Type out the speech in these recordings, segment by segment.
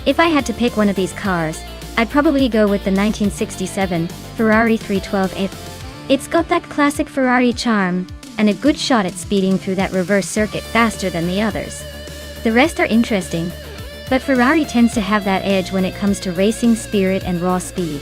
If I had to pick one of these cars, I'd probably go with the 1967 Ferrari 312F. It's got that classic Ferrari charm, and a good shot at speeding through that reverse circuit faster than the others. The rest are interesting, but Ferrari tends to have that edge when it comes to racing spirit and raw speed.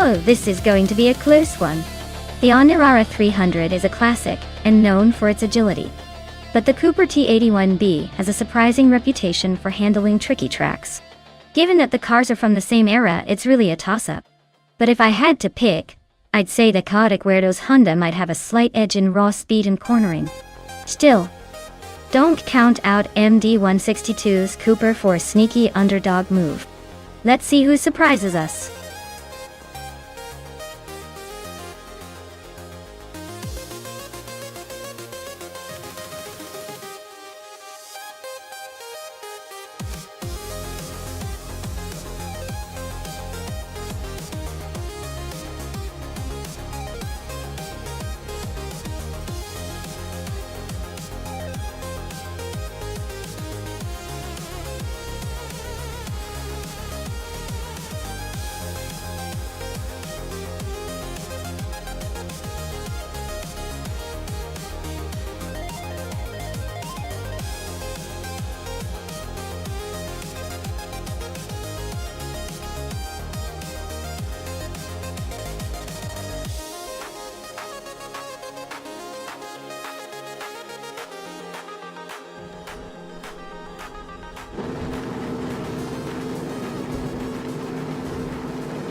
Oh, this is going to be a close one. The Onirara 300 is a classic, and known for its agility. But the Cooper T81B has a surprising reputation for handling tricky tracks. Given that the cars are from the same era, it's really a toss-up. But if I had to pick, I'd say the chaotic weirdo's Honda might have a slight edge in raw speed and cornering. Still, don't count out MD162's Cooper for a sneaky underdog move. Let's see who surprises us.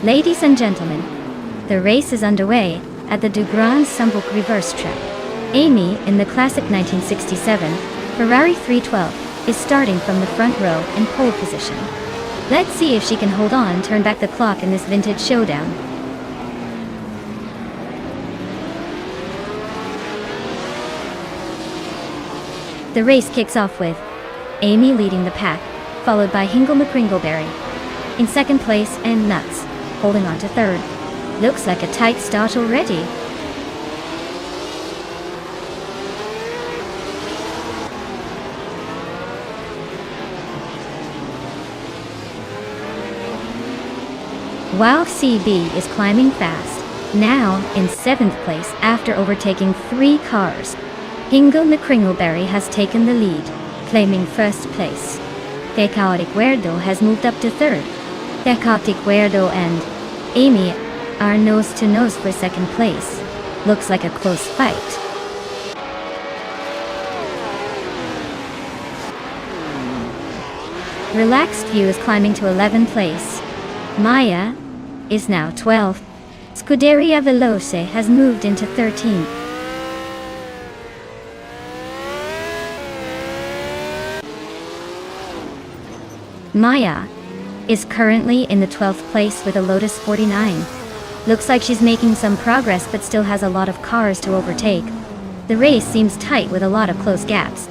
Ladies and gentlemen, the race is underway at the Du Grand Sambuc reverse track. Amy, in the classic 1967 Ferrari 312, is starting from the front row in pole position. Let's see if she can hold on and turn back the clock in this vintage showdown. The race kicks off with Amy leading the pack, followed by Hingle McCringleberry in second place and Nuts holding on to third. Looks like a tight start already. While CB is climbing fast, now in 7th place after overtaking 3 cars. Hingle McCringleberry has taken the lead, claiming first place. The Chaotic Weirdo has moved up to third. The Chaotic Weirdo and Amy are nose to nose for second place. Looks like a close fight. Relaxed View is climbing to 11th place. Maya is now 12th. Scuderia Veloce has moved into 13th. Maya is currently in the 12th place with a Lotus 49. Looks like she's making some progress but still has a lot of cars to overtake. The race seems tight with a lot of close gaps.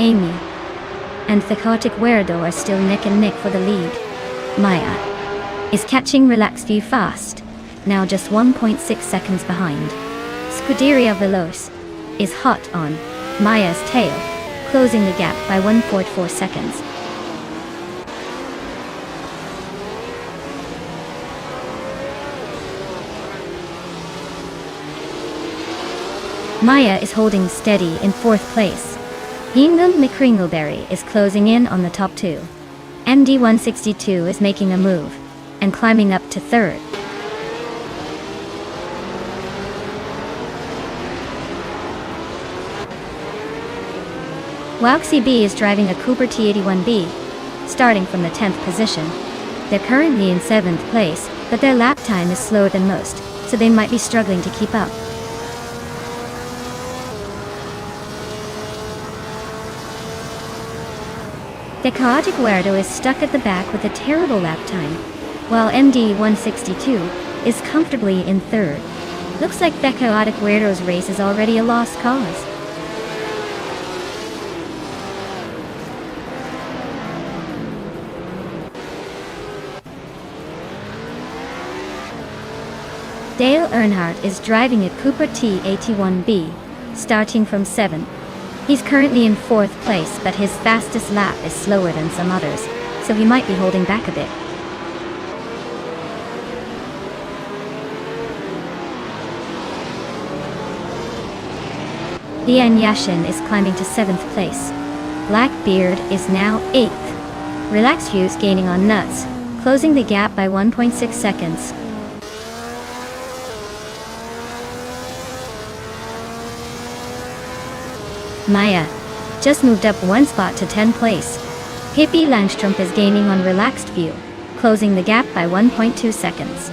Amy and the Chaotic Weirdo are still neck and neck for the lead. Maya is catching Relaxed View fast, now just 1.6 seconds behind. Scuderia Veloce is hot on Maya's tail, closing the gap by 1.4 seconds. Maya is holding steady in 4th place. Yingdom McCringleberry is closing in on the top 2. MD162 is making a move and climbing up to 3rd. Wuxi B is driving a Cooper T81B, starting from the 10th position. They're currently in 7th place, but their lap time is slower than most, so they might be struggling to keep up. The chaotic Weirdo is stuck at the back with a terrible lap time, while MD162 is comfortably in 3rd. Looks like the chaotic Weirdo's race is already a lost cause. Dale Earnhardt is driving a Cooper T81B, starting from 7th. He's currently in 4th place, but his fastest lap is slower than some others, so he might be holding back a bit. Lian Yashin is climbing to 7th place. Blackbeard is now 8th. Relax Fuse gaining on Nuts, closing the gap by 1.6 seconds. Maya just moved up 1 spot to 10th place. Hippie Langstrup is gaining on Relaxed View, closing the gap by 1.2 seconds.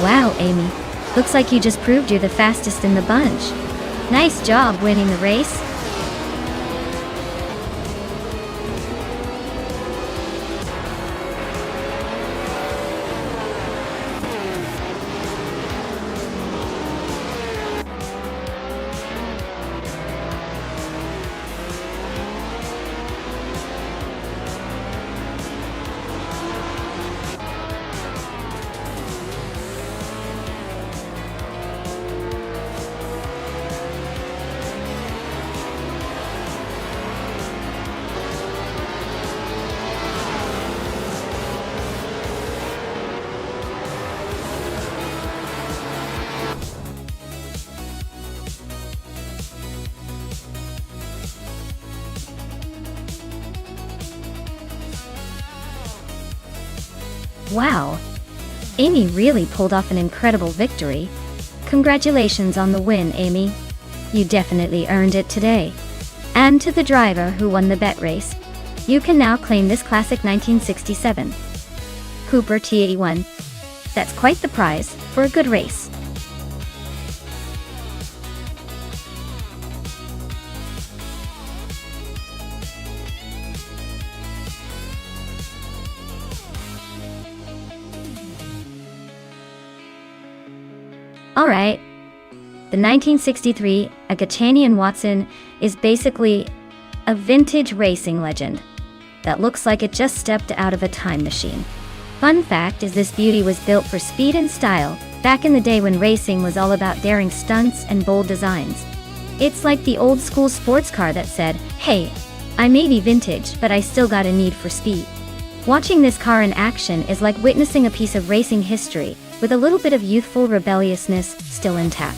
Wow, Amy. Looks like you just proved you're the fastest in the bunch. Nice job winning the race. Wow! Amy really pulled off an incredible victory. Congratulations on the win, Amy. You definitely earned it today. And to the driver who won the bet race, you can now claim this classic 1967 Cooper T81. That's quite the prize for a good race. Alright, the 1963 Agachanian Watson is basically a vintage racing legend that looks like it just stepped out of a time machine. Fun fact is this beauty was built for speed and style back in the day when racing was all about daring stunts and bold designs. It's like the old school sports car that said, "Hey, I may be vintage, but I still got a need for speed." Watching this car in action is like witnessing a piece of racing history with a little bit of youthful rebelliousness still intact.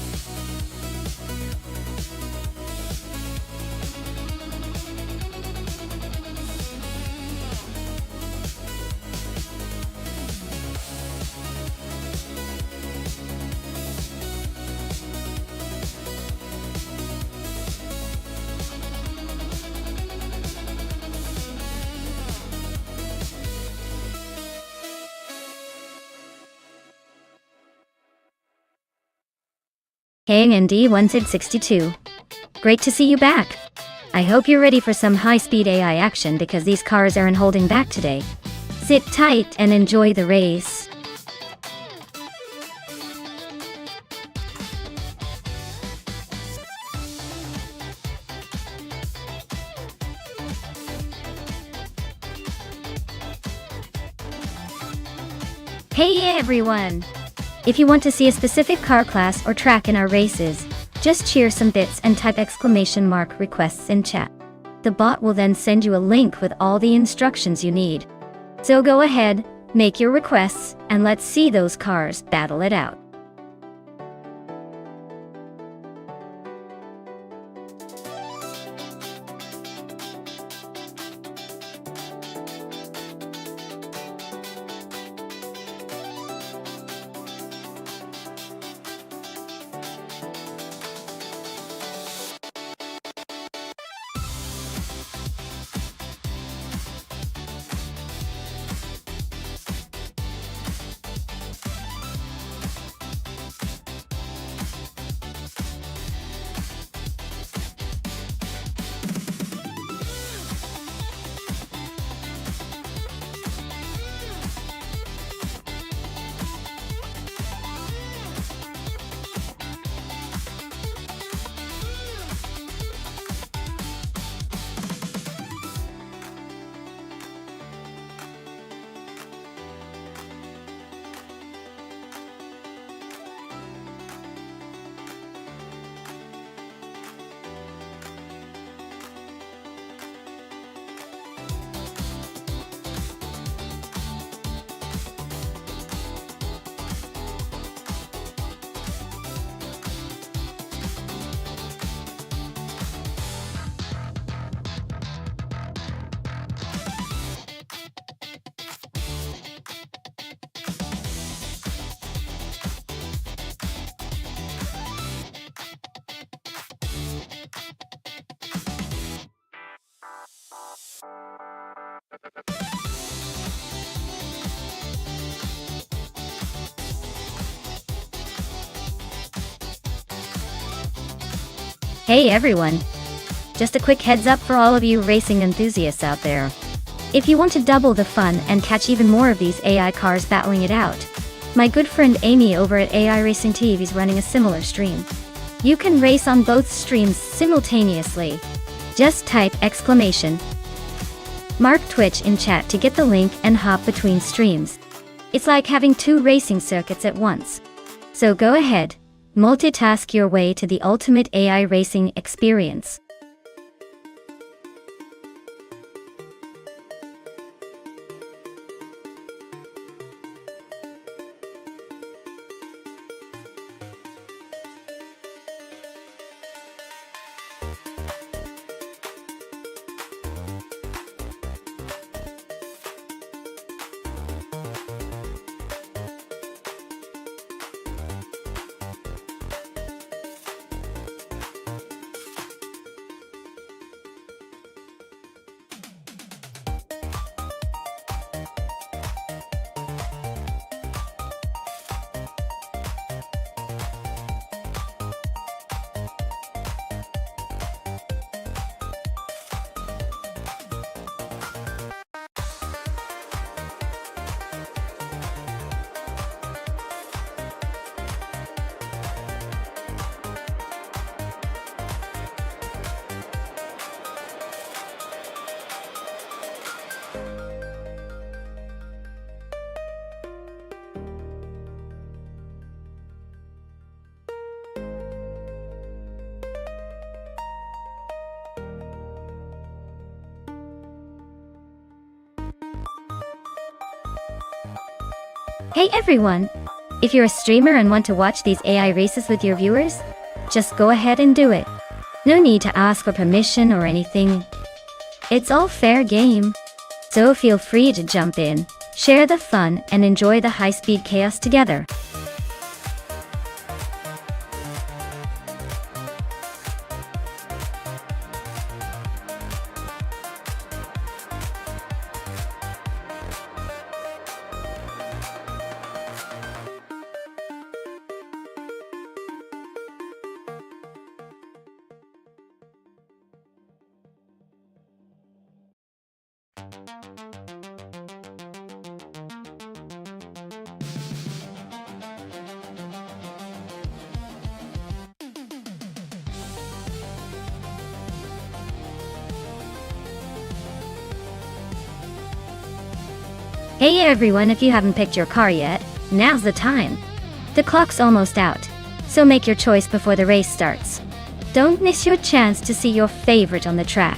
Hey ND162. Great to see you back. I hope you're ready for some high-speed AI action because these cars aren't holding back today. Sit tight and enjoy the race. Hey everyone! If you want to see a specific car class or track in our races, just cheer some bits and type !! requests in chat. The bot will then send you a link with all the instructions you need. So go ahead, make your requests, and let's see those cars battle it out. Hey everyone! Just a quick heads up for all of you racing enthusiasts out there. If you want to double the fun and catch even more of these AI cars battling it out, my good friend Amy over at AI Racing TV is running a similar stream. You can race on both streams simultaneously. Just type !! Twitch in chat to get the link and hop between streams. It's like having two racing circuits at once. So go ahead, multitask your way to the ultimate AI racing experience. Hey everyone! If you're a streamer and want to watch these AI races with your viewers, just go ahead and do it. No need to ask for permission or anything. It's all fair game. So feel free to jump in, share the fun, and enjoy the high-speed chaos together. Hey everyone, if you haven't picked your car yet, now's the time. The clock's almost out, so make your choice before the race starts. Don't miss your chance to see your favorite on the track.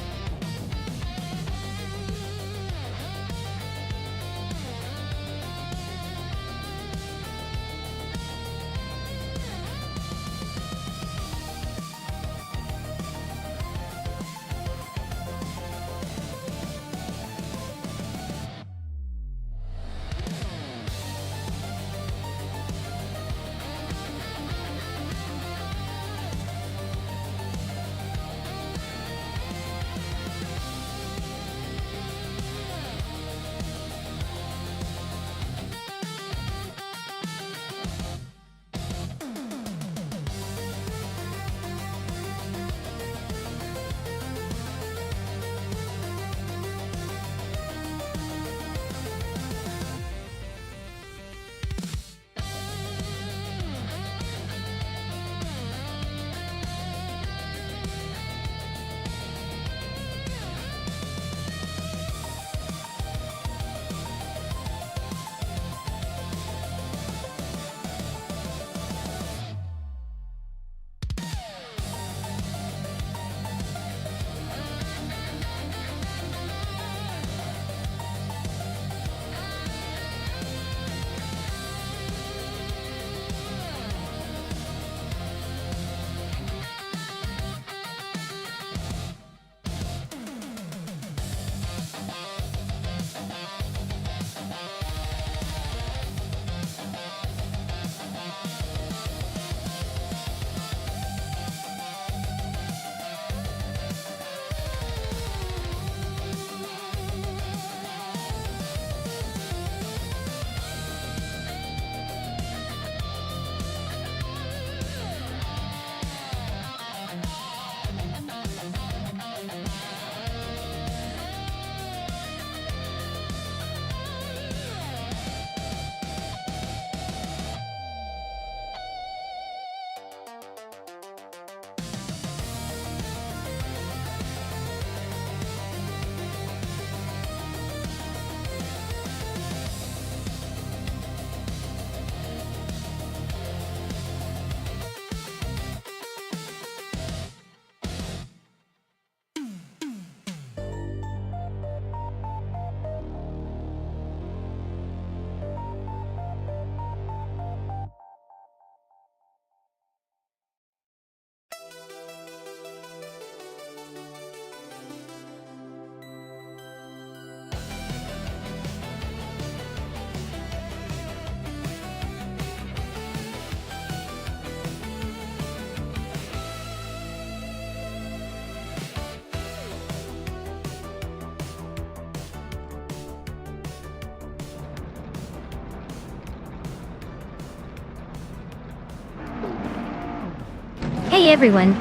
Hey everyone!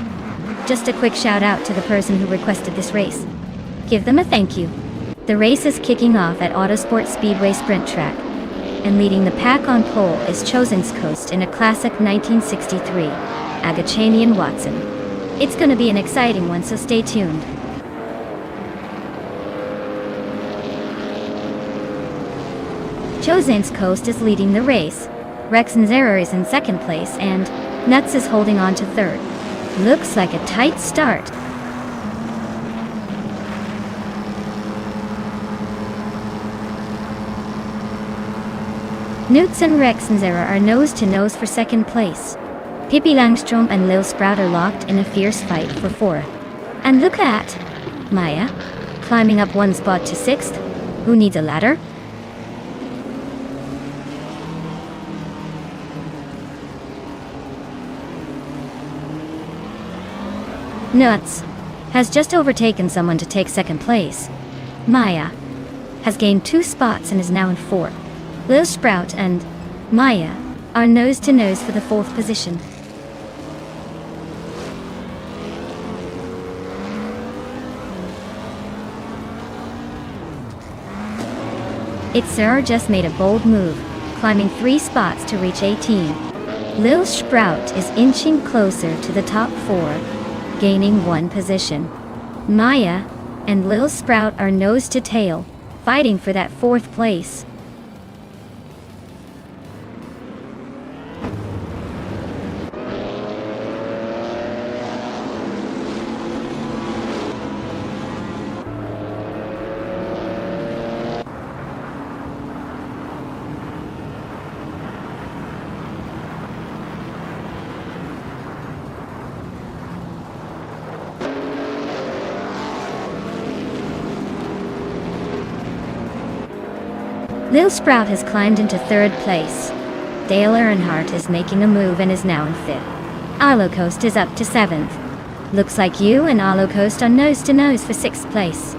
Just a quick shout out to the person who requested this race. Give them a thank you. The race is kicking off at Autosport Speedway Sprint Track, and leading the pack on pole is Chosen's Coast in a classic 1963, Agachani and Watson. It's gonna be an exciting one, so stay tuned. Chosen's Coast is leading the race, Rexenzerer is in second place, and Nuts is holding on to third. Looks like a tight start. Nuts and Rexenzerer are nose-to-nose for second place. Pippi Langstrom and Lil Sprout are locked in a fierce fight for fourth. And look at Maya, climbing up one spot to sixth. Who needs a ladder? Nuts has just overtaken someone to take second place. Maya has gained 2 spots and is now in fourth. Lil Sprout and Maya are nose-to-nose for the fourth position. Itzer just made a bold move, climbing 3 spots to reach 18. Lil Sprout is inching closer to the top 4, gaining 1 position. Maya and Lil Sprout are nose to tail, fighting for that 4th place. Lil Sprout has climbed into 3rd place. Dale Earnhardt is making a move and is now in 5th. Arlo Coast is up to 7th. Looks like you and Arlo Coast are nose to nose for 6th place.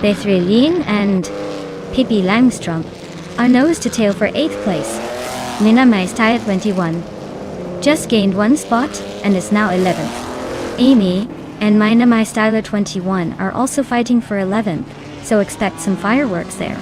Bethrelin and Pippi Langstrom are nose to tail for 8th place. Nina Maestai at 21. Just gained 1 spot and is now 11th. Amy and Mina Styler 21 are also fighting for 11th, so expect some fireworks there.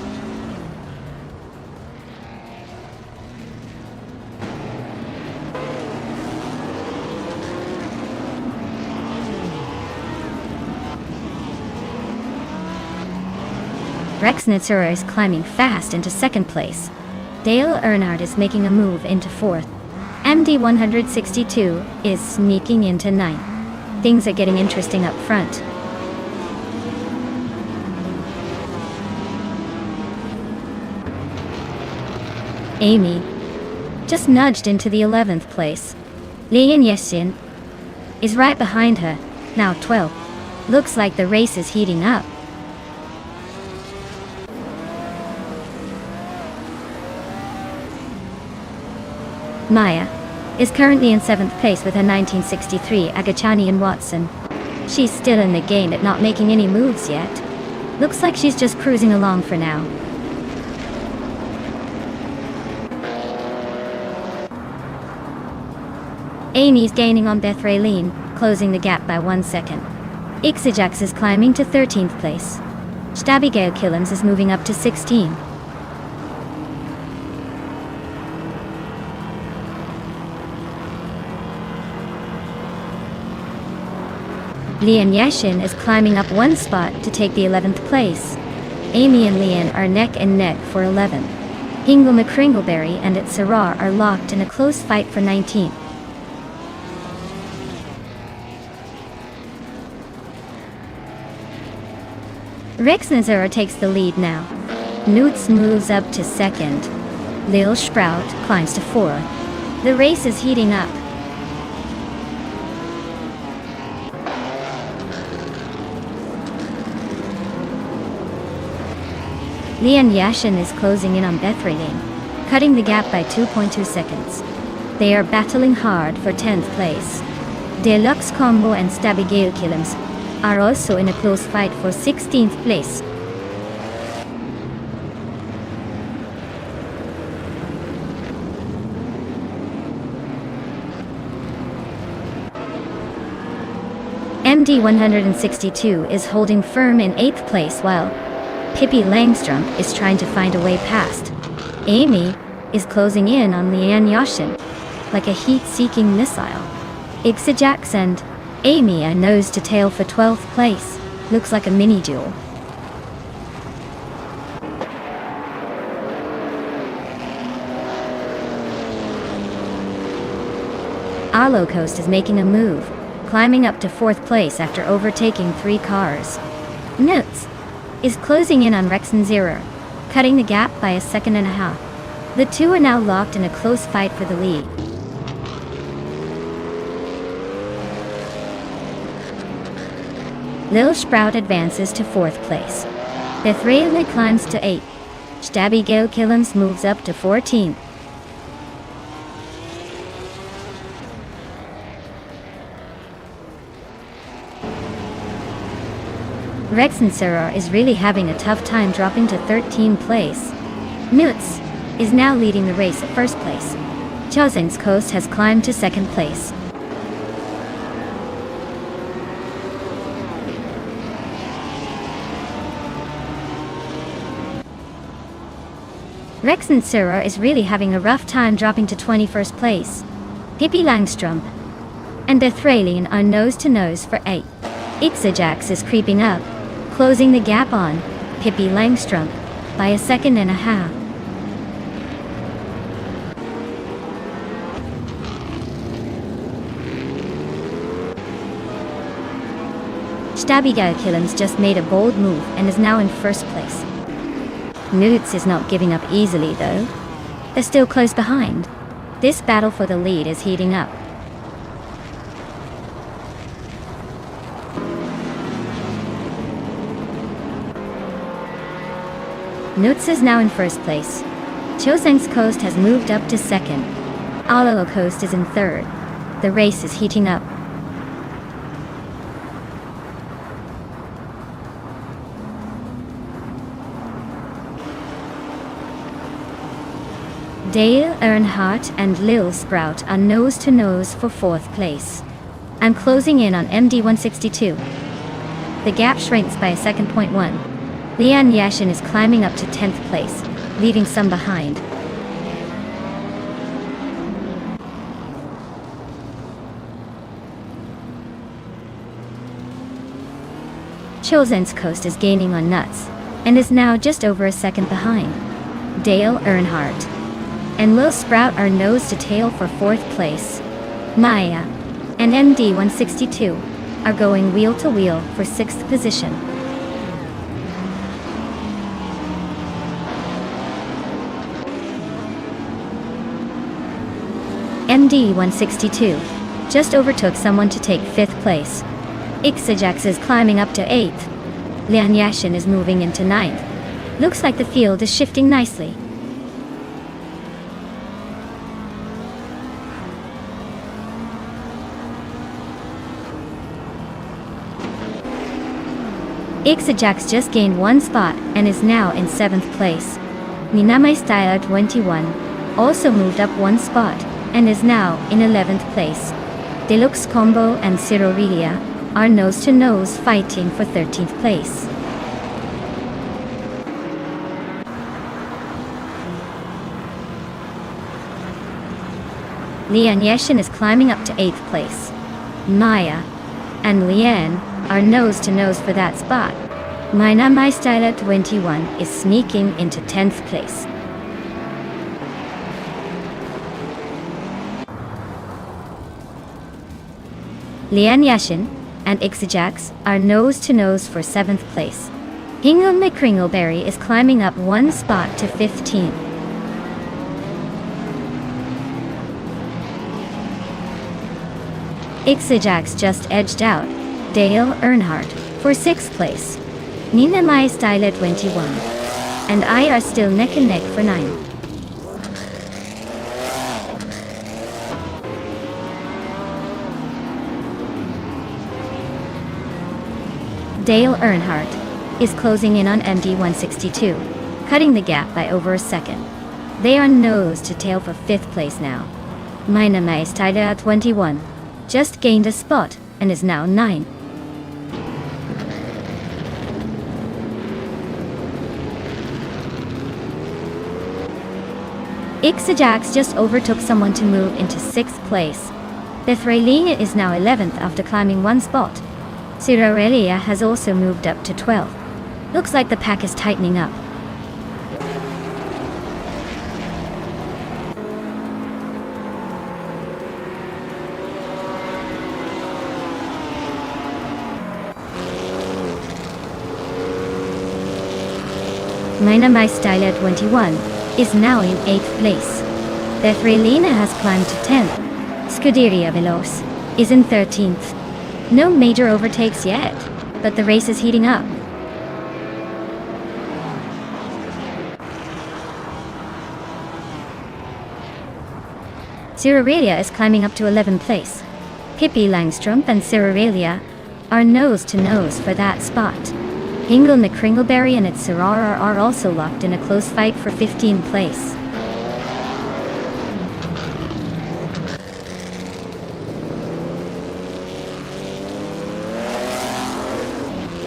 Rex Nitsura is climbing fast into 2nd place. Dale Earnhardt is making a move into 4th. MD 162 is sneaking into 9th. Things are getting interesting up front. Amy just nudged into the 11th place. Lian Yesin is right behind her, now 12th. Looks like the race is heating up. Maya is currently in 7th place with her 1963 Agachani and Watson. She's still in the game at not making any moves yet. Looks like she's just cruising along for now. Amy's gaining on Bethrelin, closing the gap by 1 second. Ixajax is climbing to 13th place. Stabigale Killams is moving up to 16. Lian Yashin is climbing up 1 spot to take the 11th place. Amy and Lian are neck and neck for 11th. Hingle McCringleberry and Itzarar are locked in a close fight for 19th. Rex Nazara takes the lead now. Newts moves up to 2nd. Lil Sprout climbs to 4th. The race is heating up. Lian Yashin is closing in on Bethrelin, cutting the gap by 2.2 seconds. They are battling hard for 10th place. Deluxe Combo and Stabigale Killams are also in a close fight for 16th place. MD 162 is holding firm in 8th place while Pippi Langstrom is trying to find a way past. Amy is closing in on Lian Yashin like a heat-seeking missile. Ixajax and Amy are nose to tail for 12th place. Looks like a mini-duel. Arlo Coast is making a move, climbing up to 4th place after overtaking 3 cars. Notes is closing in on Rex and Zero, cutting the gap by 1.5 seconds. The two are now locked in a close fight for the lead. Lil Sprout advances to 4th place. Bethrelin climbs to 8th. Stabigale Killams moves up to 14th. Rex and Sarah is really having a tough time dropping to 13th place. Newts is now leading the race at 1st place. Chozeng's Coast has climbed to second place. Rex and Sura is really having a rough time dropping to 21st place. Pippi Langstrump and Bethralian are nose to nose for 8th. Ixajax is creeping up, closing the gap on Pippi Langstrump by a second and a half. Stabby just made a bold move and is now in first place. Newts is not giving up easily though. They're still close behind. This battle for the lead is heating up. Newts is now in first place. Chozeng's Coast has moved up to second. Alolo Coast is in third. The race is heating up. Dale Earnhardt and Lil Sprout are nose to nose for 4th place. I'm closing in on MD162. The gap shrinks by a second. Lian Yashin is climbing up to 10th place, leaving some behind. Chozeng's Coast is gaining on Nuts, and is now just over a second behind. Dale Earnhardt and Lil Sprout are nose to tail for 4th place. Maya and MD162 are going wheel to wheel for 6th position. MD162 just overtook someone to take 5th place. Ixajax is climbing up to 8th. Lian Yashin is moving into 9th. Looks like the field is shifting nicely. Ixajax just gained 1 spot and is now in 7th place. Minamai Styler 21 also moved up 1 spot and is now in 11th place. Deluxe Combo and Cirorelia are nose to nose fighting for 13th place. Lian Yashin is climbing up to 8th place. Maya and Lian are nose to nose for that spot. Minamai Styler 21 is sneaking into 10th place. Lian Yashin and Ixajax are nose to nose for 7th place. Hingle McCringleberry is climbing up 1 spot to 15th. Ixajax just edged out Dale Earnhardt for 6th place. Nina Mai Styler 21 and I are still neck and neck for 9. Dale Earnhardt is closing in on MD162, cutting the gap by over a second. They are nose to tail for 5th place now. Minamai Styler 21 just gained a spot and is now 9. Ixajax just overtook someone to move into 6th place. Bethralian is now 11th after climbing 1 spot. Cirorelia has also moved up to 12th. Looks like the pack is tightening up. Minamai Styler 21 is now in 8th place. Bethralian has climbed to 10th. Scuderia Veloz is in 13th. No major overtakes yet, but the race is heating up. Cirorelia is climbing up to 11th place. Pippi Langstrump and Cirorelia are nose to nose for that spot. Hingle McCringleberry and its Sarara are also locked in a close fight for 15th place.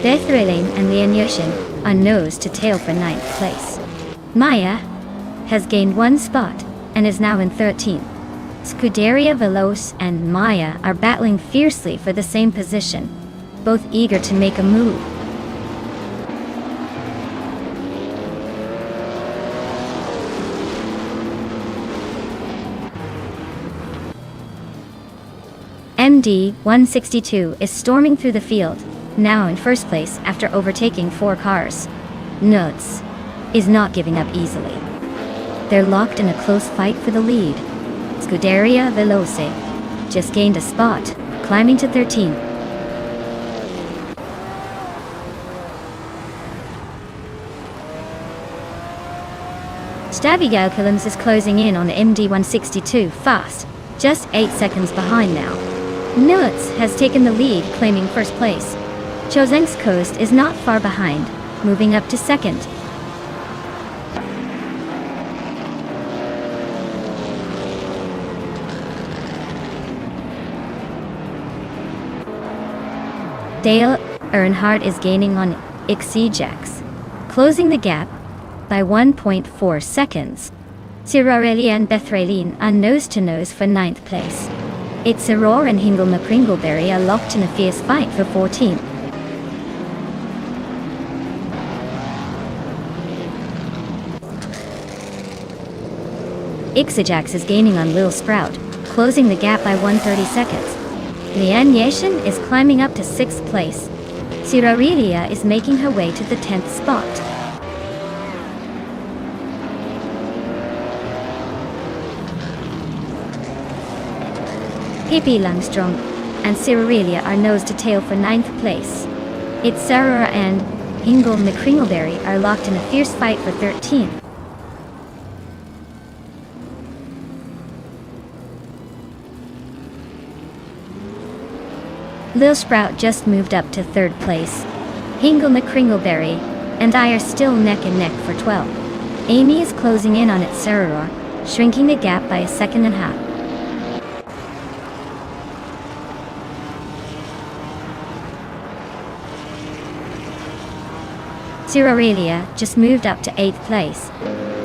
Bethreline and Lianyoshin are nose to tail for 9th place. Maya has gained 1 spot and is now in 13th. Scuderia Veloce and Maya are battling fiercely for the same position, both eager to make a move. MD 162 is storming through the field, now in first place after overtaking 4 cars. Nuts is not giving up easily. They're locked in a close fight for the lead. Scuderia Veloce just gained a spot, climbing to 13. Stabigal Killens is closing in on MD 162 fast, just 8 seconds behind now. Nuts has taken the lead, claiming first place. Chozeng's Coast is not far behind, moving up to second. Dale Earnhardt is gaining on Ixijax, closing the gap by 1.4 seconds. Sirarelia and Bethraline are nose-to-nose for 9th place. Itzeror and Hingle Pringleberry are locked in a fierce fight for 14th. Ixijax is gaining on Lil Sprout, closing the gap by 130 seconds. Lian Yeshin is climbing up to 6th place. Sirarelia is making her way to the 10th spot. Pippi Langstrom and Sirarelia are nose to tail for 9th place. Itzeror and Hingle McCringleberry are locked in a fierce fight for 13th. Lil Sprout just moved up to 3rd place. Hingle McCringleberry and I are still neck and neck for 12. Amy is closing in on Itzeror, shrinking the gap by 1.5 seconds. Sirarelia just moved up to 8th place.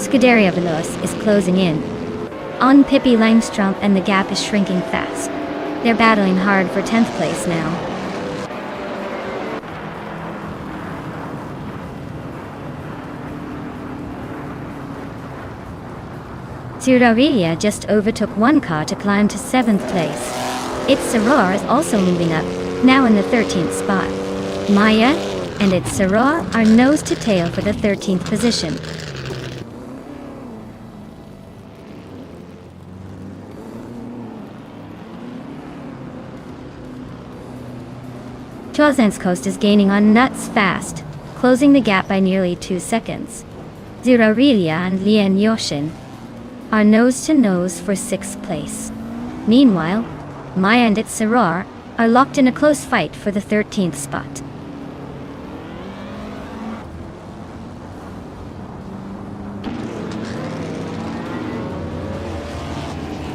Scuderia Veloce is closing in on Pippi Langstrom and the gap is shrinking fast. They're battling hard for 10th place now. Sirarelia just overtook 1 car to climb to 7th place. Itzeror is also moving up, now in the 13th spot. Maya and Itzeror are nose to tail for the 13th position. Chozeng's Coast is gaining on Nuts fast, closing the gap by nearly 2 seconds. Sirarelia and Lian Yoshin are nose to nose for 6th place. Meanwhile, Maya and Itzeror are locked in a close fight for the 13th spot.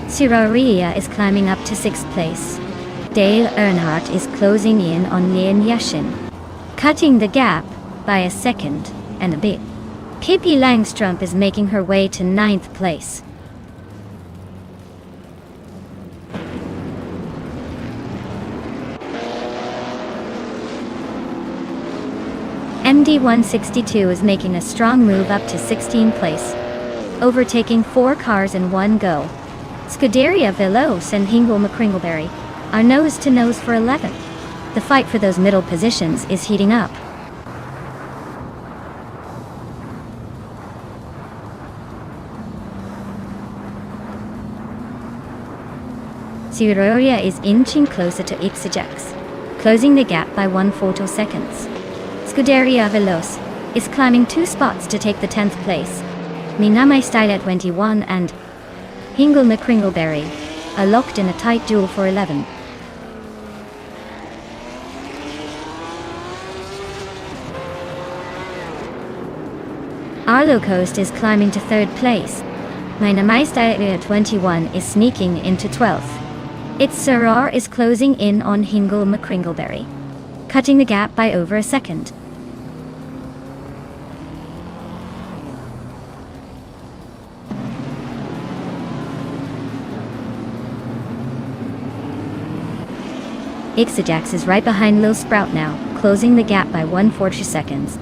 Sirarelia is climbing up to 6th place. Dale Earnhardt is closing in on Lian Yashin, cutting the gap by 1 second and a bit. Pippi Langstrom is making her way to 9th place. MD 162 is making a strong move up to 16th place, overtaking 4 cars in one go. Scuderia Veloce and Hingle McCringleberry are nose to nose for 11th. The fight for those middle positions is heating up. Sirarelia is inching closer to Ixijax, closing the gap by 1 seconds. Scuderia Veloce is climbing 2 spots to take the 10th place. Minamai Style at 21 and Hingle McCringleberry are locked in a tight duel for 11. Arlo Coast is climbing to 3rd place. Minamai Style at 21 is sneaking into 12th. Itzeror is closing in on Hingle McCringleberry, cutting the gap by over a second. Ixajax is right behind Lil Sprout now, closing the gap by 140 seconds.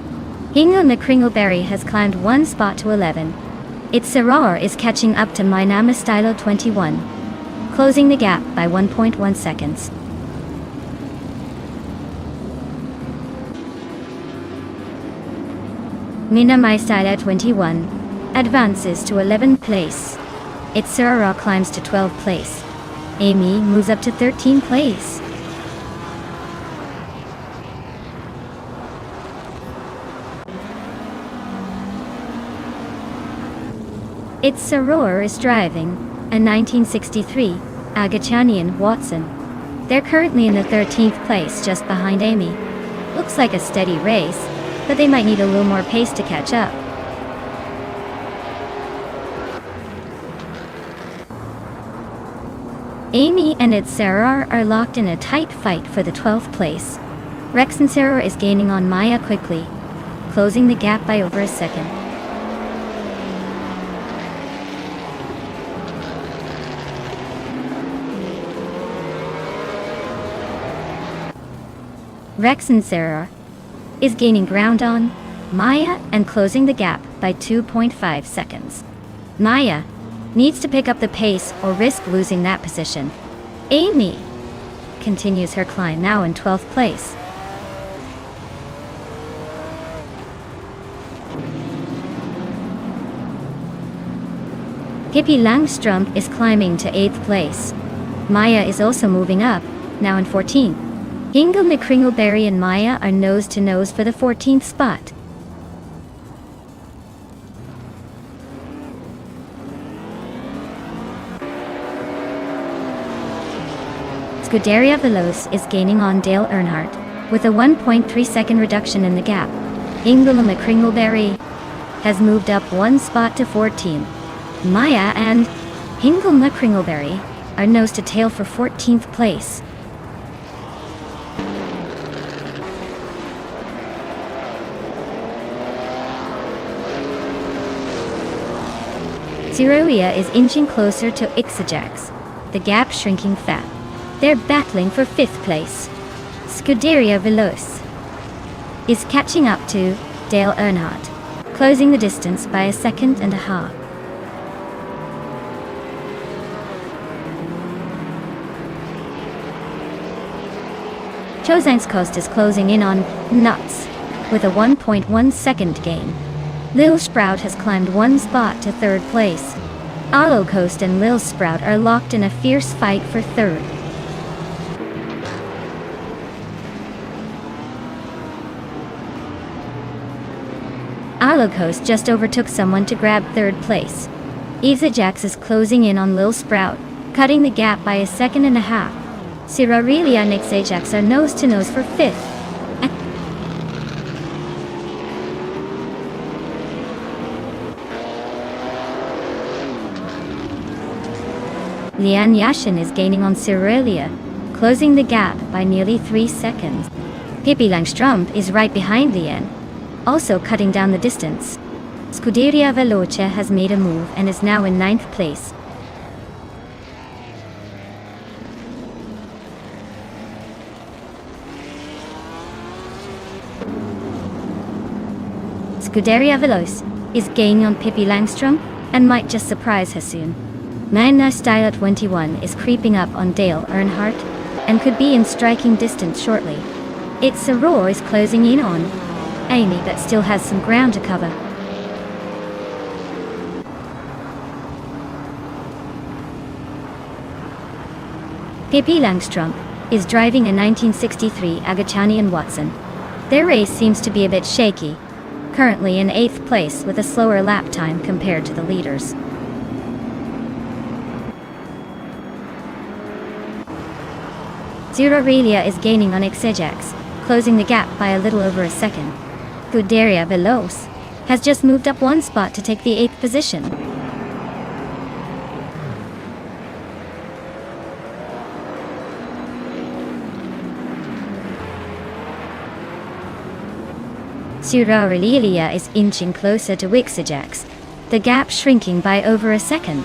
Hingle McCringleberry has climbed one spot to 11. Its Soror is catching up to Minama Stylo 21, closing the gap by 1.1 seconds. Minama Stylo 21 advances to 11th place. Its Soror climbs to 12th place. Amy moves up to 13th place. Its Soror is driving a 1963 Agachanian Watson. They're currently in the 13th place just behind Amy. Looks like a steady race, but they might need a little more pace to catch up. Amy and its Soror are locked in a tight fight for the 12th place. Rex and Soror is gaining on Maya quickly, closing the gap by over a second. Rex and Soror is gaining ground on Maya and closing the gap by 2.5 seconds. Maya needs to pick up the pace or risk losing that position. Amy continues her climb now in 12th place. Pippi Langstrom is climbing to 8th place. Maya is also moving up, now in 14th. Hingle McCringleberry and Maya are nose to nose for the 14th spot. Scuderia Veloce is gaining on Dale Earnhardt, with a 1.3 second reduction in the gap. Hingle McCringleberry has moved up one spot to 14. Maya and Hingle McCringleberry are nose to tail for 14th place. Cerulean is inching closer to Ixajax, the gap shrinking fast. They're battling for 5th place. Scuderia Veloce is catching up to Dale Earnhardt, closing the distance by a second and a half. Chozang's Coast is closing in on Nuts with a 1.1 second gain. Lil Sprout has climbed one spot to 3rd place. Arlo Coast and Lil Sprout are locked in a fierce fight for 3rd. Arlo Coast just overtook someone to grab 3rd place. Ixajax is closing in on Lil Sprout, cutting the gap by a second and a half. Cerulean and Ixajax are nose to nose for 5th. Lian Yashin is gaining on Cerulean, closing the gap by nearly 3 seconds. Pippi Langstrom is right behind Lian, also cutting down the distance. Scuderia Veloce has made a move and is now in 9th place. Scuderia Veloce is gaining on Pippi Langstrom and might just surprise her soon. Minama Stylo 21 is creeping up on Dale Earnhardt and could be in striking distance shortly. Its Soror is closing in on Amy but still has some ground to cover. Pippi Langstrom is driving a 1963 Agachanian Watson. Their race seems to be a bit shaky, currently in 8th place with a slower lap time compared to the leaders. Cerulean is gaining on Ixajax, closing the gap by a little over a second. Scuderia Veloce has just moved up one spot to take the 8th position. Aurelia is inching closer to Ixajax, the gap shrinking by over a second.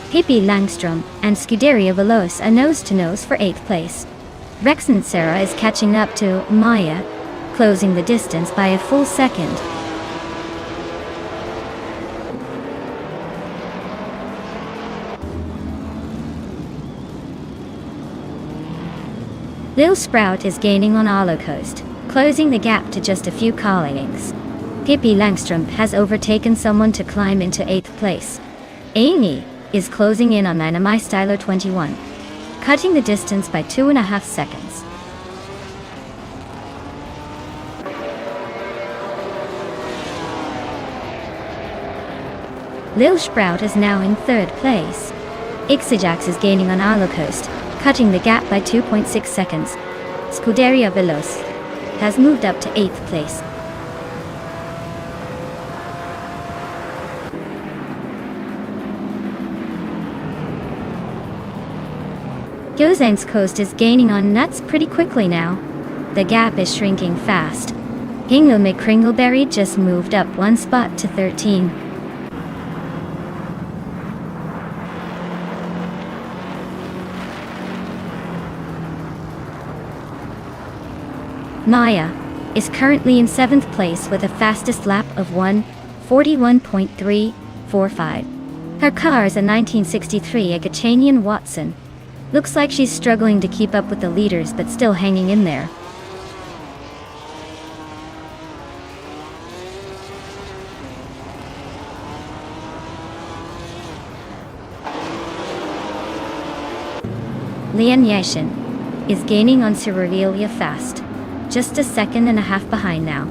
Pippi Langstrom and Scuderia Veloce are nose-to-nose for 8th place. Rex and Sarah is catching up to Maya, closing the distance by a full second. Lil Sprout is gaining on Arlo Coast, closing the gap to just a few car lengths. Pippi Langstrom has overtaken someone to climb into 8th place. Amy is closing in on My Styler 21, cutting the distance by 2.5 seconds. Lil Sprout is now in 3rd place. Ixajax is gaining on Arlo Coast, cutting the gap by 2.6 seconds. Scuderia Veloce has moved up to 8th place. Gozen's Coast is gaining on Nuts pretty quickly now. The gap is shrinking fast. Hingle McCringleberry just moved up 1 spot to 13. Maya is currently in 7th place with a fastest lap of 1:41.345. Her car is a 1963 Agachanian Watson. Looks like she's struggling to keep up with the leaders but still hanging in there. Lian Yashin is gaining on Aurelia fast, just a 1.5 behind now.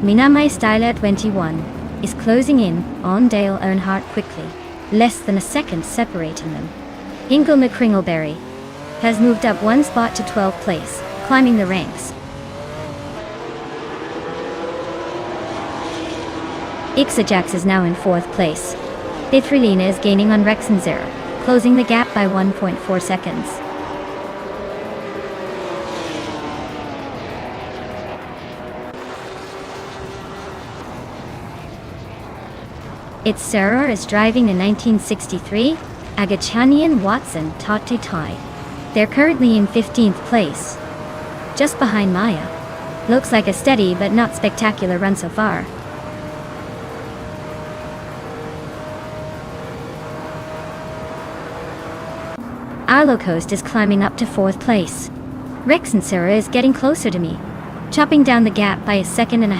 My Styler 21 is closing in on Dale Earnhardt quickly, less than a second separating them. Hingle McCringleberry has moved up 1 spot to 12th place, climbing the ranks. Ixajax is now in 4th place. Bithrelina is gaining on Rex and Zera, closing the gap by 1.4 seconds. Its Sarah is driving a 1963 Agachanian Watson Tati Tai. They're currently in 15th place, just behind Maya. Looks like a steady but not spectacular run so far. Arlo Coast is climbing up to 4th place. Rex and Sarah is getting closer to me, chopping down the gap by a 1.5 seconds.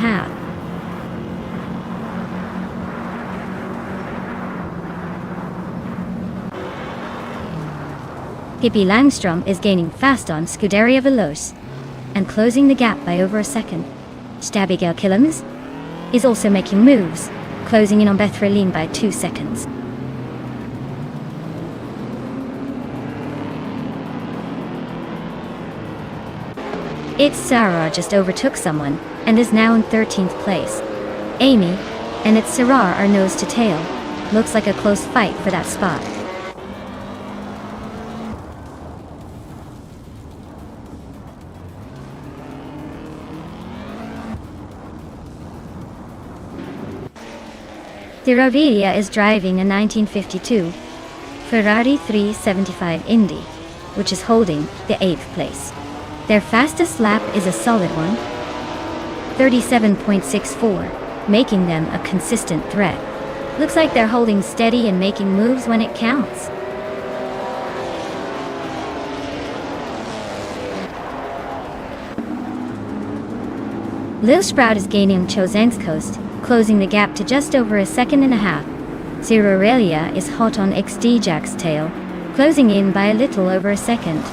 Pippi Langstrom is gaining fast on Scuderia Veloce and closing the gap by over a second. Stabigale Killams is also making moves, closing in on Bethreline by 2 seconds. It's Sarah just overtook someone and is now in 13th place. Amy and its Sarah are nose to tail. Looks like a close fight for that spot. Aurelia is driving a 1952 Ferrari 375 Indy, which is holding the 8th place. Their fastest lap is a solid one, 37.64, making them a consistent threat. Looks like they're holding steady and making moves when it counts. Lil Sprout is gaining on Chosen's Coast, closing the gap to just over a 1.5 seconds. Aurelia is hot on XD-Jack's tail, closing in by a little over a second.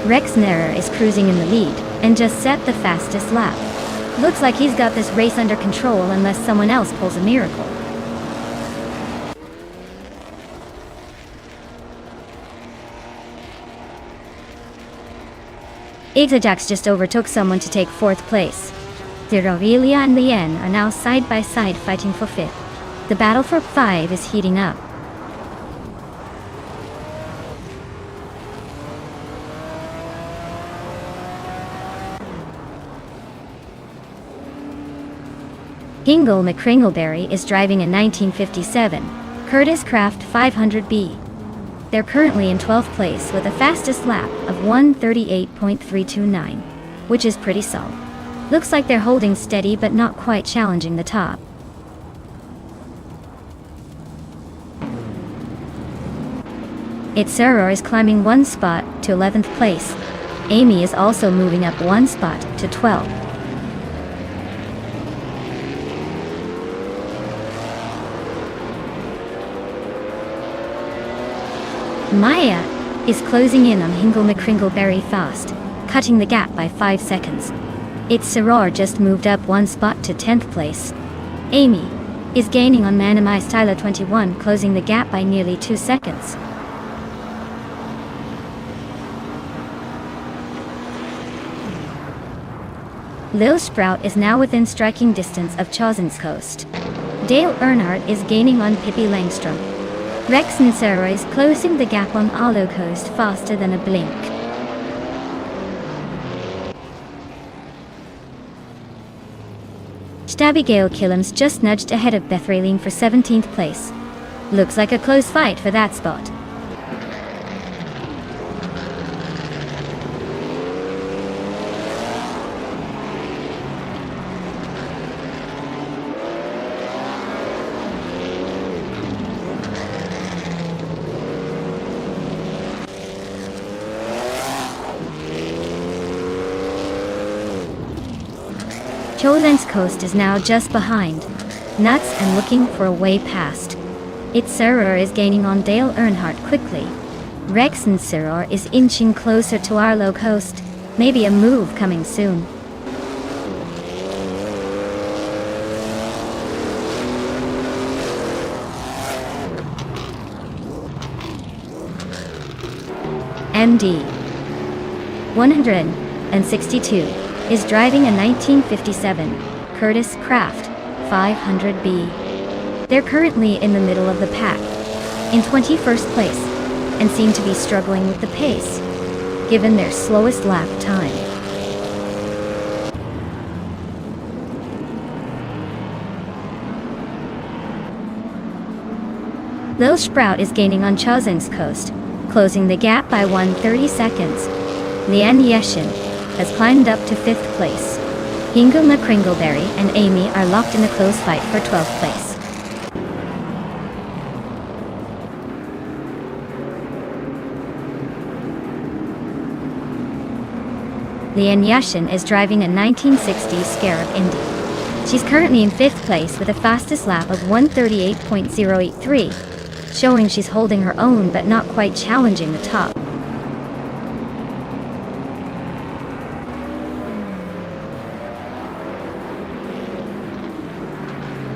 Rex Nera is cruising in the lead and just set the fastest lap. Looks like he's got this race under control unless someone else pulls a miracle. Ixajax just overtook someone to take 4th place. Aurelia and Lien are now side by side fighting for 5th. The battle for 5 is heating up. Hingle McCringleberry is driving a 1957 Curtiss Craft 500B. They're currently in 12th place with a fastest lap of 1:38.329, which is pretty solid. Looks like they're holding steady but not quite challenging the top. Itzeroar is climbing one spot to 11th place. Amy is also moving up one spot to 12th. Maya is closing in on Hingle McCringleberry fast, cutting the gap by 5 seconds. Itzeroar just moved up one spot to 10th place. Amy is gaining on Manamai Styler 21, closing the gap by nearly 2 seconds. Lil Sprout is now within striking distance of Chosen's Coast. Dale Earnhardt is gaining on Pippi Langstrom. Rex Nicero is closing the gap on Arlo Coast faster than a blink. Stabbygail Killam's just nudged ahead of Beth Raylene for 17th place. Looks like a close fight for that spot. Chosen's Coast is now just behind Nuts and looking for a way past. Itzeroar is gaining on Dale Earnhardt quickly. Rex Nicero is inching closer to Arlo Coast. Maybe a move coming soon. MD 162 is driving a 1957 Curtiss Craft 500B. They're currently in the middle of the pack, in 21st place, and seem to be struggling with the pace, given their slowest lap time. Lil Sprout is gaining on Chosen's Coast, closing the gap by 1:30 seconds. Leanne Yeshin has climbed up to 5th place. Hingle McCringleberry and Amy are locked in a close fight for 12th place. Leanne Yashin is driving a 1960 Scarab Indy. She's currently in 5th place with a fastest lap of 1:38.083, showing she's holding her own but not quite challenging the top.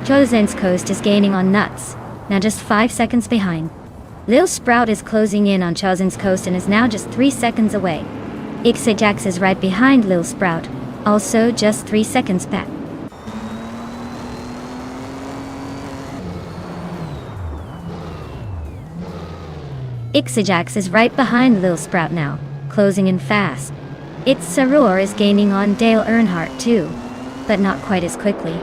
Chosen's Coast is gaining on Nuts, now just 5 seconds behind. Lil Sprout is closing in on Chosen's Coast and is now just 3 seconds away. Ixajax is right behind Lil Sprout, also just 3 seconds back. Ixajax is right behind Lil Sprout now, closing in fast. Itzeroar is gaining on Dale Earnhardt too, but not quite as quickly.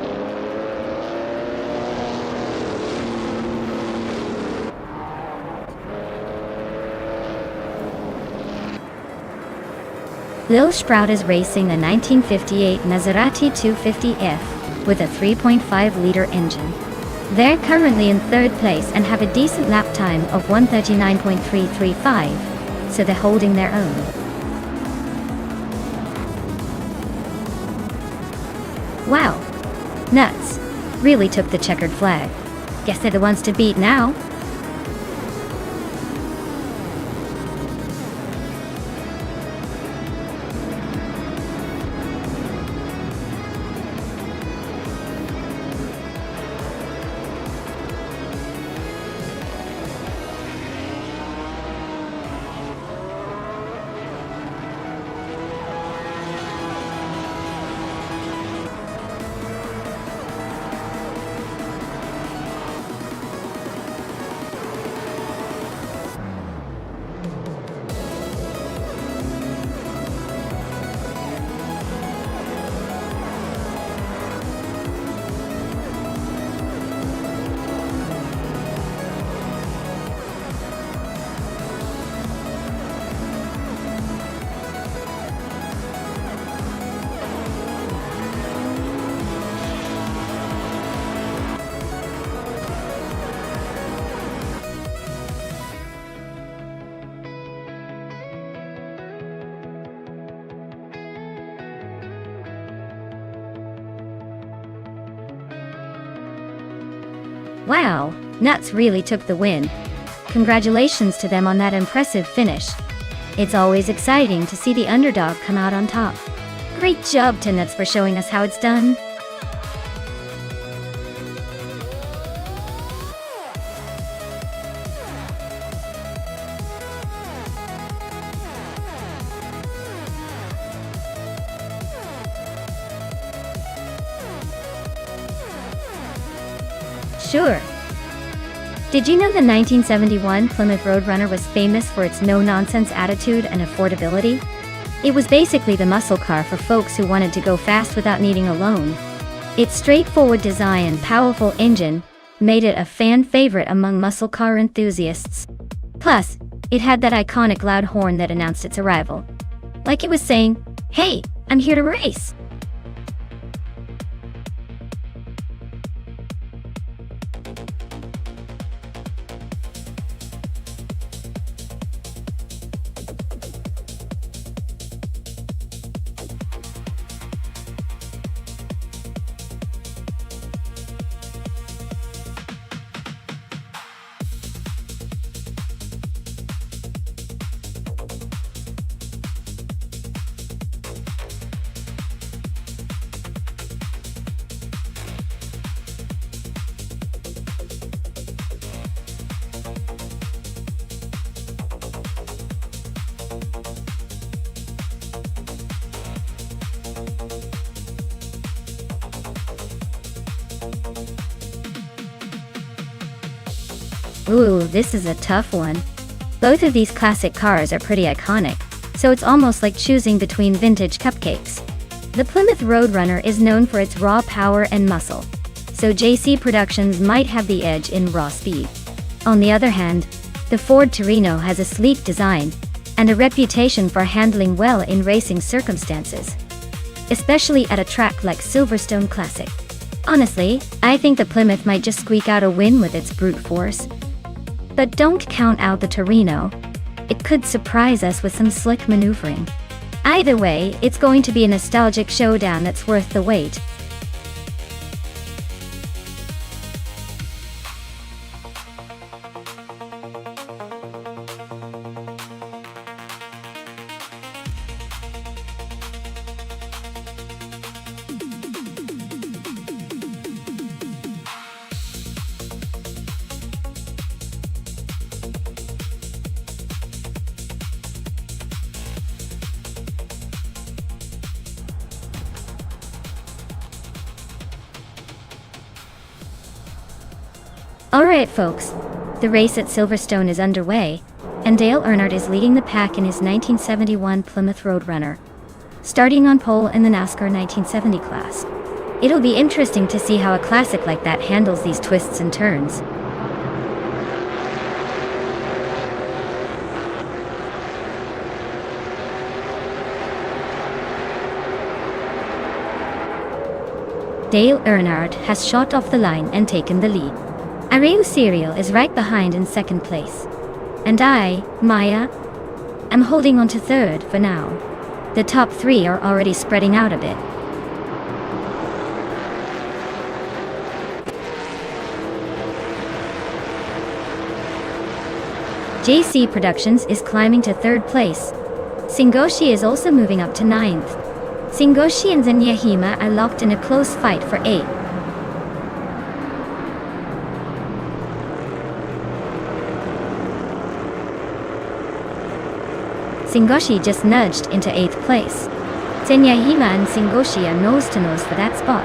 Lil Sprout is racing a 1958 Maserati 250F with a 3.5-liter engine. They're currently in 3rd place and have a decent lap time of 1:39.335, so they're holding their own. Wow, Nuts really took the checkered flag. Guess they're the ones to beat now. Wow, Nuts really took the win. Congratulations to them on that impressive finish. It's always exciting to see the underdog come out on top. Great job to Nuts for showing us how it's done. Sure. Did you know the 1971 Plymouth Roadrunner was famous for its no-nonsense attitude and affordability? It was basically the muscle car for folks who wanted to go fast without needing a loan. Its straightforward design and powerful engine made it a fan favorite among muscle car enthusiasts. Plus, it had that iconic loud horn that announced its arrival. Like it was saying, "Hey, I'm here to race." Ooh, this is a tough one. Both of these classic cars are pretty iconic, so it's almost like choosing between vintage cupcakes. The Plymouth Roadrunner is known for its raw power and muscle, so JC Productions might have the edge in raw speed. On the other hand, the Ford Torino has a sleek design and a reputation for handling well in racing circumstances, especially at a track like Silverstone Classic. Honestly, I think the Plymouth might just squeak out a win with its brute force. But don't count out the Torino. It could surprise us with some slick maneuvering. Either way, it's going to be a nostalgic showdown that's worth the wait. Alright folks, the race at Silverstone is underway, and Dale Earnhardt is leading the pack in his 1971 Plymouth Roadrunner, starting on pole in the NASCAR 1970 class. It'll be interesting to see how a classic like that handles these twists and turns. Dale Earnhardt has shot off the line and taken the lead. Ariel Serial is right behind in second place. And I, Maya, am holding on to third for now. The top three are already spreading out a bit. JC Productions is climbing to third place. Singoshi is also moving up to ninth. Singoshi and Zenyahima are locked in a close fight for eighth. Singoshi just nudged into 8th place. Zenyahima and Singoshi are nose-to-nose for that spot.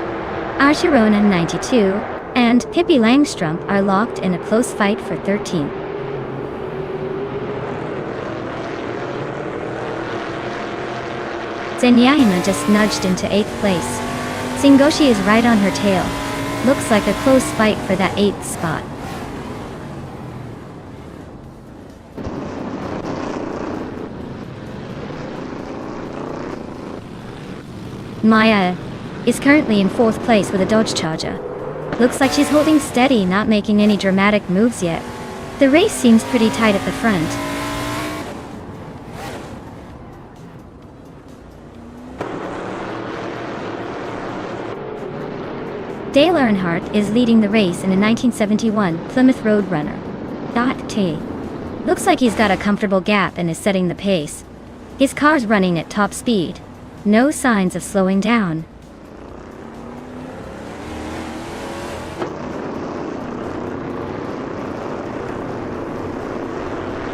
Archeron 92 and Pippi Langstrumpf are locked in a close fight for 13th. Zenyahima just nudged into 8th place. Singoshi is right on her tail. Looks like a close fight for that 8th spot. Maya is currently in 4th place with a Dodge Charger. Looks like she's holding steady, not making any dramatic moves yet. The race seems pretty tight at the front. Dale Earnhardt is leading the race in a 1971 Plymouth Roadrunner. T. Looks like he's got a comfortable gap and is setting the pace. His car's running at top speed. No signs of slowing down.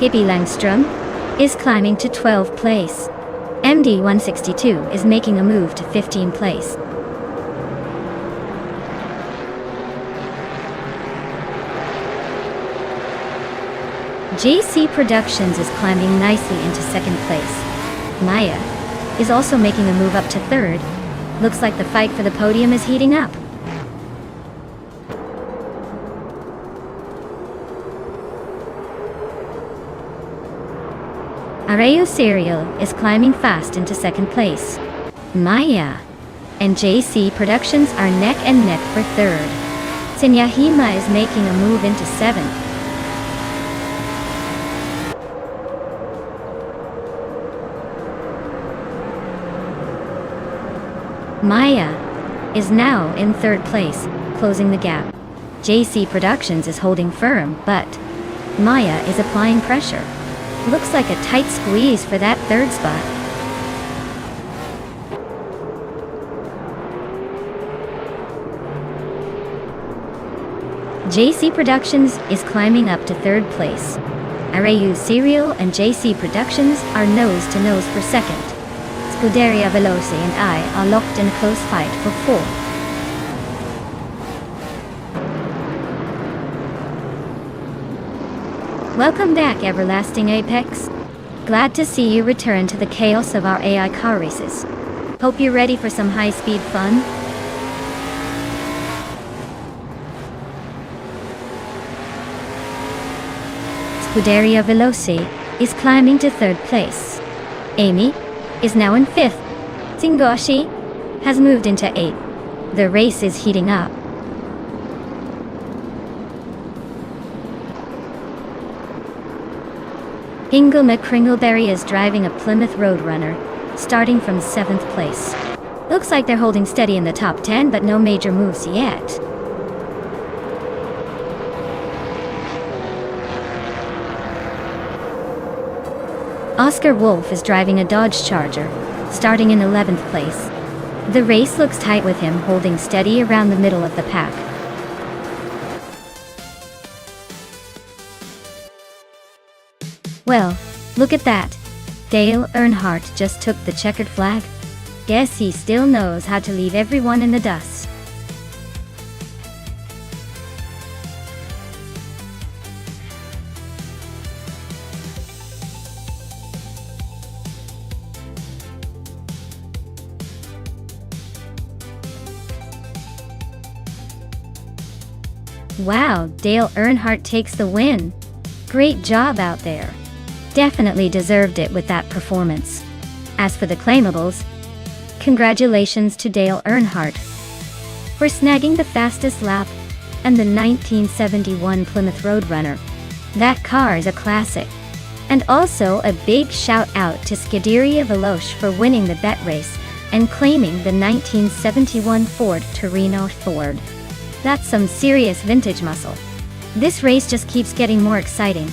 Hippie Langstrom is climbing to 12th place. MD162 is making a move to 15th place. JC Productions is climbing nicely into 2nd place. Maya is also making a move up to 3rd. Looks like the fight for the podium is heating up. Areu Serial is climbing fast into 2nd place. Maya and JC Productions are neck and neck for 3rd. Sinyahima is making a move into 7th. Maya is now in 3rd place, closing the gap. JC Productions is holding firm, but Maya is applying pressure. Looks like a tight squeeze for that 3rd spot. JC Productions is climbing up to 3rd place. Areu Serial and JC Productions are nose to nose for 2nd. Scuderia Veloce and I are locked in a close fight for 4th. Welcome back, Everlasting Apex. Glad to see you return to the chaos of our AI car races. Hope you're ready for some high-speed fun. Scuderia Veloce is climbing to 3rd place. Amy is now in 5th. Tsingoshi has moved into 8th. The race is heating up. Ingle McCringleberry is driving a Plymouth Roadrunner, starting from 7th place. Looks like they're holding steady in the top 10, but no major moves yet. Oscar Wolf is driving a Dodge Charger, starting in 11th place. The race looks tight with him holding steady around the middle of the pack. Well, look at that. Dale Earnhardt just took the checkered flag. Guess he still knows how to leave everyone in the dust. Wow, Dale Earnhardt takes the win. Great job out there. Definitely deserved it with that performance. As for the claimables, congratulations to Dale Earnhardt for snagging the fastest lap and the 1971 Plymouth Roadrunner. That car is a classic. And also a big shout out to Scuderia Veloce for winning the bet race and claiming the 1971 Ford Torino Ford. That's some serious vintage muscle. This race just keeps getting more exciting.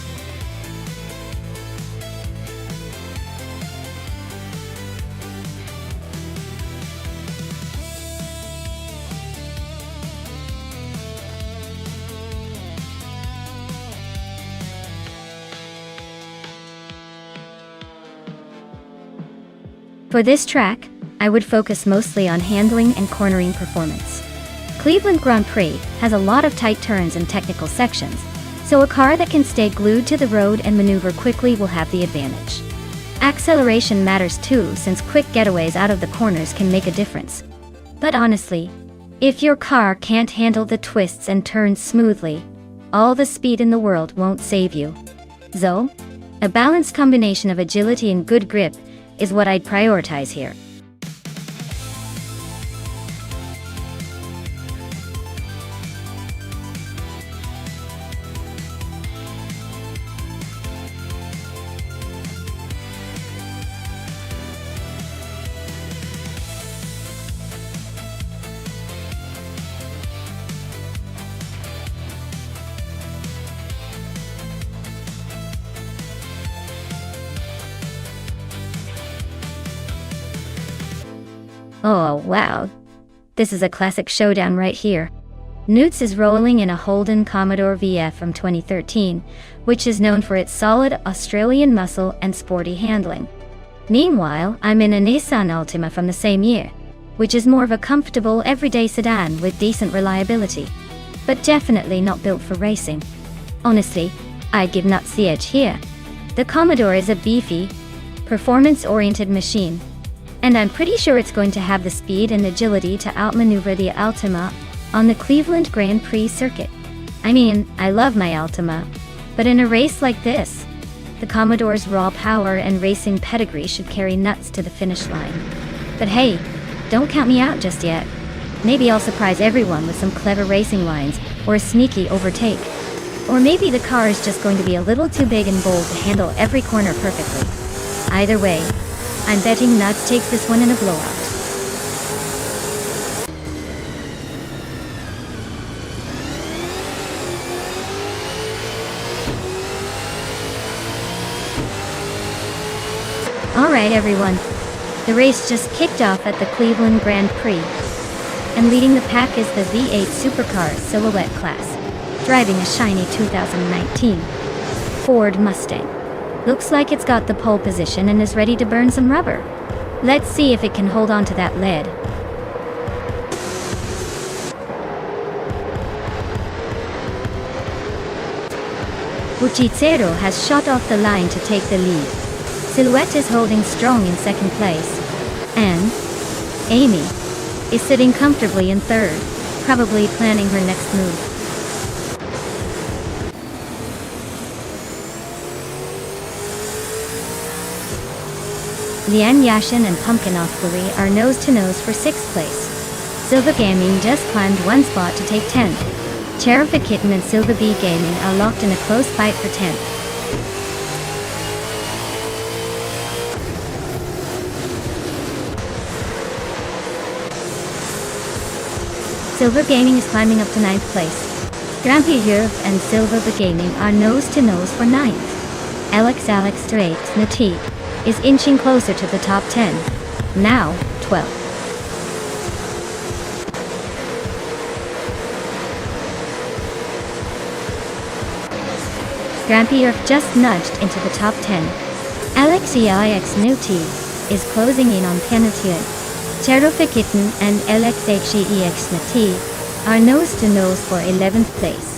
For this track, I would focus mostly on handling and cornering performance. Cleveland Grand Prix has a lot of tight turns and technical sections, so a car that can stay glued to the road and maneuver quickly will have the advantage. Acceleration matters too, since quick getaways out of the corners can make a difference. But honestly, if your car can't handle the twists and turns smoothly, all the speed in the world won't save you. So, a balanced combination of agility and good grip is what I'd prioritize here. Oh wow. This is a classic showdown right here. Newts is rolling in a Holden Commodore VF from 2013, which is known for its solid Australian muscle and sporty handling. Meanwhile, I'm in a Nissan Altima from the same year, which is more of a comfortable everyday sedan with decent reliability, but definitely not built for racing. Honestly, I'd give Nuts the edge here. The Commodore is a beefy, performance-oriented machine, and I'm pretty sure it's going to have the speed and agility to outmaneuver the Altima on the Cleveland Grand Prix circuit. I mean, I love my Altima, but in a race like this, the Commodore's raw power and racing pedigree should carry Nuts to the finish line. But hey, don't count me out just yet. Maybe I'll surprise everyone with some clever racing lines or a sneaky overtake. Or maybe the car is just going to be a little too big and bold to handle every corner perfectly. Either way, I'm betting Nuts takes this one in a blowout. Alright everyone, the race just kicked off at the Cleveland Grand Prix, and leading the pack is the V8 Supercar Silhouette class, driving a shiny 2019 Ford Mustang. Looks like it's got the pole position and is ready to burn some rubber. Let's see if it can hold on to that lead. Buchicero has shot off the line to take the lead. Silhouette is holding strong in second place, and Amy is sitting comfortably in third, probably planning her next move. Lian Yashin and Pumpkin Osculi are nose-to-nose for 6th place. Silver Gaming just climbed one spot to take 10th. Cherokee Kitten and Silver Bee Gaming are locked in a close fight for 10th. Silver Gaming is climbing up to 9th place. Grampy Europe and Silver Bee Gaming are nose-to-nose for 9th. Alex Straight Nati is inching closer to the top 10, now 12. Grampy Earth just nudged into the top 10. Alex Nuti is closing in on penultimate. Cherokee Kitten and LXHEX Nati are nose-to-nose for 11th place.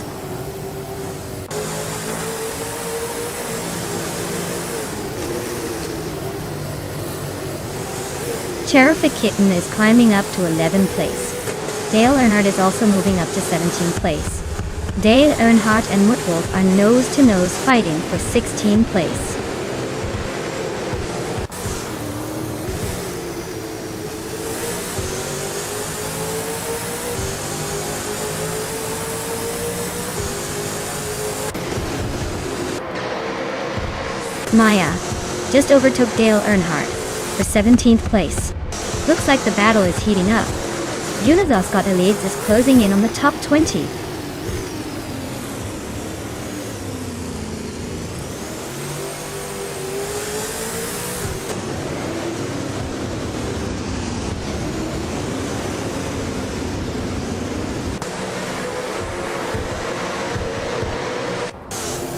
Cherokee Kitten is climbing up to 11th place. Dale Earnhardt is also moving up to 17th place. Dale Earnhardt and Woodwolf are nose-to-nose fighting for 16th place. Maya just overtook Dale Earnhardt for 17th place. Looks like the battle is heating up. Unidos got Elides is closing in on the top 20.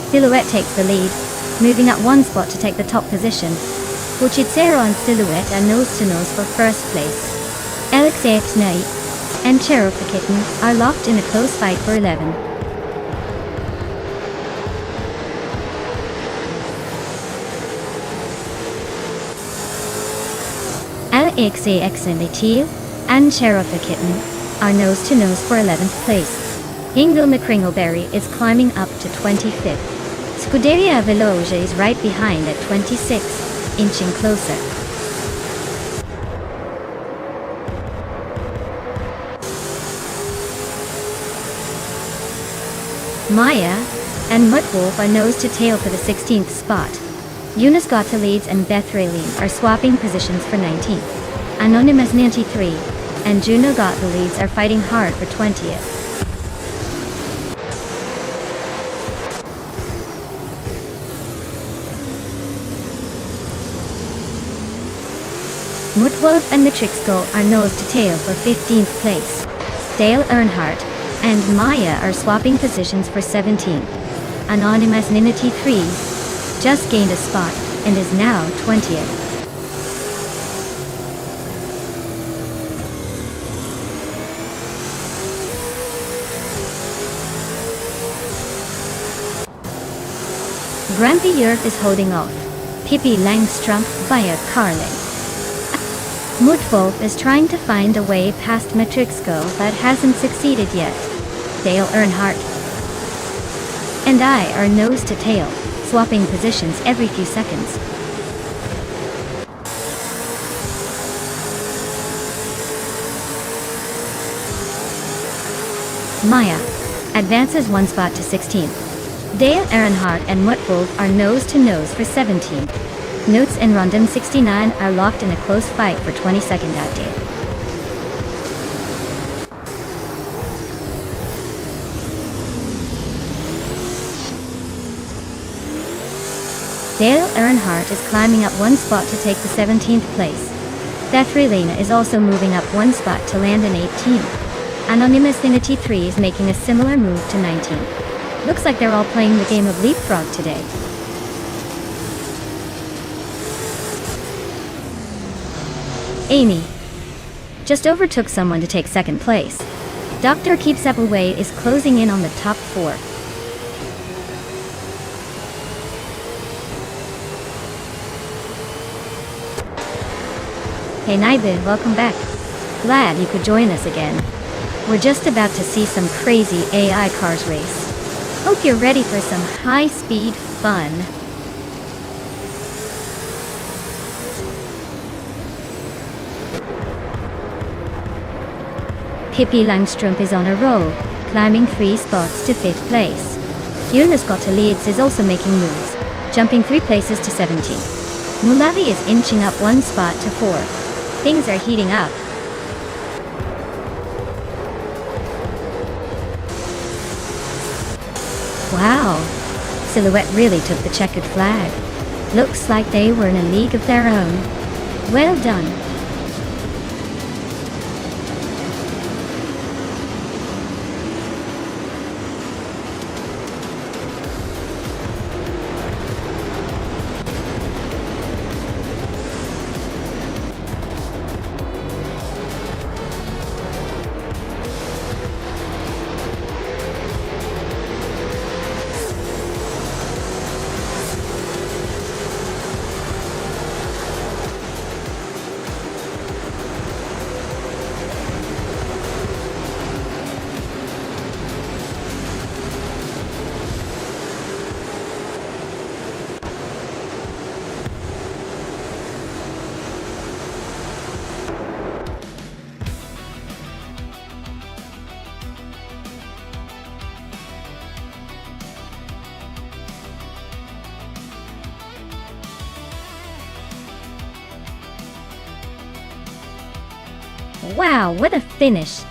Silhouette takes the lead, moving up one spot to take the top position. Buchicero and Silhouette are nose-to-nose for 1st place. LXAX Knight and Cherokee Kitten are locked in a close fight for 11. LXAX Nati and Cherokee Kitten are nose-to-nose for 11th place. Ingle McCringleberry is climbing up to 25th. Scuderia Veloce is right behind at 26, inching closer. Maya and Mudwolf are nose to tail for the 16th spot. Eunice Gata leads and Beth Raylene are swapping positions for 19th. Anonymous 93 and Juno Gata leads are fighting hard for 20th. Mutwolf and Matrixco are nose to tail for 15th place. Dale Earnhardt and Maya are swapping positions for 17th. Anonymous Ninity 3 just gained a spot and is now 20th. Grumpy Yerf is holding off Pippi Langstrumpf via Carling. Mutwolf is trying to find a way past Matrixco but hasn't succeeded yet. Dale Earnhardt and I are nose to tail, swapping positions every few seconds. Maya advances one spot to 16th. Dale Earnhardt and Mutwolf are nose to nose for 17th. Notes and Rondon 69 are locked in a close fight for 22nd that day. Dale Earnhardt is climbing up one spot to take the 17th place. Deathrilena is also moving up one spot to land in 18th. Anonymous Ninity 3 is making a similar move to 19th. Looks like they're all playing the game of leapfrog today. Amy just overtook someone to take second place. Dr. Keeps Up Away is closing in on the top 4. Hey Naibid, welcome back. Glad you could join us again. We're just about to see some crazy AI cars race. Hope you're ready for some high-speed fun. Pippi Langstrumpf is on a roll, climbing 3 spots to 5th place. Jonas Gottlieb is also making moves, jumping 3 places to 17th. Mulavi is inching up 1 spot to 4th. Things are heating up. Wow, Silhouette really took the checkered flag. Looks like they were in a league of their own. Well done. Wow, what a finish!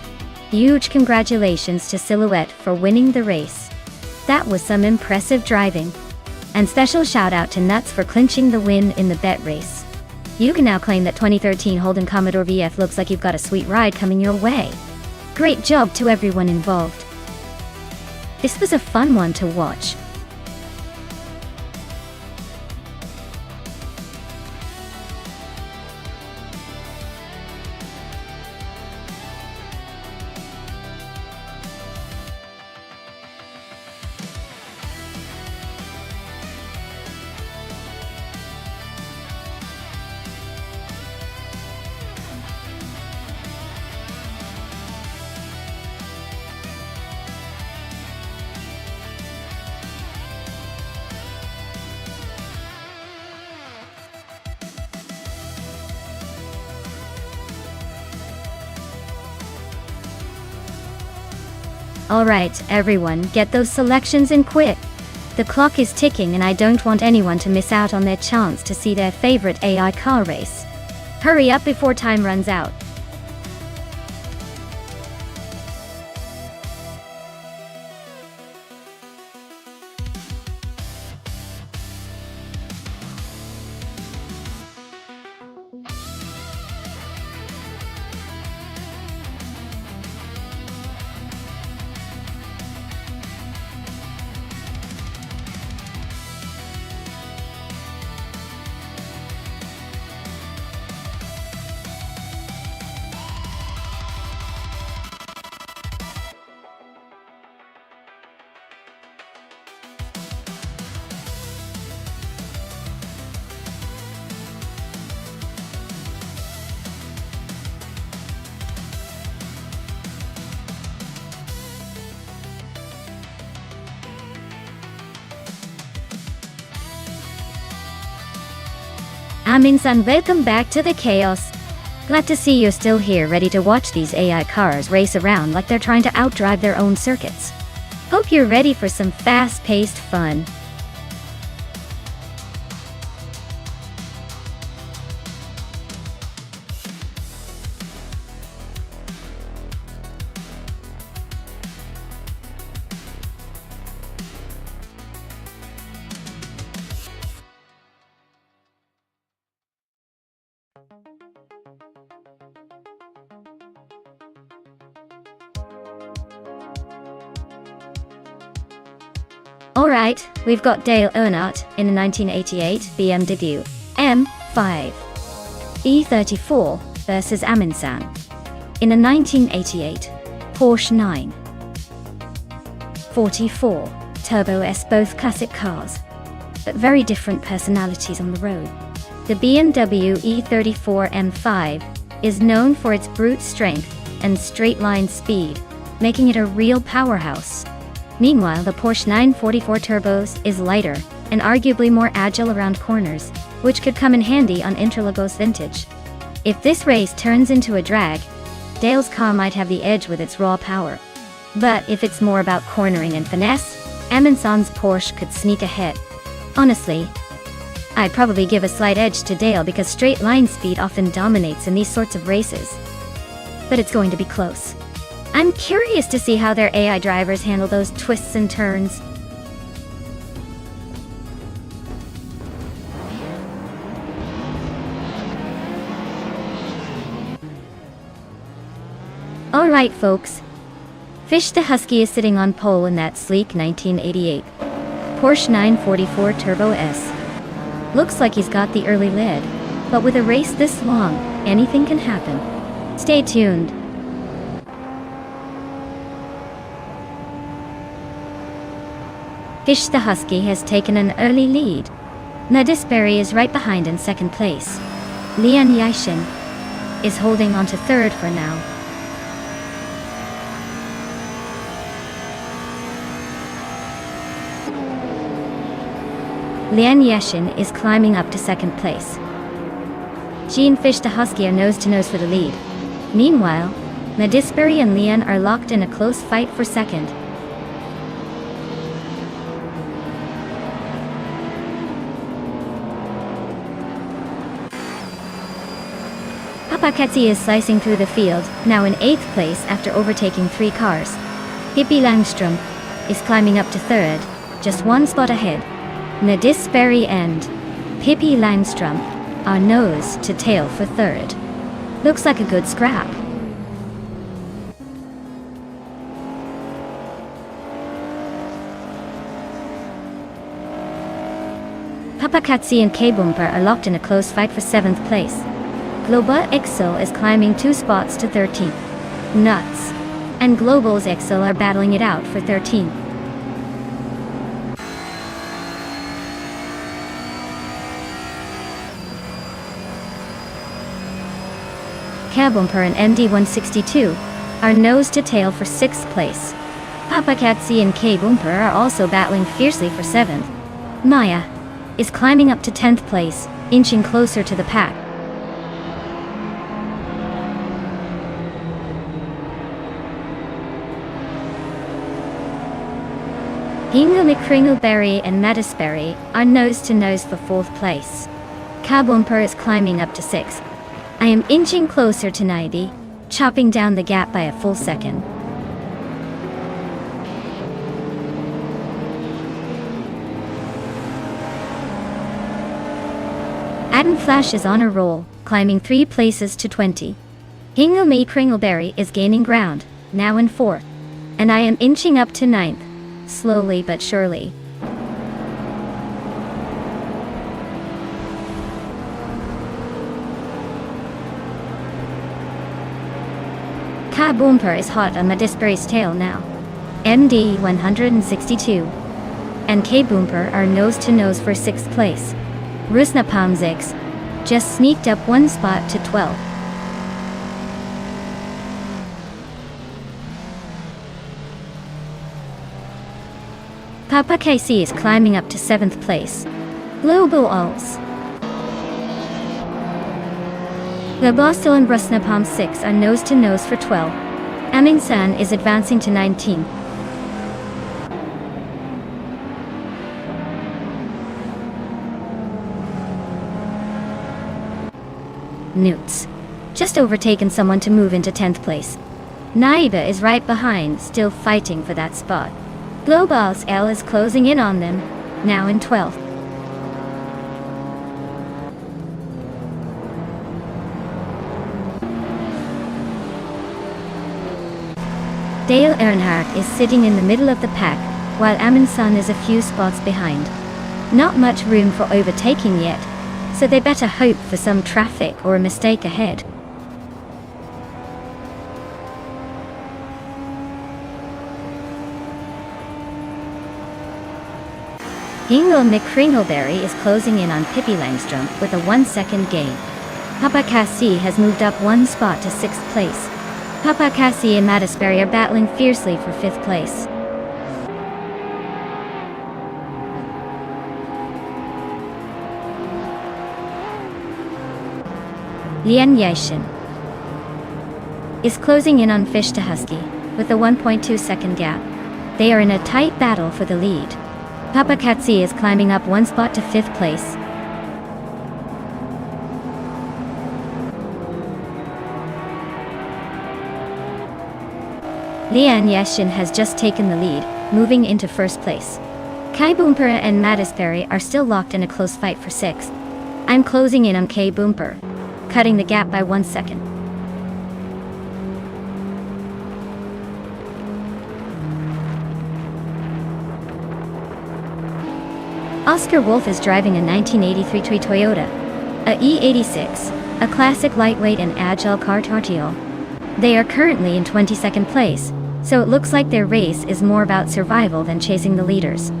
Huge congratulations to Silhouette for winning the race. That was some impressive driving. And special shout out to Nuts for clinching the win in the bet race. You can now claim that 2013 Holden Commodore VF looks like you've got a sweet ride coming your way. Great job to everyone involved. This was a fun one to watch. Alright, everyone, get those selections in quick. The clock is ticking and I don't want anyone to miss out on their chance to see their favorite AI car race. Hurry up before time runs out. Amin-san, welcome back to the chaos. Glad to see you're still here, ready to watch these AI cars race around like they're trying to outdrive their own circuits. Hope you're ready for some fast-paced fun. Alright, we've got Dale Earnhardt in a 1988 BMW M5 E34 versus Amin-san in a 1988 Porsche 944 Turbo S, both classic cars, but very different personalities on the road. The BMW E34 M5 is known for its brute strength and straight-line speed, making it a real powerhouse. Meanwhile, the Porsche 944 Turbos is lighter and arguably more agile around corners, which could come in handy on Interlagos vintage. If this race turns into a drag, Dale's car might have the edge with its raw power. But if it's more about cornering and finesse, Amin-san's Porsche could sneak ahead. Honestly, I'd probably give a slight edge to Dale because straight line speed often dominates in these sorts of races. But it's going to be close. I'm curious to see how their AI drivers handle those twists and turns. Alright folks, Fish the Husky is sitting on pole in that sleek 1988 Porsche 944 Turbo S. Looks like he's got the early lead, but with a race this long, anything can happen. Stay tuned. Fish the Husky has taken an early lead. Nadisberry is right behind in second place. Lian Yashin is holding on to third for now. Lian Yashin is climbing up to second place. She and Fish the Husky are nose to nose for the lead. Meanwhile, Nadisberry and Lian are locked in a close fight for second. Papaketsi is slicing through the field, now in 8th place after overtaking 3 cars. Pippi Langstrom is climbing up to third, just 1 spot ahead. Nadisberry and Pippi Langstrom are nose to tail for third. Looks like a good scrap. Papakatsi and K-Bumper are locked in a close fight for 7th place. Global Excel is climbing 2 spots to 13th. Nuts and Global's Excel are battling it out for 13th. K-Bumper and MD162 are nose to tail for 6th place. Papakatsi and K-Bumper are also battling fiercely for 7th. Maya is climbing up to 10th place, inching closer to the pack. Kringleberry and Nadisberry are nose to nose for 4th place. K-Bumper is climbing up to 6th. I am inching closer to Naidi, chopping down the gap by a full second. Adam Flash is on a roll, climbing 3 places to 20. Kringleberry is gaining ground, now in 4th. And I am inching up to 9th, slowly but surely. K-Bumper is hot on Nadisberry's tail now. MD162 and K-Bumper are nose to nose for 6th place. Rusna Pamzix just sneaked up 1 spot to 12th. Papa KC is climbing up to 7th place. Global Alts Labostil and Brusnapalm 6 are nose-to-nose for 12. Amundsen is advancing to 19. Newts. Just overtaken someone to move into 10th place. Naiba is right behind, still fighting for that spot. Globals L is closing in on them, now in 12th. Dale Earnhardt is sitting in the middle of the pack, while Amundsen is a few spots behind. Not much room for overtaking yet, so they better hope for some traffic or a mistake ahead. Ingo McCringleberry is closing in on Pippi Langstrom with a 1-second gain. Papakasi has moved up 1 spot to 6th place. Papakasi and Mattisberry are battling fiercely for 5th place. Lian Yashin is closing in on Fishtahusky with a 1.2-second gap. They are in a tight battle for the lead. Papakatsi is climbing up 1 spot to 5th place. Lian Yashin has just taken the lead, moving into 1st place. Kai Boomper and Mattisberry are still locked in a close fight for 6th. I'm closing in on Kai Boomper, cutting the gap by 1 second. Oscar Wolf is driving a 1983 Toyota, a E86, a classic lightweight and agile car Tartial. They are currently in 22nd place, so it looks like their race is more about survival than chasing the leaders.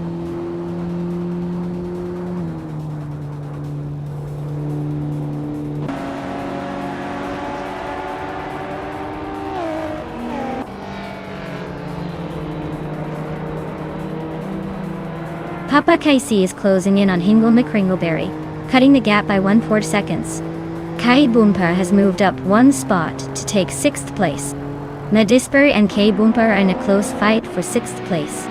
Papa Casey is closing in on Hingle McCringleberry, cutting the gap by 1/4 seconds. Kai Boomper has moved up 1 spot to take 6th place. Mattisberry and Kai Boomper are in a close fight for 6th place.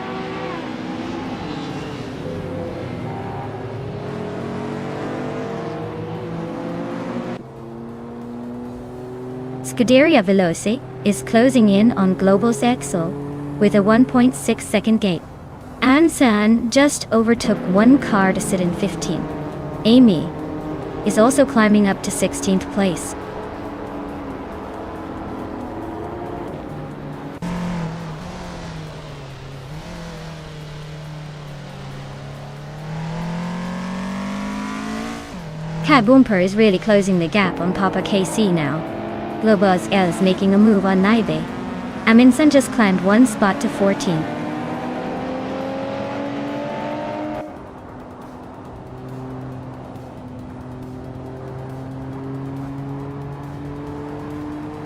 Scuderia Veloce is closing in on Globos Excel with a 1.6-second gap. Ansan just overtook 1 car to sit in 15. Amy is also climbing up to 16th place. Kai Boomper is really closing the gap on Papa KC now. Globos L is making a move on Naibe. Amundsen just climbed 1 spot to 14.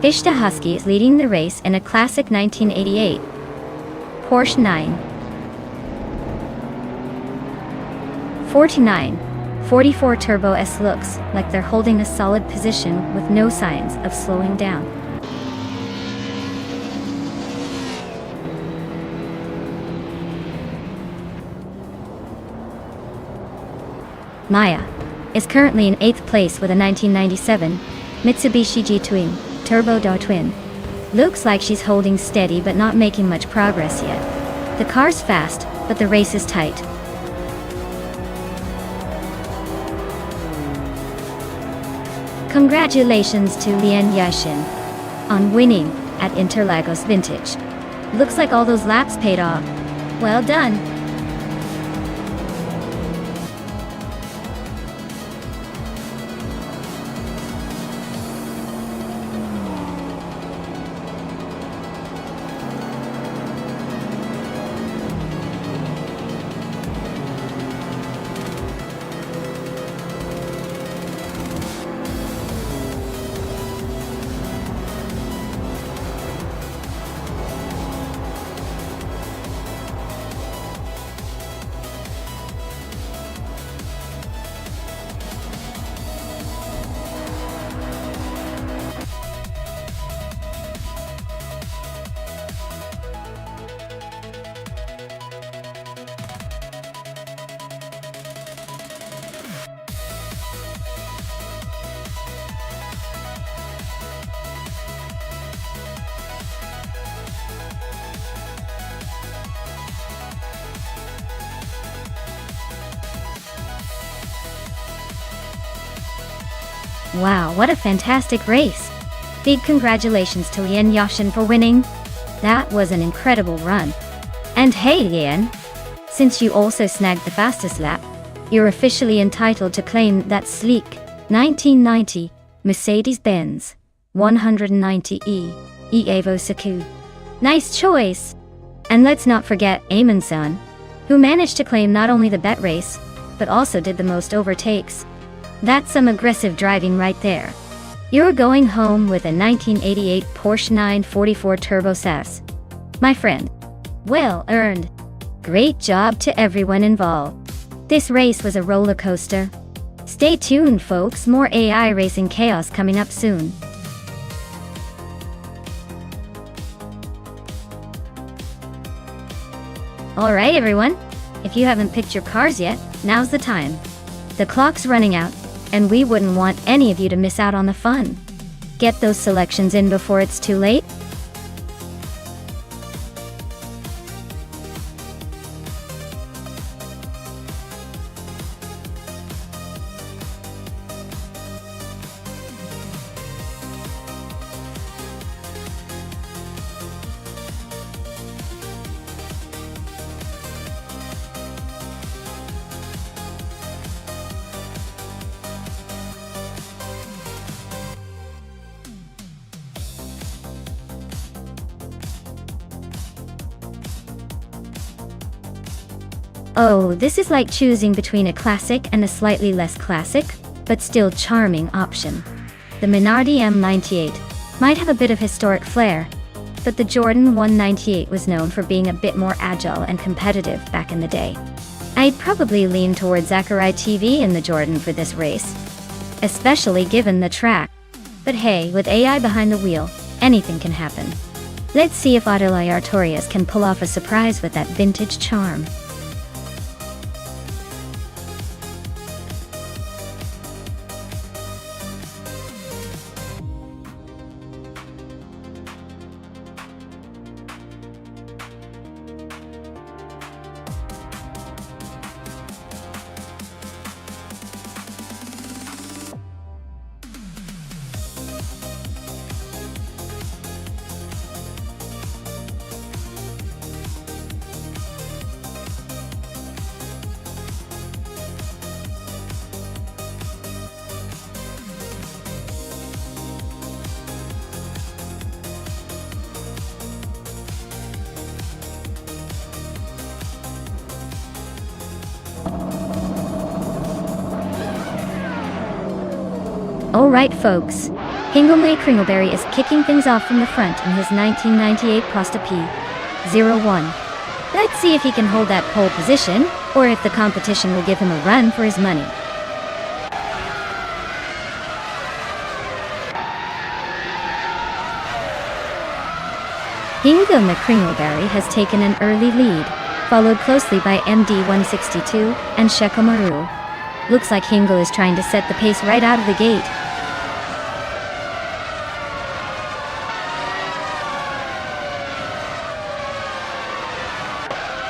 Fishtahusky is leading the race in a classic 1988 Porsche 949 Turbo S. Looks like they're holding a solid position with no signs of slowing down. Maya is currently in 8th place with a 1997 Mitsubishi G-Twin Turbo Twin. Looks like she's holding steady but not making much progress yet. The car's fast, but the race is tight. Congratulations to Lian Yashin on winning at Interlagos Vintage. Looks like all those laps paid off. Well done. Wow, what a fantastic race! Big congratulations to Lian Yashin for winning. That was an incredible run. And hey Lian, since you also snagged the fastest lap, you're officially entitled to claim that sleek 1990 Mercedes-Benz 190E Evo Saku. Nice choice! And let's not forget Eamon-san, who managed to claim not only the bet race, but also did the most overtakes. That's some aggressive driving right there. You're going home with a 1988 Porsche 944 Turbo SAS. My friend. Well earned. Great job to everyone involved. This race was a roller coaster. Stay tuned, folks, more AI racing chaos coming up soon. Alright everyone, if you haven't picked your cars yet, now's the time. The clock's running out, and we wouldn't want any of you to miss out on the fun. Get those selections in before it's too late. Oh, this is like choosing between a classic and a slightly less classic, but still charming option. The Minardi M98 might have a bit of historic flair, but the Jordan 198 was known for being a bit more agile and competitive back in the day. I'd probably lean towards Zachary TV in the Jordan for this race, especially given the track. But hey, with AI behind the wheel, anything can happen. Let's see if Atelier Artorias can pull off a surprise with that vintage charm. Alright folks, Hingley Kringleberry is kicking things off from the front in his 1998 Costa P01. Let's see if he can hold that pole position, or if the competition will give him a run for his money. Hingley Kringleberry has taken an early lead, followed closely by MD162 and Shekomaru. Looks like Hingle is trying to set the pace right out of the gate.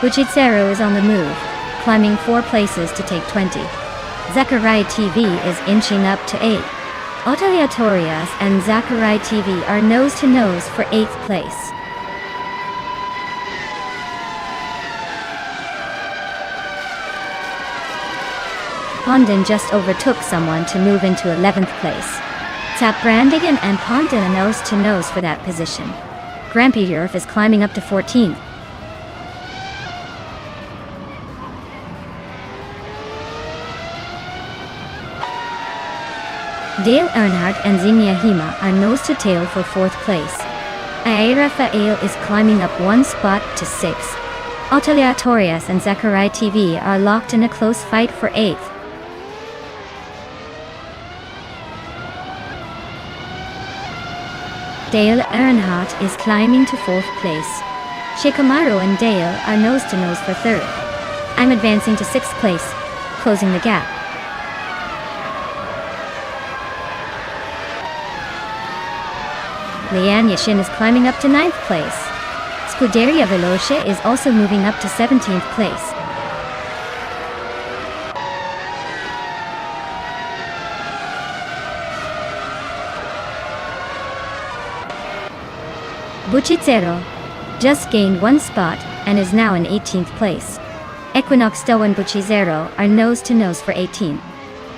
Uchitsero is on the move, climbing 4 places to take 20. Zachary TV is inching up to 8. Atelier Torias and Zachary TV are nose-to-nose for 8th place. Pondon just overtook someone to move into 11th place. Tap Brandigan and Pondon are nose-to-nose for that position. Grampierf is climbing up to 14th. Dale Earnhardt and Zinnia Hima are nose-to-tail for 4th place. Aira Fael is climbing up 1 spot to 6th. Atelier Torias and Zachary TV are locked in a close fight for 8th. Dale Earnhardt is climbing to 4th place. Shikamaru and Dale are nose-to-nose for 3rd. I'm advancing to 6th place, closing the gap. Lian Yashin is climbing up to 9th place. Scuderia Veloce is also moving up to 17th place. Buchicero just gained one spot and is now in 18th place. Equinox Do and Buchicero are nose-to-nose for 18.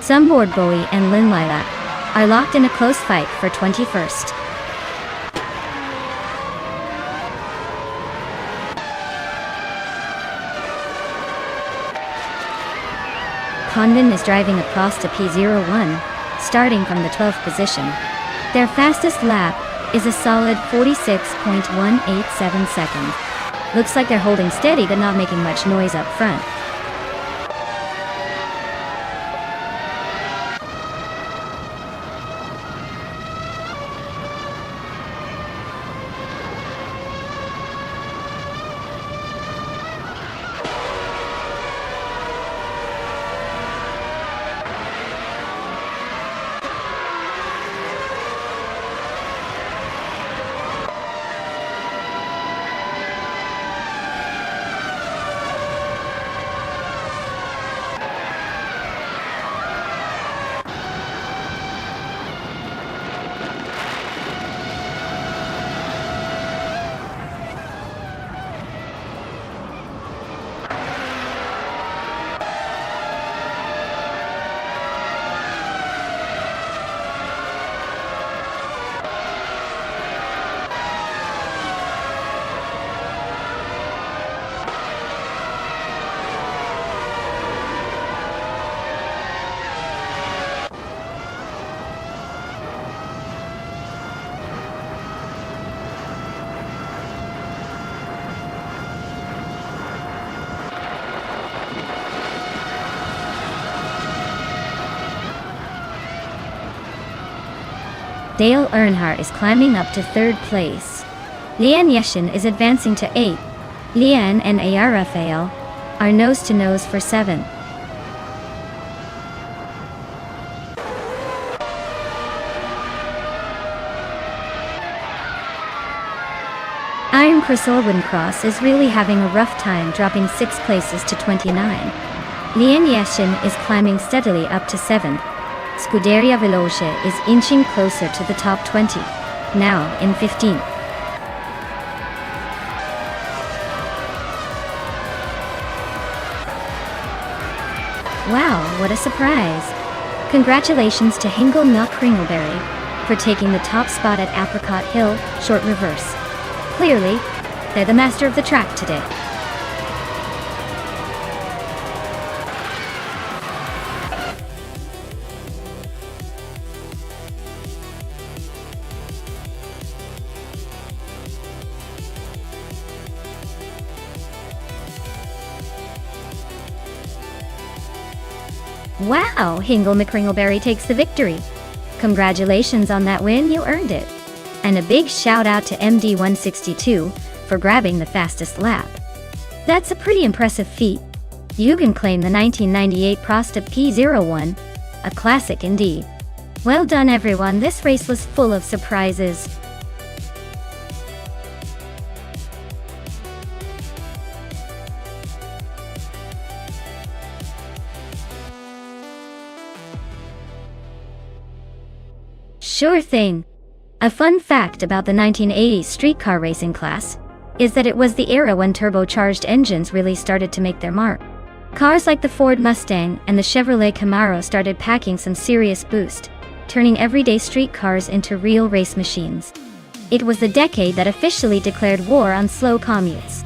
Sunboard Bowie and Lin Lilac are locked in a close fight for 21st. Condon is driving across to P01, starting from the 12th position. Their fastest lap is a solid 46.187 seconds. Looks like they're holding steady but not making much noise up front. Dale Earnhardt is climbing up to 3rd place. Lian Yeshin is advancing to 8th. Lian and Rafael are nose-to-nose for 7th. Iron Chrysorwin Cross is really having a rough time, dropping 6 places to 29. Lian Yeshin is climbing steadily up to 7th. Scuderia Veloce is inching closer to the top 20, now in 15th. Wow, what a surprise! Congratulations to Hingle Milk Kringleberry for taking the top spot at Apricot Hill, short reverse. Clearly, they're the master of the track today. Wow, Hingle McCringleberry takes the victory. Congratulations on that win, you earned it. And a big shout out to MD162 for grabbing the fastest lap. That's a pretty impressive feat. You can claim the 1998 Prost P01, a classic indeed. Well done everyone, this race was full of surprises. Sure thing. A fun fact about the 1980s streetcar racing class is that it was the era when turbocharged engines really started to make their mark. Cars like the Ford Mustang and the Chevrolet Camaro started packing some serious boost, turning everyday streetcars into real race machines. It was the decade that officially declared war on slow commutes.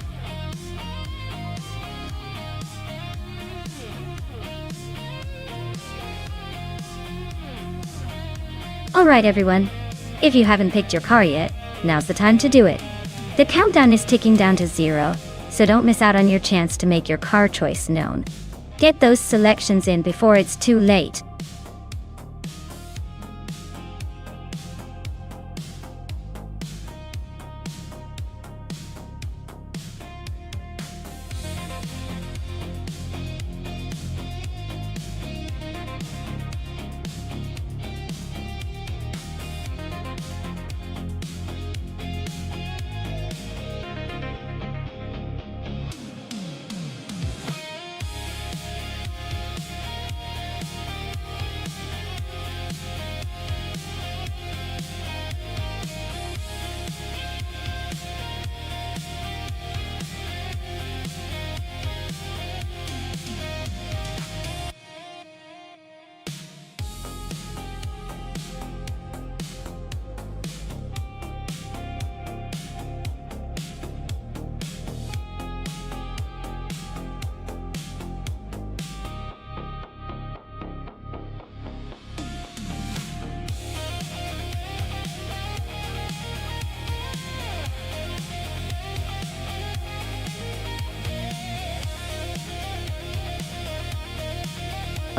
Alright everyone, if you haven't picked your car yet, now's the time to do it. The countdown is ticking down to 0, so don't miss out on your chance to make your car choice known. Get those selections in before it's too late.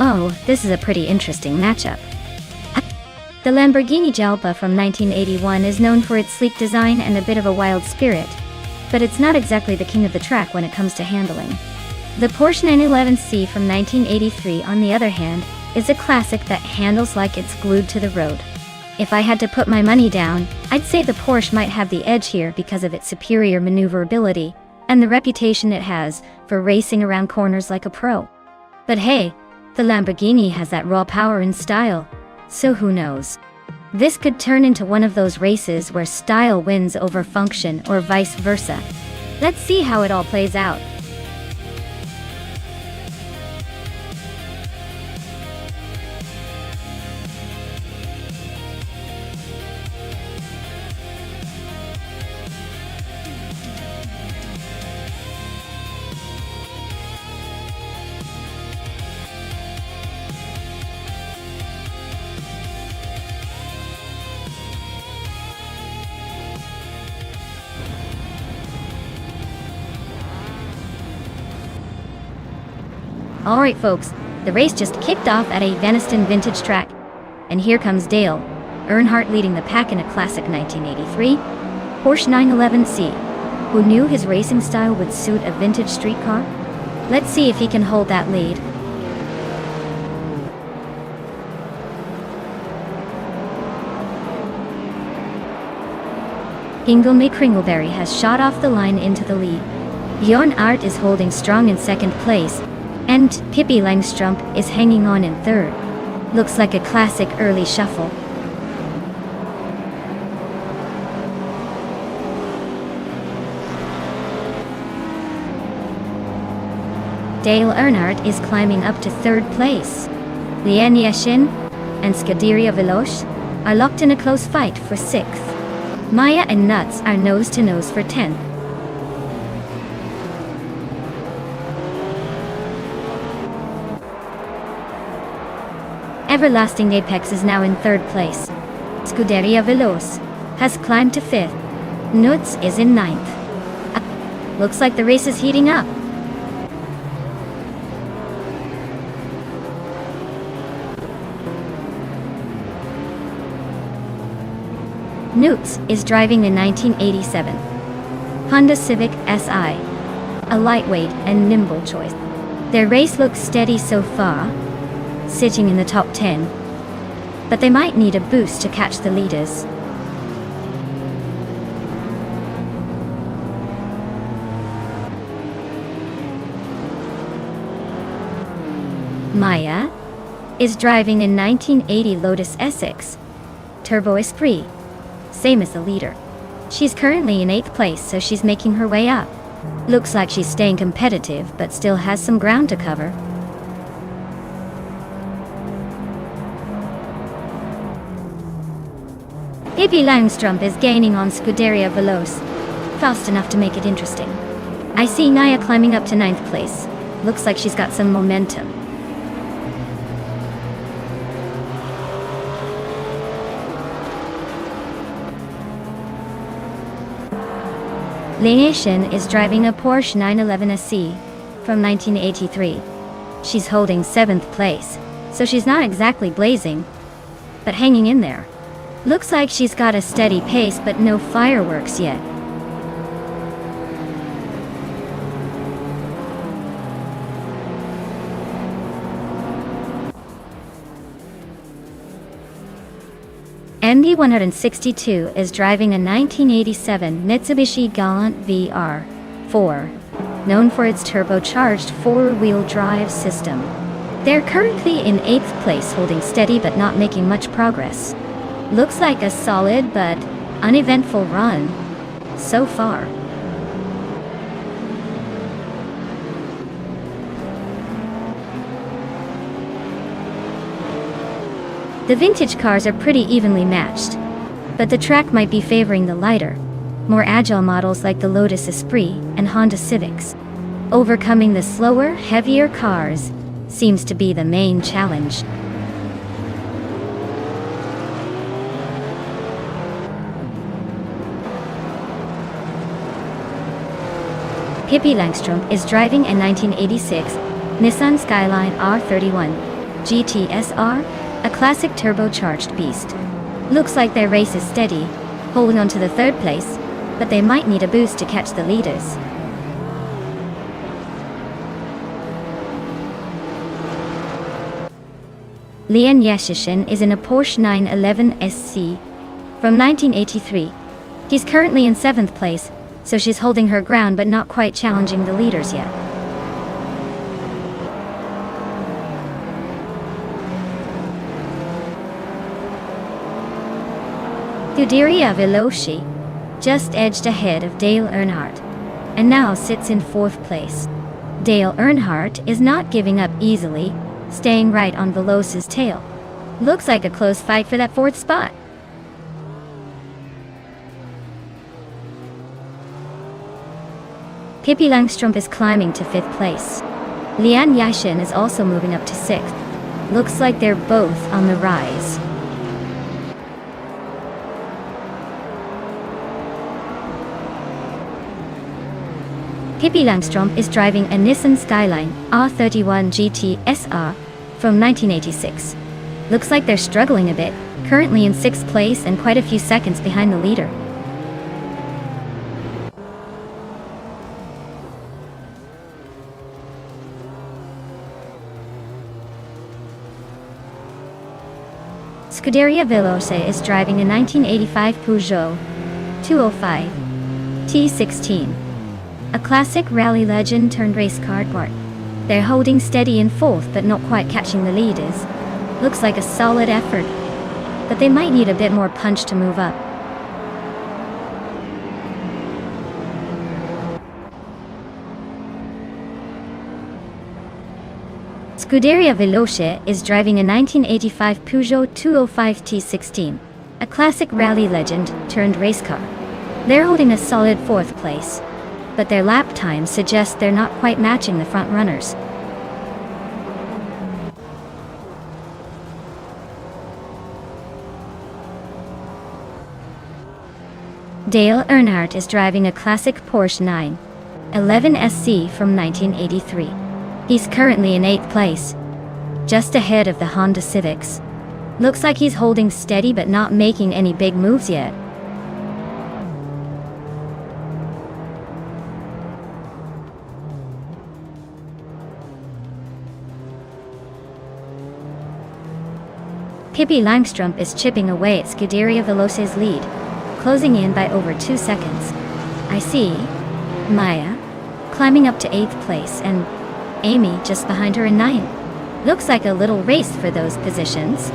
Oh, this is a pretty interesting matchup. The Lamborghini Jalpa from 1981 is known for its sleek design and a bit of a wild spirit, but it's not exactly the king of the track when it comes to handling. The Porsche 911C from 1983, on the other hand, is a classic that handles like it's glued to the road. If I had to put my money down, I'd say the Porsche might have the edge here because of its superior maneuverability and the reputation it has for racing around corners like a pro. But hey, the Lamborghini has that raw power and style, so who knows? This could turn into one of those races where style wins over function or vice versa. Let's see how it all plays out. Alright folks, the race just kicked off at a Veniston vintage track. And here comes Dale Earnhardt leading the pack in a classic 1983 Porsche 911C. Who knew his racing style would suit a vintage street car? Let's see if he can hold that lead. Ingelme Kringleberry has shot off the line into the lead. Bjorn Art is holding strong in second place, and Pippi Langstrup is hanging on in third. Looks like a classic early shuffle. Dale Earnhardt is climbing up to third place. Lien Yashin and Scuderia Veloce are locked in a close fight for sixth. Maya and Nuts are nose-to-nose for 10th. Everlasting Apex is now in third place. Scuderia Veloce has climbed to 5th. Nuts is in 9th. Looks like the race is heating up. Nuts is driving the 1987 Honda Civic Si, a lightweight and nimble choice. Their race looks steady so far, sitting in the top 10, but they might need a boost to catch the leaders. Maya is driving a 1980 Lotus Essex Turbo Esprit, same as the leader. She's currently in 8th place, so she's making her way up. Looks like she's staying competitive, but still has some ground to cover. Pippi Langstrup is gaining on Scuderia Veloce, fast enough to make it interesting. I see Naya climbing up to 9th place. Looks like she's got some momentum. Liation is driving a Porsche 911 SE from 1983. She's holding 7th place, so she's not exactly blazing, but hanging in there. Looks like she's got a steady pace, but no fireworks yet. Andy 162 is driving a 1987 Mitsubishi Galant VR4, known for its turbocharged four-wheel drive system. They're currently in 8th place, holding steady but not making much progress. Looks like a solid but uneventful run so far. The vintage cars are pretty evenly matched, but the track might be favoring the lighter, more agile models like the Lotus Esprit and Honda Civics. Overcoming the slower, heavier cars seems to be the main challenge. Pippi Langstrup is driving a 1986 Nissan Skyline R31. GTSR, a classic turbocharged beast. Looks like their race is steady, holding on to the third place, but they might need a boost to catch the leaders. Lian Yashishin is in a Porsche 911 SC from 1983. He's currently in 7th place, so she's holding her ground but not quite challenging the leaders yet. Scuderia Veloci just edged ahead of Dale Earnhardt, and now sits in 4th place. Dale Earnhardt is not giving up easily, staying right on Veloci's tail. Looks like a close fight for that 4th spot. Pippi Langstrup is climbing to 5th place. Lian Yashin is also moving up to 6th. Looks like they're both on the rise. Pippi Langstrup is driving a Nissan Skyline R31 GT SR from 1986. Looks like they're struggling a bit, currently in 6th place and quite a few seconds behind the leader. Scuderia Veloce is driving a 1985 Peugeot 205 T16. A classic rally legend turned race car. They're holding steady in 4th but not quite catching the leaders. Looks like a solid effort, but they might need a bit more punch to move up. Scuderia Veloce is driving a 1985 Peugeot 205 T16, a classic rally legend turned race car. They're holding a solid 4th place, but their lap time suggests they're not quite matching the front runners. Dale Earnhardt is driving a classic Porsche 911 SC from 1983. He's currently in 8th place, just ahead of the Honda Civics. Looks like he's holding steady but not making any big moves yet. Pippi Langstrup is chipping away at Scuderia Veloci's lead, closing in by over 2 seconds. I see Maya climbing up to 8th place and Amy just behind her in 9th. Looks like a little race for those positions.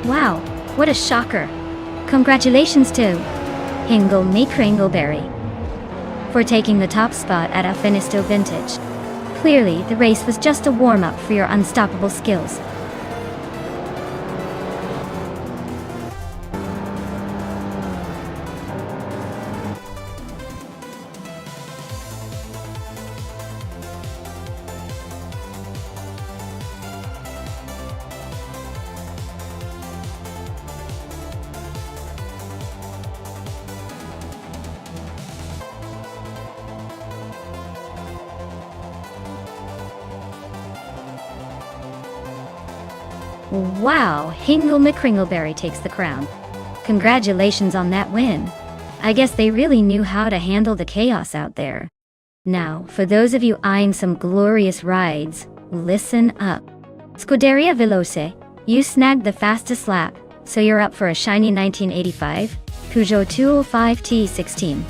Wow, what a shocker. Congratulations to Hingle Kringleberry for taking the top spot at Alfinisto Vintage. Clearly, the race was just a warm-up for your unstoppable skills. Wow, Hingle McCringleberry takes the crown. Congratulations on that win. I guess they really knew how to handle the chaos out there. Now, for those of you eyeing some glorious rides, listen up. Scuderia Veloce, you snagged the fastest lap, so you're up for a shiny 1985 Peugeot 205 T16.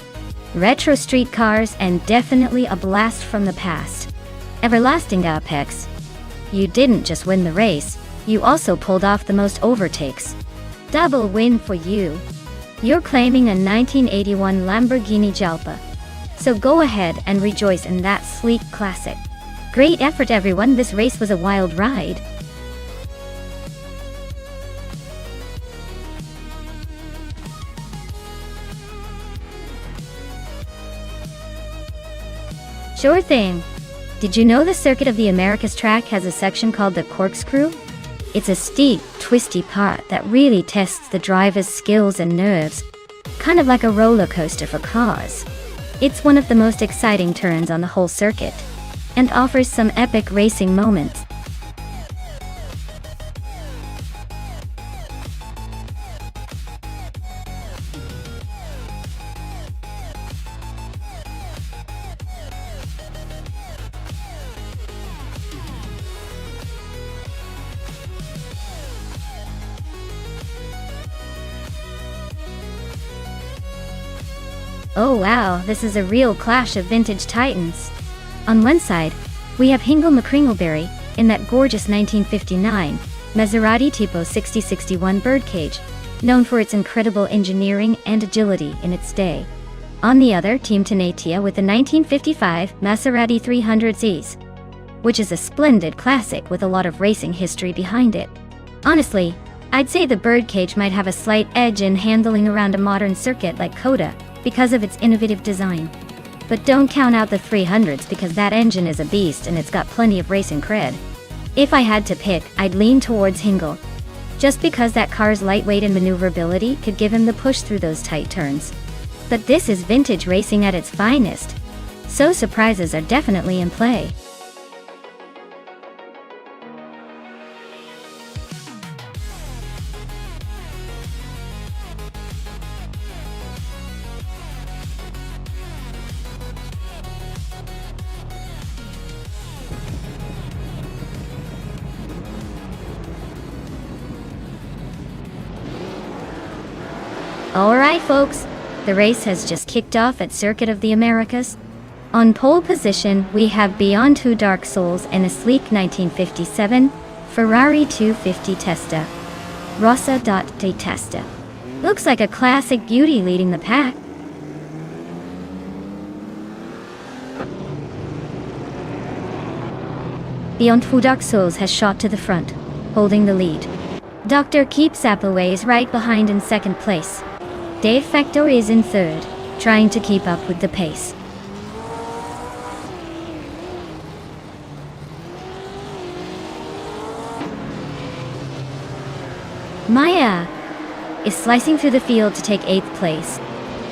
retro street cars, and definitely a blast from the past. Everlasting Apex. You didn't just win the race, you also pulled off the most overtakes. Double win for you. You're claiming a 1981 Lamborghini Jalpa. So go ahead and rejoice in that sleek classic. Great effort everyone, this race was a wild ride. Sure thing. Did you know the Circuit of the Americas track has a section called the Corkscrew? It's a steep, twisty part that really tests the driver's skills and nerves. Kind of like a roller coaster for cars. It's one of the most exciting turns on the whole circuit, and offers some epic racing moments. Oh wow, this is a real clash of vintage titans. On one side, we have Hingle McCringleberry, in that gorgeous 1959 Maserati Tipo 6061 birdcage, known for its incredible engineering and agility in its day. On the other, Team Tenatia with the 1955 Maserati 300Zs, which is a splendid classic with a lot of racing history behind it. Honestly, I'd say the birdcage might have a slight edge in handling around a modern circuit like Coda, because of its innovative design. But don't count out the 300s because that engine is a beast and it's got plenty of racing cred. If I had to pick, I'd lean towards Hingle, just because that car's lightweight and maneuverability could give him the push through those tight turns. But this is vintage racing at its finest, so surprises are definitely in play. Alright folks, the race has just kicked off at Circuit of the Americas. On pole position, we have Beyond Two Dark Souls and a sleek 1957 Ferrari 250 Testa. Rossa de Testa. Looks like a classic beauty leading the pack. Beyond Two Dark Souls has shot to the front, holding the lead. Dr. Keep Sapaway is right behind in second place. Dave Factor is in third, trying to keep up with the pace. Maya is slicing through the field to take 8th place.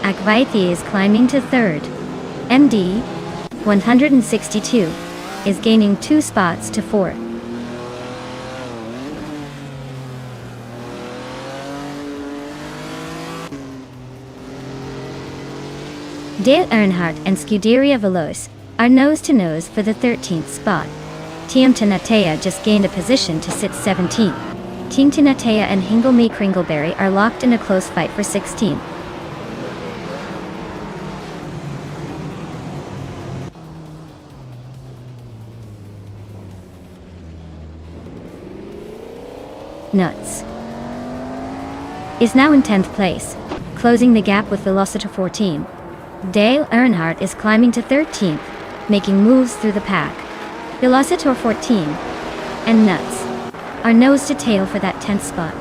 Akvaithi is climbing to 3rd. MD 162 is gaining 2 spots to 4th. Dale Earnhardt and Scuderia Veloce are nose-to-nose for the 13th spot. Team Tenatia just gained a position to sit 17th. Team Tenatia and Hingle McCringleberry are locked in a close fight for 16th. Nuts is now in 10th place, closing the gap with Velociter 14. Dale Earnhardt is climbing to 13th, making moves through the pack. Velocitor 14 and Nuts are nose to tail for that 10th spot.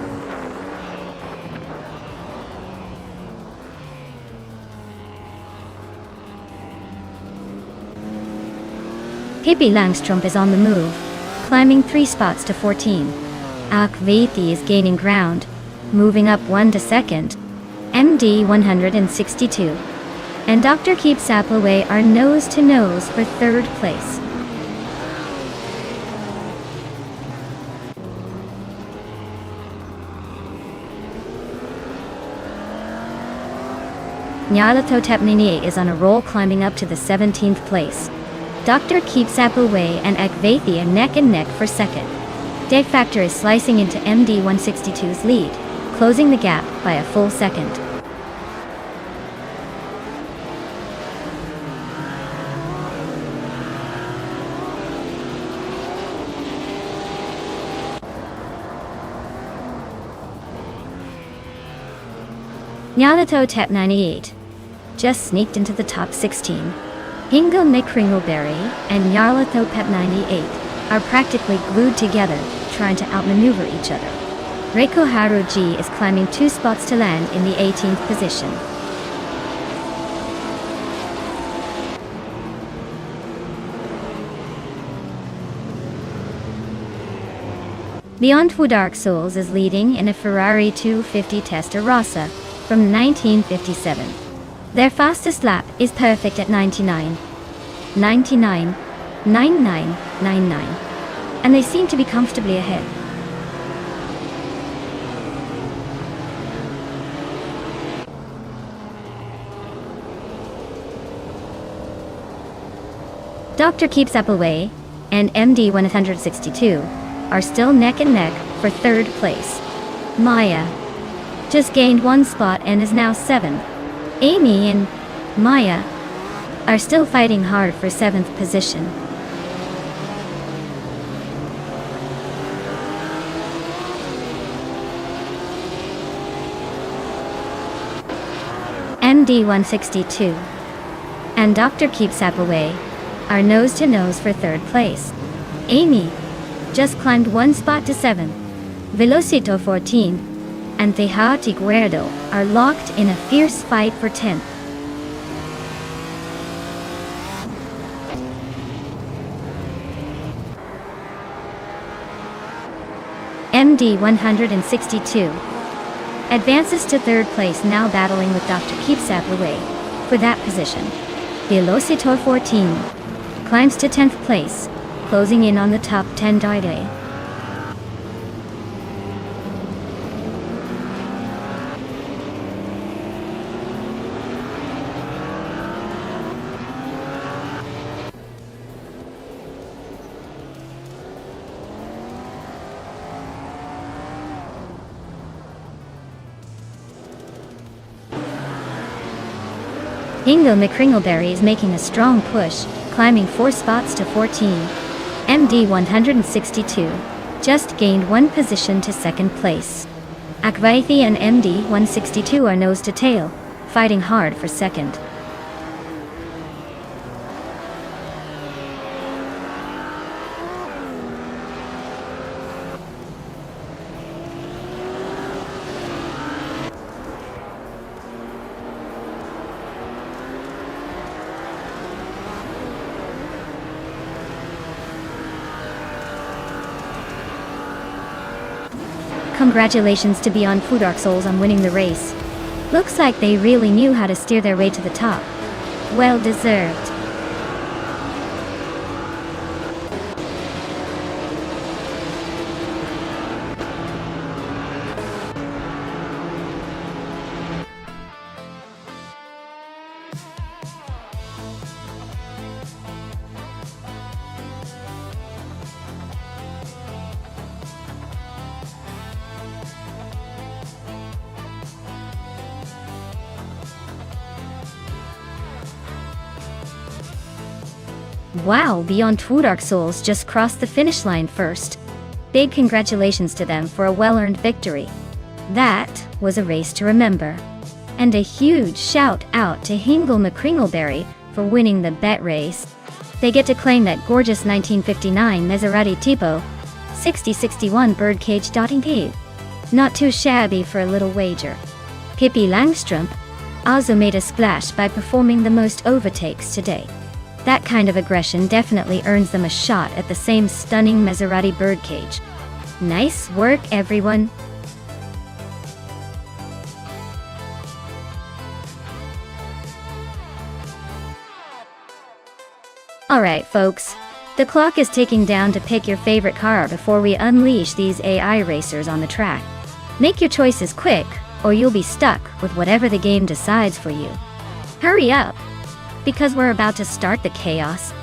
Pippi Langstrup is on the move, climbing 3 spots to 14. Akvaithi is gaining ground, moving up 1 to 2nd. MD 162 and Dr. Keep Sapaway are nose-to-nose for 3rd place. Nyalato Tepnini is on a roll, climbing up to the 17th place. Dr. Keep Sapaway and Akvaithi are neck and neck for 2nd. Dave Factor is slicing into MD 162's lead, closing the gap by a full 2nd. Nyarlathotep 98 just sneaked into the top 16. Hingle Mikringleberry and Nyarlathotep 98 are practically glued together, trying to outmaneuver each other. Reiko Haruji is climbing 2 spots to land in the 18th position. Beyond Two Dark Souls is leading in a Ferrari 250 Testarossa from 1957. Their fastest lap is perfect at 99, 99, 99, 99, and they seem to be comfortably ahead. Dr. Keeps Up Away and MD 162 are still neck and neck for 3rd place. Maya just gained 1 spot and is now 7th. Amy and Maya are still fighting hard for 7th position. MD 162 and Dr. Keeps Up Away are nose to nose for 3rd place. Amy just climbed 1 spot to 7th. Velocito 14 and Tejati Guerdo are locked in a fierce fight for 10th. MD 162 advances to 3rd place, now battling with Dr. Keeps Up Away for that position. Velocito 14 climbs to 10th place, closing in on the top 10 daily. Hingo McCringleberry is making a strong push, climbing 4 spots to 14. MD 162 just gained 1 position to 2nd place. Akvaithi and MD 162 are nose to tail, fighting hard for 2nd. Congratulations to Beyond Two Dark Souls on winning the race. Looks like they really knew how to steer their way to the top. Well deserved. Wow, Beyond Two Dark Souls just crossed the finish line first. Big congratulations to them for a well-earned victory. That was a race to remember. And a huge shout out to Hingle McCringleberry for winning the bet race. They get to claim that gorgeous 1959 Maserati Tipo 6061 birdcage dotting cave. Not too shabby for a little wager. Pippi Langstrup also made a splash by performing the most overtakes today. That kind of aggression definitely earns them a shot at the same stunning Maserati birdcage. Nice work, everyone. Alright, folks. The clock is ticking down to pick your favorite car before we unleash these AI racers on the track. Make your choices quick, or you'll be stuck with whatever the game decides for you. Hurry up! Because we're about to start the chaos.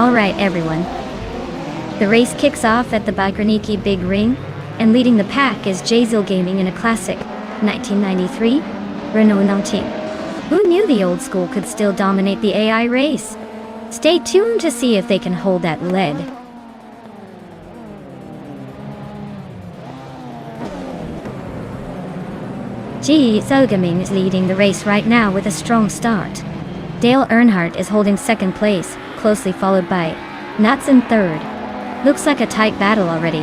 Alright everyone. The race kicks off at the Bagraniki Big Ring, and leading the pack is Jazil Gaming in a classic 1993 Renault 19. Who knew the old school could still dominate the AI race? Stay tuned to see if they can hold that lead. Jazil Gaming is leading the race right now with a strong start. Dale Earnhardt is holding second place, closely followed by Nuts in third. Looks like a tight battle already.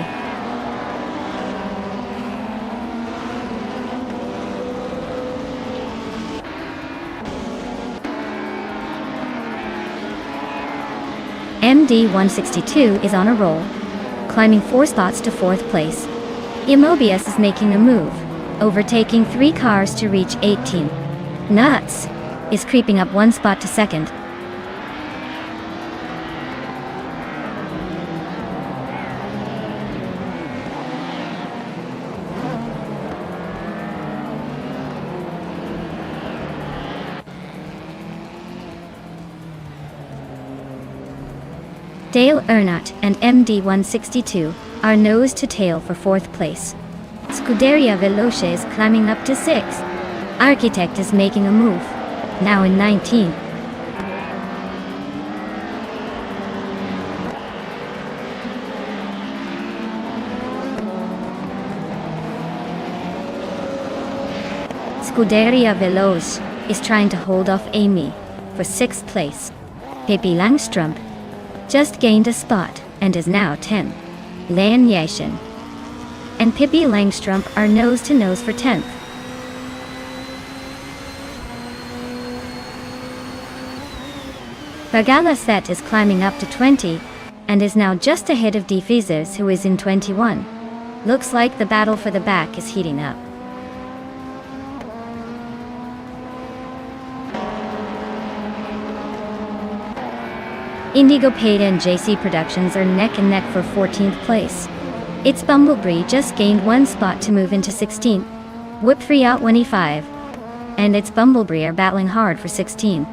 MD162 is on a roll, climbing 4 spots to 4th place. Immobius is making a move, overtaking 3 cars to reach 18. Nuts is creeping up 1 spot to 2nd. Dale Earnhardt and MD162 are nose to tail for 4th place. Scuderia Veloce is climbing up to 6th. Architect is making a move, now in 19. Scuderia Veloce is trying to hold off Amy for 6th place. Pippi Langstrup just gained a spot and is now 10. Lan Yashin and Pippi Langstrup are nose to nose for 10th. Bagala is climbing up to 20 and is now just ahead of Defizers, who is in 21. Looks like the battle for the back is heating up. Indigo Payda and JC Productions are neck and neck for 14th place. Its Bumblebee just gained 1 spot to move into 16. Whip 3 out 25. And its Bumblebee are battling hard for 16.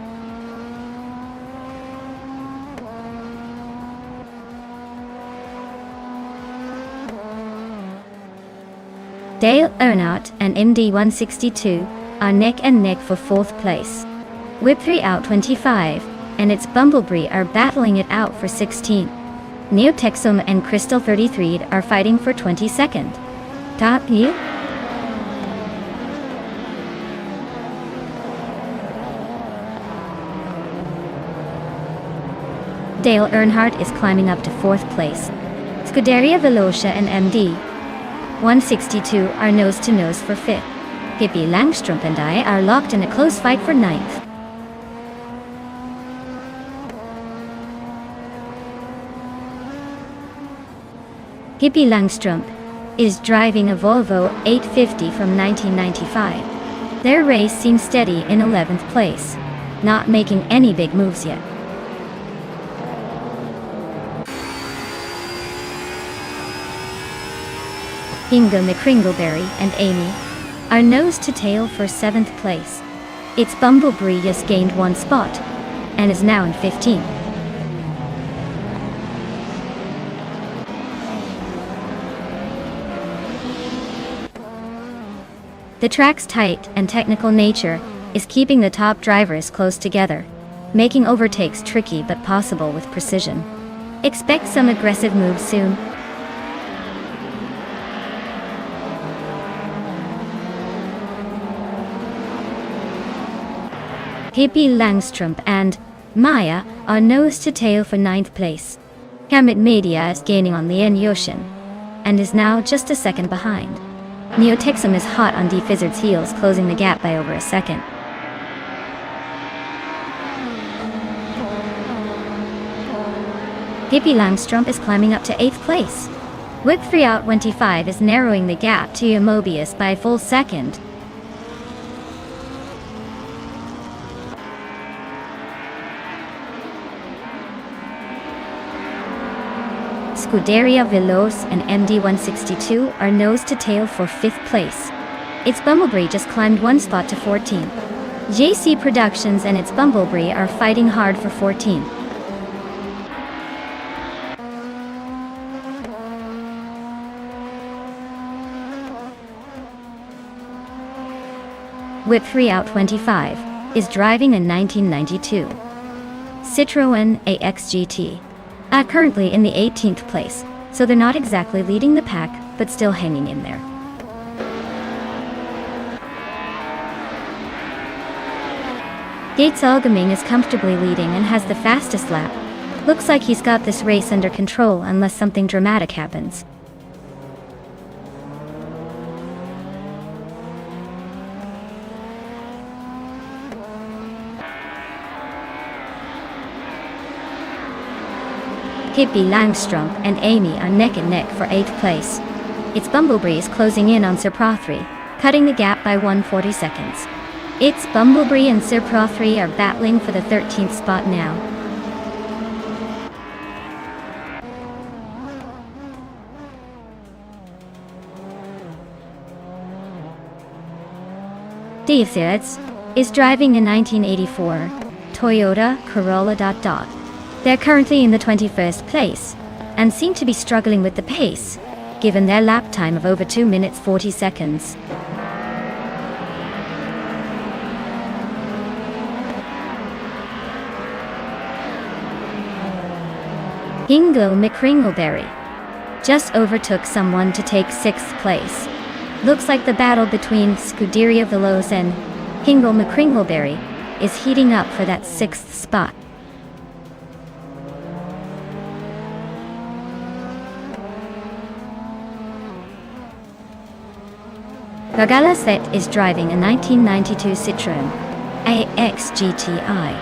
Dale Earnhardt and MD162 are neck and neck for 4th place. Whip 3 out 25. And its Bumblebee are battling it out for 16. Neotexum and Crystal 33 are fighting for 22nd. Top you? Dale Earnhardt is climbing up to 4th place. Scuderia Veloce and MD162 are nose to nose for 5th. Pippi Langstrup and I are locked in a close fight for 9th. Pippi Langstrup is driving a Volvo 850 from 1995. Their race seems steady in 11th place, not making any big moves yet. Inga McCringleberry and Amy are nose to tail for 7th place. Its Bumblebee just gained 1 spot and is now in 15. The track's tight and technical nature is keeping the top drivers close together, making overtakes tricky but possible with precision. Expect some aggressive moves soon. Pippi Langstrup and Maya are nose to tail for 9th place. Kamit Media is gaining on Lian Yoshin and is now just a second behind. Neotexum is hot on Defizard's heels, closing the gap by over a second. Pippi Langstrup is climbing up to 8th place. Whip 3 out 25 is narrowing the gap to Immobius by a full second. Scuderia Veloce and MD162 are nose to tail for 5th place. Its Bumblebee just climbed 1 spot to 14. JC Productions and its Bumblebee are fighting hard for 14. Whip 3 out 25, is driving a 1992 Citroën AX GT. Currently in the 18th place, so they're not exactly leading the pack, but still hanging in there. Gates Algaming is comfortably leading and has the fastest lap. Looks like he's got this race under control unless something dramatic happens. Pippi Langström and Amy are neck and neck for 8th place. It's Bumblebee's closing in on Sir Prothry, cutting the gap by 140 seconds. It's Bumblebee and Sir Prothry are battling for the 13th spot now. Steve Seitz is driving a 1984 Toyota Corolla. They're currently in the 21st place, and seem to be struggling with the pace, given their lap time of over 2 minutes 40 seconds. Hingo McCringleberry just overtook someone to take 6th place. Looks like the battle between Scuderia Veloce and Hingo McCringleberry is heating up for that 6th spot. Gagalasset is driving a 1992 Citroën AX GTI.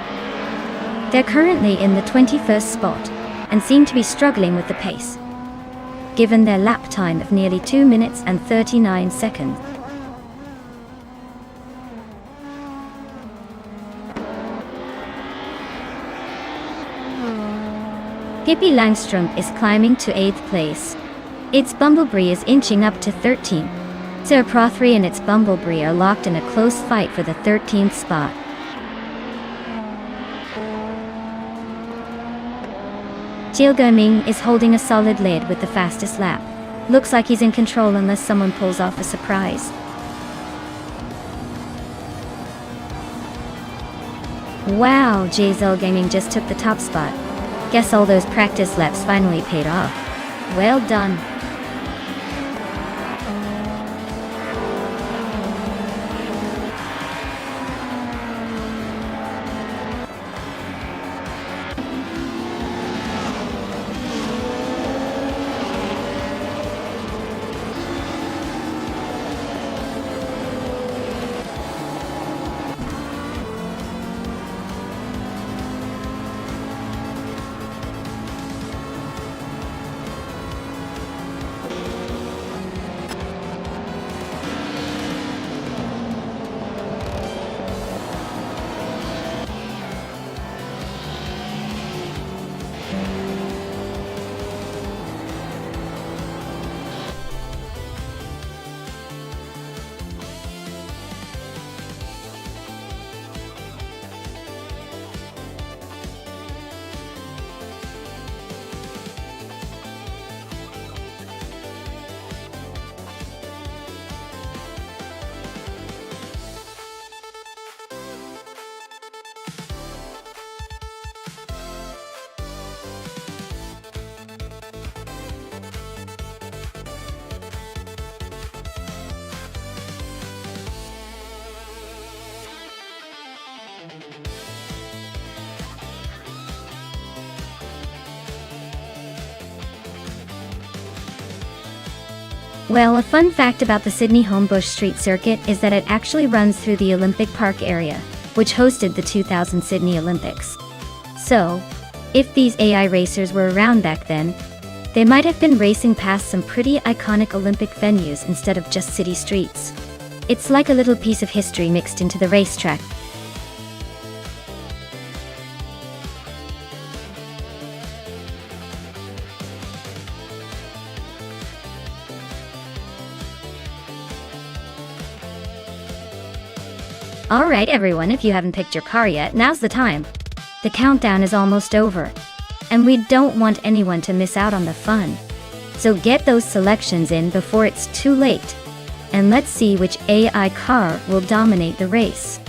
They're currently in the 21st spot and seem to be struggling with the pace, given their lap time of nearly 2 minutes and 39 seconds. Pippi Langström is climbing to 8th place. Its Bumblebee is inching up to 13th. Sir Prothry and its Bumblebee are locked in a close fight for the 13th spot. Gaming is holding a solid lead with the fastest lap. Looks like he's in control unless someone pulls off a surprise. Wow, Gaming just took the top spot. Guess all those practice laps finally paid off. Well done. Well, a fun fact about the Sydney Homebush Street Circuit is that it actually runs through the Olympic Park area, which hosted the 2000 Sydney Olympics. So, if these AI racers were around back then, they might have been racing past some pretty iconic Olympic venues instead of just city streets. It's like a little piece of history mixed into the racetrack. Alright everyone, if you haven't picked your car yet, now's the time. The countdown is almost over, and we don't want anyone to miss out on the fun. So get those selections in before it's too late. and let's see which AI car will dominate the race.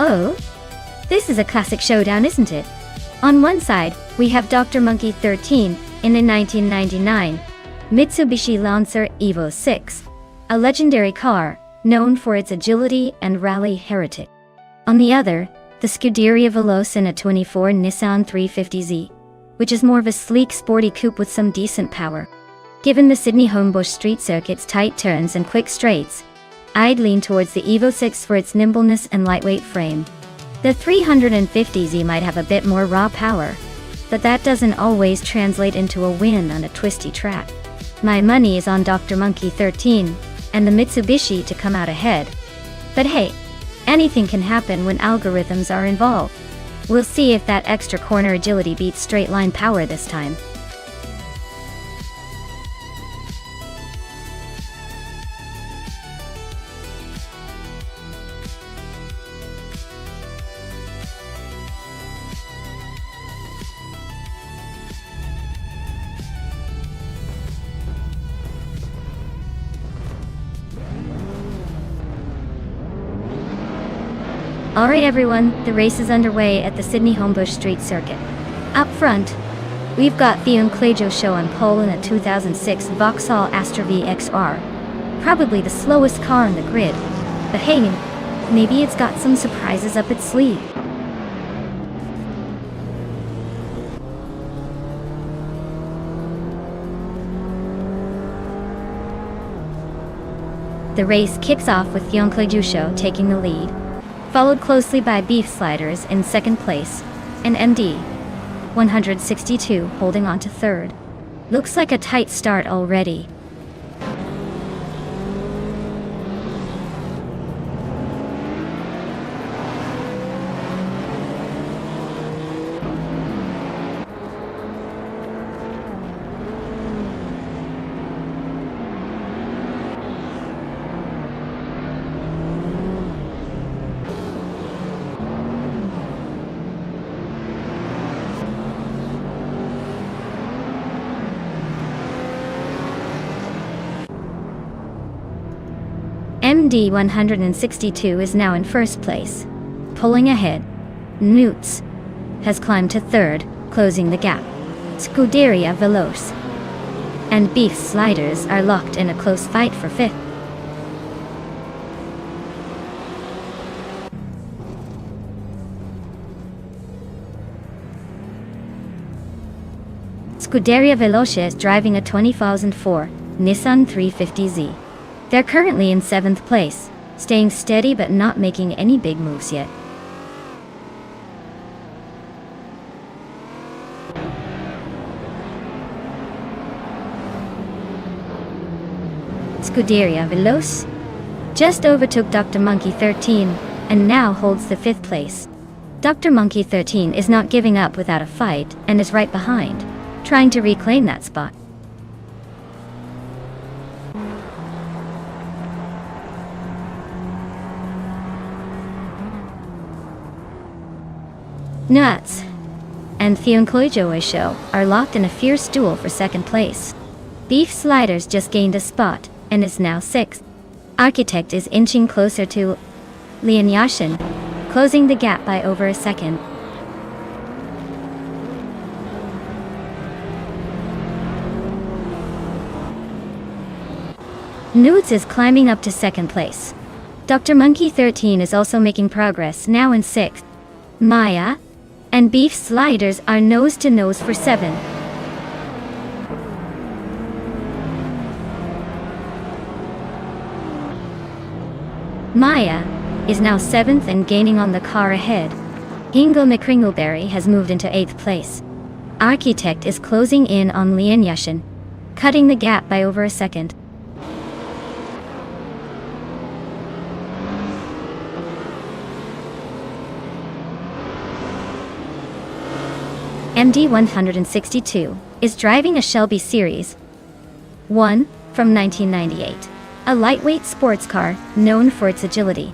Oh, this is a classic showdown, isn't it? On one side, we have Dr. Monkey 13 in the 1999 Mitsubishi Lancer Evo 6, a legendary car known for its agility and rally heritage. On the other, the Scuderia Veloce in a 24 Nissan 350Z, which is more of a sleek sporty coupe with some decent power. Given the Sydney Homebush street circuit's tight turns and quick straights, I'd lean towards the Evo 6 for its nimbleness and lightweight frame. The 350Z might have a bit more raw power, but that doesn't always translate into a win on a twisty track. My money is on Dr. Monkey 13 and the Mitsubishi to come out ahead. But hey, anything can happen when algorithms are involved. We'll see if that extra corner agility beats straight line power this time. Alright everyone, the race is underway at the Sydney Homebush Street Circuit. Up front, we've got the Unclejo show on pole in a 2006 Vauxhall Astra V XR. Probably the slowest car on the grid, but hey, maybe it's got some surprises up its sleeve. The race kicks off with the Unclejo show taking the lead, followed closely by Beef Sliders in second place, and MD 162 holding on to third. Looks like a tight start already. MD 162 is now in first place. Pulling ahead, Newts has climbed to third, closing the gap. Scuderia Veloce and Beef Sliders are locked in a close fight for fifth. Scuderia Veloce is driving a 2004 Nissan 350Z. They're currently in 7th place, staying steady but not making any big moves yet. Scuderia Veloce just overtook Dr. Monkey 13 and now holds the 5th place. Dr. Monkey 13 is not giving up without a fight and is right behind, trying to reclaim that spot. Nuts and the Unclejo show are locked in a fierce duel for second place. Beef Sliders just gained a spot, and is now 6th. Architect is inching closer to Lianyashin, closing the gap by over a second. Nudes is climbing up to 2nd place. Dr. Monkey 13 is also making progress, now in 6th. Maya and Beef Sliders are nose to nose for 7. Maya is now 7th and gaining on the car ahead. Hingle McCringleberry has moved into 8th place. Architect is closing in on Lianyashin, cutting the gap by over a second. MD 162 is driving a Shelby Series 1 from 1998, a lightweight sports car known for its agility.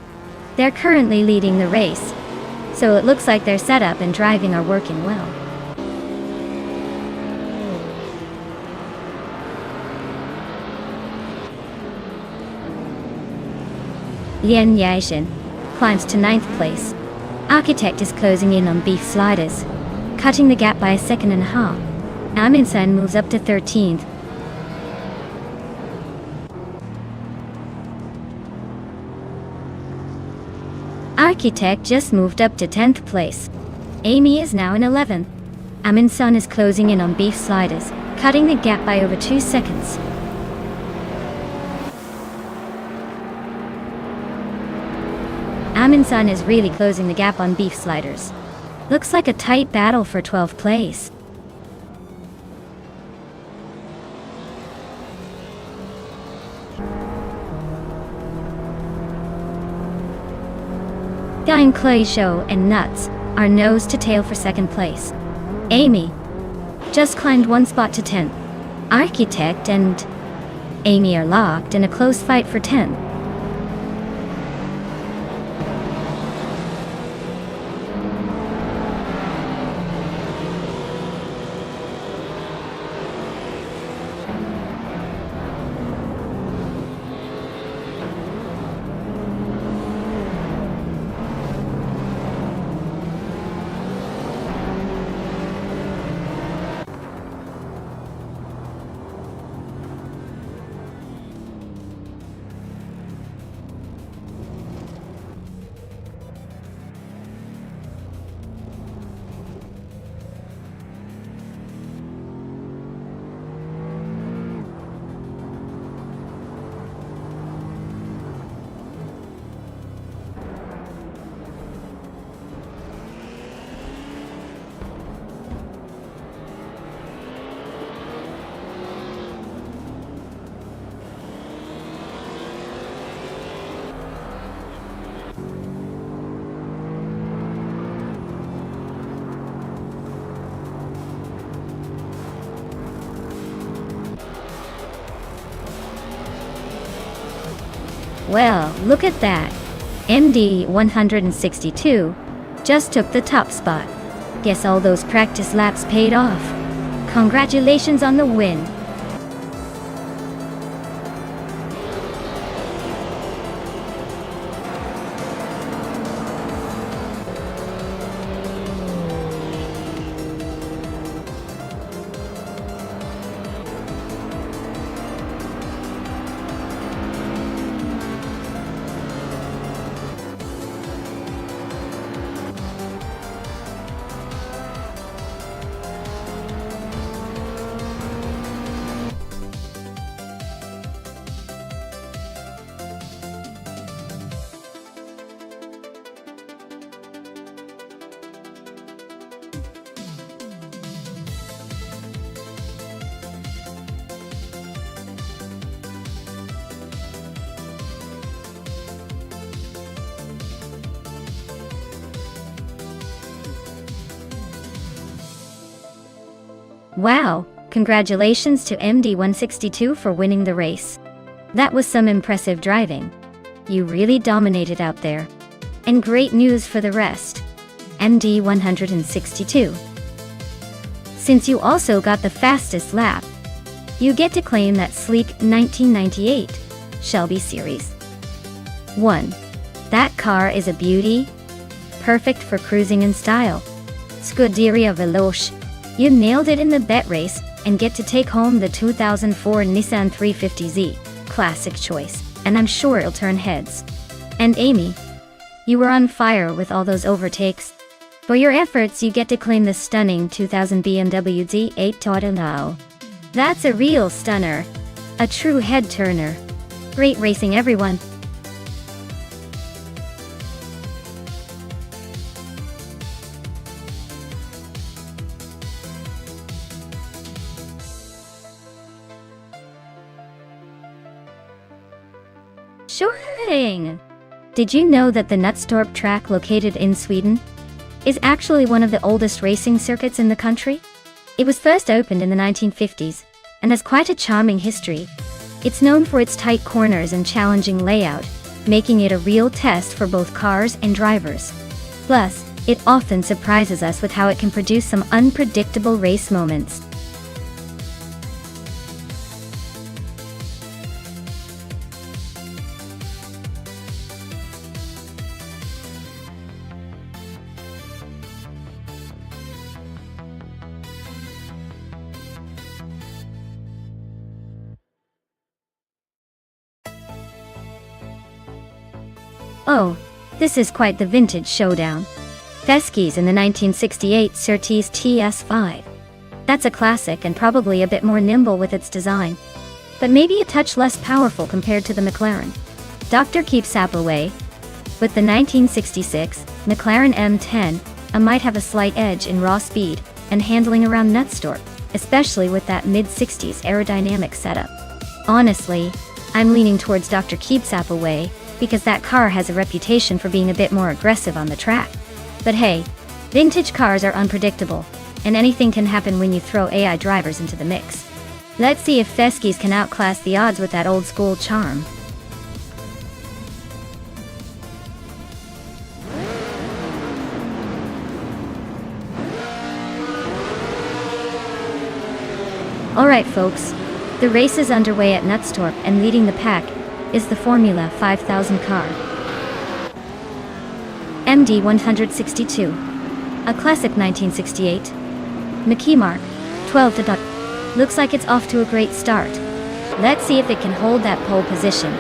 They're currently leading the race, so it looks like their setup and driving are working well. Yan Yaishin climbs to 9th place. Architect is closing in on Beef Sliders, cutting the gap by a second and a half. Aminsan moves up to 13th. Architect just moved up to 10th place. Amy is now in 11th. Aminsan is closing in on Beef Sliders, cutting the gap by over 2 seconds. Aminsan is really closing the gap on Beef Sliders. Looks like a tight battle for 12th place. Guy Clay Show and Nuts are nose to tail for 2nd place. Amy just climbed 1 spot to 10th. Architect and Amy are locked in a close fight for 10th. Well, look at that. MD 162 just took the top spot. Guess all those practice laps paid off. Congratulations on the win. Wow, congratulations to MD162 for winning the race. That was some impressive driving. You really dominated out there. And great news for the rest. MD162. Since you also got the fastest lap, You get to claim that sleek 1998 Shelby series. 1. That car is a beauty. Perfect for cruising in style. Scuderia Veloce. You nailed it in the bet race and get to take home the 2004 Nissan 350Z. Classic choice, and I'm sure it'll turn heads. And Amy, you were on fire with all those overtakes. For your efforts, you get to claim the stunning 2000 BMW Z8 Touareg. That's a real stunner. A true head-turner. Great racing, everyone. Sure thing! Did you know that the Nonstop track located in Sweden is actually one of the oldest racing circuits in the country? It was first opened in the 1950s and has quite a charming history. It's known for its tight corners and challenging layout, making it a real test for both cars and drivers. Plus, it often surprises us with how it can produce some unpredictable race moments. Oh, this is quite the vintage showdown. Fesky's in the 1968 Surtees TS5. That's a classic and probably a bit more nimble with its design, but maybe a touch less powerful compared to the McLaren. Doctor keeps Sap away. With the 1966 McLaren M10, I might have a slight edge in raw speed and handling around Nonstop, especially with that mid-60s aerodynamic setup. Honestly, I'm leaning towards Dr. Keep Sap away, because that car has a reputation for being a bit more aggressive on the track. But hey, vintage cars are unpredictable, and anything can happen when you throw AI drivers into the mix. Let's see if Fesky's can outclass the odds with that old school charm. Alright folks, the race is underway at Nonstop, and leading the pack is the Formula 5000 car. MD 162. A classic 1968. McKee Mark, 12 to dot. Looks like it's off to a great start. Let's see if it can hold that pole position.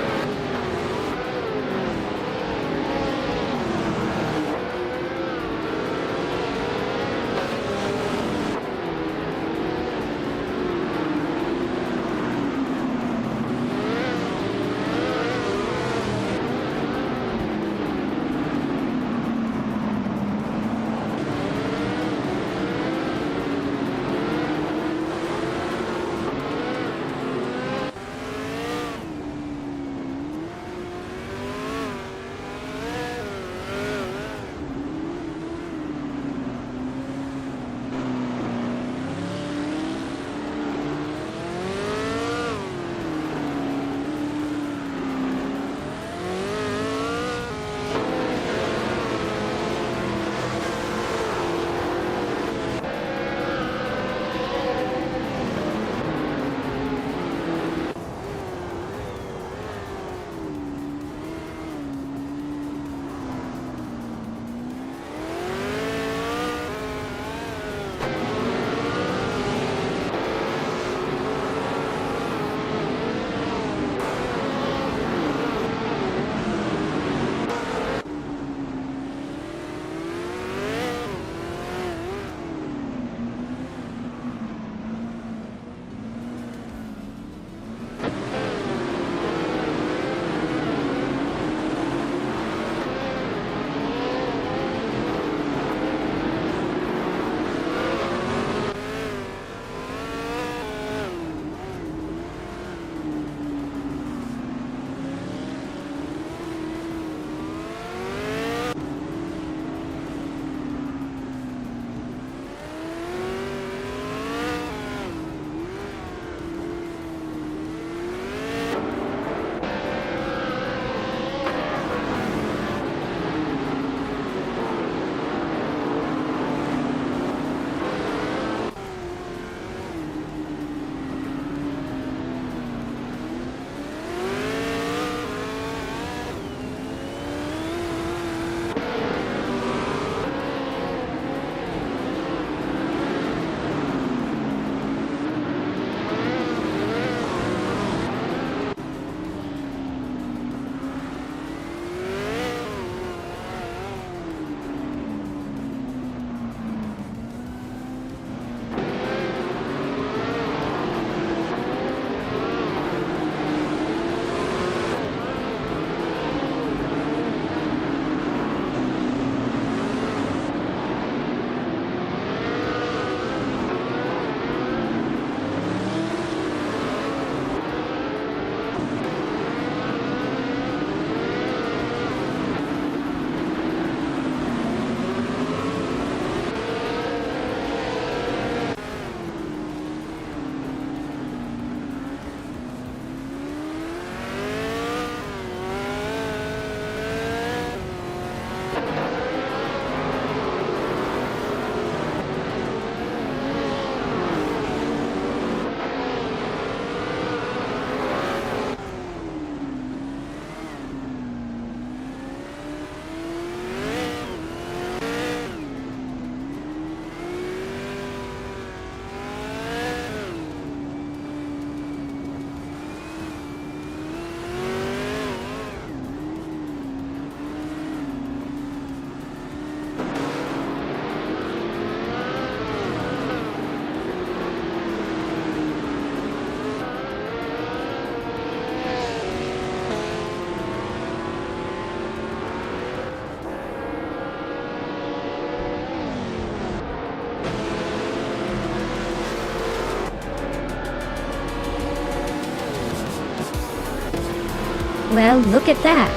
Well, look at that.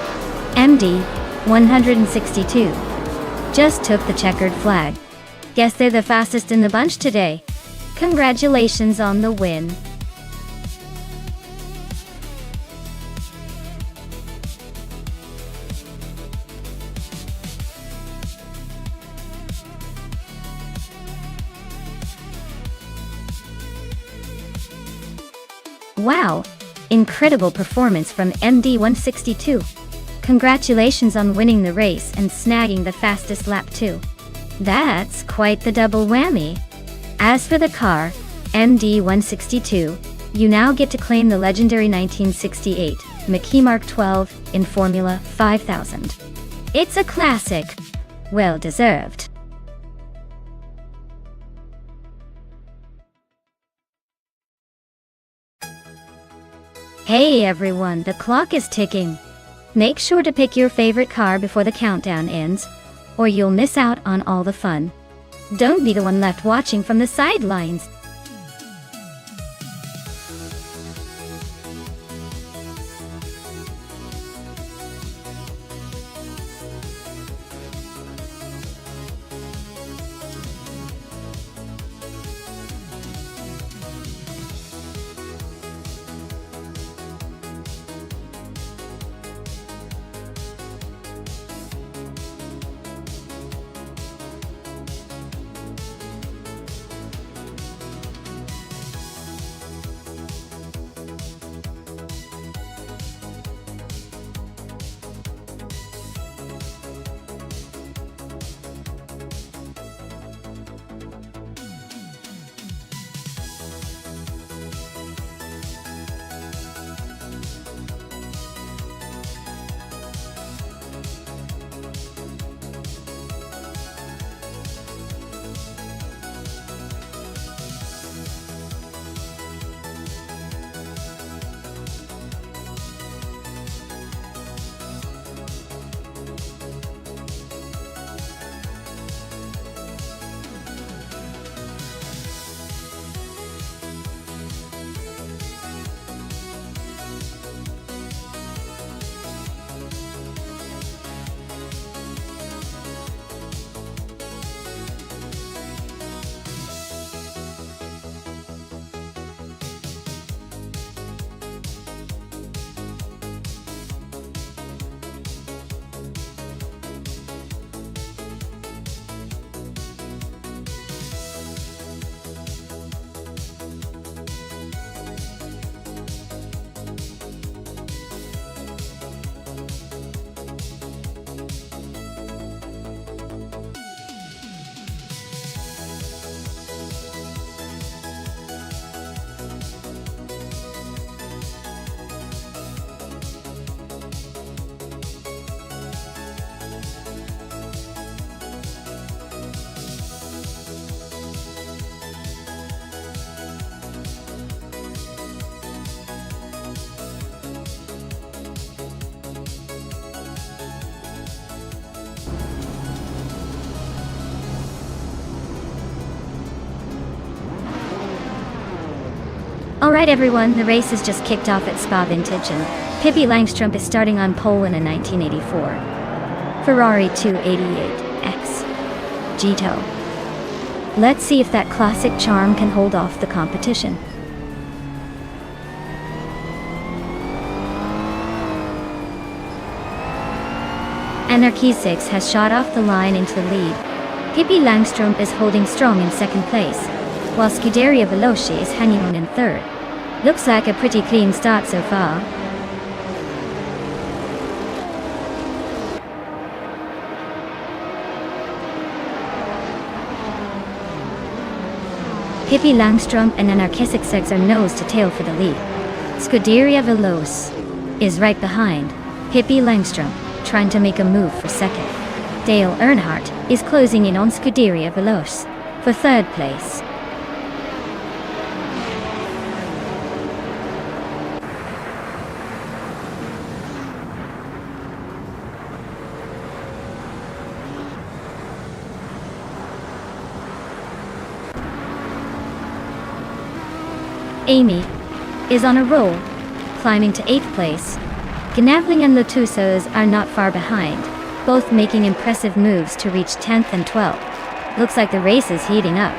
MD 162 just took the checkered flag. Guess they're the fastest in the bunch today. Congratulations on the win. Wow! Incredible performance from MD162. Congratulations on winning the race and snagging the fastest lap too. That's quite the double whammy. As for the car, MD162, you now get to claim the legendary 1968 McKee Mark 12 in Formula 5000. It's a classic. Well deserved. Hey everyone, the clock is ticking. Make sure to pick your favorite car before the countdown ends, or you'll miss out on all the fun. Don't be the one left watching from the sidelines. Alright everyone, the race has just kicked off at Spa Vintage and Pippi Langstrup is starting on pole in a 1984 Ferrari 288X Gito. Let's see if that classic charm can hold off the competition. Anarchy 6 has shot off the line into the lead. Pippi Langstrup is holding strong in second place, while Scuderia Veloci is hanging on in third. Looks like a pretty clean start so far. Pippi Langstrup and Anarchy 6 are nose to tail for the lead. Scuderia Veloci is right behind Pippi Langstrup, trying to make a move for second. Dale Earnhardt is closing in on Scuderia Veloci for third place. Amy is on a roll, climbing to 8th place. Gnabling and Lattusos are not far behind, both making impressive moves to reach 10th and 12th. Looks like the race is heating up.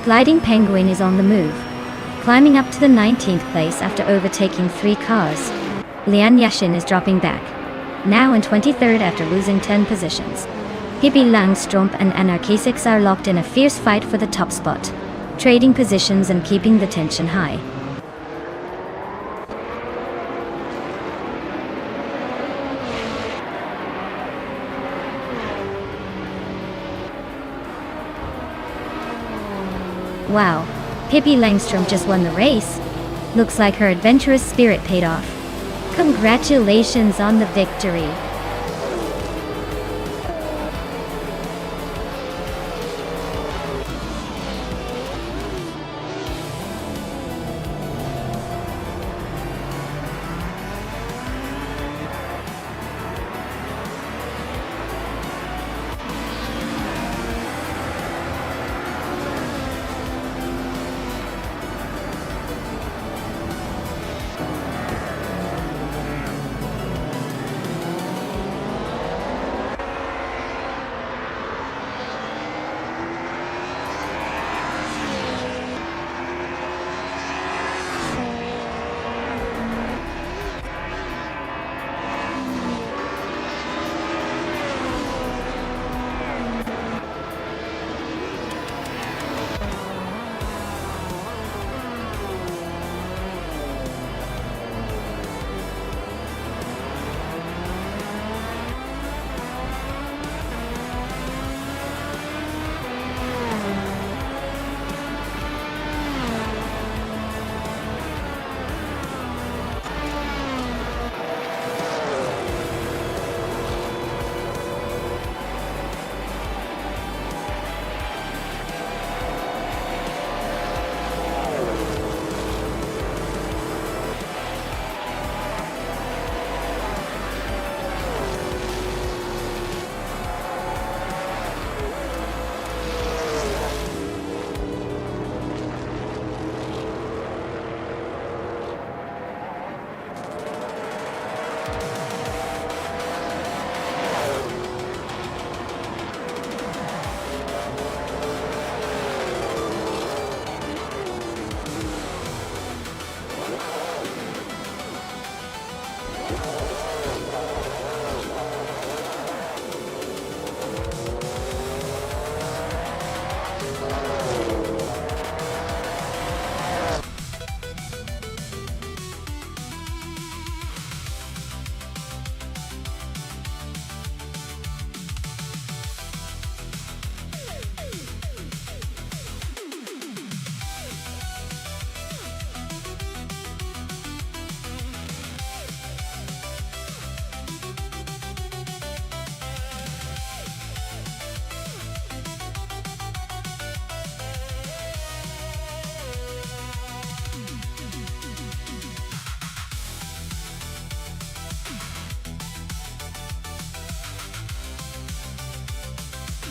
Gliding Penguin is on the move, climbing up to the 19th place after overtaking 3 cars. Lian Yashin is dropping back, now in 23rd after losing 10 positions. Pippi Langström and Anarchisics are locked in a fierce fight for the top spot, trading positions and keeping the tension high. Wow, Pippi Langström just won the race. Looks like her adventurous spirit paid off. Congratulations on the victory.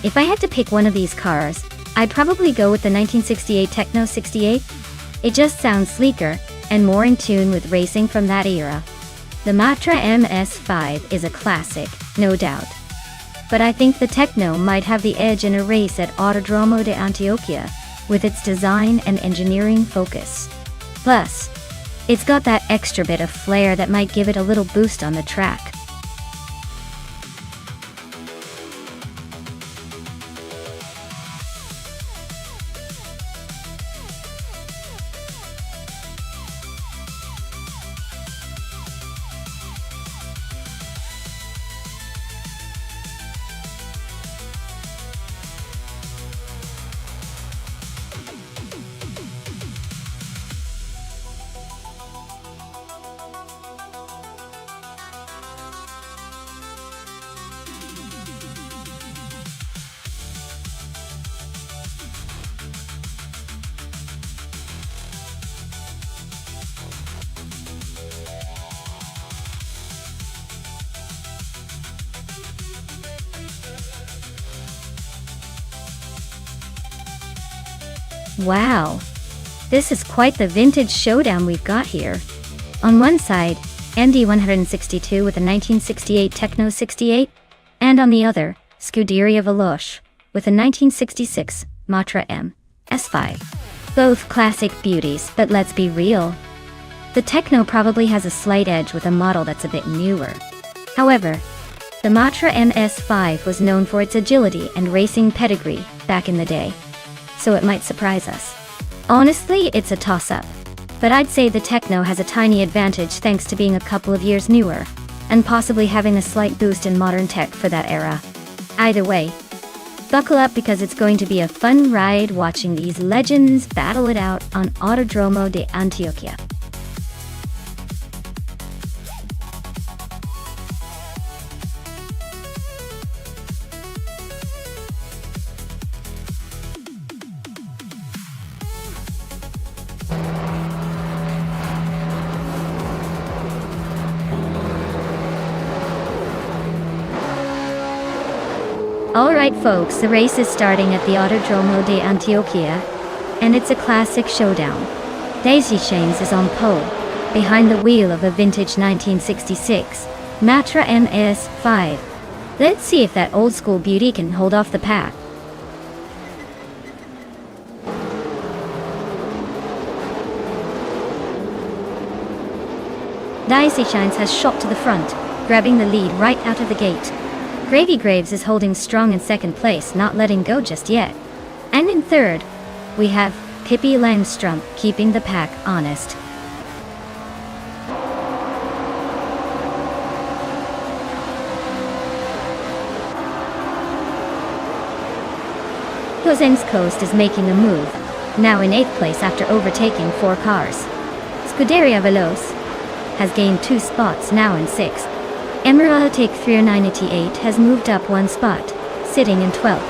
If I had to pick one of these cars, I'd probably go with the 1968 Techno 68. It just sounds sleeker and more in tune with racing from that era. The Matra MS5 is a classic, no doubt. But I think the Techno might have the edge in a race at Autodromo de Antioquia, with its design and engineering focus. Plus, it's got that extra bit of flair that might give it a little boost on the track. Wow, this is quite the vintage showdown we've got here. On one side, MD162 with a 1968 Techno 68, and on the other, Scuderia Veloce with a 1966 Matra M S5. Both classic beauties, but let's be real. The Techno probably has a slight edge with a model that's a bit newer. However, the Matra MS5 was known for its agility and racing pedigree back in the day, so it might surprise us. Honestly, it's a toss-up, but I'd say the Techno has a tiny advantage thanks to being a couple of years newer, and possibly having a slight boost in modern tech for that era. Either way, buckle up because it's going to be a fun ride watching these legends battle it out on Autodromo de Antioquia. Alright folks, the race is starting at the Autodromo de Antioquia, and it's a classic showdown. Daisy Chains is on pole, behind the wheel of a vintage 1966 Matra MS5. Let's see if that old school beauty can hold off the pack. Daisy Chains has shot to the front, grabbing the lead right out of the gate. Gravy Graves is holding strong in second place, not letting go just yet. And in third, we have Pippi Langstrom keeping the pack honest. Cosen's Coast is making a move, now in 8th place after overtaking 4 cars. Scuderia Veloce has gained 2 spots, now in 6th. Emeraldic 3988 has moved up 1 spot, sitting in 12th.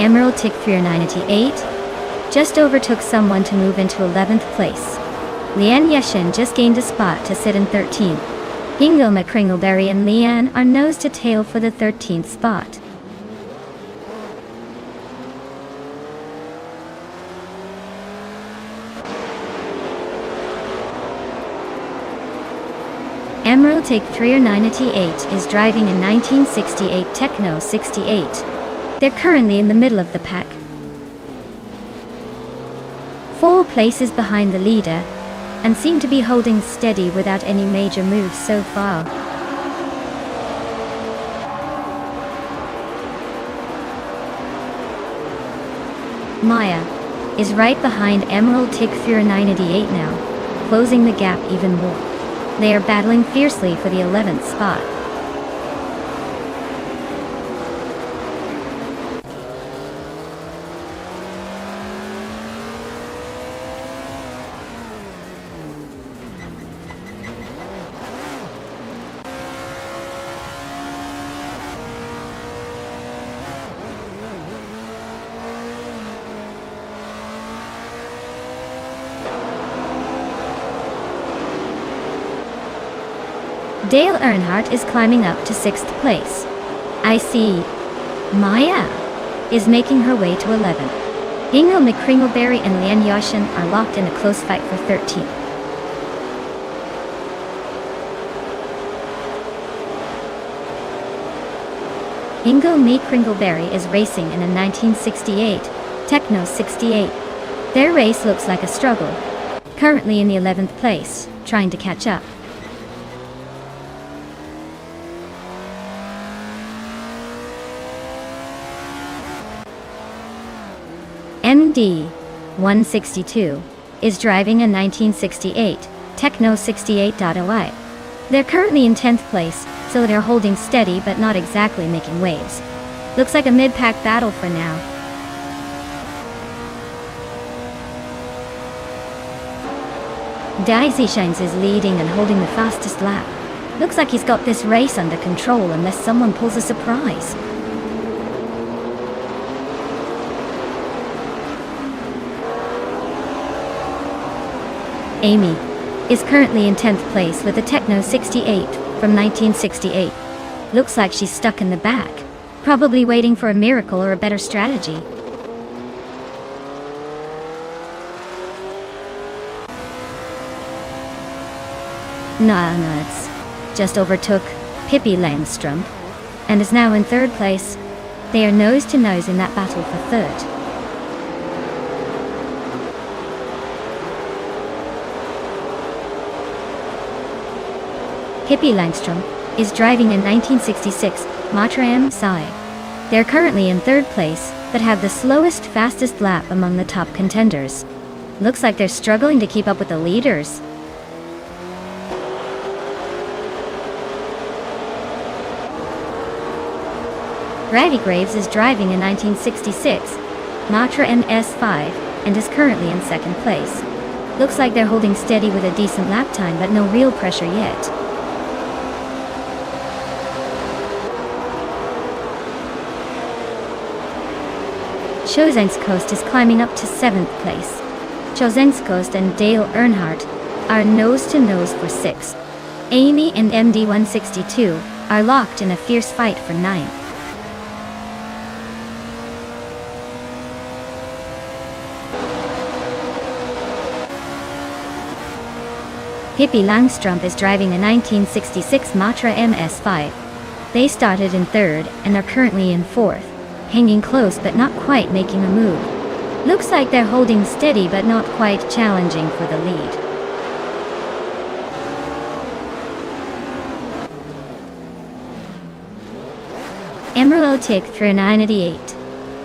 Emerald Tick 3988 just overtook someone to move into 11th place. Leanne Yeshin just gained a spot to sit in 13th. Hingo McCringleberry and Leanne are nose to tail for the 13th spot. Emerald Tick 3988 is driving a 1968 Techno 68. They're currently in the middle of the pack, 4 places behind the leader, and seem to be holding steady without any major moves so far. Maya is right behind Emerald Tick 3988 now, closing the gap even more. They are battling fiercely for the 11th spot. Dale Earnhardt is climbing up to 6th place. I see. Maya is making her way to 11th. Ingo McCringleberry and Lian Yashin are locked in a close fight for 13th. Ingo McCringleberry is racing in a 1968 Techno 68. Their race looks like a struggle. Currently in the 11th place, trying to catch up. MD 162 is driving a 1968 Techno 68.OI. They're currently in 10th place, so they're holding steady but not exactly making waves. Looks like a mid-pack battle for now. Daisy Shines is leading and holding the fastest lap. Looks like he's got this race under control unless someone pulls a surprise. Amy is currently in 10th place with a Techno 68 from 1968. Looks like she's stuck in the back, probably waiting for a miracle or a better strategy. Nuts just overtook Pippi Langström and is now in 3rd place. They are nose to nose in that battle for 3rd. Pippi Langström is driving a 1966 Matra MSI. They're currently in 3rd place, but have the slowest, fastest lap among the top contenders. Looks like they're struggling to keep up with the leaders. Brady Graves is driving a 1966 Matra MS5 and is currently in 2nd place. Looks like they're holding steady with a decent lap time, but no real pressure yet. Chosenskost is climbing up to 7th place. Chosenskost and Dale Earnhardt are nose to nose for 6th. Amy and MD162 are locked in a fierce fight for 9th. Pippi Langström is driving a 1966 Matra MS5. They started in 3rd and are currently in 4th, hanging close but not quite making a move. Looks like they're holding steady but not quite challenging for the lead. Emerald Tick through 988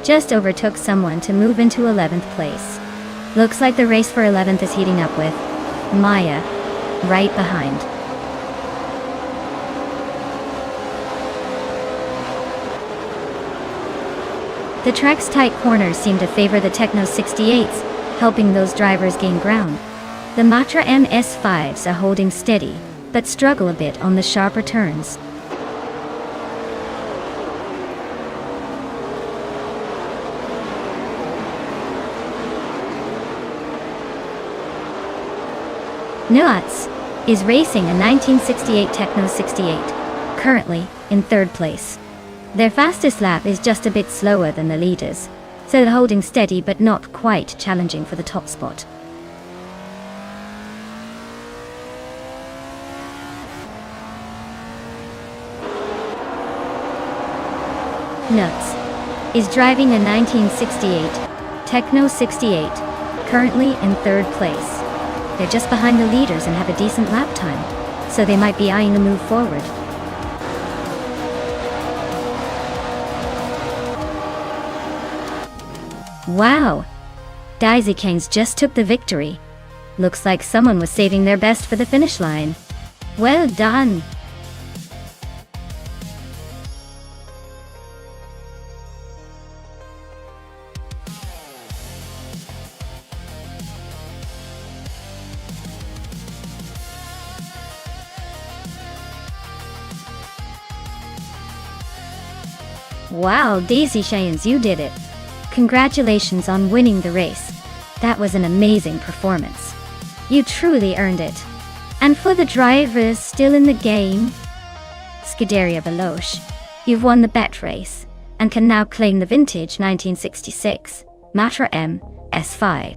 just overtook someone to move into 11th place. Looks like the race for 11th is heating up with Maya right behind. The track's tight corners seem to favor the Techno 68s, helping those drivers gain ground. The Matra MS5s are holding steady, but struggle a bit on the sharper turns. Nuts is racing a 1968 Techno 68, currently in 3rd place. Their fastest lap is just a bit slower than the leaders, so they're holding steady but not quite challenging for the top spot. Nuts is driving a 1968 Techno 68, currently in 3rd place. They're just behind the leaders and have a decent lap time, so they might be eyeing a move forward. Wow! Daisy Canes just took the victory. Looks like someone was saving their best for the finish line. Well done! Wow, Daisy Shines, you did it! Congratulations on winning the race. That was an amazing performance. You truly earned it. And for the drivers still in the game, Scuderia Veloce, you've won the bet race, and can now claim the vintage 1966 Matra M S5.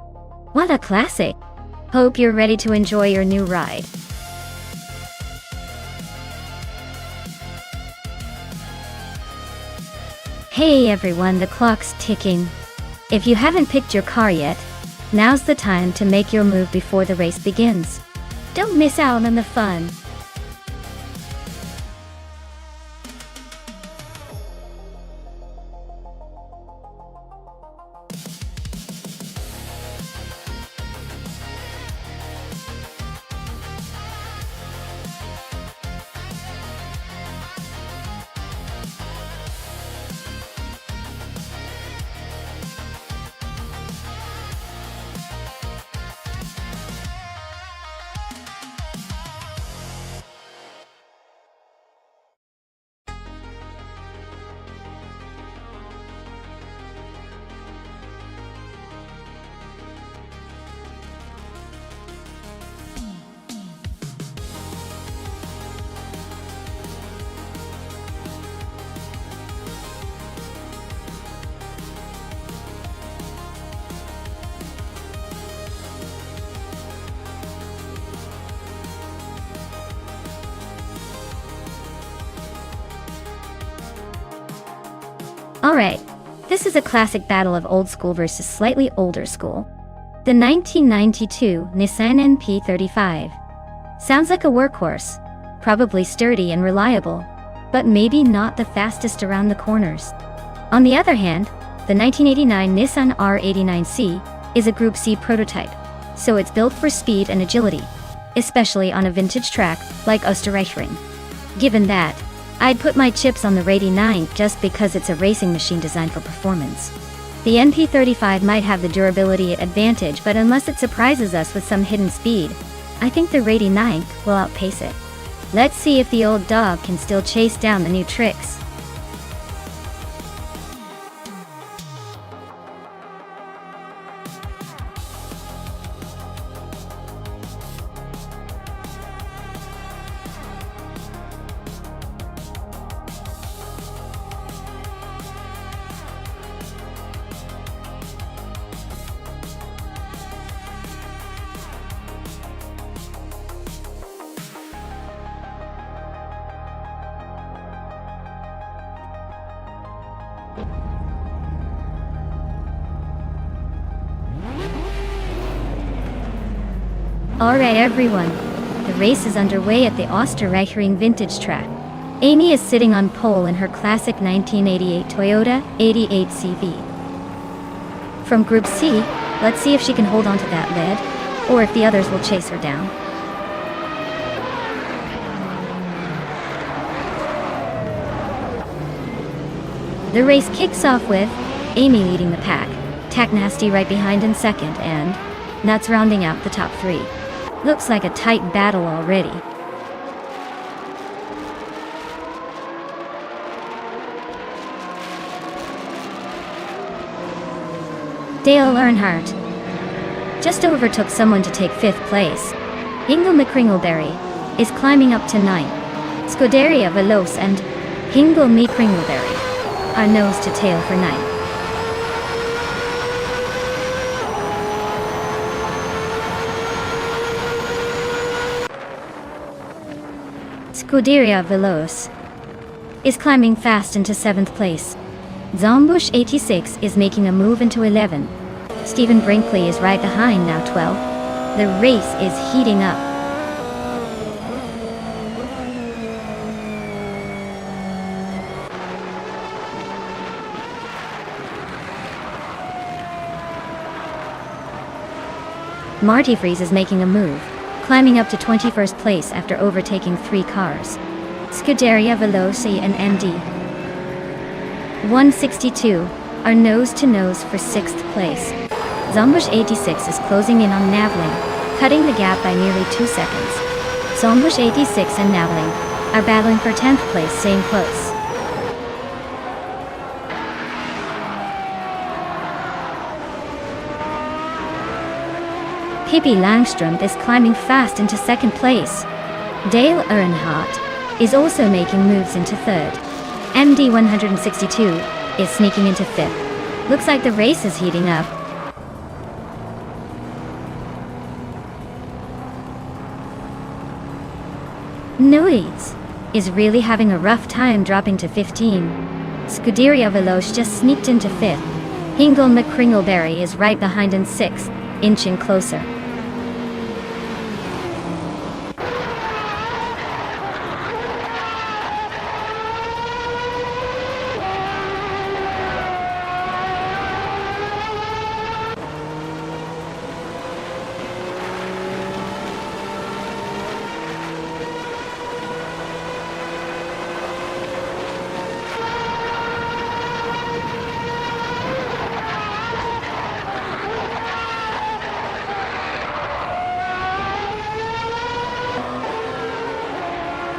What a classic! Hope you're ready to enjoy your new ride. Hey everyone, the clock's ticking. If you haven't picked your car yet, now's the time to make your move before the race begins. Don't miss out on the fun. Alright, this is a classic battle of old school versus slightly older school. The 1992 Nissan NP35. Sounds like a workhorse, probably sturdy and reliable, but maybe not the fastest around the corners. On the other hand, the 1989 Nissan R89C is a Group C prototype, so it's built for speed and agility, especially on a vintage track like Österreichring. Given that, I'd put my chips on the R89 just because it's a racing machine designed for performance. The NP35 might have the durability advantage, but unless it surprises us with some hidden speed, I think the R89 will outpace it. Let's see if the old dog can still chase down the new tricks. Alright everyone, the race is underway at the Österreichring vintage track. Amy is sitting on pole in her classic 1988 Toyota 88 CV. From Group C, let's see if she can hold on to that lead, or if the others will chase her down. The race kicks off with Amy leading the pack, Tack Nasty right behind in second, and Nuts rounding out the top three. Looks like a tight battle already. Dale Earnhardt just overtook someone to take 5th place. Ingo McCringleberry is climbing up to 9th. Scuderia Veloce and Ingo McCringleberry are nose to tail for 9th. Scuderia Veloce is climbing fast into 7th place. Zombush 86 is making a move into 11. Stephen Brinkley is right behind now, 12. The race is heating up. Marty Freeze is making a move, climbing up to 21st place after overtaking 3 cars. Scuderia Veloce and MD 162 are nose-to-nose for 6th place. Zombush 86 is closing in on Navling, cutting the gap by nearly 2 seconds. Zombush 86 and Navling are battling for 10th place, staying close. Pippi Langstrumpf is climbing fast into second place. Dale Earnhardt is also making moves into third. MD 162 is sneaking into fifth. Looks like the race is heating up. Nuits is really having a rough time dropping to 15. Scuderia Veloce just sneaked into fifth. Hingle McCringleberry is right behind in sixth, inching closer.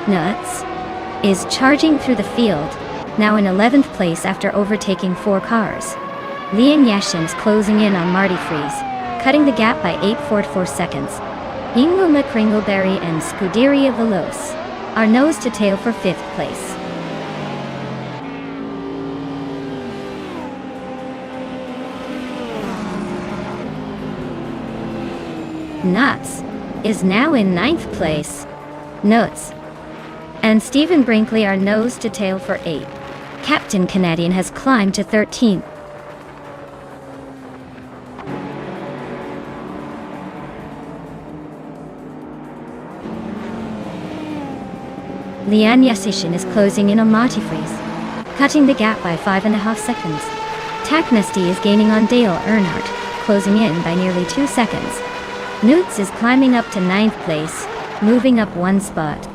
Nuts is charging through the field, now in 11th place after overtaking 4 cars. Leon Yashin's closing in on Marty Freeze, cutting the gap by 8.44 seconds. Hingle McCringleberry and Scuderia Veloce are nose to tail for 5th place. Nuts is now in 9th place. Nuts and Stephen Brinkley are nose to tail for 8th. Captain Canadian has climbed to 13th. Leanne Yassishin is closing in on Marty Freeze, cutting the gap by 5.5 seconds. Taknasty is gaining on Dale Earnhardt, closing in by nearly 2 seconds. Newts is climbing up to 9th place, moving up 1 spot.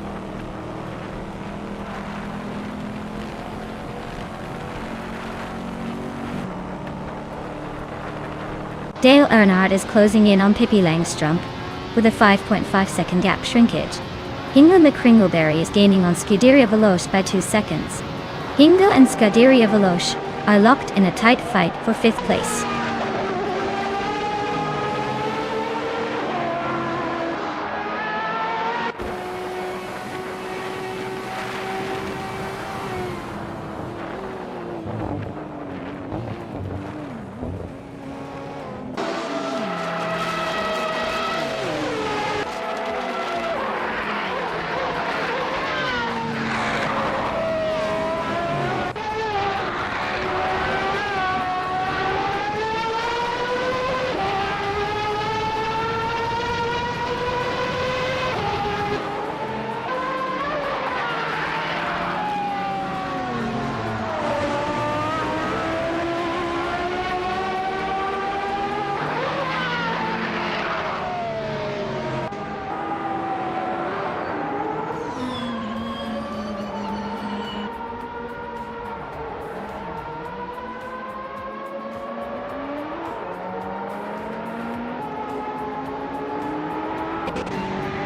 Dale Earnhardt is closing in on Pippi Langstrumpf with a 5.5 second gap shrinkage. Hingle McCringleberry is gaining on Scuderia Veloce by 2 seconds. Hingle and Scuderia Veloce are locked in a tight fight for 5th place.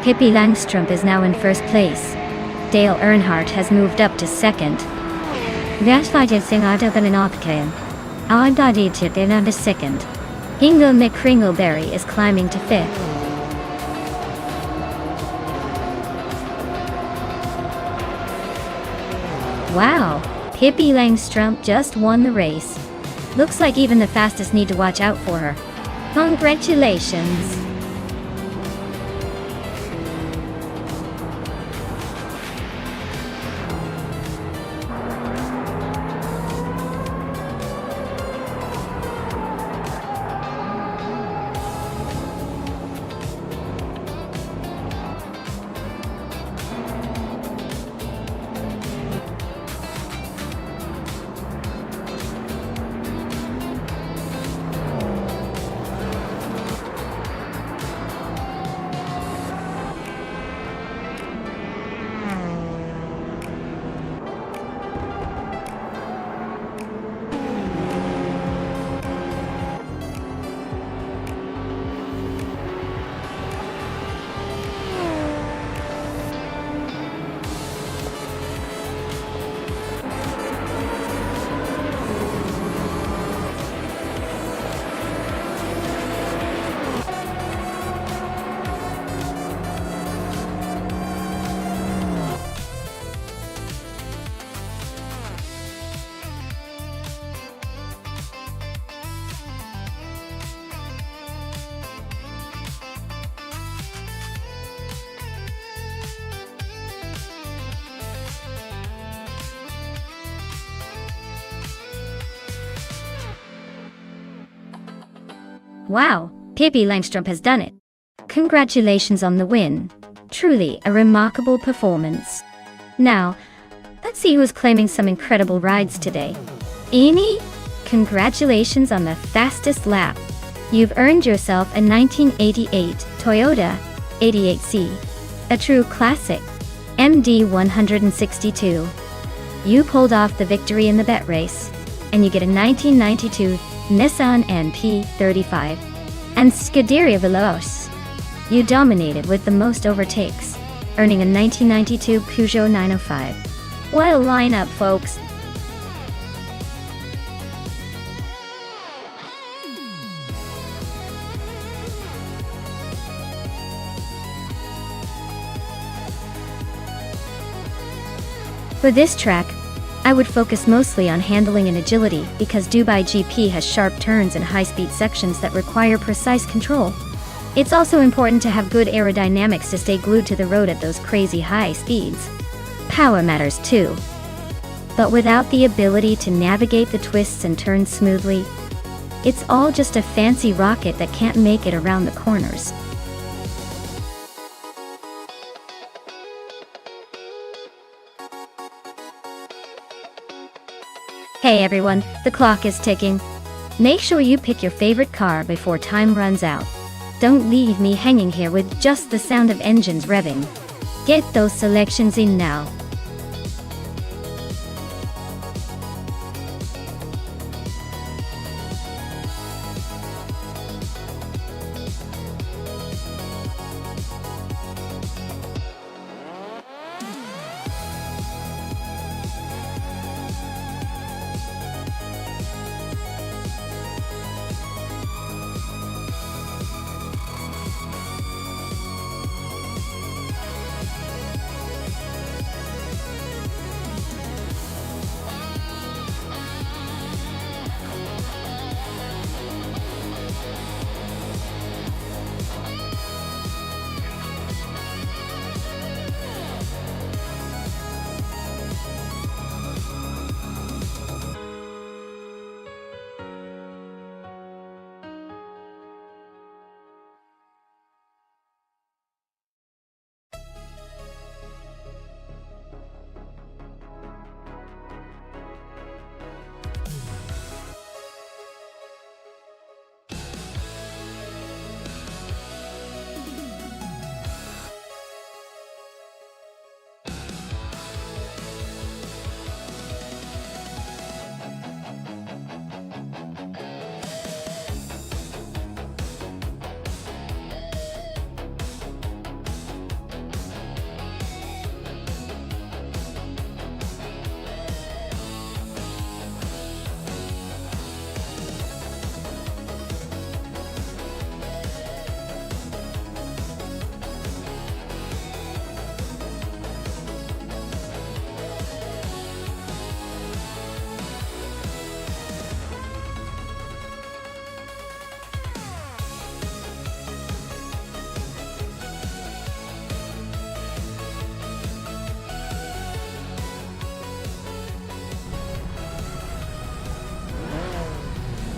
Pippi Langstrumpf is now in 1st place. Dale Earnhardt has moved up to 2nd. To 2nd. Hingle McCringleberry is climbing to 5th. Wow, Pippi Langstrumpf just won the race. Looks like even the fastest need to watch out for her. Congratulations! Wow, Pippi Langstrup has done it. Congratulations on the win. Truly a remarkable performance. Now, let's see who's claiming some incredible rides today. Amy, congratulations on the fastest lap. You've earned yourself a 1988 Toyota 88C, a true classic, MD 162. You pulled off the victory in the bet race, and you get a 1992 Nissan NP35 and Scuderia Veloce. You dominated with the most overtakes, earning a 1992 Peugeot 905. What a lineup, folks! For this track, I would focus mostly on handling and agility because Dubai GP has sharp turns and high-speed sections that require precise control. It's also important to have good aerodynamics to stay glued to the road at those crazy high speeds. Power matters too. But without the ability to navigate the twists and turns smoothly, it's all just a fancy rocket that can't make it around the corners. Hey everyone, the clock is ticking. Make sure you pick your favorite car before time runs out. Don't leave me hanging here with just the sound of engines revving. Get those selections in now.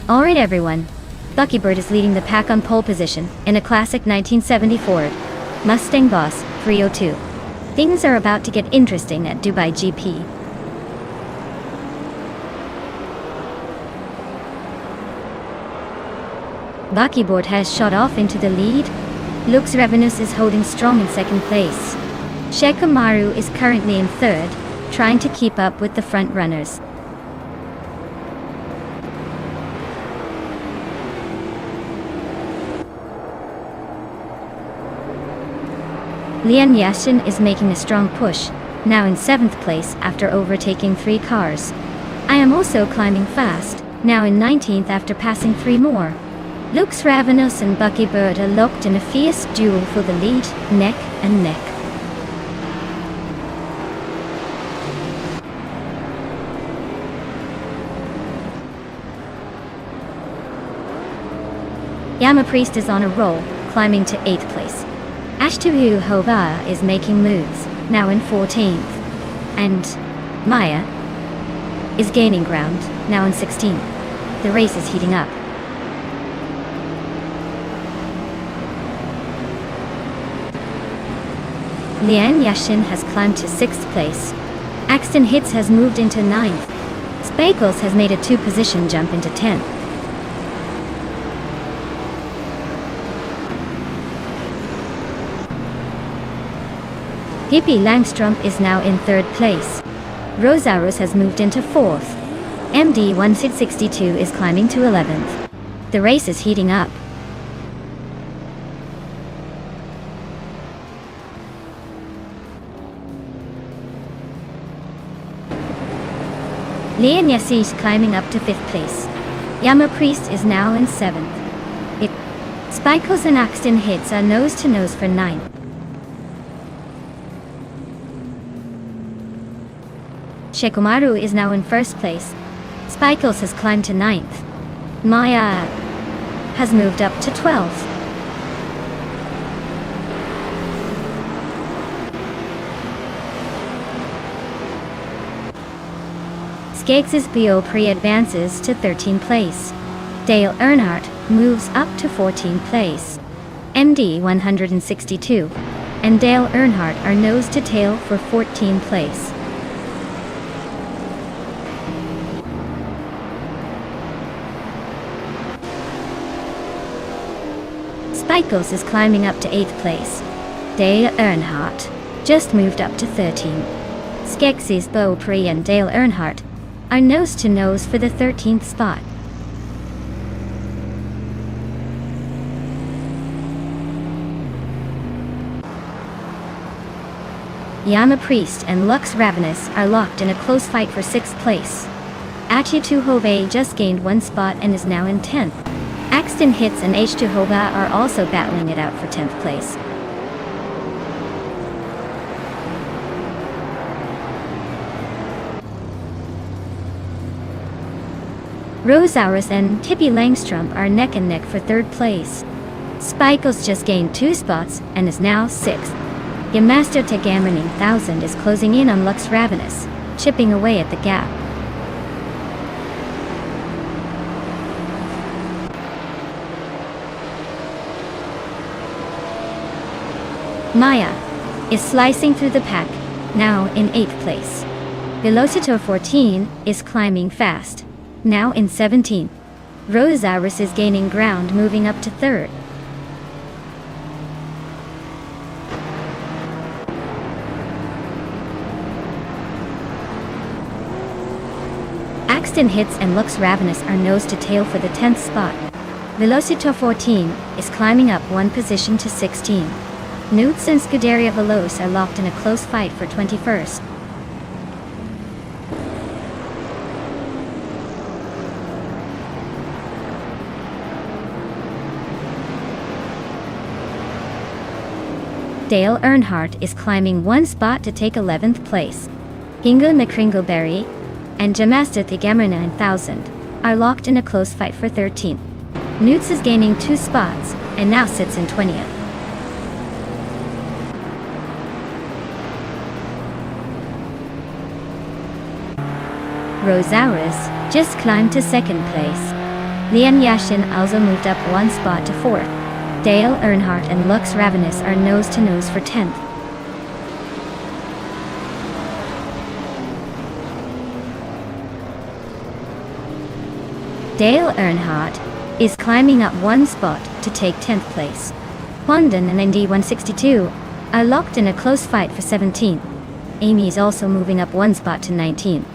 Alright everyone, Buckybird is leading the pack on pole position in a classic 1970 Ford Mustang Boss 302. Things are about to get interesting at Dubai GP. Buckybird has shot off into the lead. Lux Revenus is holding strong in second place. Shekamaru is currently in third, trying to keep up with the front runners. Lian Yashin is making a strong push, now in 7th place after overtaking 3 cars. I am also climbing fast, now in 19th after passing 3 more. Lux Ravenous and Buckybird are locked in a fierce duel for the lead, neck and neck. Yamapriest is on a roll, climbing to 8th place. Ashtuhu Hova is making moves, now in 14th. And Maya is gaining ground, now in 16th. The race is heating up. Lian Yashin has climbed to 6th place. Axton Hits has moved into 9th. Spakles has made a 2-position jump into 10th. Pippi Langstrom is now in 3rd place. Rosaurus has moved into 4th. MD 162 is climbing to 11th. The race is heating up. Lian Yassi is climbing up to 5th place. Yama Priest is now in 7th. Spikos and Axton Hits are nose to nose for 9th. Shekumaru is now in 1st place. Spikos has climbed to 9th. Maya has moved up to 12th. Skeggs' Bo pre-advances to 13th place. Dale Earnhardt moves up to 14th place. MD 162 and Dale Earnhardt are nose to tail for 14th place. Spikos is climbing up to 8th place. Dale Earnhardt just moved up to 13. Skeggs' Bo Pre and Dale Earnhardt are nose to nose for the 13th spot. Yama Priest and Lux Ravenous are locked in a close fight for 6th place. Achitu Hove just gained 1 spot and is now in 10th. Axton Hits and H2 Hoga are also battling it out for 10th place. Rosaurus and Pippi Langstrom are neck and neck for 3rd place. Spikos just gained 2 spots and is now 6th. Yamasto Tegamerning 1000 is closing in on Lux Ravenous, chipping away at the gap. Maya is slicing through the pack, now in 8th place. Velocitor 14 is climbing fast, now in 17th. Rosaurus is gaining ground, moving up to 3rd. Axton Hits and Lux Ravenous are nose to tail for the 10th spot. Velocitor 14 is climbing up 1 position to 16. Newts and Scuderia Veloce are locked in a close fight for 21st. Dale Earnhardt is climbing 1 spot to take 11th place. Hingo McCringleberry and Jamasta Thigamer 9000 are locked in a close fight for 13th. Newts is gaining 2 spots and now sits in 20th. Rosaurus just climbed to 2nd place. Lian Yashin also moved up 1 spot to 4th. Dale Earnhardt and Lux Ravenous are nose to nose for 10th. Dale Earnhardt is climbing up 1 spot to take 10th place. London and ND 162 are locked in a close fight for 17th. Amy is also moving up 1 spot to 19th.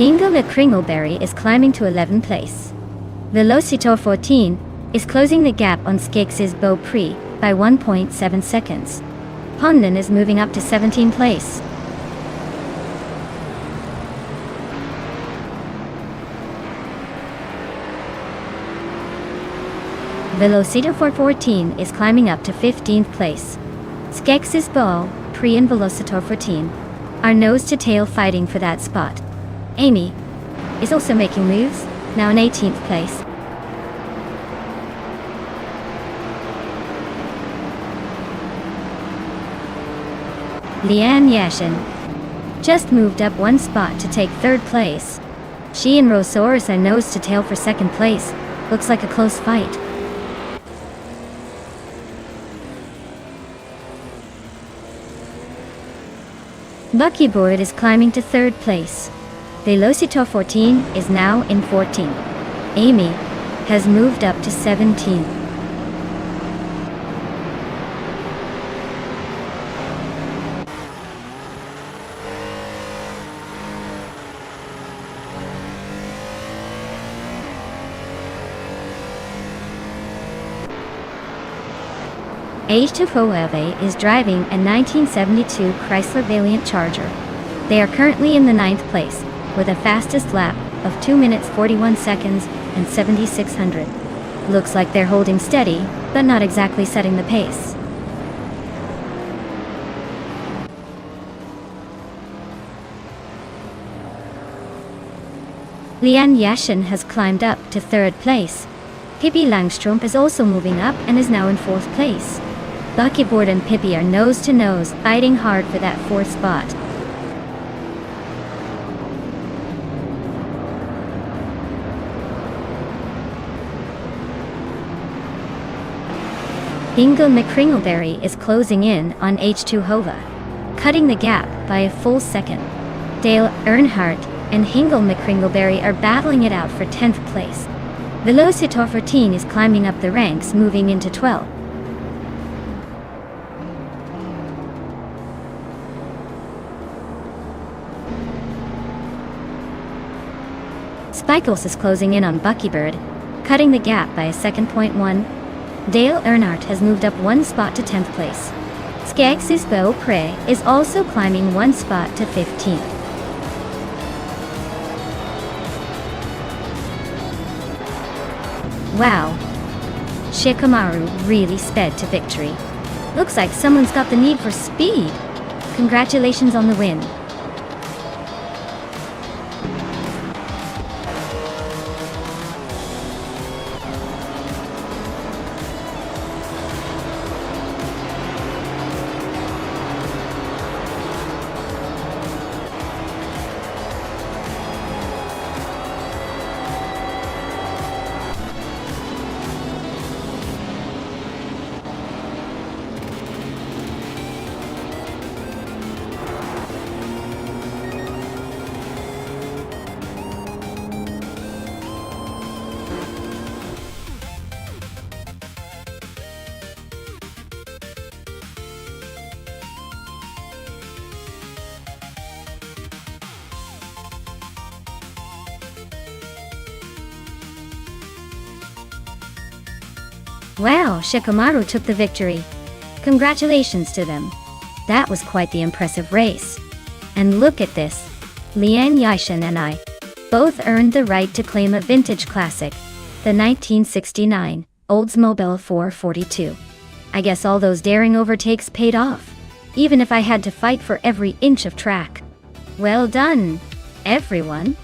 Hingo McCringleberry is climbing to 11th place. Velocitor 14 is closing the gap on Skeggs' Bo Pre by 1.7 seconds. Pondon is moving up to 17th place. Velocitor 414 is climbing up to 15th place. Skeggs' Bo Pre and Velocitor 14 are nose to tail fighting for that spot. Amy is also making moves, now in 18th place. Lian Yashin just moved up 1 spot to take 3rd place. She and Rosaurus are nose to tail for second place. Looks like a close fight. Buckybird is climbing to third place. Velocito 14 is now in 14th. Amy has moved up to 17th. H2 is driving a 1972 Chrysler Valiant Charger. They are currently in the 9th place, with a fastest lap of 2 minutes 41 seconds and 7,600. Looks like they're holding steady, but not exactly setting the pace. Leanne Yashin has climbed up to 3rd place. Pippi Langstrumpf is also moving up and is now in 4th place. Buckybird and Pippi are nose to nose, fighting hard for that 4th spot. Hingle McCringleberry is closing in on H2 Hova, cutting the gap by a full second. Dale Earnhardt and Hingle McCringleberry are battling it out for 10th place. Velocito 14 is climbing up the ranks, moving into 12th. Spikles is closing in on Buckybird, cutting the gap by a second. Dale Earnhardt has moved up 1 spot to 10th place. Skaggs's Beau Pre is also climbing 1 spot to 15th. Wow. Shikamaru really sped to victory. Looks like someone's got the need for speed. Congratulations on the win. Wow, Shikamaru took the victory. Congratulations to them. That was quite the impressive race. And look at this. Leanne Yashin and I both earned the right to claim a vintage classic, the 1969 Oldsmobile 442. I guess all those daring overtakes paid off, even if I had to fight for every inch of track. Well done, everyone.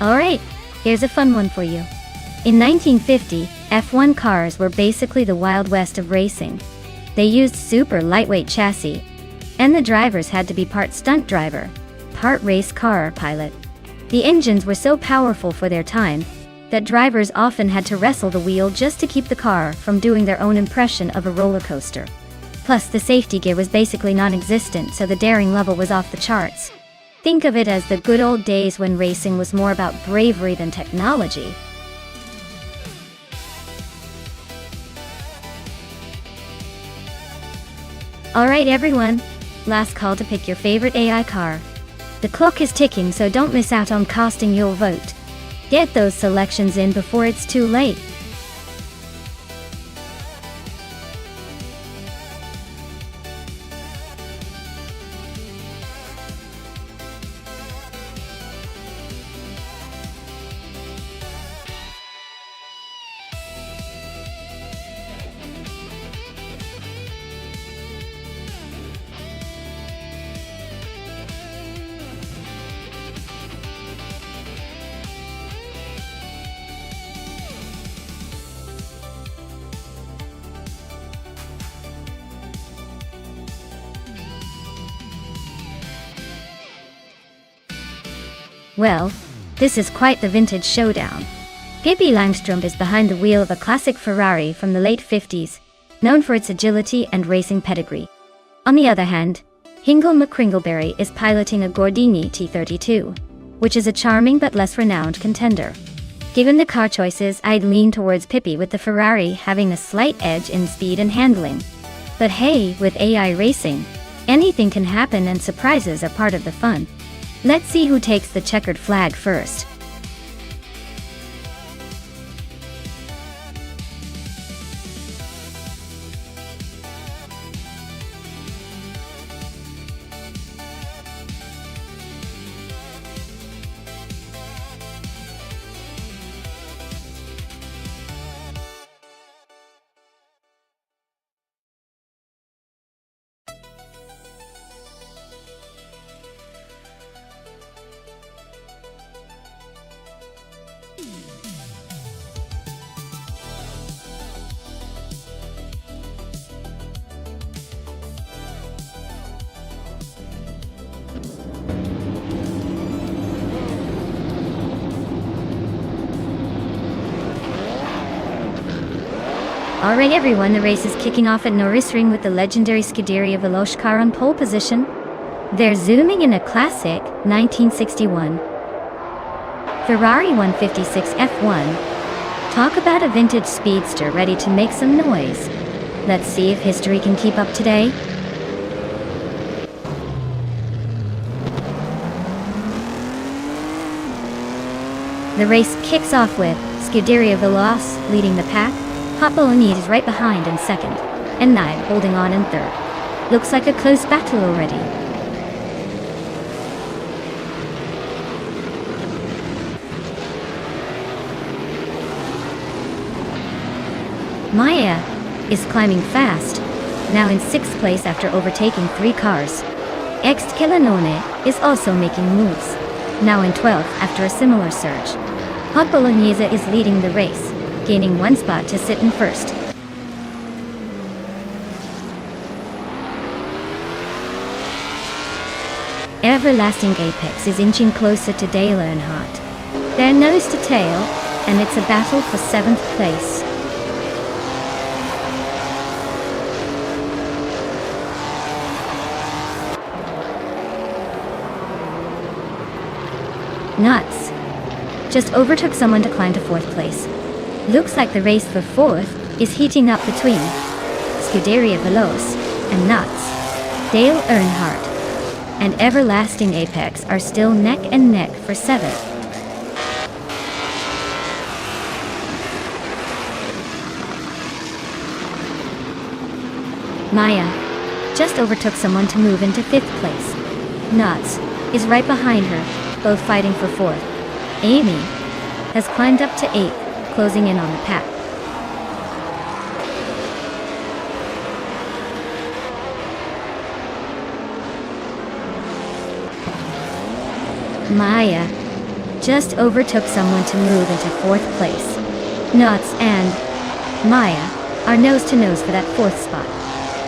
Alright, here's a fun one for you. In 1950, F1 cars were basically the Wild West of racing. They used super lightweight chassis, and the drivers had to be part stunt driver, part race car pilot. The engines were so powerful for their time that drivers often had to wrestle the wheel just to keep the car from doing their own impression of a roller coaster. Plus, the safety gear was basically non-existent, so the daring level was off the charts. Think of it as the good old days when racing was more about bravery than technology. Alright everyone, last call to pick your favorite AI car. The clock is ticking, so don't miss out on casting your vote. Get those selections in before it's too late. Well, this is quite the vintage showdown. Pippi Langstrup is behind the wheel of a classic Ferrari from the late 50s, known for its agility and racing pedigree. On the other hand, Hingle McCringleberry is piloting a Gordini T32, which is a charming but less renowned contender. Given the car choices, I'd lean towards Pippi, with the Ferrari having a slight edge in speed and handling. But hey, with AI racing, anything can happen and surprises are part of the fun. Let's see who takes the checkered flag first. Alright everyone, the race is kicking off at Nürburgring with the legendary Scuderia Veloce car on pole position. They're zooming in a classic 1961 Ferrari 156 F1. Talk about a vintage speedster ready to make some noise. Let's see if history can keep up today. The race kicks off with Scuderia Veloce leading the pack. Hot Bolognese is right behind in second, and Nye holding on in third. Looks like a close battle already. Maya is climbing fast, now in 6th place after overtaking 3 cars. Ex Kilanone is also making moves, now in 12th after a similar surge. Hot Bolognese is leading the race, gaining 1 spot to sit in first. Everlasting Apex is inching closer to Dale Earnhardt. They're nose to tail, and it's a battle for 7th place. Nuts just overtook someone to climb to 4th place. Looks like the race for 4th is heating up between Scuderia Veloce and Nuts. Dale Earnhardt and Everlasting Apex are still neck and neck for 7th. Maya just overtook someone to move into 5th place. Nuts is right behind her, both fighting for 4th. Amy has climbed up to 8th, closing in on the pack. Maya just overtook someone to move into 4th place. Nuts and Maya are nose to nose for that 4th spot.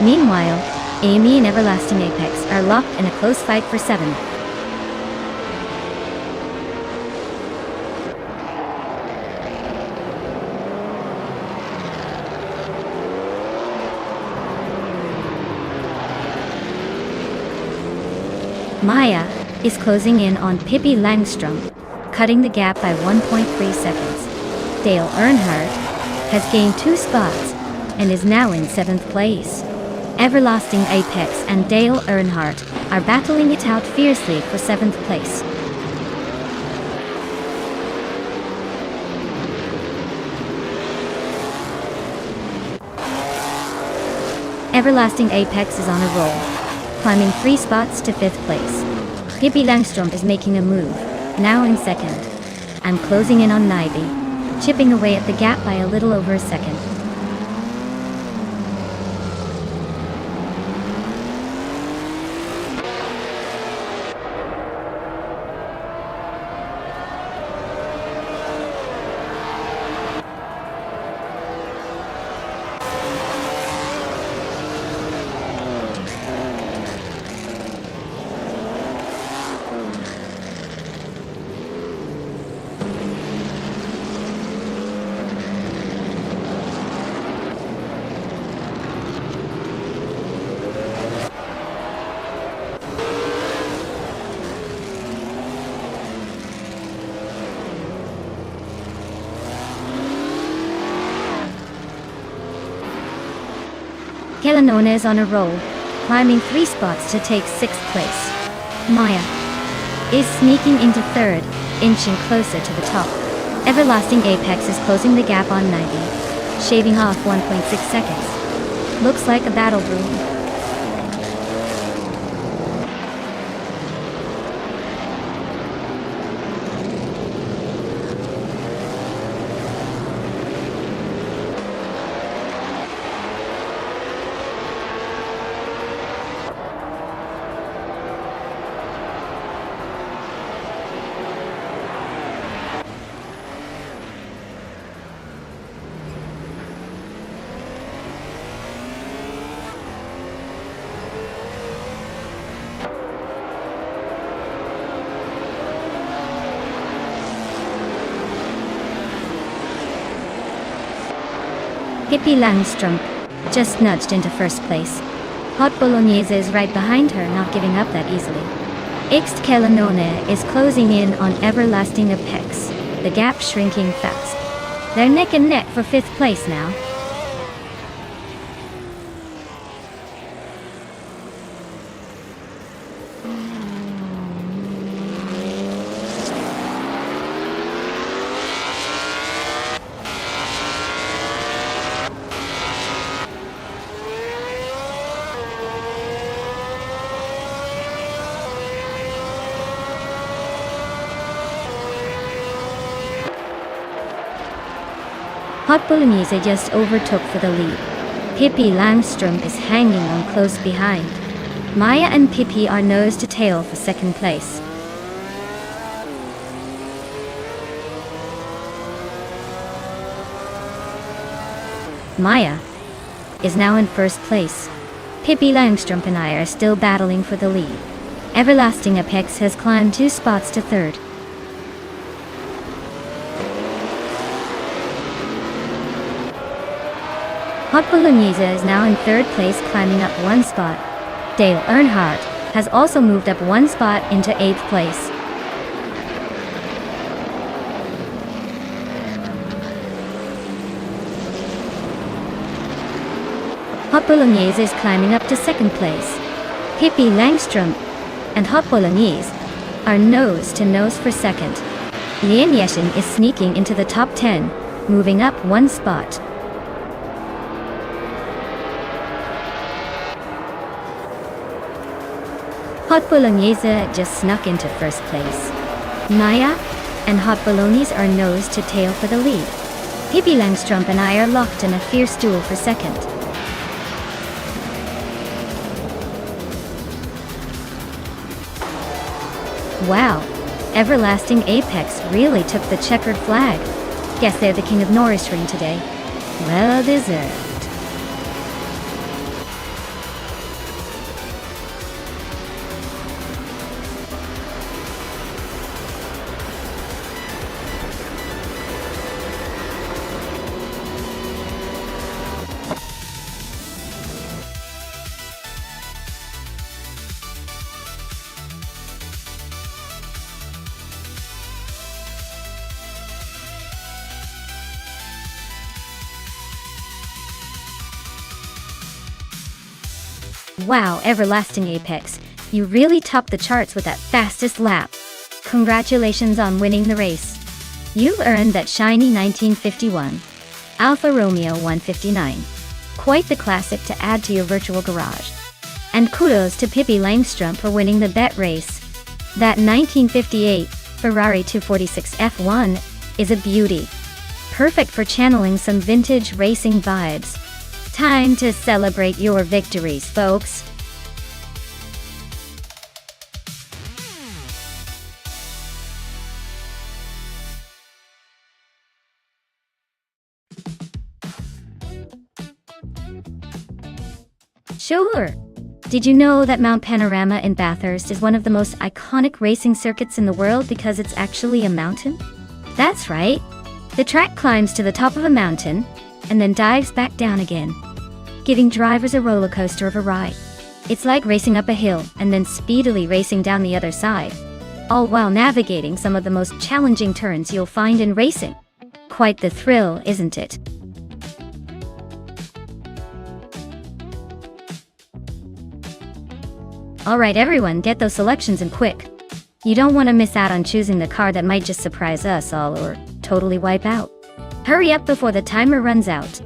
Meanwhile, Amy and Everlasting Apex are locked in a close fight for 7th. Maya is closing in on Pippi Langstrup, cutting the gap by 1.3 seconds. Dale Earnhardt has gained 2 spots and is now in 7th place. Everlasting Apex and Dale Earnhardt are battling it out fiercely for 7th place. Everlasting Apex is on a roll, climbing 3 spots to 5th place. Pippi Langstrup is making a move, now in 2nd. I'm closing in on Nivey, chipping away at the gap by a little over a second. Kelanona is on a roll, climbing 3 spots to take 6th place. Maya is sneaking into 3rd, inching closer to the top. Everlasting Apex is closing the gap on 90, shaving off 1.6 seconds. Looks like a battle brewing. Pippi Langstrump just nudged into 1st place. Hot Bolognese is right behind her, not giving up that easily. Ixt Kelanona is closing in on Everlasting Apex, the gap shrinking fast. They're neck and neck for 5th place now. Hot Bolognese just overtook for the lead. Pippi Langstrump is hanging on close behind. Maya and Pippi are nose to tail for 2nd place. Maya is now in 1st place. Pippi Langstrump and I are still battling for the lead. Everlasting Apex has climbed 2 spots to 3rd. Hot Bolognese is now in 3rd place, climbing up 1 spot. Dale Earnhardt has also moved up 1 spot into 8th place. Hot Bolognese is climbing up to 2nd place. Pippi Langstrump and Hot Bolognese are nose to nose for 2nd. Lien Yeshin is sneaking into the top 10, moving up 1 spot. Hot Bolognese just snuck into 1st place. Maya and Hot Bolognese are nose to tail for the lead. Pippi Langstrump and I are locked in a fierce duel for 2nd. Wow, Everlasting Apex really took the checkered flag. Guess they're the king of Norrisring today. Well deserved. Wow, Everlasting Apex, you really topped the charts with that fastest lap. Congratulations on winning the race. You've earned that shiny 1951 Alfa Romeo 159. Quite the classic to add to your virtual garage. And kudos to Pippi Langstrump for winning the bet race. That 1958 Ferrari 246 F1 is a beauty. Perfect for channeling some vintage racing vibes. Time to celebrate your victories, folks. Sure. Did you know that Mount Panorama in Bathurst is one of the most iconic racing circuits in the world because it's actually a mountain? That's right. The track climbs to the top of a mountain and then dives back down again, giving drivers a roller coaster of a ride. It's like racing up a hill and then speedily racing down the other side, all while navigating some of the most challenging turns you'll find in racing. Quite the thrill, isn't it? Alright everyone, get those selections and quick. You don't want to miss out on choosing the car that might just surprise us all or totally wipe out. Hurry up before the timer runs out.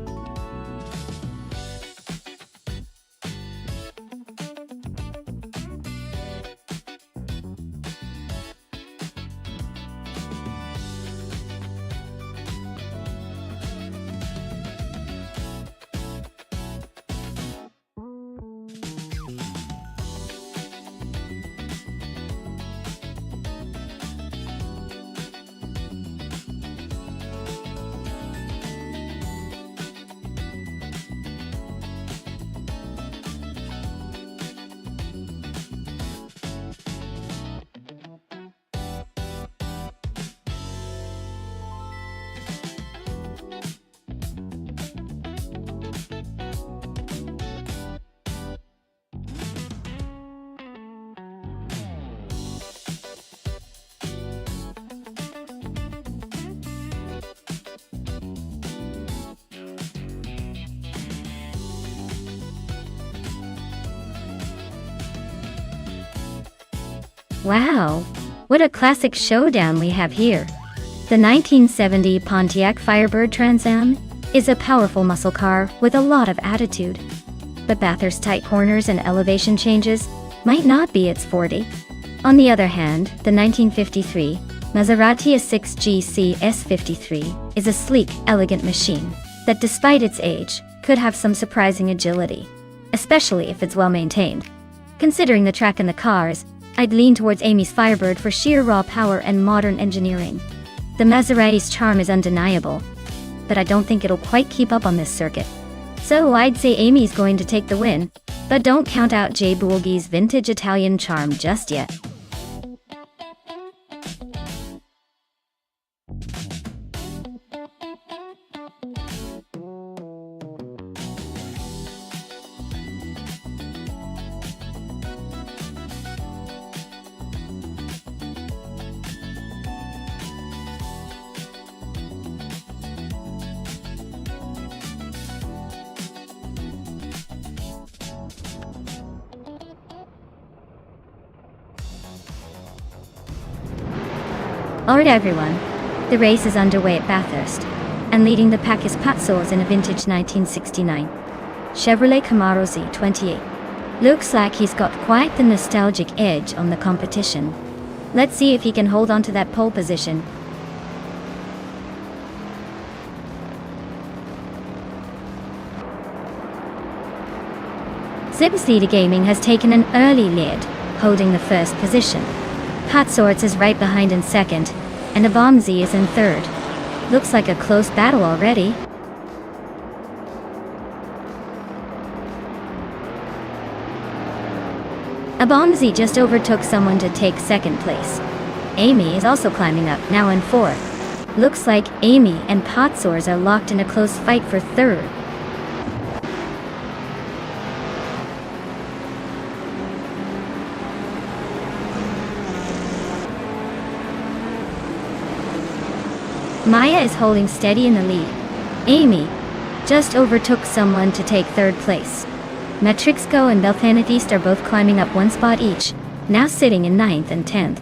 Wow, what a classic showdown we have here. The 1970 Pontiac Firebird Trans Am is a powerful muscle car with a lot of attitude. But Bathurst's tight corners and elevation changes might not be its forte. On the other hand, the 1953 Maserati A6 GC S53 is a sleek, elegant machine that, despite its age, could have some surprising agility, especially if it's well maintained. Considering the track and the cars, I'd lean towards Amy's Firebird for sheer raw power and modern engineering. The Maserati's charm is undeniable, but I don't think it'll quite keep up on this circuit. So I'd say Amy's going to take the win, but don't count out Jay Boulge's vintage Italian charm just yet. Alright everyone, the race is underway at Bathurst, and leading the pack is Patsos in a vintage 1969 Chevrolet Camaro Z28. Looks like he's got quite the nostalgic edge on the competition. Let's see if he can hold on to that pole position. Zipspeedy Gaming has taken an early lead, holding the first position. Hot Swords is right behind in second, and Abomzi is in third. Looks like a close battle already. Abomzi just overtook someone to take second place. Amy is also climbing up, now in fourth. Looks like Amy and Potsors are locked in a close fight for third. Maya is holding steady in the lead. Amy just overtook someone to take third place. Metrixco and Belfanith are both climbing up one spot each, now sitting in 9th and 10th.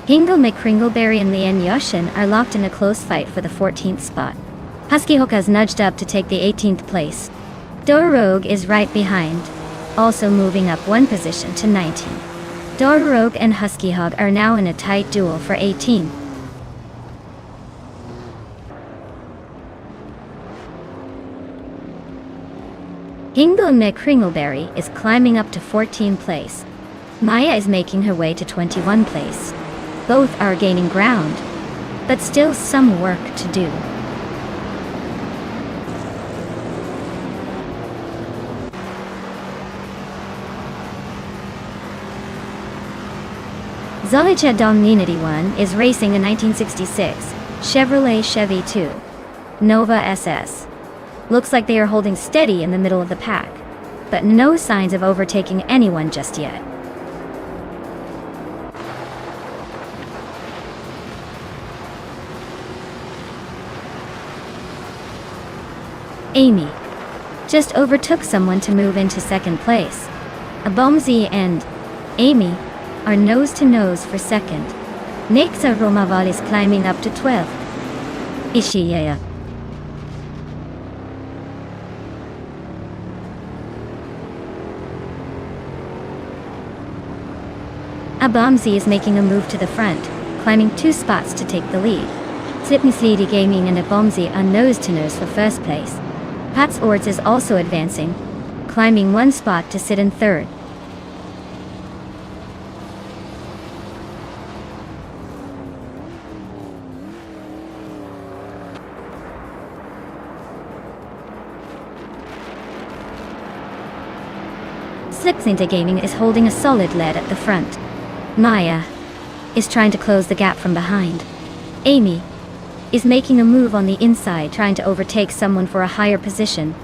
Hingle McCringleberry and Leanne Yoshin are locked in a close fight for the 14th spot. Husky Hook has nudged up to take the 18th place. Door Rogue is right behind, also moving up one position to 19. Door Rogue and Husky Hog are now in a tight duel for 18. Hingle McCringleberry is climbing up to 14th place. Maya is making her way to 21 place. Both are gaining ground, but still some work to do. Zolicha Domninity 1 is racing a 1966 Chevrolet Chevy 2 Nova SS. Looks like they are holding steady in the middle of the pack, but no signs of overtaking anyone just yet. Amy just overtook someone to move into second place. Abomzi and Amy are nose to nose for second. Nexa Romaval is climbing up to 12th. Ishiyaya. Abomzi is making a move to the front, climbing 2 spots to take the lead. Slipnslidi Gaming and Abomzi are nose to nose for first place. Pats Ords is also advancing, climbing 1 spot to sit in third. Slipsnita Gaming is holding a solid lead at the front. Maya is trying to close the gap from behind. Amy is making a move on the inside, trying to overtake someone for a higher position.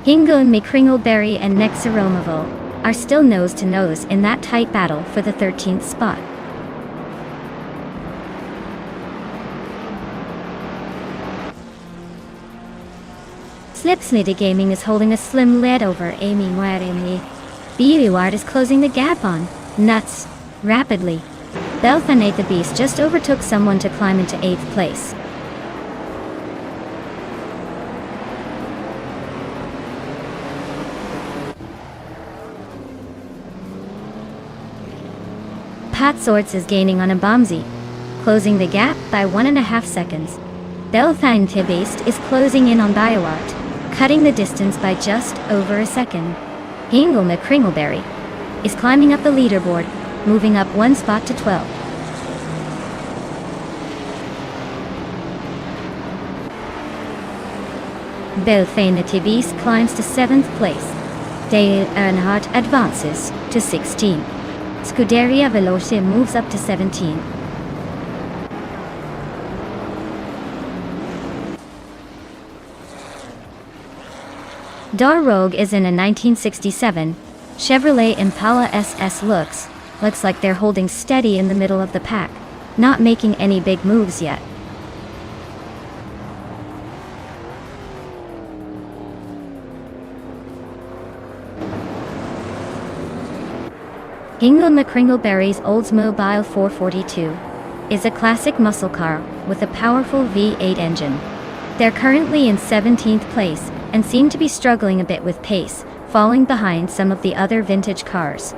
Hingo and McCringleberry and Nexaromovo are still nose to nose in that tight battle for the 13th spot. Slipsnita Gaming is holding a slim lead over Amy Waremi. Biuard is closing the gap on Nuts rapidly. Belfanate the Beast just overtook someone to climb into 8th place. Pat Swords is gaining on Abomzi, closing the gap by 1.5 seconds. Belfanate Beast is closing in on Biowart, cutting the distance by just over a second. Hingle McCringleberry is climbing up the leaderboard, moving up 1 spot to 12. Belfanate Beast climbs to 7th place. Dale Earnhardt advances to 16. Scuderia Veloce moves up to 17. Dar Rogue is in a 1967 Chevrolet Impala SS. Looks like they're holding steady in the middle of the pack, not making any big moves yet. Hingle McCringleberry's Oldsmobile 442 is a classic muscle car with a powerful V8 engine. They're currently in 17th place and seem to be struggling a bit with pace, falling behind some of the other vintage cars.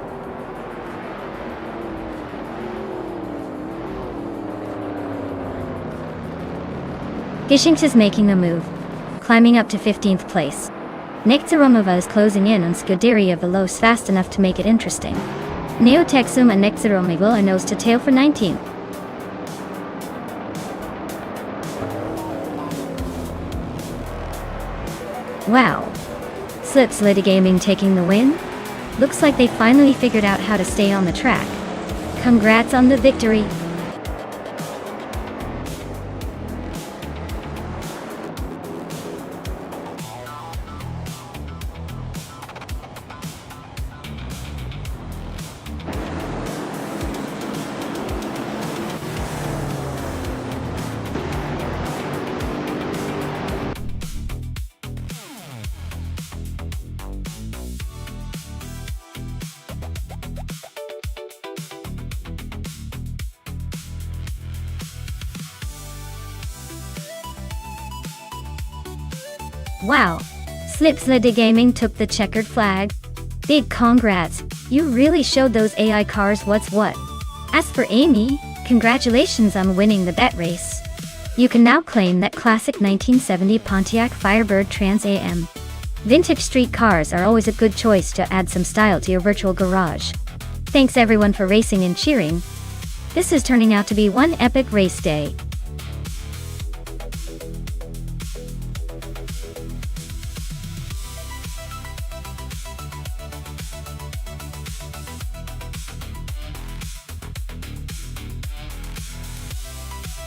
Gishinx is making a move, climbing up to 15th place. Nexaromova is closing in on Scuderia Veloce fast enough to make it interesting. Neotexum and Nexaromova are nose to tail for 19th. Wow. Slipsnita Gaming taking the win? Looks like they finally figured out how to stay on the track. Congrats on the victory. Wow. Slipsnita Gaming took the checkered flag. Big congrats, you really showed those AI cars what's what. As for Amy, congratulations on winning the bet race. You can now claim that classic 1970 Pontiac Firebird Trans Am. Vintage street cars are always a good choice to add some style to your virtual garage. Thanks everyone for racing and cheering. This is turning out to be one epic race day.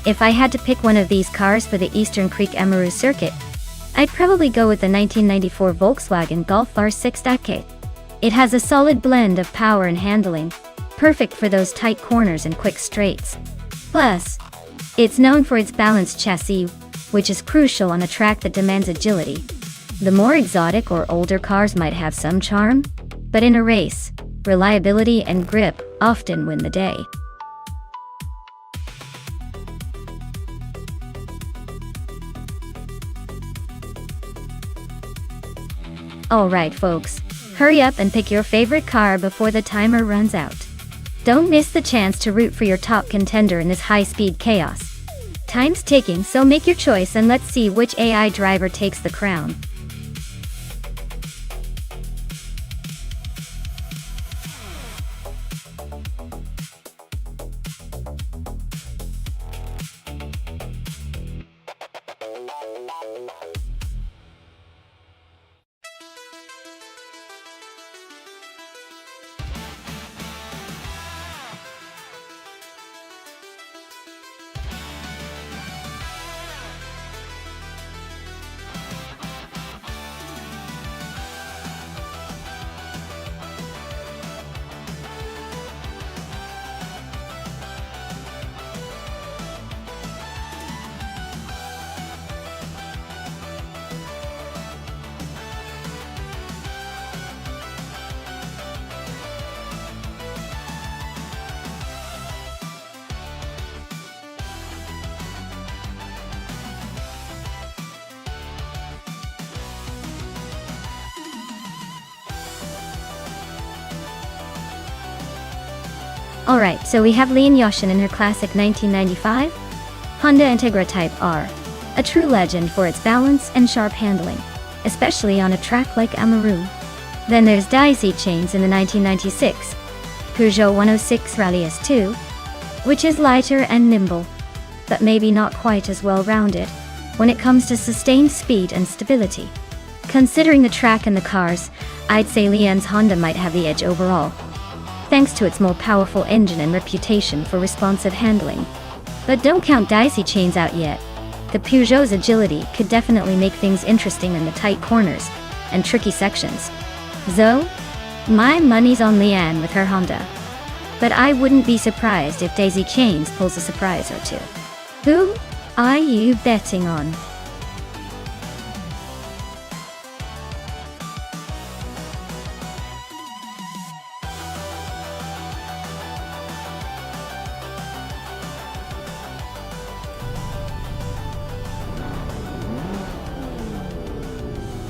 If I had to pick one of these cars for the Eastern Creek Emerald Circuit, I'd probably go with the 1994 Volkswagen Golf R6 Decade. It has a solid blend of power and handling, perfect for those tight corners and quick straights. Plus, it's known for its balanced chassis, which is crucial on a track that demands agility. The more exotic or older cars might have some charm, but in a race, reliability and grip often win the day. Alright folks, hurry up and pick your favorite car before the timer runs out. Don't miss the chance to root for your top contender in this high-speed chaos. Time's ticking, so make your choice and let's see which AI driver takes the crown. Alright, so we have Lian Yoshin in her classic 1995 Honda Integra Type R, a true legend for its balance and sharp handling, especially on a track like Amaru. Then there's Daisy Chains in the 1996 Peugeot 106 Rally S2, which is lighter and nimble, but maybe not quite as well-rounded when it comes to sustained speed and stability. Considering the track and the cars, I'd say Lian's Honda might have the edge overall, thanks to its more powerful engine and reputation for responsive handling. But don't count Daisy Chains out yet. The Peugeot's agility could definitely make things interesting in the tight corners and tricky sections. So, my money's on Lian with her Honda. But I wouldn't be surprised if Daisy Chains pulls a surprise or two. Who are you betting on?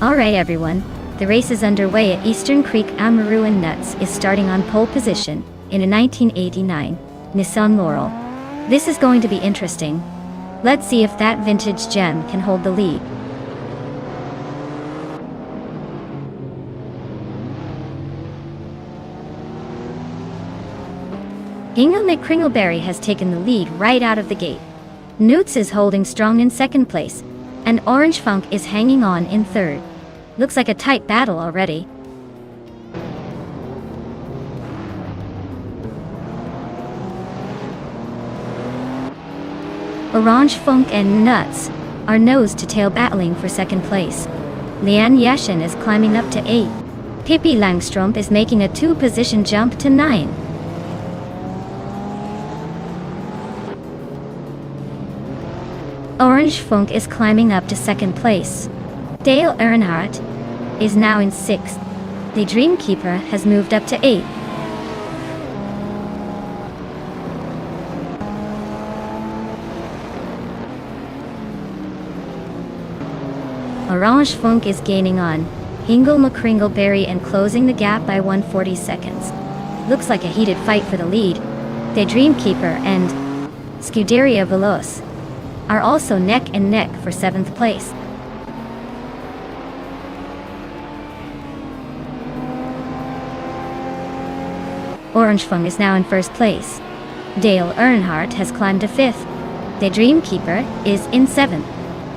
Alright everyone, the race is underway at Eastern Creek. Amaru and Nuts is starting on pole position in a 1989 Nissan Laurel. This is going to be interesting. Let's see if that vintage gem can hold the lead. Inga McCringleberry has taken the lead right out of the gate. Newts is holding strong in second place, and Orange Funk is hanging on in third. Looks like a tight battle already. Orange Funk and Nuts are nose-to-tail battling for second place. Lian Yashin is climbing up to 8. Pippi Langström is making a 2-position jump to 9. Orange Funk is climbing up to second place. Dale Earnhardt is now in 6th. The Dreamkeeper has moved up to 8. Orange Funk is gaining on Hingle McCringleberry and closing the gap by 140 seconds. Looks like a heated fight for the lead. The Dreamkeeper and Scuderia Veloce are also neck and neck for 7th place. Orange Funk is now in 1st place. Dale Earnhardt has climbed to 5th. The Dreamkeeper is in 7th.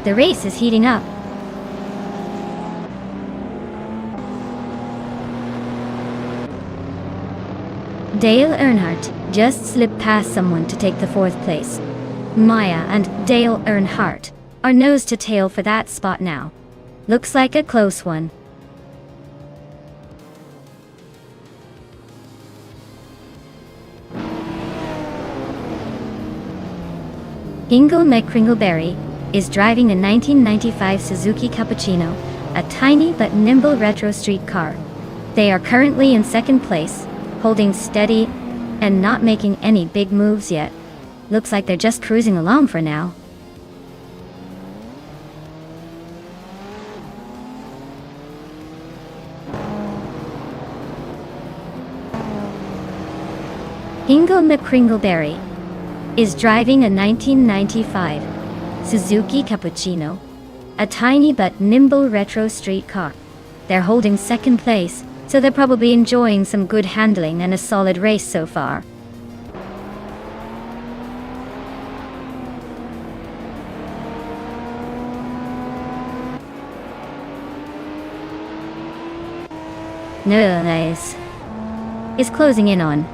The race is heating up. Dale Earnhardt just slipped past someone to take the 4th place. Maya and Dale Earnhardt are nose to tail for that spot now. Looks like a close one. Hingle McCringleberry is driving a 1995 Suzuki Cappuccino, a tiny but nimble retro street car. They are currently in second place, holding steady and not making any big moves yet. Looks like they're just cruising along for now. Hingle McCringleberry is driving a 1995 Suzuki Cappuccino, a tiny but nimble retro street car. They're holding second place, so they're probably enjoying some good handling and a solid race so far. Nice. Is closing in on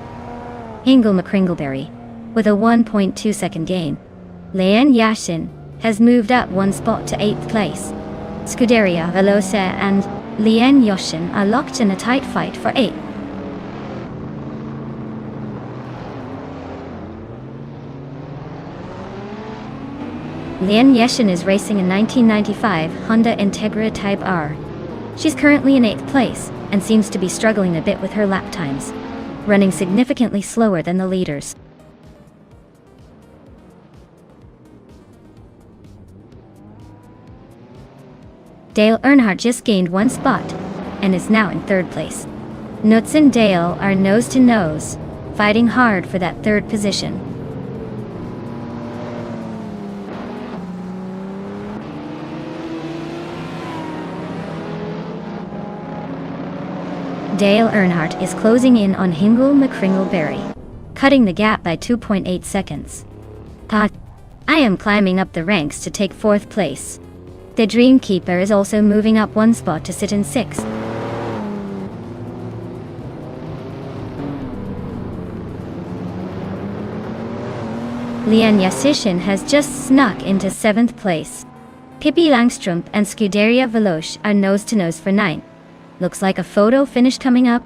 Hingle McCringleberry with a 1.2 second gain. Lian Yashin has moved up one spot to 8th place. Scuderia Veloce and Lian Yashin are locked in a tight fight for 8th. Lian Yashin is racing a 1995 Honda Integra Type R. She's currently in 8th place and seems to be struggling a bit with her lap times, running significantly slower than the leaders. Dale Earnhardt just gained one spot and is now in 3rd place. Nuts and Dale are nose to nose, fighting hard for that 3rd position. Dale Earnhardt is closing in on Hingle McCringleberry, cutting the gap by 2.8 seconds. I am climbing up the ranks to take 4th place. The Dreamkeeper is also moving up one spot to sit in 6th. Lian Yashin has just snuck into 7th place. Pippi Langstrup and Scuderia Veloce are nose to nose for 9th. Looks like a photo finish coming up.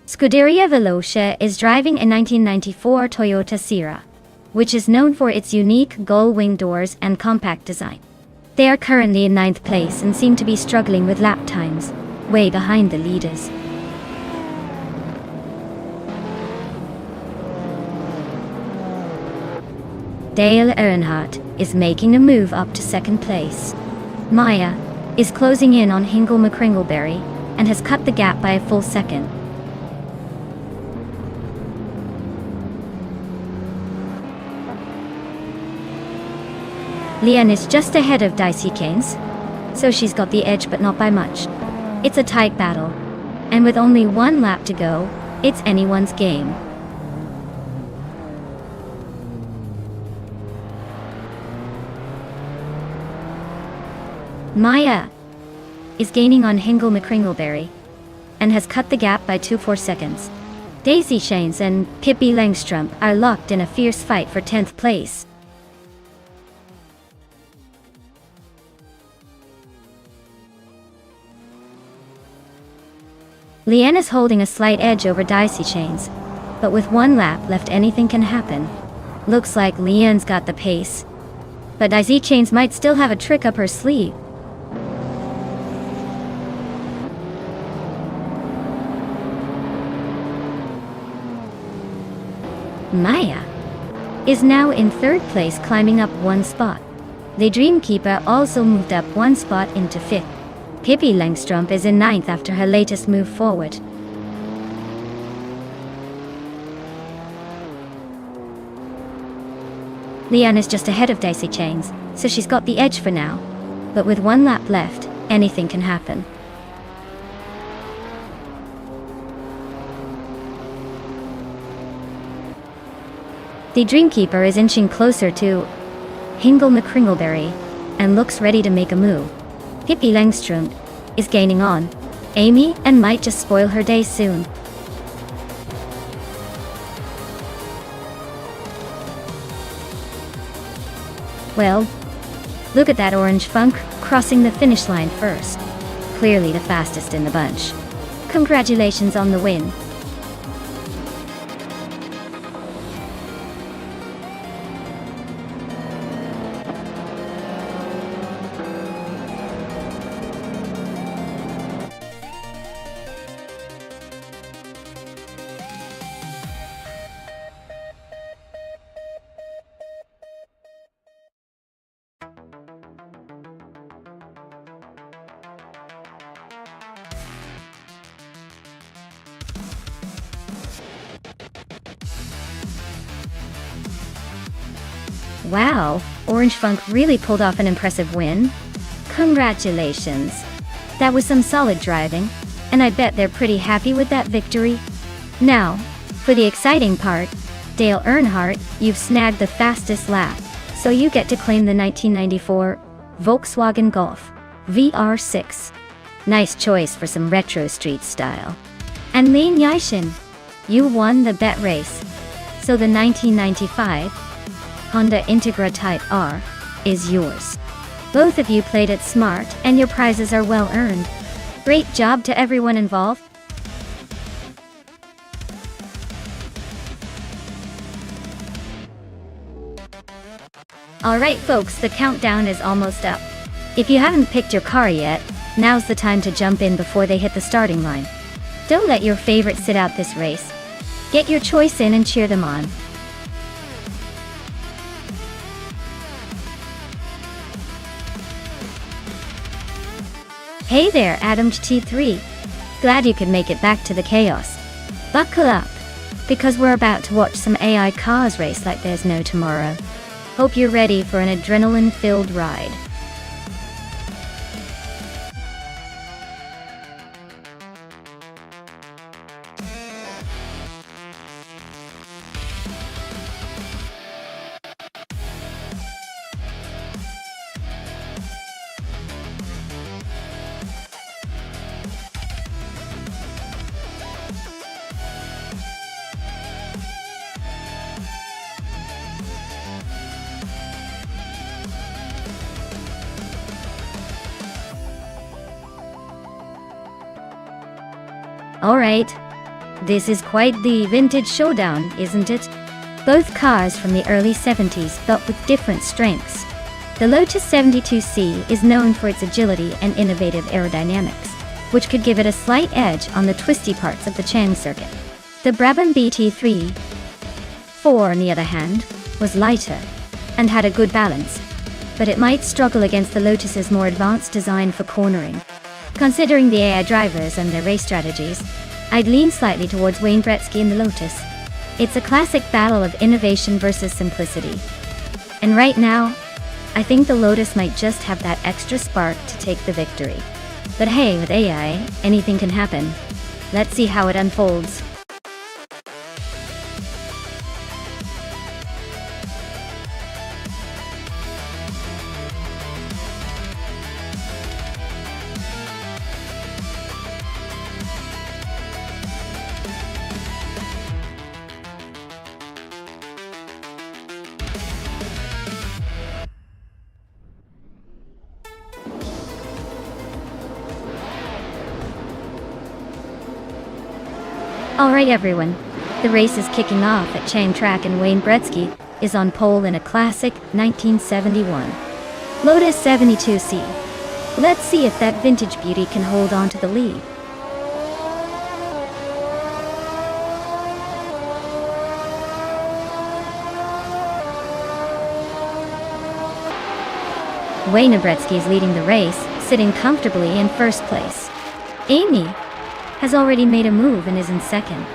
Scuderia Veloce is driving a 1994 Toyota Sierra, which is known for its unique gull-wing doors and compact design. They are currently in 9th place and seem to be struggling with lap times, way behind the leaders. Dale Earnhardt is making a move up to 2nd place. Maya is closing in on Hingle McCringleberry and has cut the gap by a full second. Lian is just ahead of Dicey Canes, so she's got the edge but not by much. It's a tight battle, and with only one lap to go, it's anyone's game. Maya is gaining on Hingle McCringleberry and has cut the gap by 2.4 seconds. Daisy Shanes and Pippi Langstrup are locked in a fierce fight for 10th place. Lian is holding a slight edge over Daisy Chains, but with one lap left anything can happen. Looks like Lian's got the pace, but Daisy Chains might still have a trick up her sleeve. Maya is now in 3rd place, climbing up one spot. The Dreamkeeper also moved up one spot into 5th. Pippi Langstrup is in 9th after her latest move forward. Lian is just ahead of Daisy Chains, so she's got the edge for now. But with one lap left, anything can happen. The Dreamkeeper is inching closer to Hingle McCringleberry and looks ready to make a move. Pippi Langstrup is gaining on Amy and might just spoil her day soon. Well, look at that orange funk crossing the finish line first. Clearly the fastest in the bunch. Congratulations on the win. Wow, Orange Funk really pulled off an impressive win. Congratulations. That was some solid driving, and I bet they're pretty happy with that victory. Now, for the exciting part, Dale Earnhardt, you've snagged the fastest lap, so you get to claim the 1994 Volkswagen Golf VR6. Nice choice for some retro street style. And Lin Yishin, you won the bet race, so the 1995 Honda Integra Type R is yours. Both of you played it smart, and your prizes are well earned. Great job to everyone involved. Alright folks, the countdown is almost up. If you haven't picked your car yet, now's the time to jump in before they hit the starting line. Don't let your favorite sit out this race. Get your choice in and cheer them on. Hey there, Adam T3. Glad you could make it back to the chaos. Buckle up, because we're about to watch some AI cars race like there's no tomorrow. Hope you're ready for an adrenaline-filled ride. Alright, this is quite the vintage showdown, isn't it? Both cars from the early 70s but with different strengths. The Lotus 72C is known for its agility and innovative aerodynamics, which could give it a slight edge on the twisty parts of the Chang circuit. The Brabham BT3 4, on the other hand, was lighter and had a good balance, but it might struggle against the Lotus's more advanced design for cornering. Considering the AI drivers and their race strategies, I'd lean slightly towards Wayne Gretzky in the Lotus. It's a classic battle of innovation versus simplicity. And right now, I think the Lotus might just have that extra spark to take the victory. But hey, with AI, anything can happen. Let's see how it unfolds. Alright everyone, the race is kicking off at Chang Track and Wayne Gretzky is on pole in a classic 1971 Lotus 72C. Let's see if that vintage beauty can hold on to the lead. Wayne Gretzky is leading the race, sitting comfortably in first place. Amy has already made a move and is in second.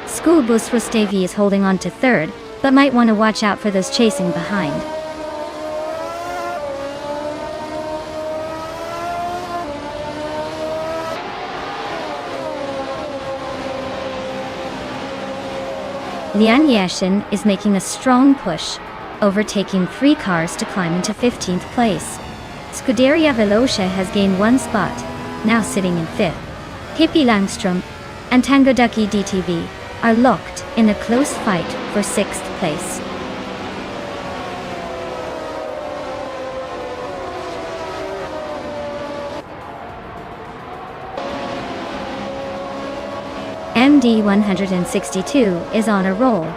School Bus Rustavi is holding on to third, but might want to watch out for those chasing behind. Lian Yashin is making a strong push, overtaking 3 cars to climb into 15th place. Scuderia Velocia has gained 1 spot, now sitting in 5th. Pippi Langström and Tangoducky DTV are locked in a close fight for 6th place. MD 162 is on a roll,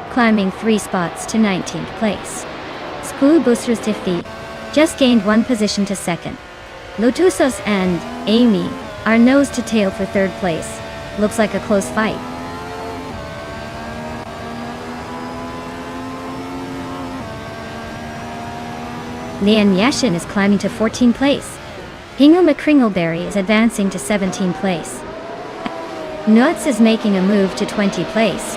climbing 3 spots to 19th place. Skulbusrustifti just gained 1 position to 2nd. Lotusos and Amy are nose to tail for 3rd place. Looks like a close fight. Lian Yashin is climbing to 14th place. Hingle McCringleberry is advancing to 17th place. Nuts is making a move to 20th place.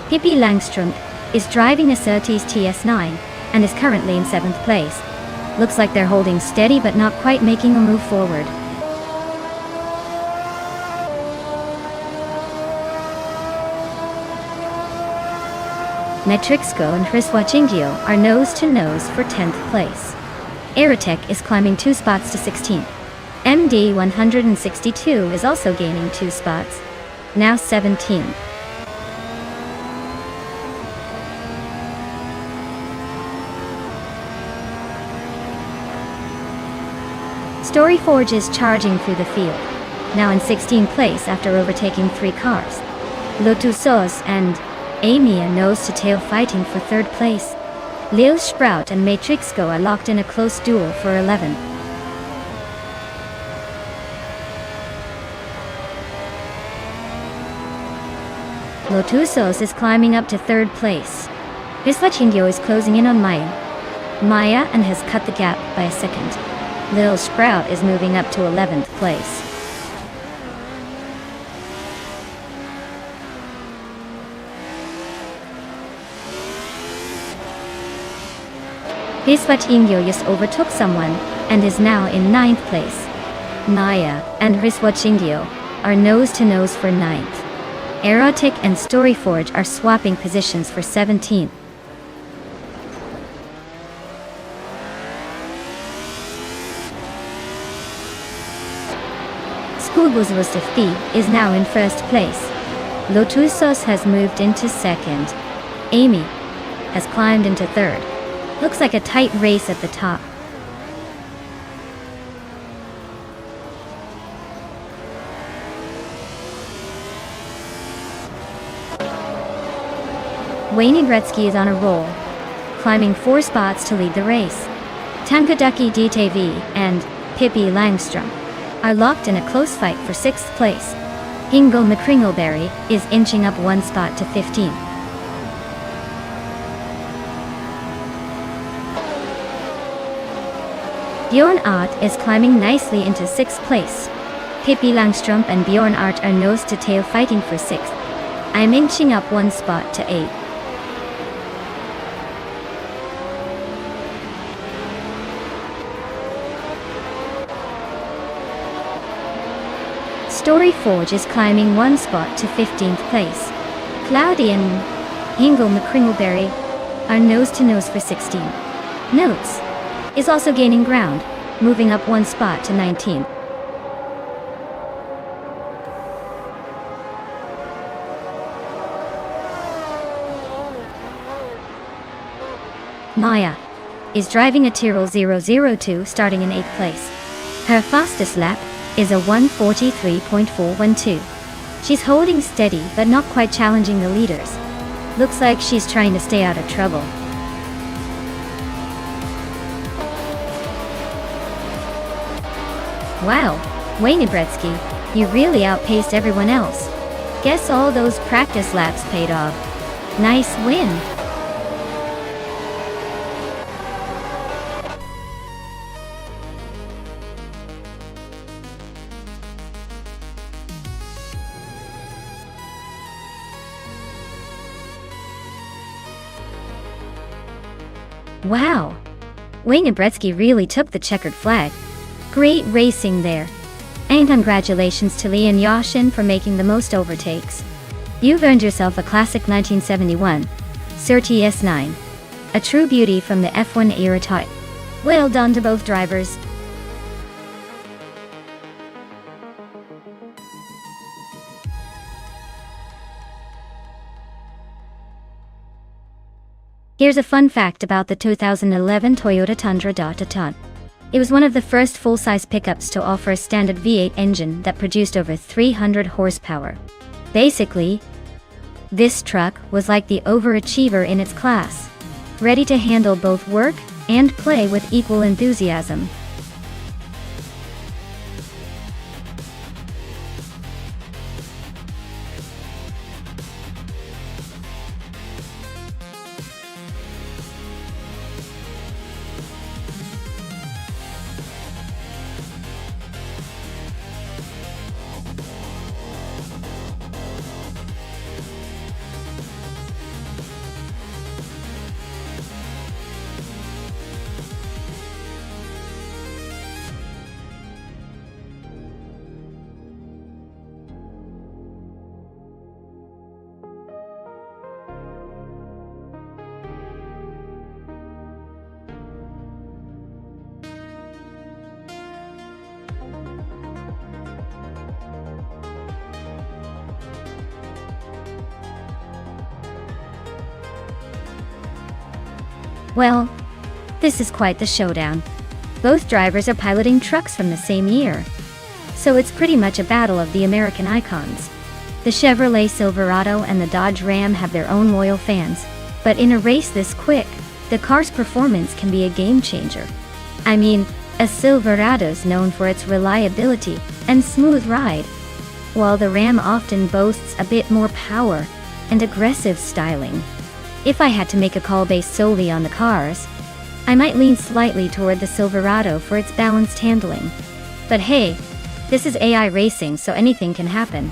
Pippi Langström is driving a Surtees TS9 and is currently in 7th place. Looks like they're holding steady but not quite making a move forward. Metrixco and Hriswachingio are nose to nose for 10th place. Aerotech is climbing 2 spots to 16th. MD 162 is also gaining 2 spots, now 17th. Storyforge is charging through the field, now in 16th place after overtaking 3 cars. Lotusos and Amy are nose-to-tail fighting for 3rd place. Lil Sprout and Matrixco are locked in a close duel for 11th. Lotusos is climbing up to 3rd place. Hriswachingio is closing in on Maya and has cut the gap by a second. Lil Sprout is moving up to 11th place. Hriswachingio just overtook someone and is now in 9th place. Maya and Hriswachingio are nose to nose for 9th. Aerotic and Storyforge are swapping positions for 17th. Skulbuzrustifti is now in 1st place. Lotusos has moved into 2nd. Amy has climbed into 3rd. Looks like a tight race at the top. Wayne Gretzky is on a roll, climbing 4 spots to lead the race. Tangoducky DTV and Pippi Langström are locked in a close fight for 6th place. Hingle McCringleberry is inching up 1 spot to 15th. Bjorn Art is climbing nicely into 6th place. Pippi Langström and Bjorn Art are nose-to-tail fighting for 6th. I'm inching up 1 spot to 8th. Storyforge is climbing 1 spot to 15th place. Cloudy and Hingle McCringleberry are nose-to-nose for 16th. Notes is also gaining ground, moving up 1 spot to 19th. Maya is driving a Tyrrell 002 starting in 8th place. Her fastest lap is a 1:43.412. She's holding steady but not quite challenging the leaders. Looks like she's trying to stay out of trouble. Wow, Wayne Gretzky, you really outpaced everyone else. Guess all those practice laps paid off. Nice win. Wow, Wayne Gretzky really took the checkered flag. Great racing there. And congratulations to Lian Yashin for making the most overtakes. You've earned yourself a classic 1971 Surtees S9. A true beauty from the F1 era type. Well done to both drivers. Here's a fun fact about the 2011 Toyota Tundra. It was one of the first full-size pickups to offer a standard V8 engine that produced over 300 horsepower. Basically, this truck was like the overachiever in its class, ready to handle both work and play with equal enthusiasm. Well, this is quite the showdown. Both drivers are piloting trucks from the same year, so it's pretty much a battle of the American icons. The Chevrolet Silverado and the Dodge Ram have their own loyal fans, but in a race this quick, the car's performance can be a game changer. I mean, a Silverado's known for its reliability and smooth ride, while the Ram often boasts a bit more power and aggressive styling. If I had to make a call based solely on the cars, I might lean slightly toward the Silverado for its balanced handling. But hey, this is AI racing, so anything can happen.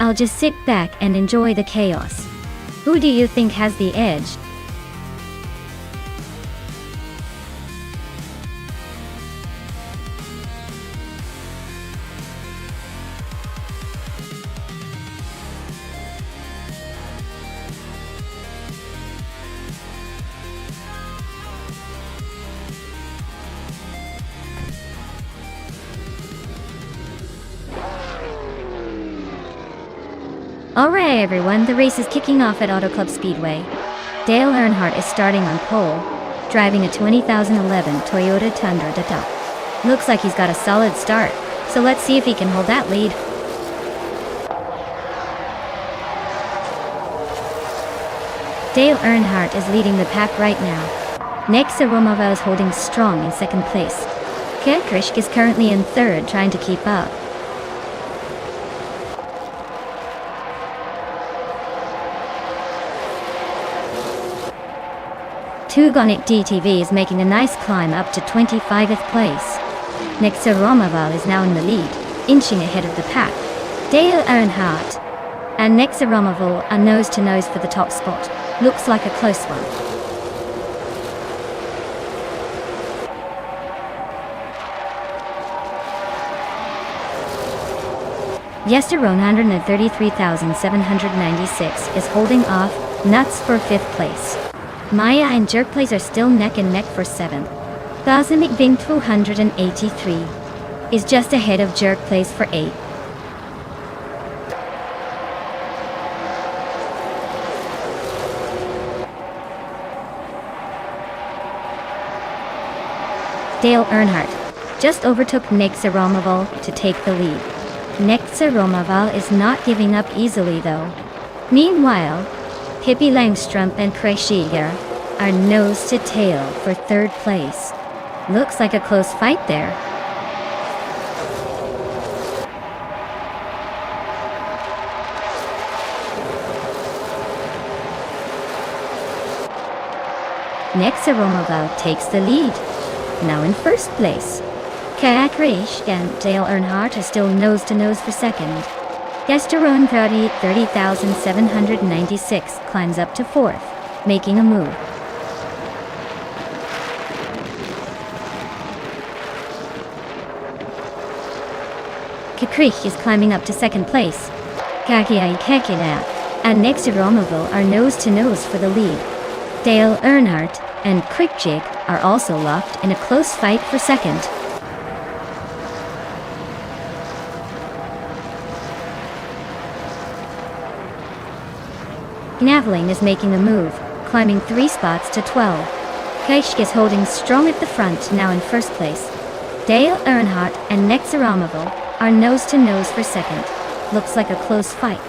I'll just sit back and enjoy the chaos. Who do you think has the edge? Alright everyone, the race is kicking off at Auto Club Speedway. Dale Earnhardt is starting on pole, driving a 2011 Toyota Tundra. Looks like he's got a solid start, so let's see if he can hold that lead. Dale Earnhardt is leading the pack right now. Nexa Romava is holding strong in second place. Kirk is currently in third, trying to keep up. Tugonic DTV is making a nice climb up to 25th place. Nexa Romaval is now in the lead, inching ahead of the pack. Dale Earnhardt and Nexa Romaval are nose-to-nose for the top spot. Looks like a close one. Yesteron 133,796 is holding off Nuts for 5th place. Maya and Jerk Place are still neck and neck for 7th. Gazimic Bing 283 is just ahead of Jerk Place for 8th. Dale Earnhardt just overtook Nexa Romaval to take the lead. Nexa Romaval is not giving up easily though. Meanwhile, Pippi Langstrom and Kreischiger are nose to tail for 3rd place. Looks like a close fight there. Nexa Romaval takes the lead, now in 1st place. Kreisch and Dale Earnhardt are still nose-to-nose for 2nd. Gesteron 30,796 climbs up to 4th, making a move. Kikrich is climbing up to 2nd place. Kakiai Kekina and Nexa Romaval are nose-to-nose for the lead. Dale Earnhardt and Quick Jig are also locked in a close fight for second. Knaveling is making a move, climbing 3 spots to 12. Kaish is holding strong at the front, now in first place. Dale Earnhardt and Nexaramovo are nose-to-nose for second. Looks like a close fight.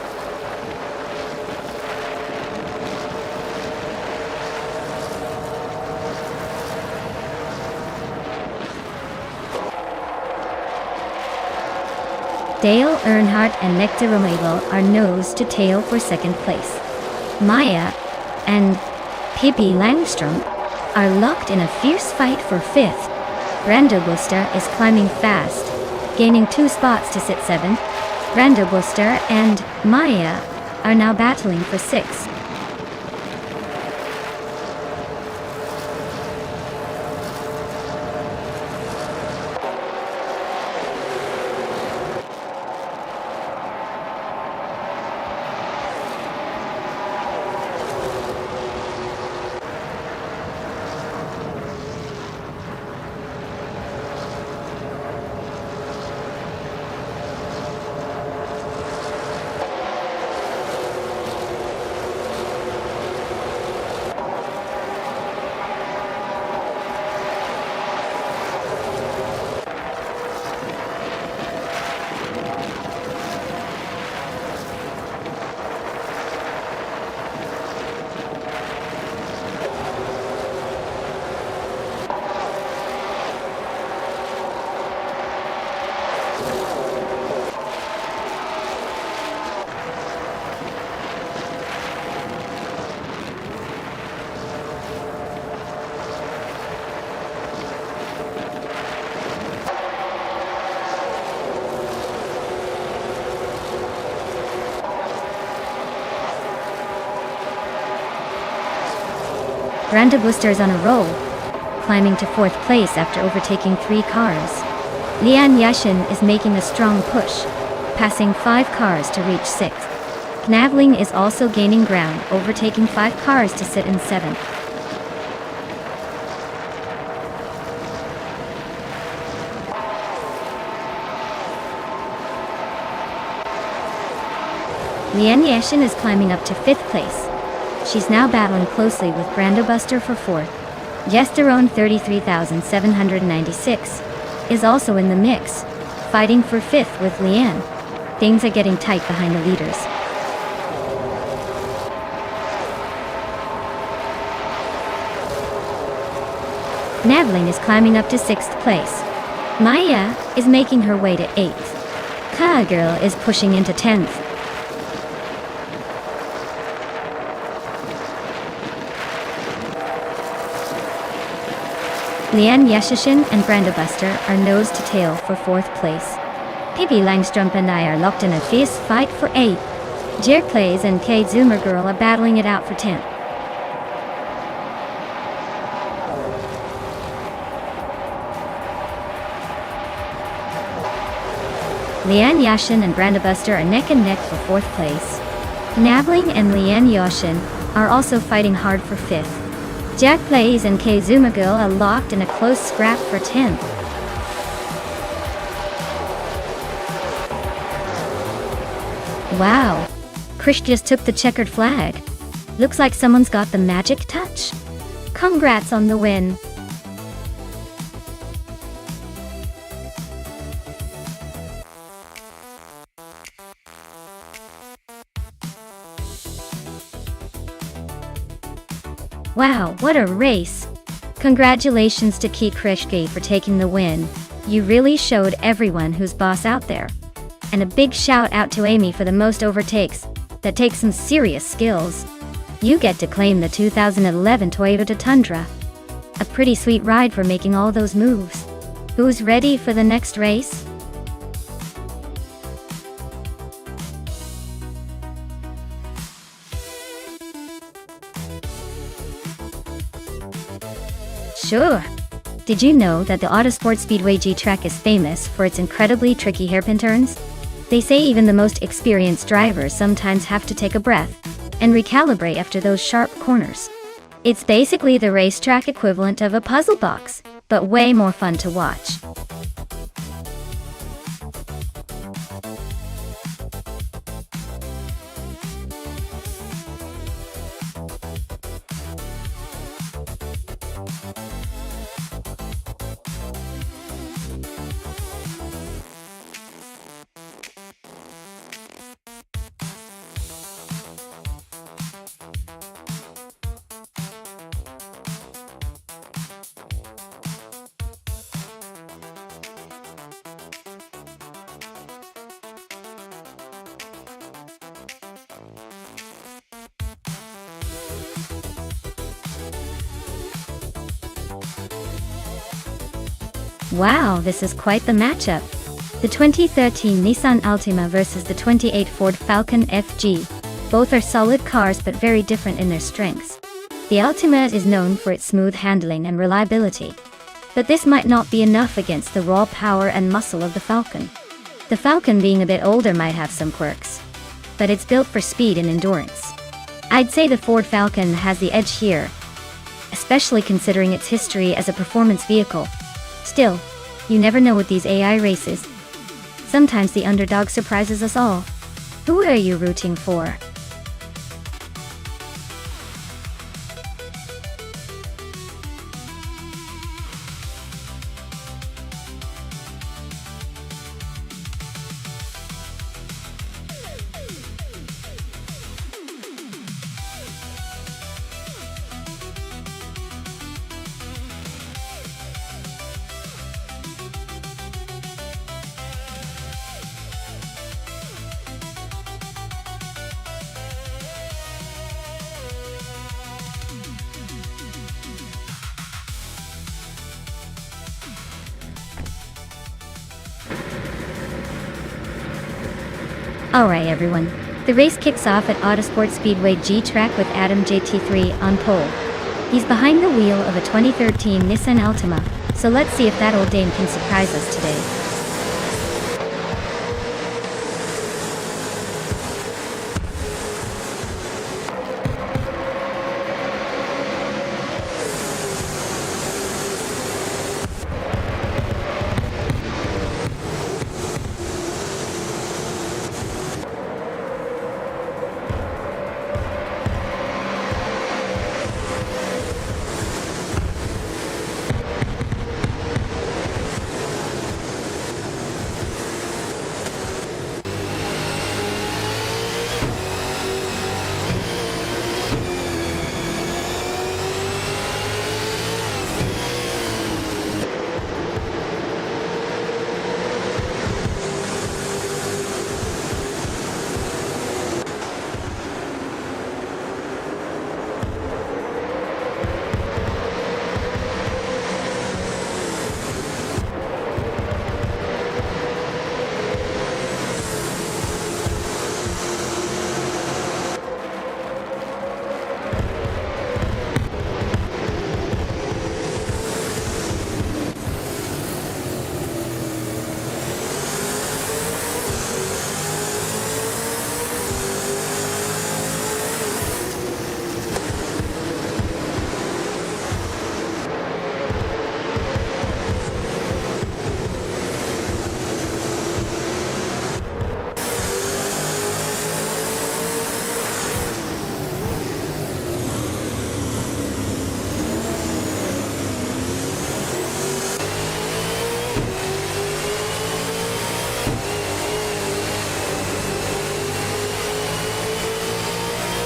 Dale Earnhardt and Nexaramovo are nose-to-tail for second place. Maya and Pippi Langstrom are locked in a fierce fight for fifth. Brando Buster is climbing fast, gaining 2 spots to sit 7th. Brando Buster and Maya are now battling for 6th. Brando Buster is on a roll, climbing to 4th place after overtaking 3 cars. Lian Yashin is making a strong push, passing 5 cars to reach 6th. Knaveling is also gaining ground, overtaking 5 cars to sit in 7th. Lian Yashin is climbing up to 5th place. She's now battling closely with Brando Buster for 4th. Yesterone 33,796 is also in the mix, fighting for 5th with Lian. Things are getting tight behind the leaders. Knaveling is climbing up to 6th place. Maya is making her way to 8th. Ka Girl is pushing into 10th. Lian Yashishin and Brando Buster are nose to tail for 4th place. Pippi Langstrom and I are locked in a fierce fight for 8th. Jer Plays and K Zoomer Girl are battling it out for 10th. Lian Yashin and Brando Buster are neck and neck for 4th place. Knaveling and Lian Yashin are also fighting hard for 5th. Jack Plays and K Zumagil are locked in a close scrap for 10th. Wow! Krish just took the checkered flag. Looks like someone's got the magic touch. Congrats on the win! Wow, what a race! Congratulations to Key Krishke for taking the win. You really showed everyone who's boss out there. And a big shout out to Amy for the most overtakes. That takes some serious skills. You get to claim the 2011 Toyota Tundra. A pretty sweet ride for making all those moves. Who's ready for the next race? Sure. Did you know that the Autosport Speedway G-Track is famous for its incredibly tricky hairpin turns? They say even the most experienced drivers sometimes have to take a breath and recalibrate after those sharp corners. It's basically the racetrack equivalent of a puzzle box, but way more fun to watch. Wow, this is quite the matchup. The 2013 Nissan Altima versus the 2008 Ford Falcon FG. Both are solid cars but very different in their strengths. The Altima is known for its smooth handling and reliability. But this might not be enough against the raw power and muscle of the Falcon. The Falcon, being a bit older, might have some quirks, but it's built for speed and endurance. I'd say the Ford Falcon has the edge here, especially considering its history as a performance vehicle. Still, you never know with these AI races. Sometimes the underdog surprises us all. Who are you rooting for? Alright everyone, the race kicks off at Autosport Speedway G-Track with Adam JT3 on pole. He's behind the wheel of a 2013 Nissan Altima, so let's see if that old dame can surprise us today.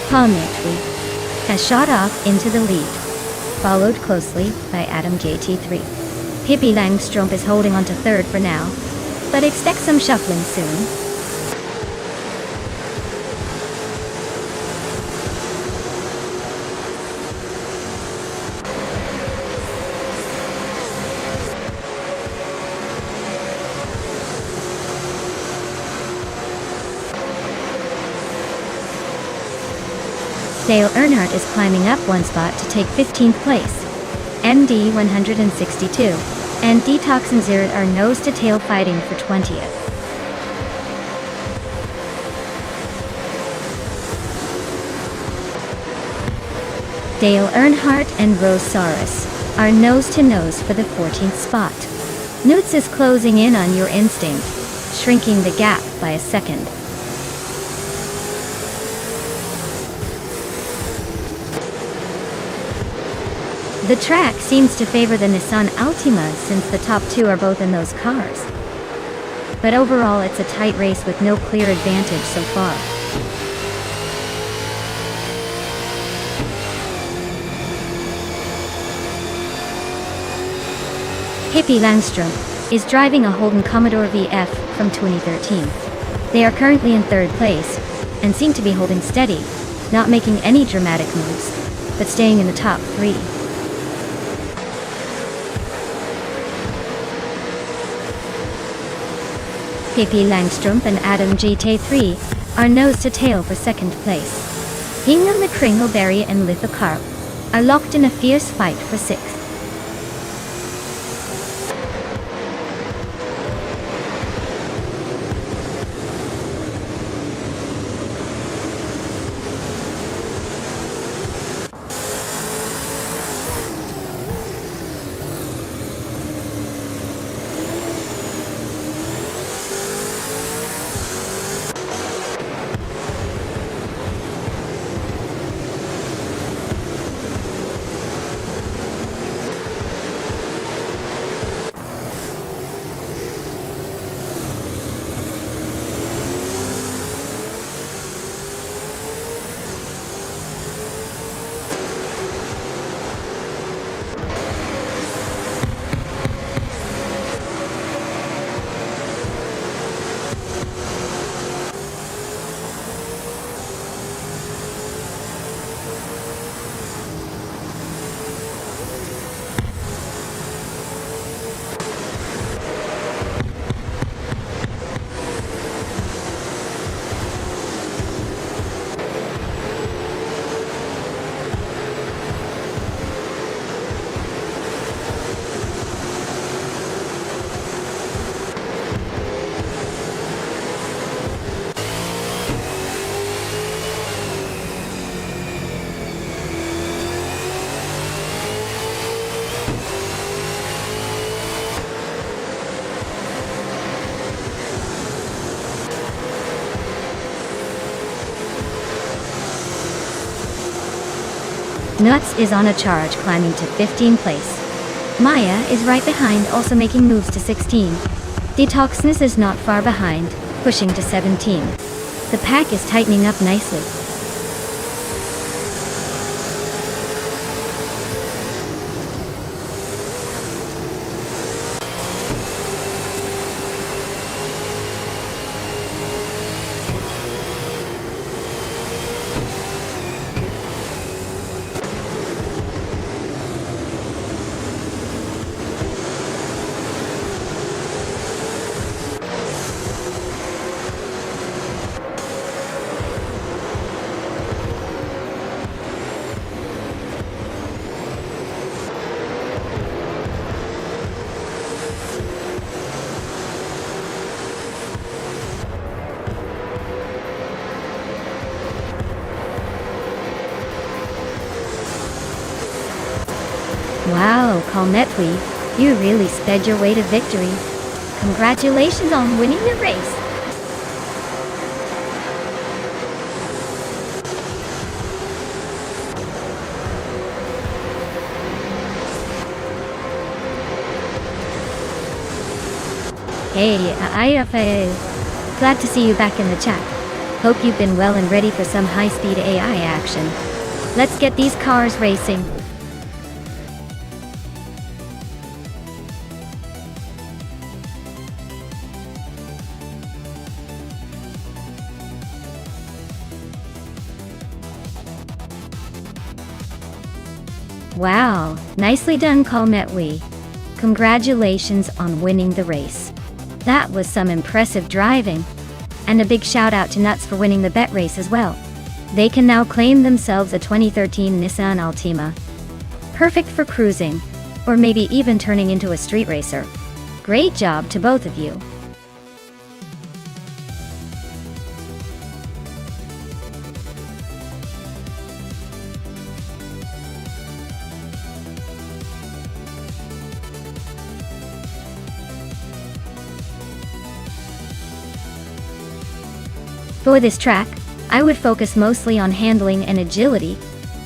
Palmetry has shot off into the lead, followed closely by Adam JT3. Pippi Langstrup is holding on to third for now, but expect some shuffling soon. Dale Earnhardt is climbing up one spot to take 15th place. MD 162 and Detox and Zirit are nose-to-tail fighting for 20th. Dale Earnhardt and Rose Saris are nose-to-nose for the 14th spot. Newts is closing in on your instinct, shrinking the gap by a second. The track seems to favor the Nissan Altima since the top two are both in those cars. But overall it's a tight race with no clear advantage so far. Hippie Langstrom is driving a Holden Commodore VF from 2013. They are currently in third place and seem to be holding steady, not making any dramatic moves, but staying in the top three. Hippie Langstrom and Adam GT3 are nose to tail for second place. Hingham McCringleberry and Lithocarp are locked in a fierce fight for sixth. Nuts is on a charge, climbing to 15th place. Maya is right behind, also making moves to 16. Detoxness is not far behind, pushing to 17. The pack is tightening up nicely. Wow, Calmetwi, you really sped your way to victory. Congratulations on winning the race. Hey, glad to see you back in the chat. Hope you've been well and ready for some high-speed AI action. Let's get these cars racing. Wow, nicely done, Calmetwi. Congratulations on winning the race. That was some impressive driving. And a big shout out to Nuts for winning the bet race as well. They can now claim themselves a 2013 Nissan Altima. Perfect for cruising, or maybe even turning into a street racer. Great job to both of you. For this track, I would focus mostly on handling and agility,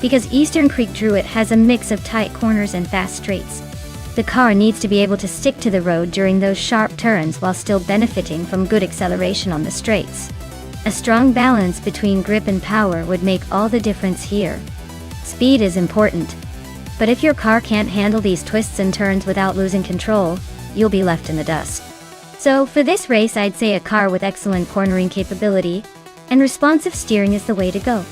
because Eastern Creek Druid has a mix of tight corners and fast straights. The car needs to be able to stick to the road during those sharp turns while still benefiting from good acceleration on the straights. A strong balance between grip and power would make all the difference here. Speed is important, but if your car can't handle these twists and turns without losing control, you'll be left in the dust. So for this race, I'd say a car with excellent cornering capability and responsive steering is the way to go.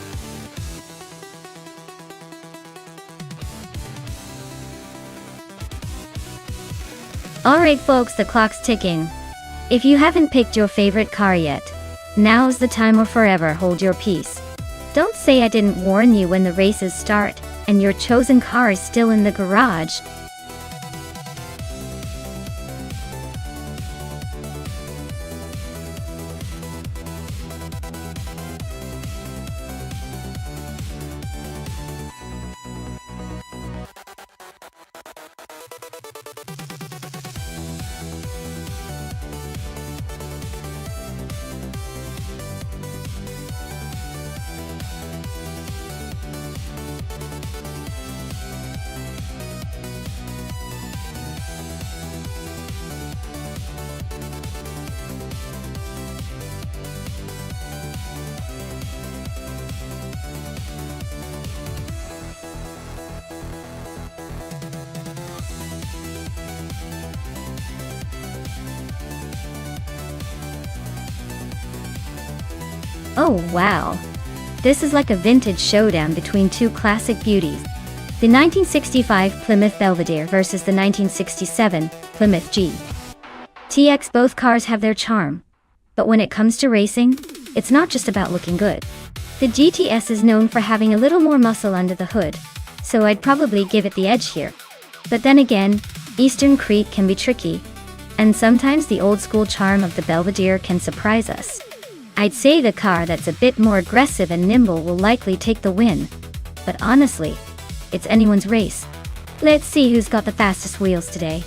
Alright folks, the clock's ticking. If you haven't picked your favorite car yet, now's the time or forever hold your peace. Don't say I didn't warn you when the races start, and your chosen car is still in the garage. Oh wow! This is like a vintage showdown between two classic beauties. The 1965 Plymouth Belvedere versus the 1967 Plymouth GTX. Both cars have their charm, but when it comes to racing, it's not just about looking good. The GTS is known for having a little more muscle under the hood, so I'd probably give it the edge here. But then again, Eastern Creek can be tricky, and sometimes the old school charm of the Belvedere can surprise us. I'd say the car that's a bit more aggressive and nimble will likely take the win. But honestly, it's anyone's race. Let's see who's got the fastest wheels today.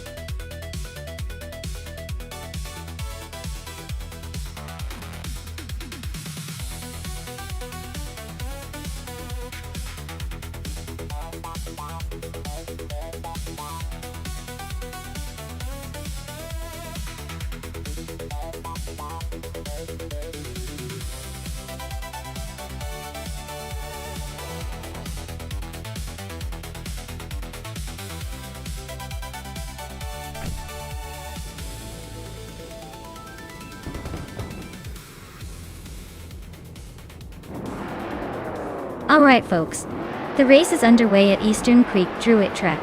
Alright folks, the race is underway at Eastern Creek Druid Track.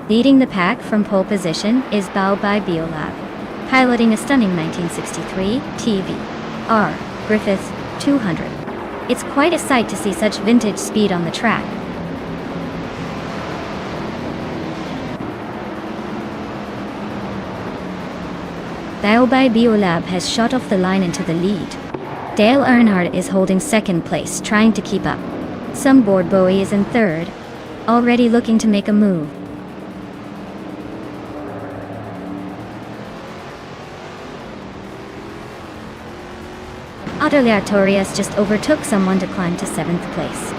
Leading the pack from pole position is Bao by Biolab, piloting a stunning 1963 TVR Griffith 200. It's quite a sight to see such vintage speed on the track. Bao by Biolab has shot off the line into the lead. Dale Earnhardt is holding second place, trying to keep up. Some board Bowie is in third, already looking to make a move. Aleatorius just overtook someone to climb to 7th place.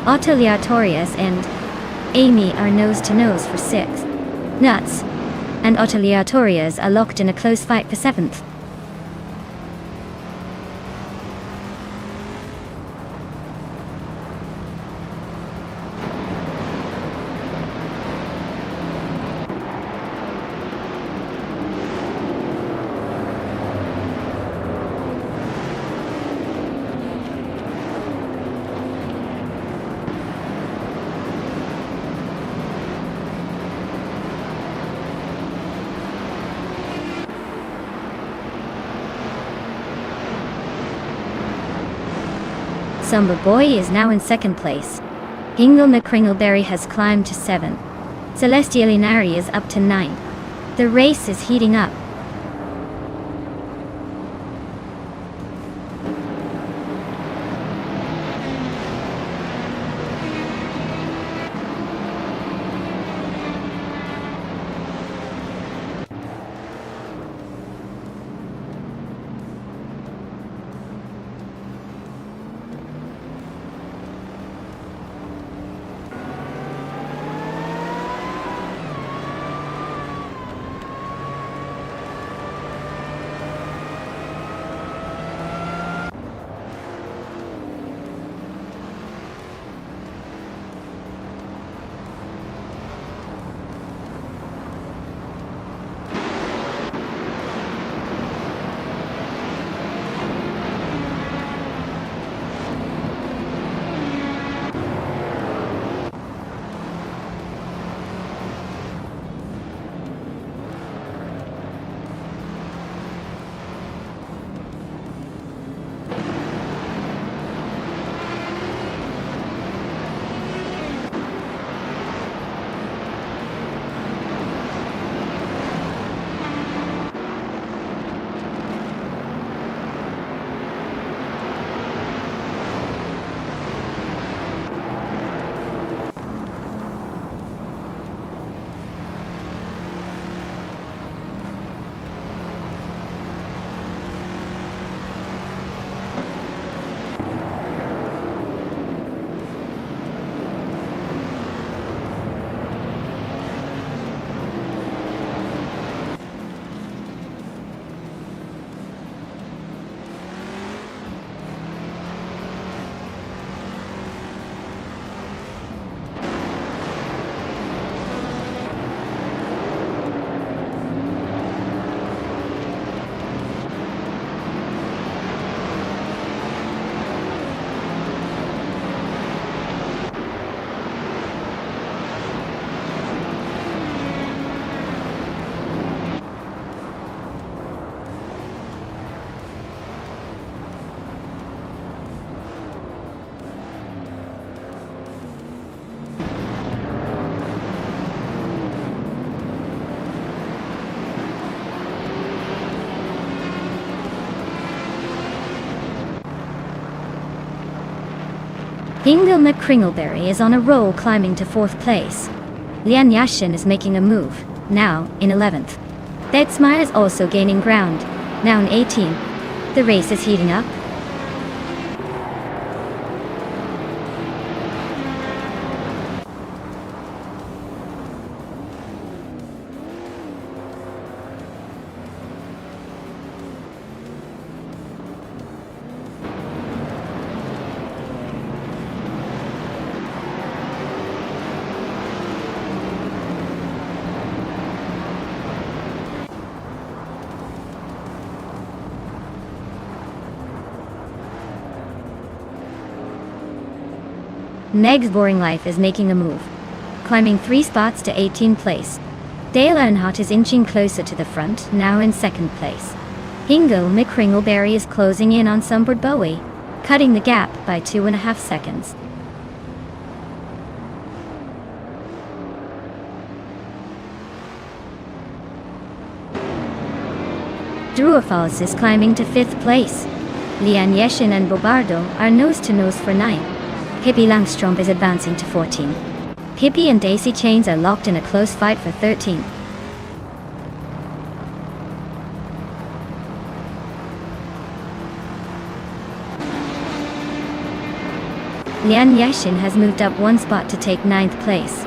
Aleatorius and Amy are nose to nose for 6th. Nuts. And Aleatorius are locked in a close fight for 7th. Summer Boy is now in 2nd place. Hingle McCringleberry has climbed to 7th. Celestial Inari is up to 9th. The race is heating up. Hingle McCringleberry is on a roll, climbing to 4th place. Lian Yashin is making a move, now in 11th. Dedsmire is also gaining ground, now in 18th. The race is heating up. Meg's Boring Life is making a move, climbing 3 spots to 18th place. Dale Earnhardt is inching closer to the front, now in 2nd place. Hingle McCringleberry is closing in on Sunbird Bowie, cutting the gap by 2.5 seconds. Druafals is climbing to 5th place. Lian Yashin and Bobardo are nose-to-nose for 9th. Pippi Langstrom is advancing to 14th. Pippi and Daisy Chains are locked in a close fight for 13th. Lian Yashin has moved up 1 spot to take 9th place.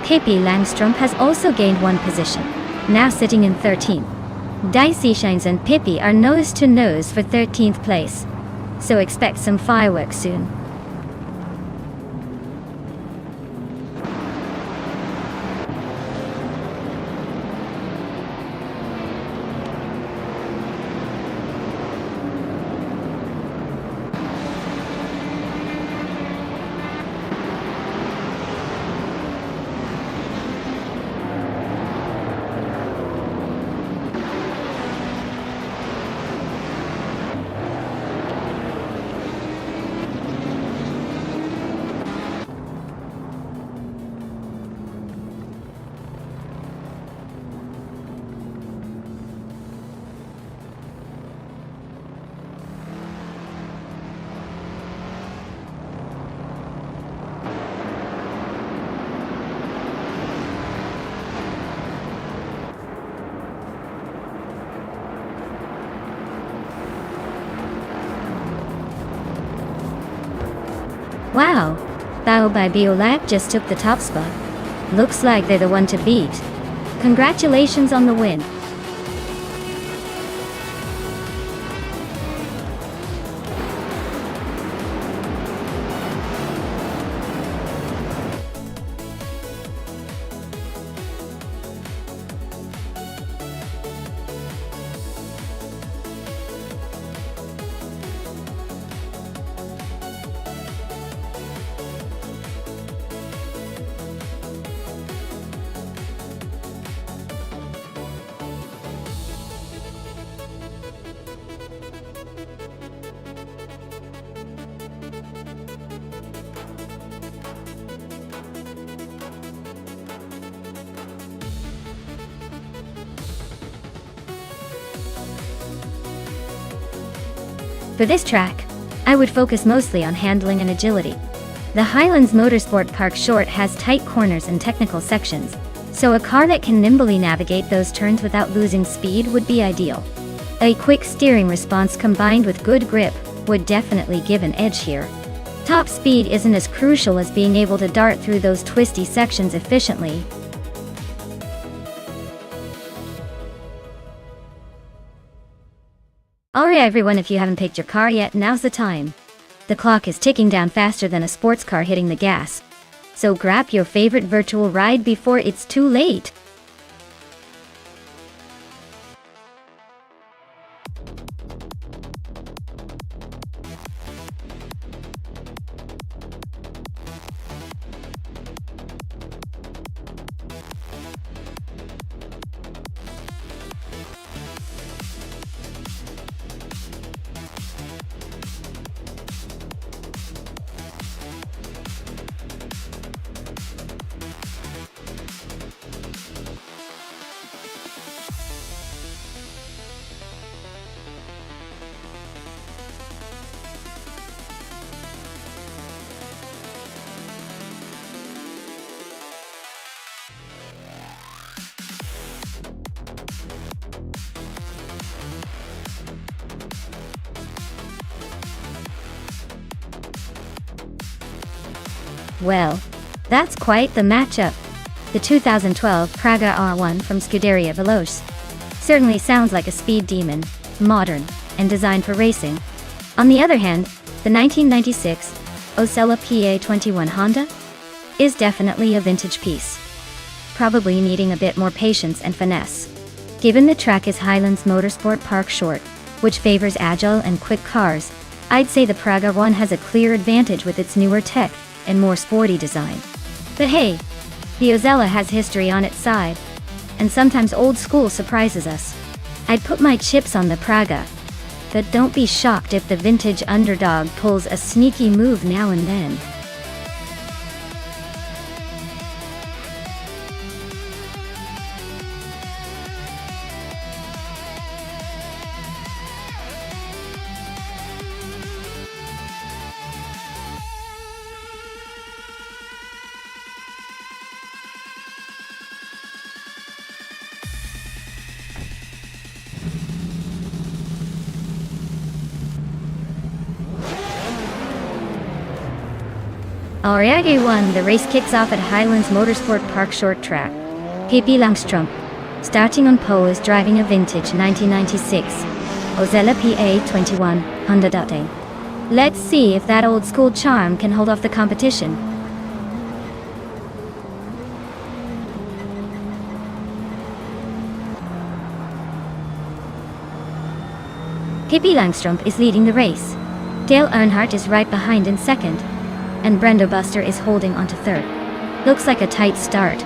Pippi Langstrom has also gained 1 position, now sitting in 13th. Daisy Chains and Pippi are nose-to-nose for 13th place, so expect some fireworks soon. Wow, Bao by Biolab just took the top spot. Looks like they're the one to beat. Congratulations on the win. For this track, I would focus mostly on handling and agility. The Highlands Motorsport Park Short has tight corners and technical sections, so a car that can nimbly navigate those turns without losing speed would be ideal. A quick steering response combined with good grip would definitely give an edge here. Top speed isn't as crucial as being able to dart through those twisty sections efficiently. Alright everyone, if you haven't picked your car yet, now's the time. The clock is ticking down faster than a sports car hitting the gas. So grab your favorite virtual ride before it's too late. Well, that's quite the matchup. The 2012 Praga R1 from Scuderia Veloce certainly sounds like a speed demon, modern, and designed for racing. On the other hand, the 1996 Osella PA21 Honda is definitely a vintage piece, probably needing a bit more patience and finesse. Given the track is Highlands Motorsport Park Short, which favors agile and quick cars, I'd say the Praga 1 has a clear advantage with its newer tech and more sporty design. But hey, the Osella has history on its side, and sometimes old school surprises us. I'd put my chips on the Praga, but don't be shocked if the vintage underdog pulls a sneaky move now and then. Alrighty one, the race kicks off at Highlands Motorsport Park Short Track. PP Langstrom, starting on pole, is driving a vintage 1996 Osella PA21 Honda Date. Let's see if that old school charm can hold off the competition. Pippi Langstrom is leading the race. Dale Earnhardt is right behind in second, and Brendo Buster is holding onto third. Looks like a tight start.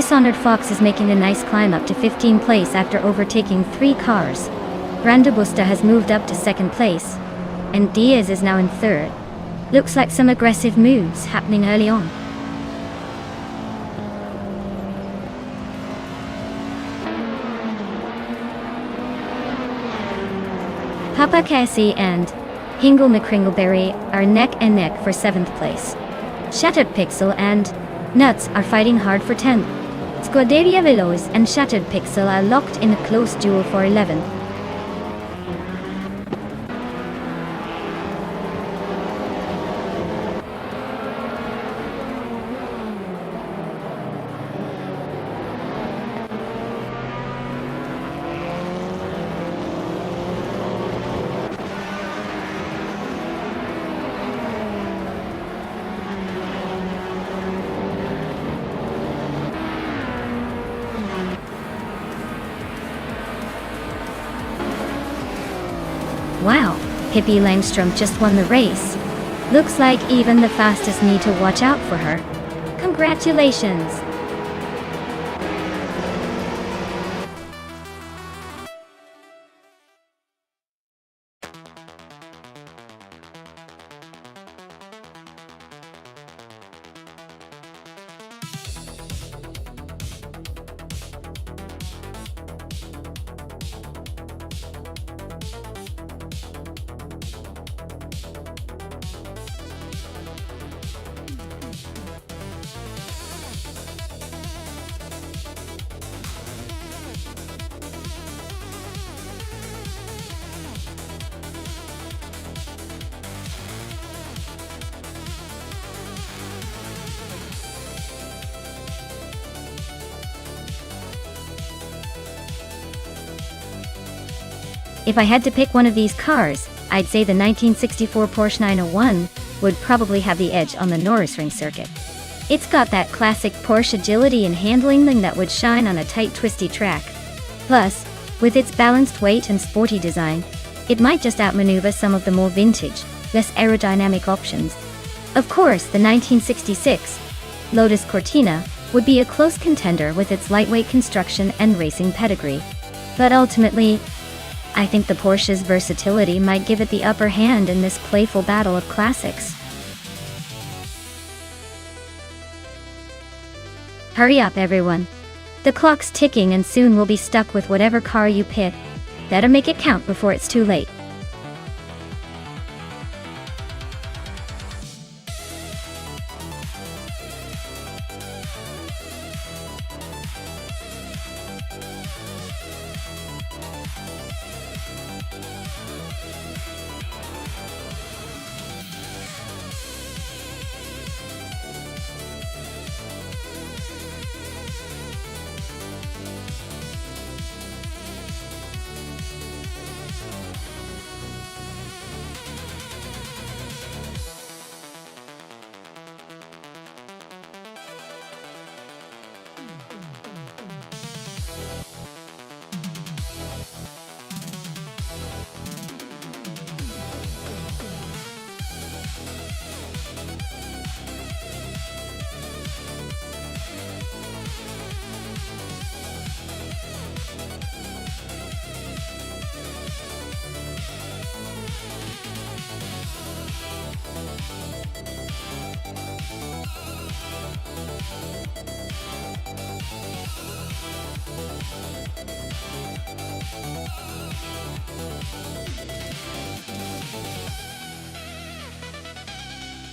Dishonored Fox is making a nice climb up to 15th place after overtaking 3 cars. Grandabusta has moved up to 2nd place, and Diaz is now in 3rd. Looks like some aggressive moves happening early on. Papa Cassie and Hingle McCringleberry are neck and neck for 7th place. Shattered Pixel and Nuts are fighting hard for 10th. Scuderia Veloz and Shattered Pixel are locked in a close duel for 11th. Wow, Pippi Langstrom just won the race. Looks like even the fastest need to watch out for her. Congratulations! If I had to pick one of these cars, I'd say the 1964 Porsche 901 would probably have the edge on the Nürburgring circuit. It's got that classic Porsche agility and handling that would shine on a tight, twisty track. Plus, with its balanced weight and sporty design, it might just outmaneuver some of the more vintage, less aerodynamic options. Of course, the 1966 Lotus Cortina would be a close contender with its lightweight construction and racing pedigree. But ultimately, I think the Porsche's versatility might give it the upper hand in this playful battle of classics. Hurry up, everyone. The clock's ticking and soon we'll be stuck with whatever car you pick. Better make it count before it's too late.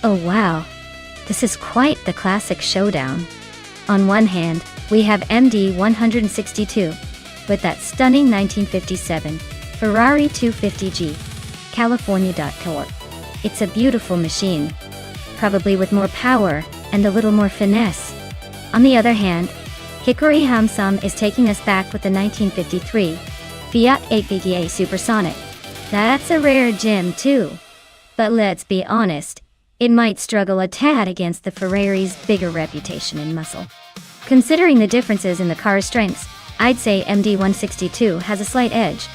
Oh wow, this is quite the classic showdown. On one hand, we have MD 162, with that stunning 1957 Ferrari 250G, California Corp. It's a beautiful machine, probably with more power and a little more finesse. On the other hand, Hikari Hamsam is taking us back with the 1953 Fiat 8BTA Supersonic. That's a rare gem too. But let's be honest, it might struggle a tad against the Ferrari's bigger reputation and muscle. Considering the differences in the car's strengths, I'd say MD 162 has a slight edge.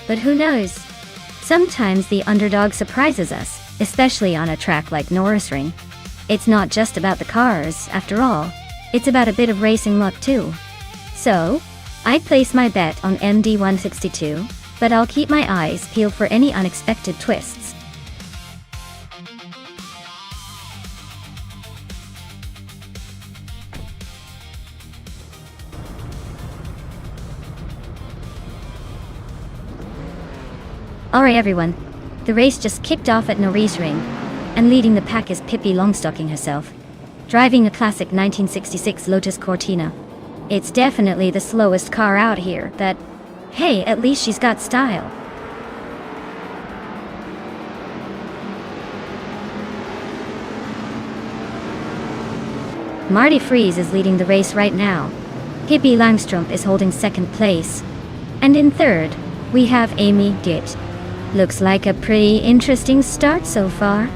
But who knows? Sometimes the underdog surprises us, especially on a track like Nürburgring. It's not just about the cars, after all. It's about a bit of racing luck too. So, I'd place my bet on MD162, but I'll keep my eyes peeled for any unexpected twists. Alright everyone, the race just kicked off at Norris Ring, and leading the pack is Pippi Longstocking herself, driving a classic 1966 Lotus Cortina. It's definitely the slowest car out here, but hey, at least she's got style. Marty Freeze is leading the race right now. Pippi Langstrup is holding second place. And in third, we have Amy Gitt. Looks like a pretty interesting start so far.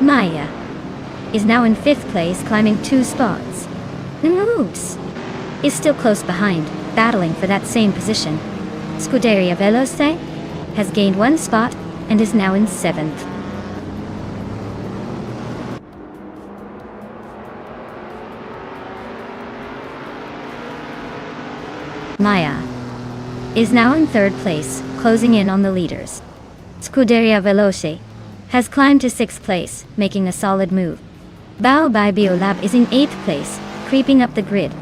Maya is now in fifth place, climbing 2 spots. Oops is still close behind, battling for that same position. Scuderia Veloce has gained 1 spot and is now in 7th. Maya is now in 3rd place, closing in on the leaders. Scuderia Veloce has climbed to 6th place, making a solid move. Bao by Biolab is in 8th place, creeping up the grid.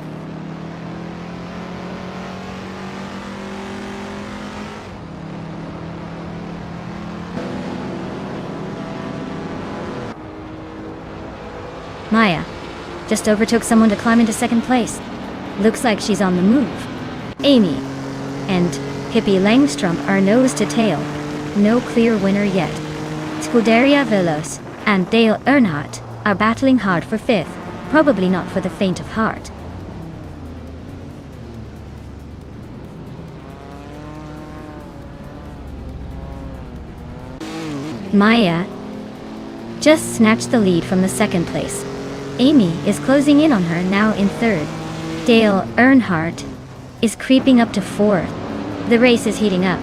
Maya just overtook someone to climb into 2nd place. Looks like she's on the move. Amy and Pippi Langstrup are nose to tail. No clear winner yet. Scuderia Veloce and Dale Earnhardt are battling hard for 5th, probably not for the faint of heart. Maya just snatched the lead from the 2nd place. Amy is closing in on her, now in 3rd. Dale Earnhardt is creeping up to 4th. The race is heating up.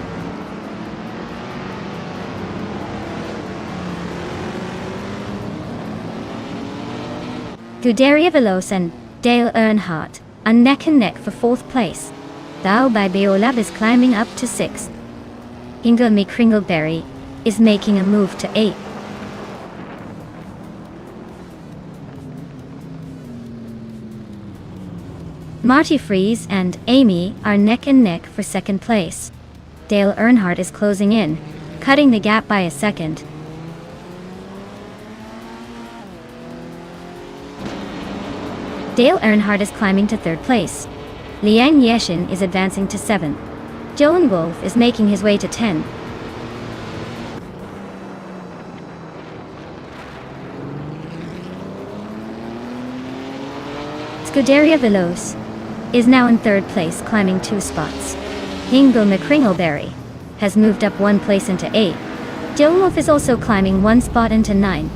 Scuderia Veloce and Dale Earnhardt are neck and neck for 4th place. Bao by Biolab is climbing up to 6th. Inga McCringleberry is making a move to 8th. Marty Freeze and Amy are neck and neck for 2nd place. Dale Earnhardt is closing in, cutting the gap by a second. Dale Earnhardt is climbing to 3rd place. Liang Yeshin is advancing to 7th. Joan Wolf is making his way to 10. Scuderia Veloce is now in 3rd place, climbing 2 spots. Ingo McCringleberry has moved up 1 place into 8. Joan Wolf is also climbing 1 spot into 9.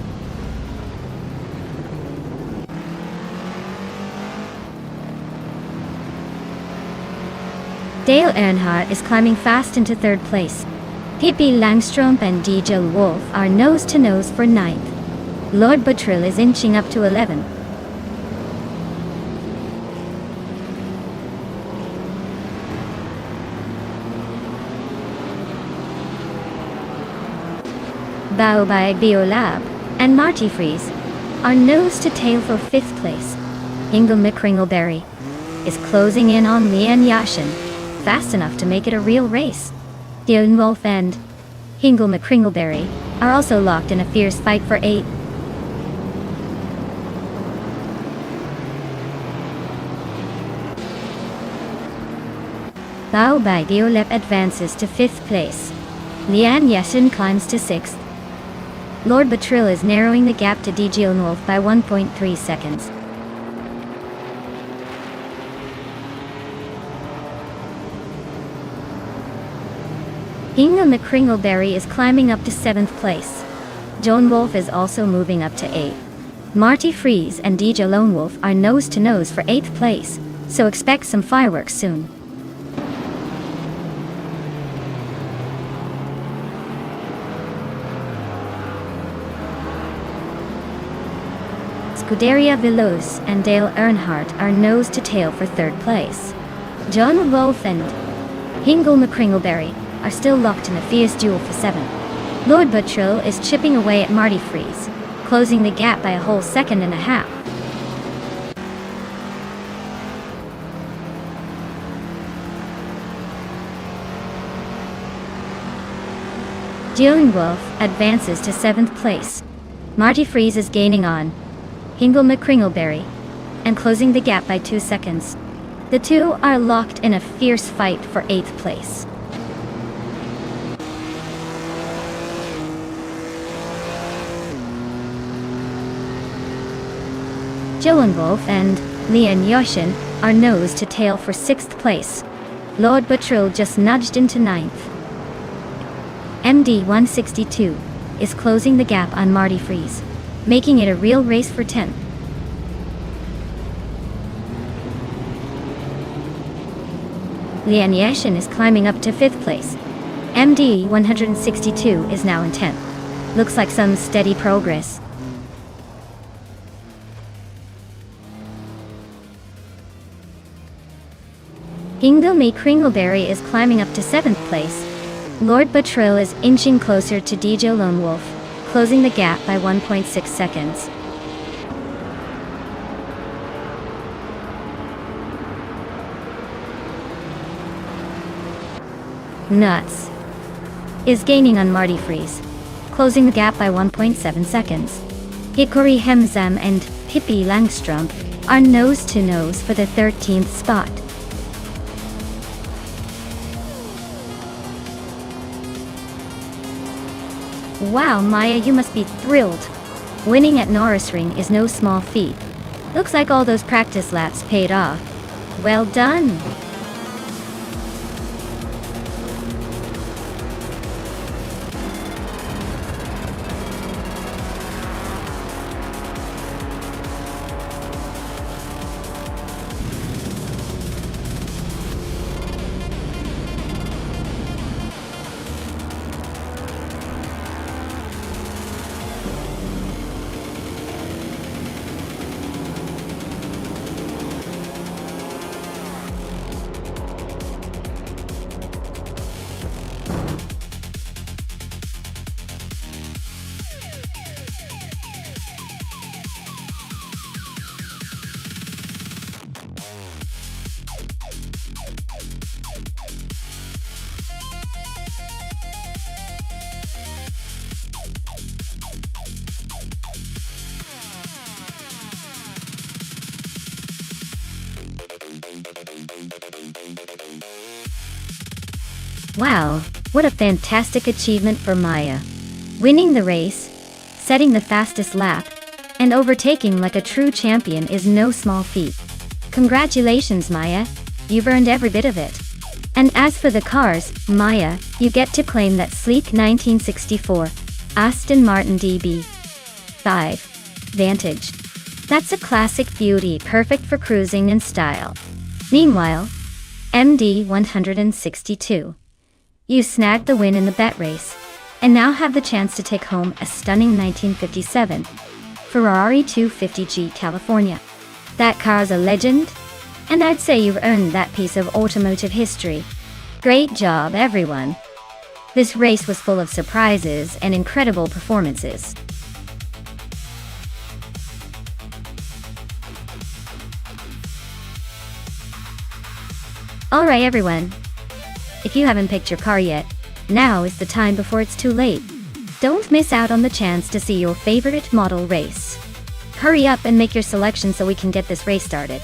Dale Earnhardt is climbing fast into 3rd place. Pippi Langstrup and DJ Wolf are nose to nose for 9th. Lord Buttrill is inching up to 11. Bao by Biolab and Marty Freeze are nose to tail for 5th place. Ingo McCringleberry is closing in on Lian Yashin, fast enough to make it a real race. Joan Wolf and Ingo McCringleberry are also locked in a fierce fight for 8th. Bao by Biolab advances to 5th place. Lian Yashin climbs to 6th. Lord Buttrill is narrowing the gap to DJ Wolf by 1.3 seconds. Inga McCringleberry is climbing up to 7th place. Joan Wolf is also moving up to 8th. Marty Freeze and DJ Lone Wolf are nose to nose for 8th place, so expect some fireworks soon. Scuderia Veloce and Dale Earnhardt are nose to tail for third place. John Wolf and Hingle McCringleberry are still locked in a fierce duel for 7th. Lord Buttrill is chipping away at Marty Freeze, closing the gap by a whole second and a half. John Wolf advances to 7th place. Marty Freeze is gaining on Hingle McCringleberry and closing the gap by 2 seconds. The two are locked in a fierce fight for 8th place. Dylan Wolf and Leon Yoshin are nose to tail for 6th place. Lord Buttrill just nudged into 9th. MD 162 is closing the gap on Marty Freeze, making it a real race for 10th. Leon Yashin is climbing up to 5th place. MD 162 is now in 10th. Looks like some steady progress. Hingle McCringleberry is climbing up to 7th place. Lord Buttrill is inching closer to DJ Lone Wolf, closing the gap by 1.6 seconds. Nuts is gaining on Marty Freeze, closing the gap by 1.7 seconds. Hickory Hemzam and Pippi Langstrom are nose to nose for the 13th spot. Wow, Maya, you must be thrilled. Winning at Norrisring is no small feat. Looks like all those practice laps paid off. Well done. Wow, what a fantastic achievement for Maya. Winning the race, setting the fastest lap, and overtaking like a true champion is no small feat. Congratulations, Maya. You've earned every bit of it. And as for the cars, Maya, you get to claim that sleek 1964 Aston Martin DB5 Vantage. That's a classic beauty, perfect for cruising and style. Meanwhile, MD 162. You snagged the win in the bet race, and now have the chance to take home a stunning 1957 Ferrari 250G California. That car's a legend, and I'd say you've earned that piece of automotive history. Great job, everyone. This race was full of surprises and incredible performances. Alright everyone, if you haven't picked your car yet, now is the time before it's too late. Don't miss out on the chance to see your favorite model race. Hurry up and make your selection so we can get this race started.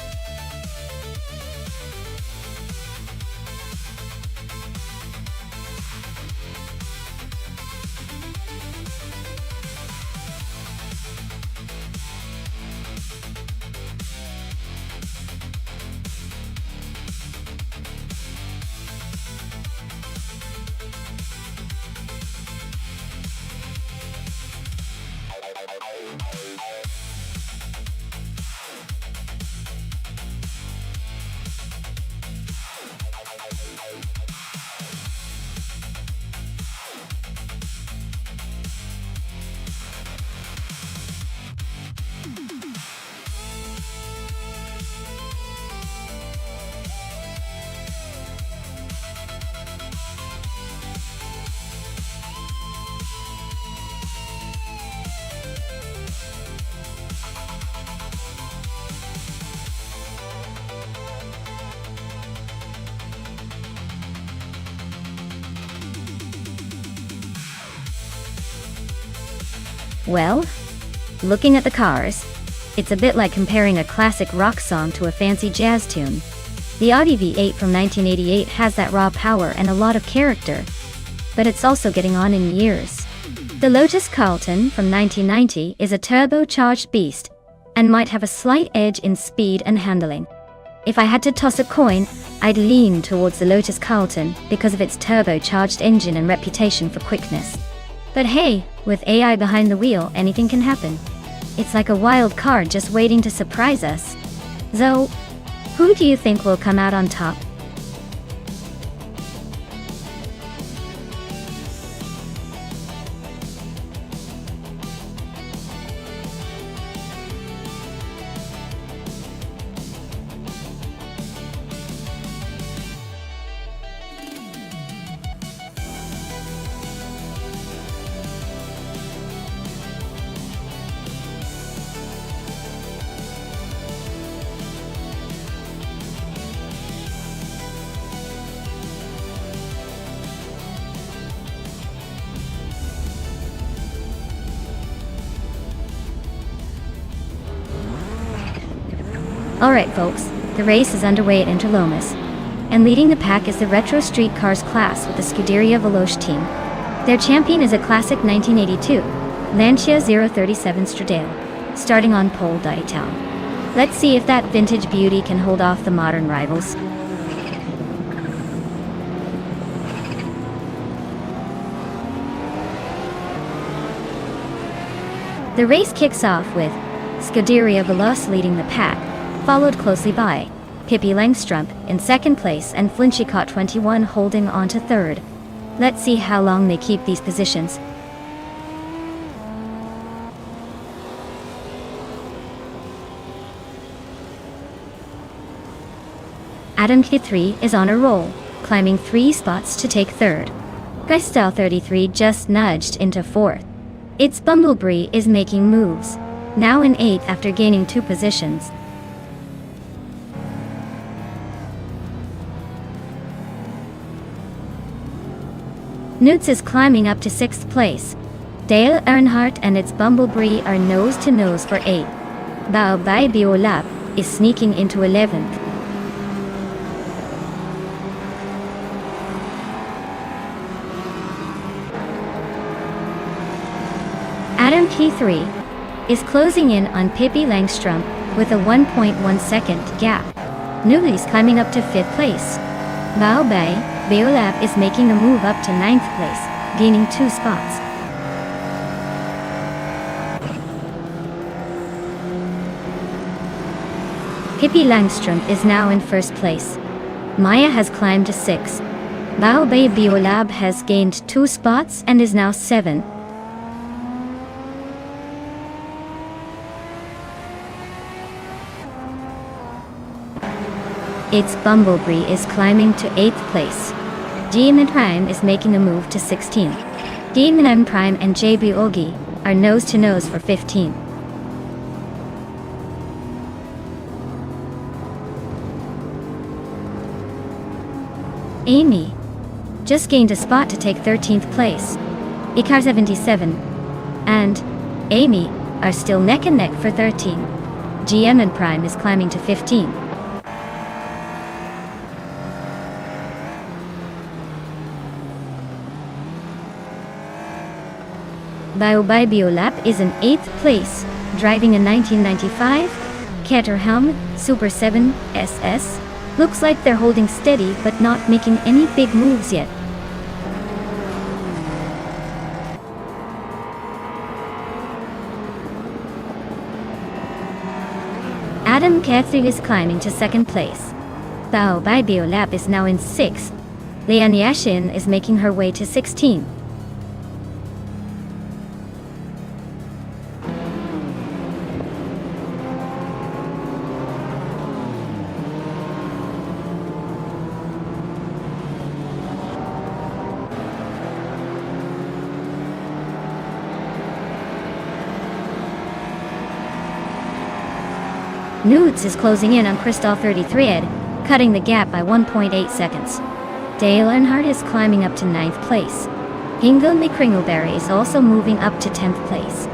Well, looking at the cars, it's a bit like comparing a classic rock song to a fancy jazz tune. The Audi V8 from 1988 has that raw power and a lot of character, but it's also getting on in years. The Lotus Carlton from 1990 is a turbocharged beast, and might have a slight edge in speed and handling. If I had to toss a coin, I'd lean towards the Lotus Carlton because of its turbocharged engine and reputation for quickness. But hey, with AI behind the wheel, anything can happen. It's like a wild card just waiting to surprise us. So, who do you think will come out on top? Alright folks, the race is underway at Interlomas, and leading the pack is the Retro Street Cars class with the Scuderia Veloce team. Their champion is a classic 1982 Lancia 037 Stradale, starting on pole down. Let's see if that vintage beauty can hold off the modern rivals. The race kicks off with Scuderia Veloce leading the pack, followed closely by Pippi Langstrup in second place and Flinchicott 21 holding on to third. Let's see how long they keep these positions. Adam K3 is on a roll, climbing 3 spots to take third. Guystyle 33 just nudged into fourth. Its Bumblebee is making moves, now in 8th after gaining 2 positions. Newts is climbing up to 6th place. Dale Earnhardt and its Bumblebee are nose to nose for 8th. Bao Bai Biolap is sneaking into 11th. Adam P3 is closing in on Pippi Langstrup with a 1.1 second gap. Newley's climbing up to 5th place. Bao Bai Biolap is making a move up to 9th place, gaining 2 spots. Pippi Langstrup is now in 1st place. Maya has climbed to 6th. Bao Bai Biolab has gained 2 spots and is now 7th. Its Bumblebee is climbing to 8th place. Demon Prime is making a move to 16th. Demon Prime and JB Ogi are nose to nose for 15th. Amy just gained a spot to take 13th place. Ikar 77 and Amy are still neck and neck for 13. GM and Prime is climbing to 15. Bao Bai Biolap is in 8th place, driving a 1995 Caterham Super 7 SS. Looks like they're holding steady but not making any big moves yet. Adam Cathy is climbing to 2nd place. Bao Bai Biolap is now in 6th. Lian Yashin is making her way to 16th. Nudes is closing in on Crystal 33 Ed, cutting the gap by 1.8 seconds. Dale Earnhardt is climbing up to 9th place. Hingle McCringleberry is also moving up to 10th place.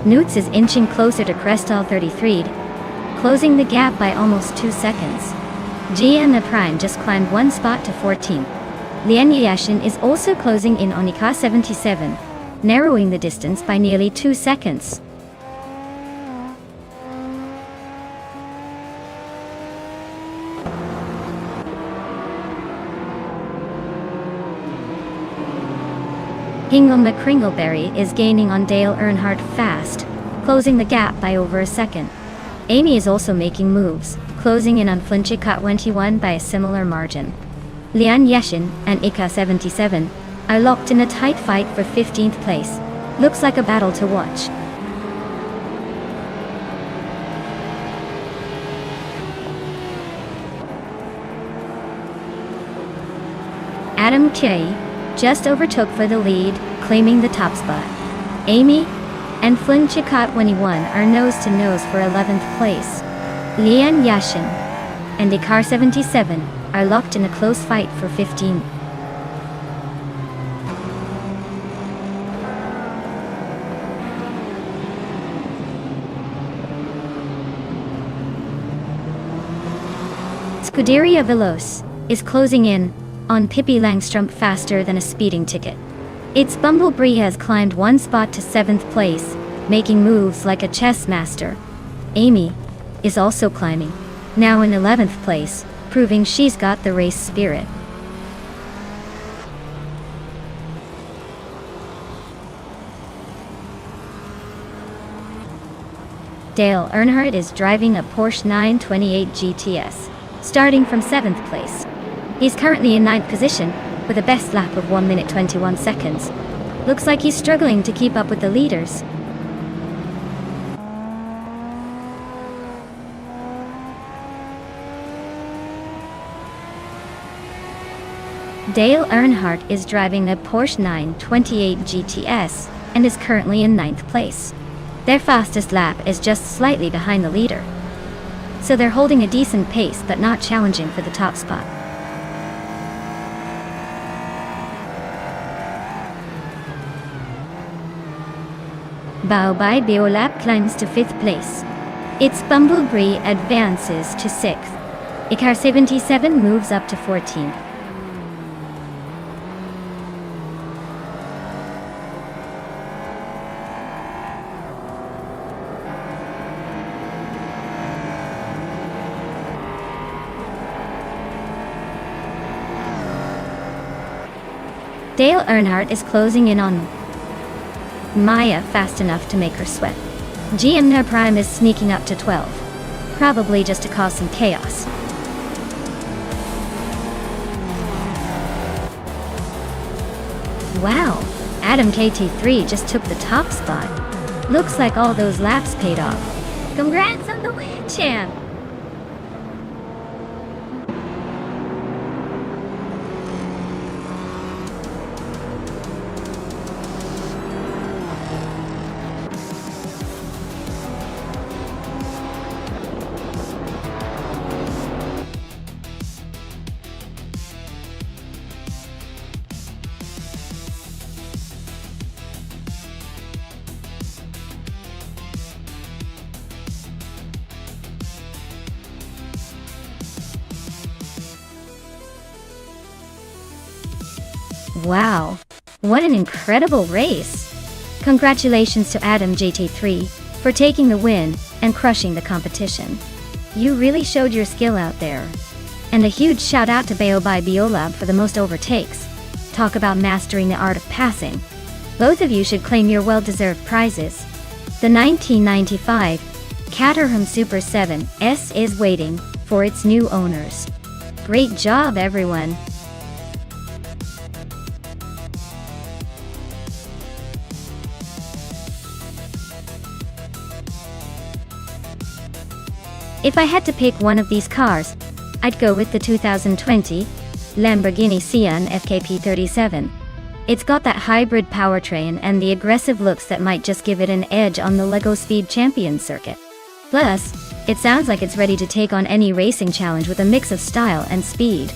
Newts is inching closer to Crestal 33, closing the gap by almost 2 seconds. GM Prime just climbed 1 spot to 14th. Lian Yashin is also closing in on Ika 77, narrowing the distance by nearly 2 seconds. Hingle McCringleberry is gaining on Dale Earnhardt fast, closing the gap by over a second. Amy is also making moves, closing in on Flinchika 21 by a similar margin. Lian Yashin and Ika 77 are locked in a tight fight for 15th place. Looks like a battle to watch. Adam K just overtook for the lead, claiming the top spot. Amy and Flinchika 21 are nose-to-nose for 11th place. Lian Yashin and Ika 77 are locked in a close fight for 15th. Scuderia Veloce is closing in on Pippi Langstrumpf faster than a speeding ticket. Its Bumblebee has climbed 1 spot to 7th place, making moves like a chess master. Amy is also climbing, now in 11th place, proving she's got the race spirit. Dale Earnhardt is driving a Porsche 928 GTS, starting from 7th place. He's currently in 9th position, with a best lap of 1 minute 21 seconds. Looks like he's struggling to keep up with the leaders. Dale Earnhardt is driving a Porsche 928 GTS and is currently in 9th place. Their fastest lap is just slightly behind the leader. So they're holding a decent pace but not challenging for the top spot. Baobai Biolab climbs to 5th place. Its Bumblebee advances to 6th. Ika 77 moves up to 14th. Dale Earnhardt is closing in on Maya fast enough to make her sweat. GM Prime is sneaking up to 12, probably just to cause some chaos. Wow, Adam KT3 just took the top spot. Looks like all those laps paid off. Congrats on the win, champ! Wow, what an incredible race! Congratulations to Adam JT3 for taking the win and crushing the competition. You really showed your skill out there. And a huge shout out to Baobai Biolab for the most overtakes. Talk about mastering the art of passing. Both of you should claim your well-deserved prizes. The 1995 Caterham Super 7S is waiting for its new owners. Great job, everyone! If I had to pick one of these cars, I'd go with the 2020 Lamborghini Sian FKP37. It's got that hybrid powertrain and the aggressive looks that might just give it an edge on the LEGO Speed Champions circuit. Plus, it sounds like it's ready to take on any racing challenge with a mix of style and speed.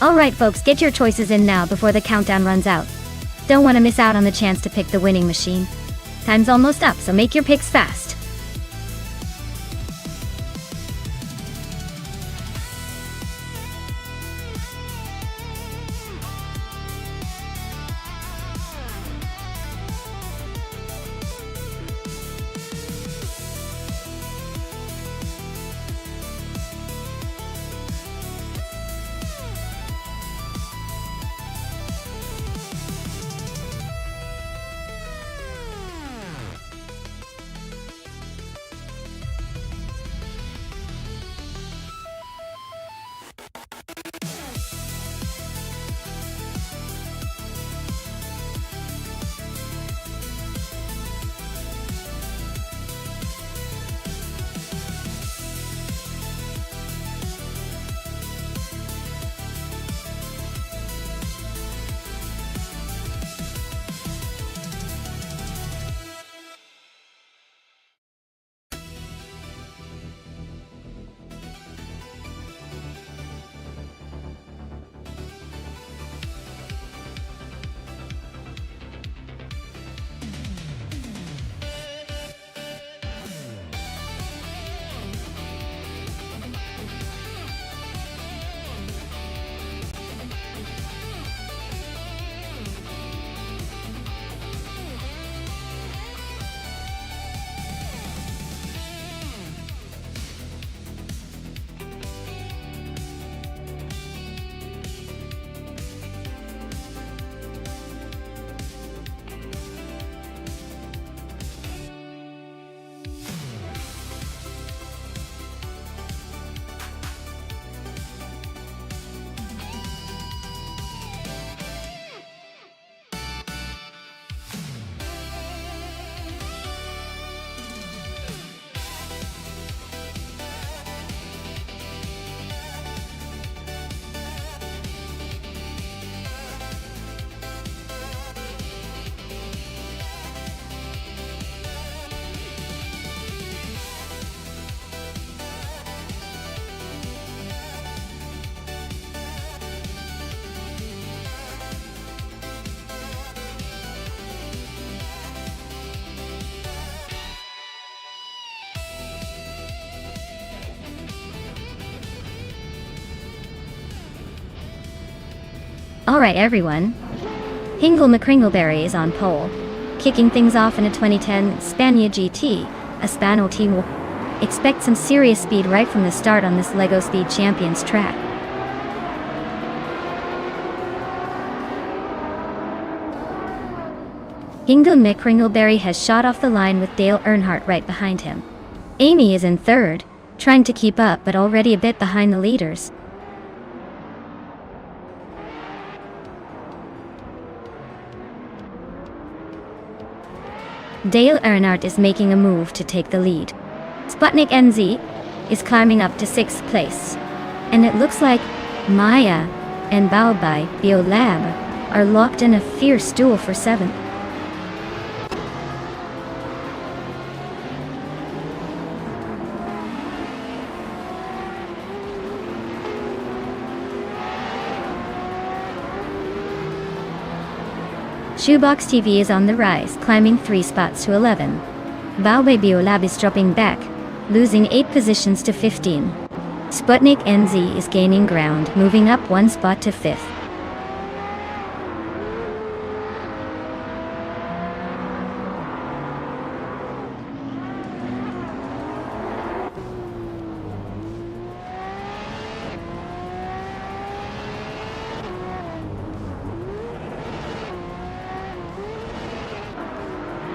Alright folks, get your choices in now before the countdown runs out. Don't want to miss out on the chance to pick the winning machine. Time's almost up, so make your picks fast. Alright everyone. Hingle McCringleberry is on pole, kicking things off in a 2010 Spania GT, a Spano team. Expect some serious speed right from the start on this LEGO Speed Champions track. Hingle McCringleberry has shot off the line with Dale Earnhardt right behind him. Amy is in third, trying to keep up but already a bit behind the leaders. Dale Earnhardt is making a move to take the lead. Sputnik NZ is climbing up to 6th place. And it looks like Maya and Baobai Biolab are locked in a fierce duel for 7th. Shoebox TV is on the rise, climbing 3 spots to 11. Baobai Biolab is dropping back, losing 8 positions to 15. Sputnik NZ is gaining ground, moving up 1 spot to 5th.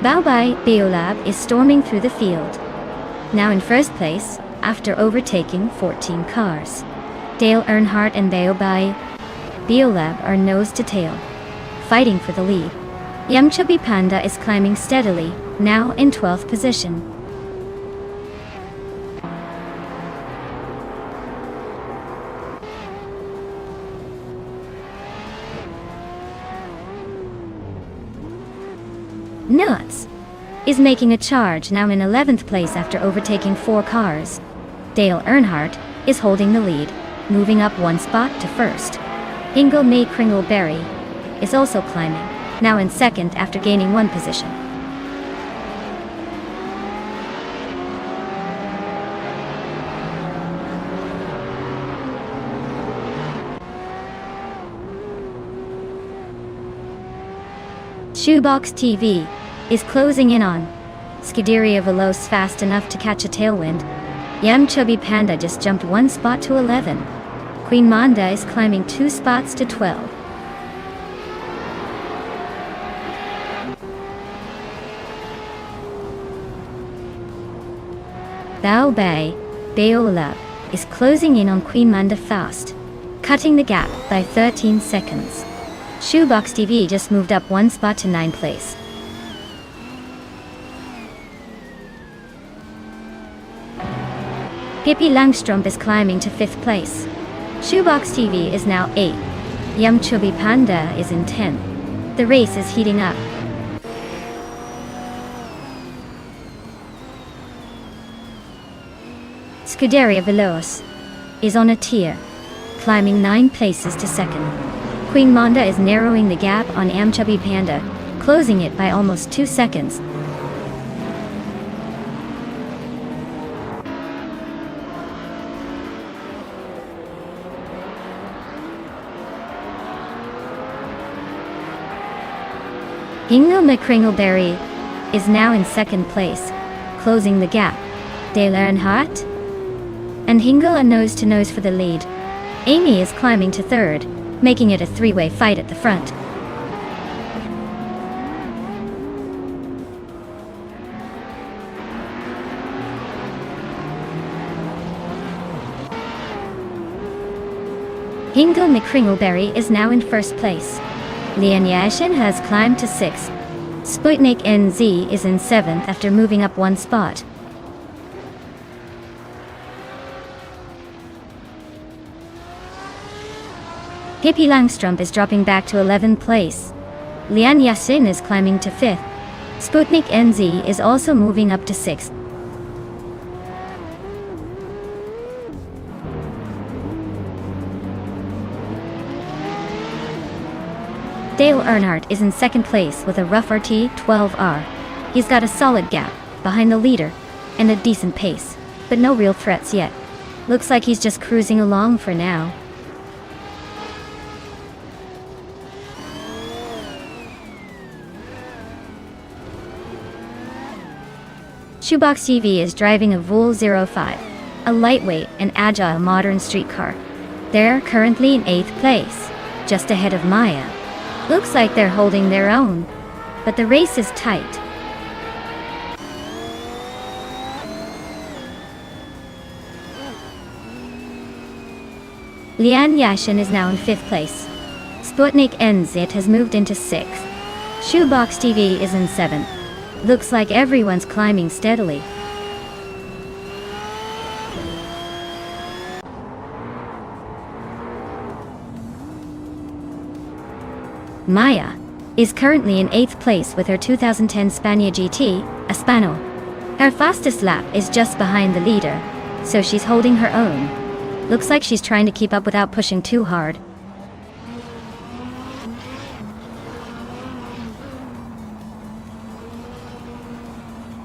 Baobai Biolab is storming through the field, now in first place, after overtaking 14 cars. Dale Earnhardt and Baobai Biolab are nose to tail, fighting for the lead. Young Chubby Panda is climbing steadily, now in 12th position. Nuts is making a charge, now in 11th place after overtaking 4 cars. Dale Earnhardt is holding the lead, moving up 1 spot to 1st. Hingle May Kringleberry is also climbing, now in second after gaining one position. Shoebox TV is closing in on Scuderia Veloce fast enough to catch a tailwind. Yum Chubby Panda just jumped one spot to 11. Queen Manda is climbing 2 spots to 12. Bao Bei Beola is closing in on Queen Manda fast, cutting the gap by 13 seconds. Shoebox TV just moved up one spot to 9th place. Pippi Langstrumpf is climbing to 5th place. Shoebox TV is now 8th. Yum Chubby Panda is in 10th. The race is heating up. Scuderia Veloce is on a tier, climbing 9 places to 2nd. Queen Manda is narrowing the gap on Yum Chubby Panda, closing it by almost 2 seconds. Hingle McCringleberry is now in 2nd place, closing the gap. De Learnhardt and Hingle are nose-to-nose for the lead. Amy is climbing to 3rd, making it a 3-way fight at the front. Hingle McCringleberry is now in 1st place. Lian Yashin has climbed to 6th. Sputnik NZ is in 7th after moving up one spot. Pippi Langstrumpf is dropping back to 11th place. Lian Yassin is climbing to 5th. Sputnik NZ is also moving up to 6th. Dale Earnhardt is in 2nd place with a rough RT12R. He's got a solid gap behind the leader and a decent pace, but no real threats yet. Looks like he's just cruising along for now. Shoebox TV is driving a Vool 05, a lightweight and agile modern streetcar. They're currently in 8th place, just ahead of Maya. Looks like they're holding their own, but the race is tight. Lian Yashin is now in 5th place. Sputnik NZ has moved into 6th. Shoebox TV is in 7th. Looks like everyone's climbing steadily. Maya is currently in 8th place with her 2010 Spania GT, a Spano. Her fastest lap is just behind the leader, so she's holding her own. Looks like she's trying to keep up without pushing too hard.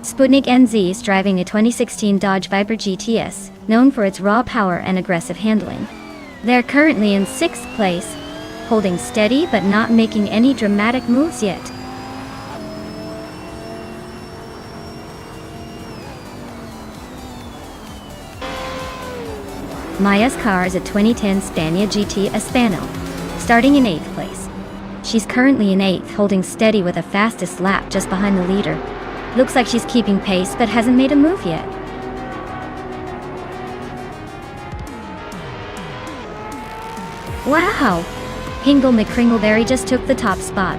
Sputnik NZ is driving a 2016 Dodge Viper GTS, known for its raw power and aggressive handling. They're currently in 6th place, holding steady but not making any dramatic moves yet. Maya's car is a 2010 Spania GT Espano, starting in 8th place. She's currently in 8th, holding steady with a fastest lap just behind the leader. Looks like she's keeping pace but hasn't made a move yet. Wow! Hingle McCringleberry just took the top spot.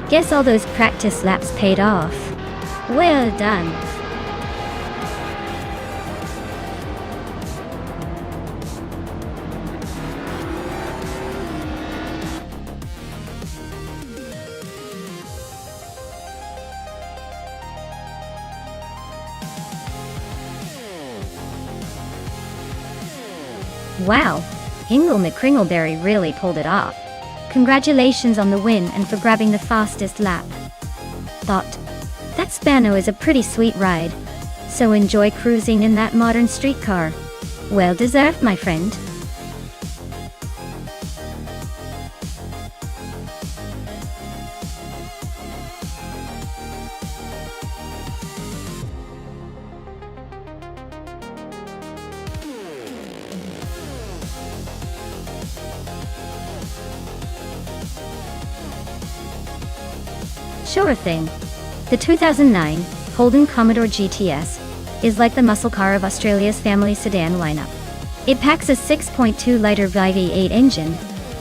Guess all those practice laps paid off. Well done. Wow, Hingle McCringleberry really pulled it off. Congratulations on the win and for grabbing the fastest lap. Thought. That Spano is a pretty sweet ride. So enjoy cruising in that modern streetcar. Well deserved, my friend. Sure thing. The 2009 Holden Commodore GTS is like the muscle car of Australia's family sedan lineup. It packs a 6.2-liter V8 engine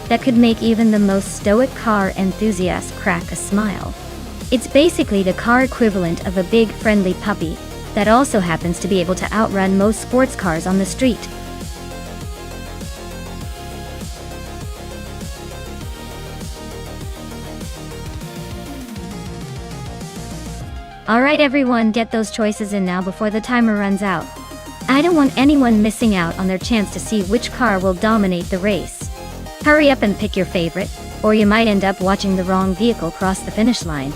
that could make even the most stoic car enthusiast crack a smile. It's basically the car equivalent of a big friendly puppy that also happens to be able to outrun most sports cars on the street. Alright everyone, get those choices in now before the timer runs out. I don't want anyone missing out on their chance to see which car will dominate the race. Hurry up and pick your favorite, or you might end up watching the wrong vehicle cross the finish line.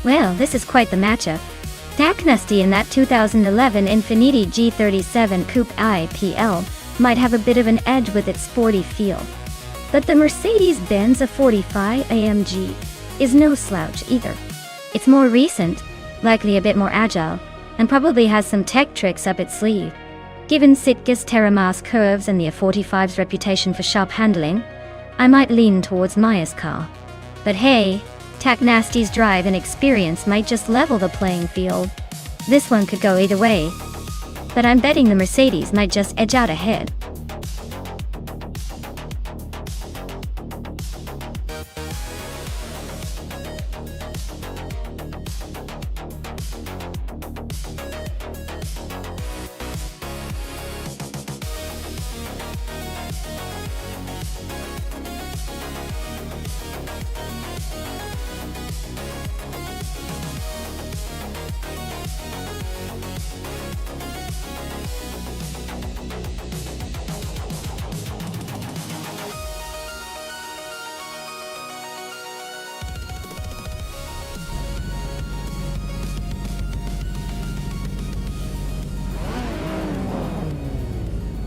Well, this is quite the matchup. Dak Nasty in that 2011 Infiniti G37 Coupe IPL might have a bit of an edge with its sporty feel. But the Mercedes-Benz A45 AMG is no slouch either. It's more recent, likely a bit more agile, and probably has some tech tricks up its sleeve. Given Sitka's Terramas curves and the A45's reputation for sharp handling, I might lean towards Maya's car. But hey, Dak Nasty's drive and experience might just level the playing field. This one could go either way, but I'm betting the Mercedes might just edge out ahead.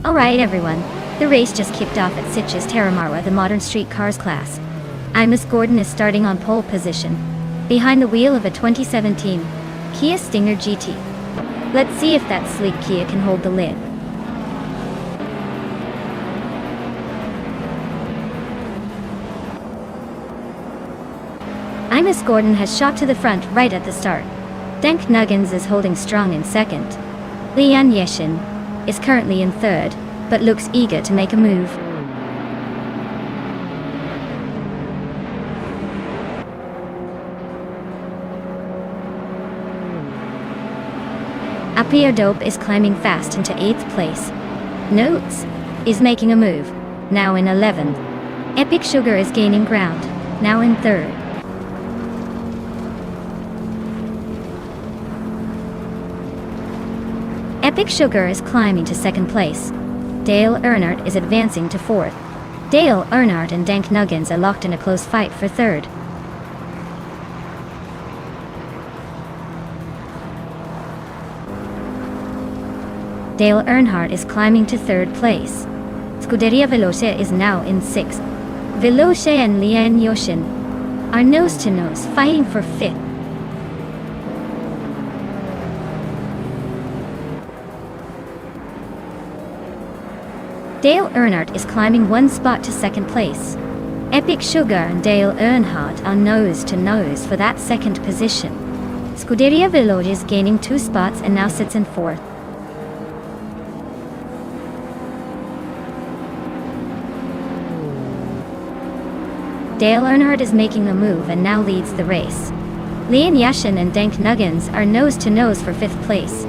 Alright everyone, the race just kicked off at Sitges Terramara, the modern street cars class. Imus Gordon is starting on pole position, behind the wheel of a 2017 Kia Stinger GT. Let's see if that sleek Kia can hold the lid. Imus Gordon has shot to the front right at the start. Denk Nuggins is holding strong in second. Lian Yeshin is currently in third, but looks eager to make a move. Apia Dope is climbing fast into 8th place. Notes is making a move, now in 11th. Epic Sugar is gaining ground, now in 3rd. Epic Sugar is climbing to 2nd place. Dale Earnhardt is advancing to 4th. Dale Earnhardt and Dank Nuggins are locked in a close fight for third. Dale Earnhardt is climbing to third place. Scuderia Veloce is now in sixth. Veloce and Lian Yoshin are nose-to-nose fighting for fifth. Dale Earnhardt is climbing one spot to second place. Epic Sugar and Dale Earnhardt are nose-to-nose for that second position. Scuderia Veloce is gaining 2 spots and now sits in fourth. Dale Earnhardt is making a move and now leads the race. Lian Yashin and Dank Nuggins are nose-to-nose for 5th place.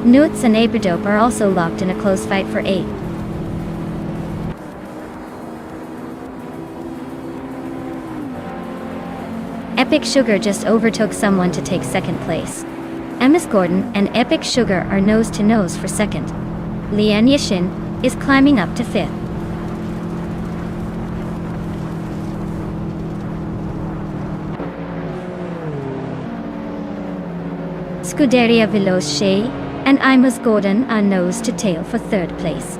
Newts and Aberdope are also locked in a close fight for 8th. Epic Sugar just overtook someone to take 2nd place. Amos Gordon and Epic Sugar are nose-to-nose for 2nd. Lian Yashin is climbing up to 5th. Scuderia Veloce and Amos Gordon are nose-to-tail for 3rd place.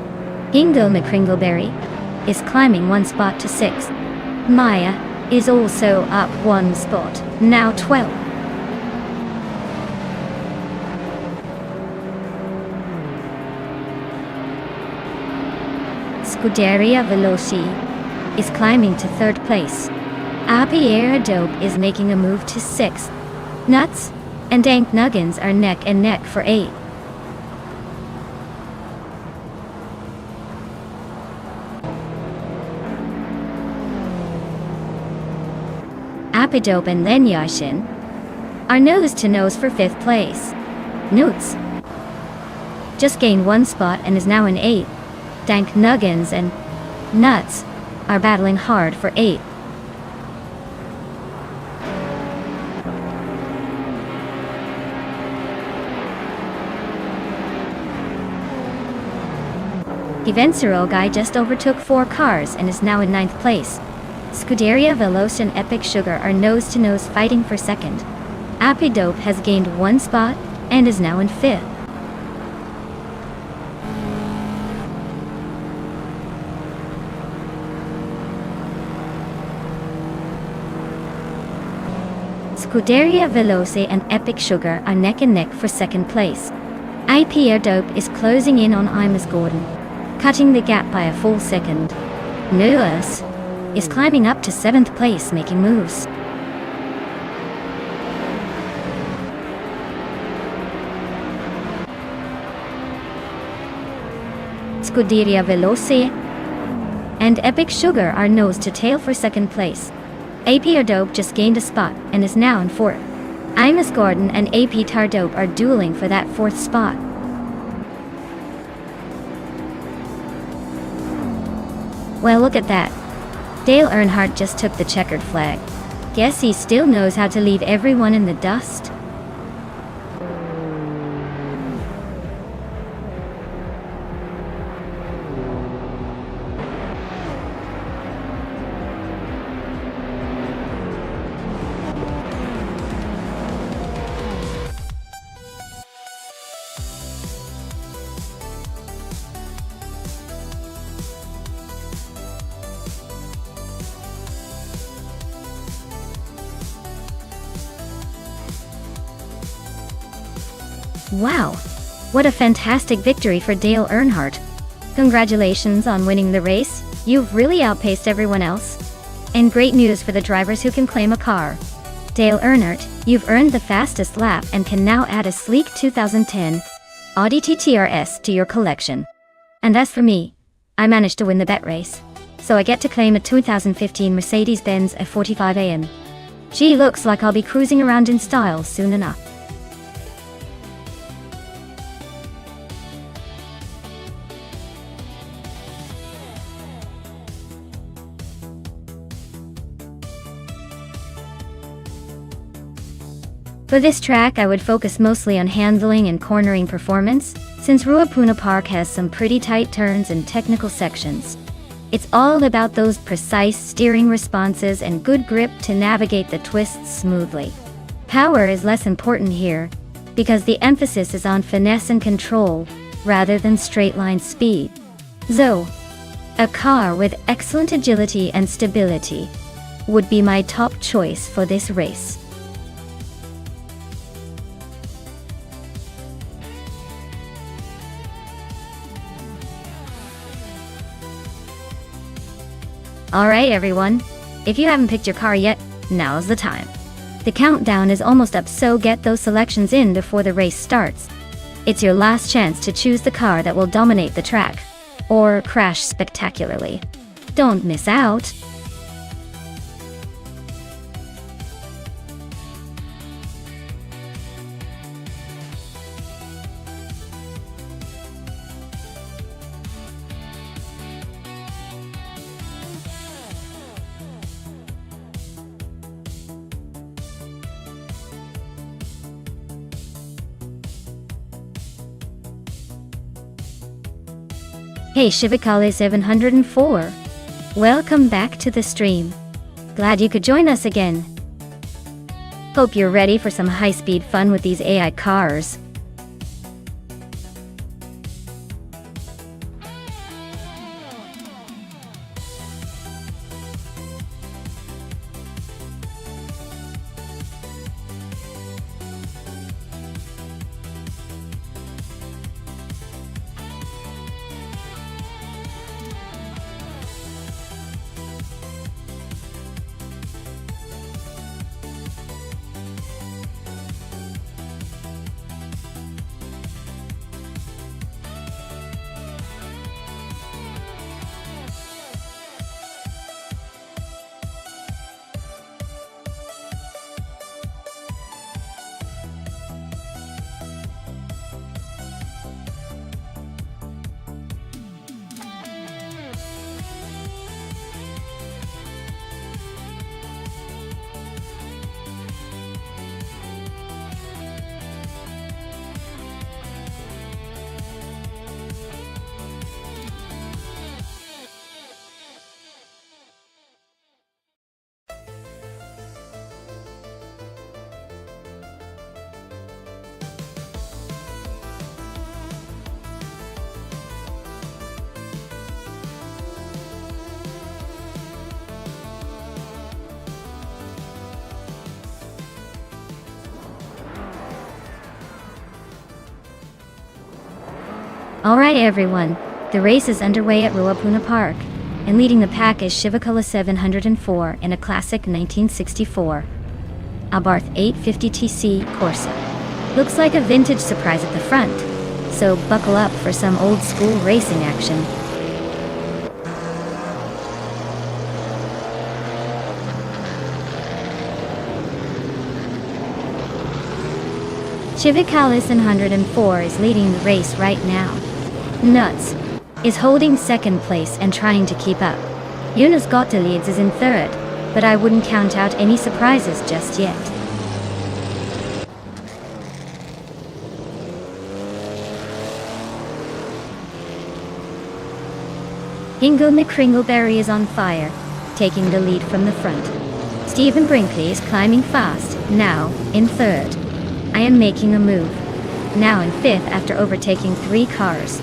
Hingle McCringleberry is climbing 1 spot to 6th. Maya is also up 1 spot, now 12th. Scuderia Veloce is climbing to 3rd place. Pierre Dope is making a move to 6th. Nuts and Dank Nuggins are neck and neck for 8th. Apidope and Len Yashin are nose-to-nose for 5th place. Newts just gained 1 spot and is now in 8th. Dank Nuggins and Nuts are battling hard for 8th. Eventual Guy just overtook 4 cars and is now in 9th place. Scuderia Veloce and Epic Sugar are nose-to-nose fighting for 2nd. Apidope has gained 1 spot and is now in 5th. Scuderia Veloce and Epic Sugar are neck and neck for 2nd place. Pierre Dope is closing in on Amos Gordon, cutting the gap by a full second. Lewis is climbing up to 7th place, making moves. Scuderia Veloce and Epic Sugar are nose-to-tail for 2nd place. AP Dope just gained a spot and is now in 4th. Amos Gordon and AP Tardope are dueling for that 4th spot. Well, look at that. Dale Earnhardt just took the checkered flag. Guess he still knows how to leave everyone in the dust. Wow! What a fantastic victory for Dale Earnhardt. Congratulations on winning the race, you've really outpaced everyone else. And great news for the drivers who can claim a car. Dale Earnhardt, you've earned the fastest lap and can now add a sleek 2010 Audi TT RS to your collection. And as for me, I managed to win the bet race, so I get to claim a 2015 Mercedes-Benz F45 AM. Gee, looks like I'll be cruising around in style soon enough. For this track, I would focus mostly on handling and cornering performance, since Ruapuna Park has some pretty tight turns and technical sections. It's all about those precise steering responses and good grip to navigate the twists smoothly. Power is less important here, because the emphasis is on finesse and control, rather than straight-line speed. So, a car with excellent agility and stability would be my top choice for this race. Alright everyone, if you haven't picked your car yet, now's the time. The countdown is almost up, so get those selections in before the race starts. It's your last chance to choose the car that will dominate the track, or crash spectacularly. Don't miss out! Hey Shivakali 704! Welcome back to the stream. Glad you could join us again. Hope you're ready for some high-speed fun with these AI cars. Alright everyone, the race is underway at Ruapuna Park, and leading the pack is Shivakala 704 in a classic 1964 Abarth 850TC Corsa. Looks like a vintage surprise at the front, so buckle up for some old school racing action. Chivikalis 104 is leading the race right now. Nuts is holding second place and trying to keep up. Yunus Gottelieds is in third, but I wouldn't count out any surprises just yet. Hingle McCringleberry is on fire, taking the lead from the front. Stephen Brinkley is climbing fast, now in third. I am making a move, now in fifth after overtaking 3 cars.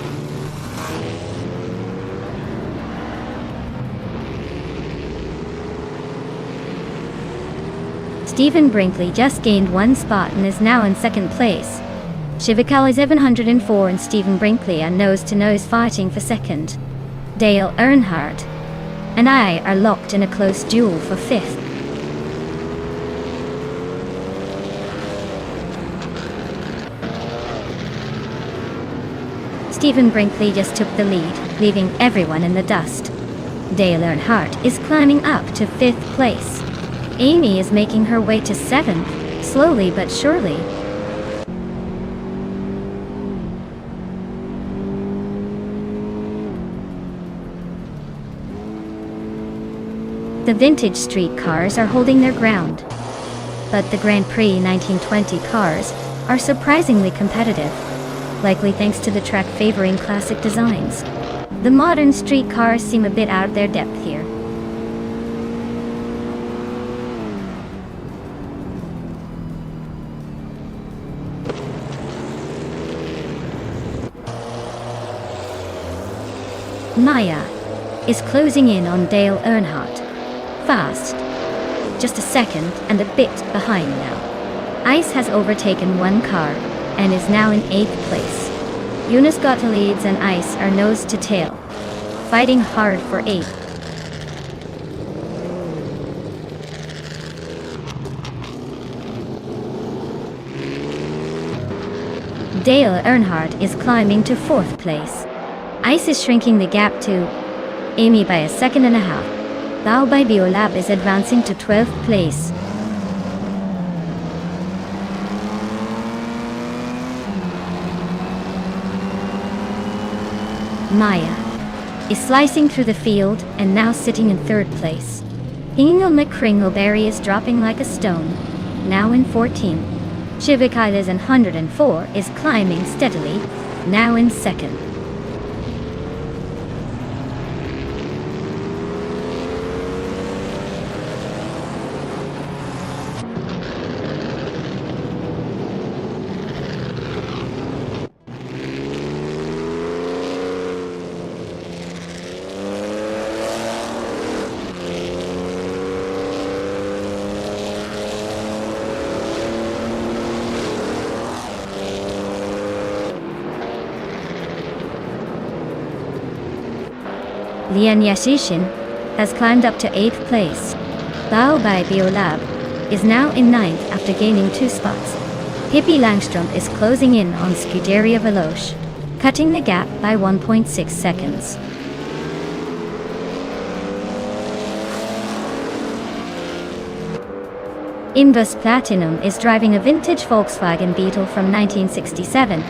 Stephen Brinkley just gained 1 spot and is now in second place. Shivakali 704 and Stephen Brinkley are nose-to-nose fighting for second. Dale Earnhardt and I are locked in a close duel for fifth. Stephen Brinkley just took the lead, leaving everyone in the dust. Dale Earnhardt is climbing up to 5th place. Amy is making her way to 7th, slowly but surely. The vintage street cars are holding their ground, but the Grand Prix 1920 cars are surprisingly competitive, likely thanks to the track favoring classic designs. The modern street cars seem a bit out of their depth here. Maya is closing in on Dale Earnhardt. Fast. Just a second and a bit behind now. Ice has overtaken one car and is now in 8th place. Eunice Gottliebs and Ice are nose to tail, fighting hard for 8th. Dale Earnhardt is climbing to 4th place. Ice is shrinking the gap to Amy by a second and a half. Bao by Biolab is advancing to 12th place. Maya is slicing through the field and now sitting in 3rd place. Ingo McCringleberry is dropping like a stone, now in 14th. Shivakailas in 104 is climbing steadily, now in 2nd. Lian Yashishin has climbed up to 8th place. Bao by Biolab is now in 9th after gaining 2 spots. Pippi Langstrom is closing in on Scuderia Veloce, cutting the gap by 1.6 seconds. Imbus Platinum is driving a vintage Volkswagen Beetle from 1967.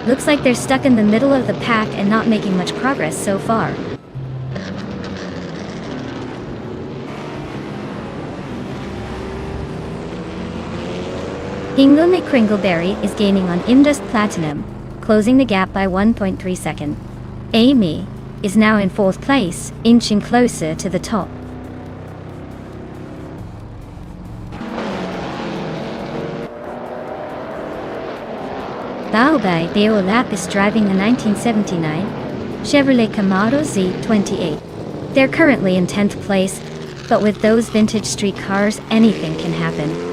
Looks like they're stuck in the middle of the pack and not making much progress so far. Ingo McCringleberry is gaining on Imdust Platinum, closing the gap by 1.3 seconds. Amy is now in 4th place, inching closer to the top. Bao by Biolab is driving a 1979 Chevrolet Camaro Z28. They're currently in 10th place, but with those vintage street cars, anything can happen.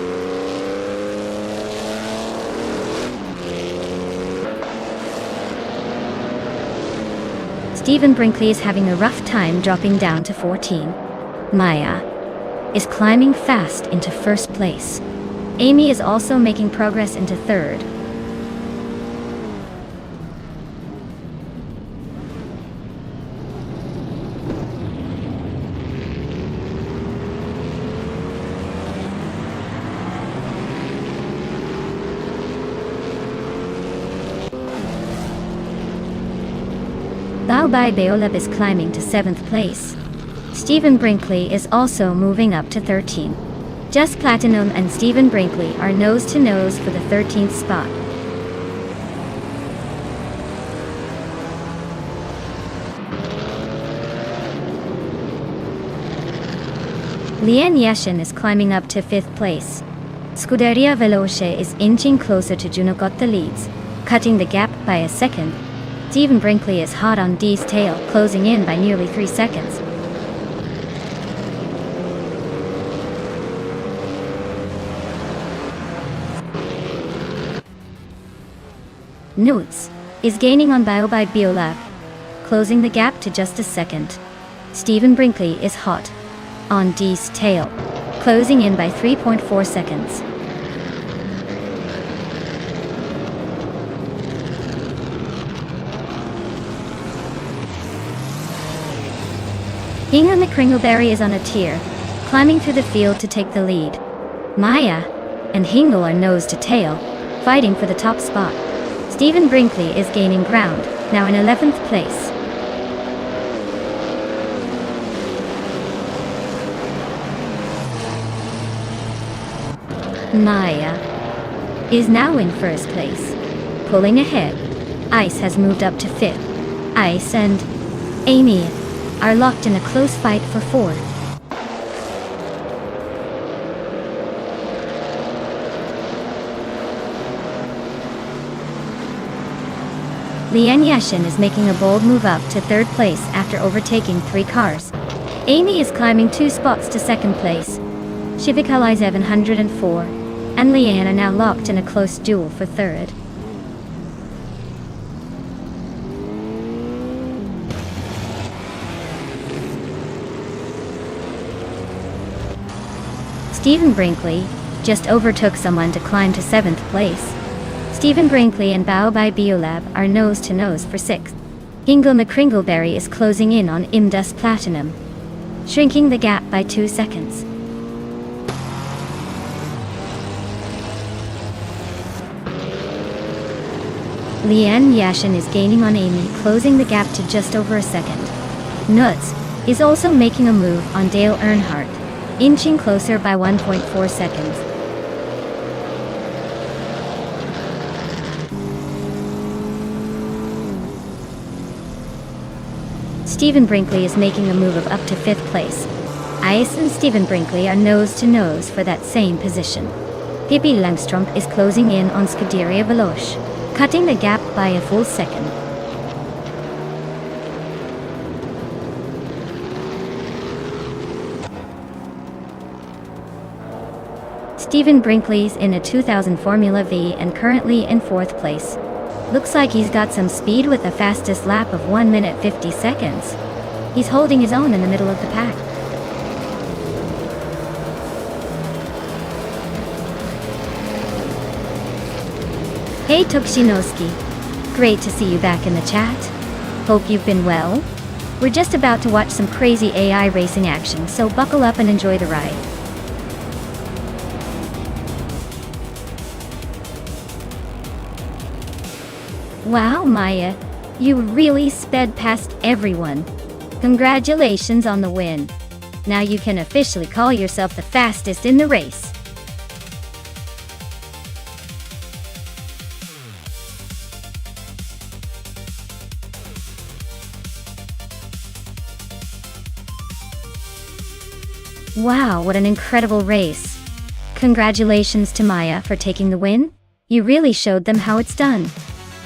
Stephen Brinkley is having a rough time dropping down to 14. Maya is climbing fast into 1st place. Amy is also making progress into 3rd. Bao by Biolab is climbing to 7th place. Stephen Brinkley is also moving up to 13. Just Platinum and Stephen Brinkley are nose to nose for the 13th spot. Lian Yashin is climbing up to 5th place. Scuderia Veloce is inching closer to Juno Gottliebs, cutting the gap by a second. Stephen Brinkley is hot on Dee's tail, closing in by nearly 3 seconds. Nutz is gaining on Bao by Biolab, closing the gap to just a second. Stephen Brinkley is hot on Dee's tail, closing in by 3.4 seconds. Inga McCringleberry is on a tier, climbing through the field to take the lead. Maya and Hingle are nose to tail, fighting for the top spot. Stephen Brinkley is gaining ground, now in 11th place. Maya is now in 1st place, pulling ahead. Ice has moved up to 5th. Ice and Amy are locked in a close fight for fourth. Lian Yashin is making a bold move up to third place after overtaking 3 cars. Amy is climbing 2 spots to second place. Shivika 704, and Lian are now locked in a close duel for third. Stephen Brinkley just overtook someone to climb to 7th place. Stephen Brinkley and Bao Bai Biolab are nose to nose for 6th. Ingle McCringleberry is closing in on Imdust Platinum, shrinking the gap by 2 seconds. Lian Yashin is gaining on Amy, closing the gap to just over a second. Nuts is also making a move on Dale Earnhardt, inching closer by 1.4 seconds. Stephen Brinkley is making a move of up to 5th place. Ice and Stephen Brinkley are nose to nose for that same position. Pippi Langström is closing in on Scuderia Veloce, cutting the gap by a full second. Stephen Brinkley's in a 2000 Formula V and currently in 4th place. Looks like he's got some speed with the fastest lap of 1 minute 50 seconds. He's holding his own in the middle of the pack. Hey Tokushinosuke, great to see you back in the chat. Hope you've been well. We're just about to watch some crazy AI racing action, so buckle up and enjoy the ride. Wow, Maya, you really sped past everyone. Congratulations on the win. Now you can officially call yourself the fastest in the race. Wow, what an incredible race. Congratulations to Maya for taking the win. You really showed them how it's done.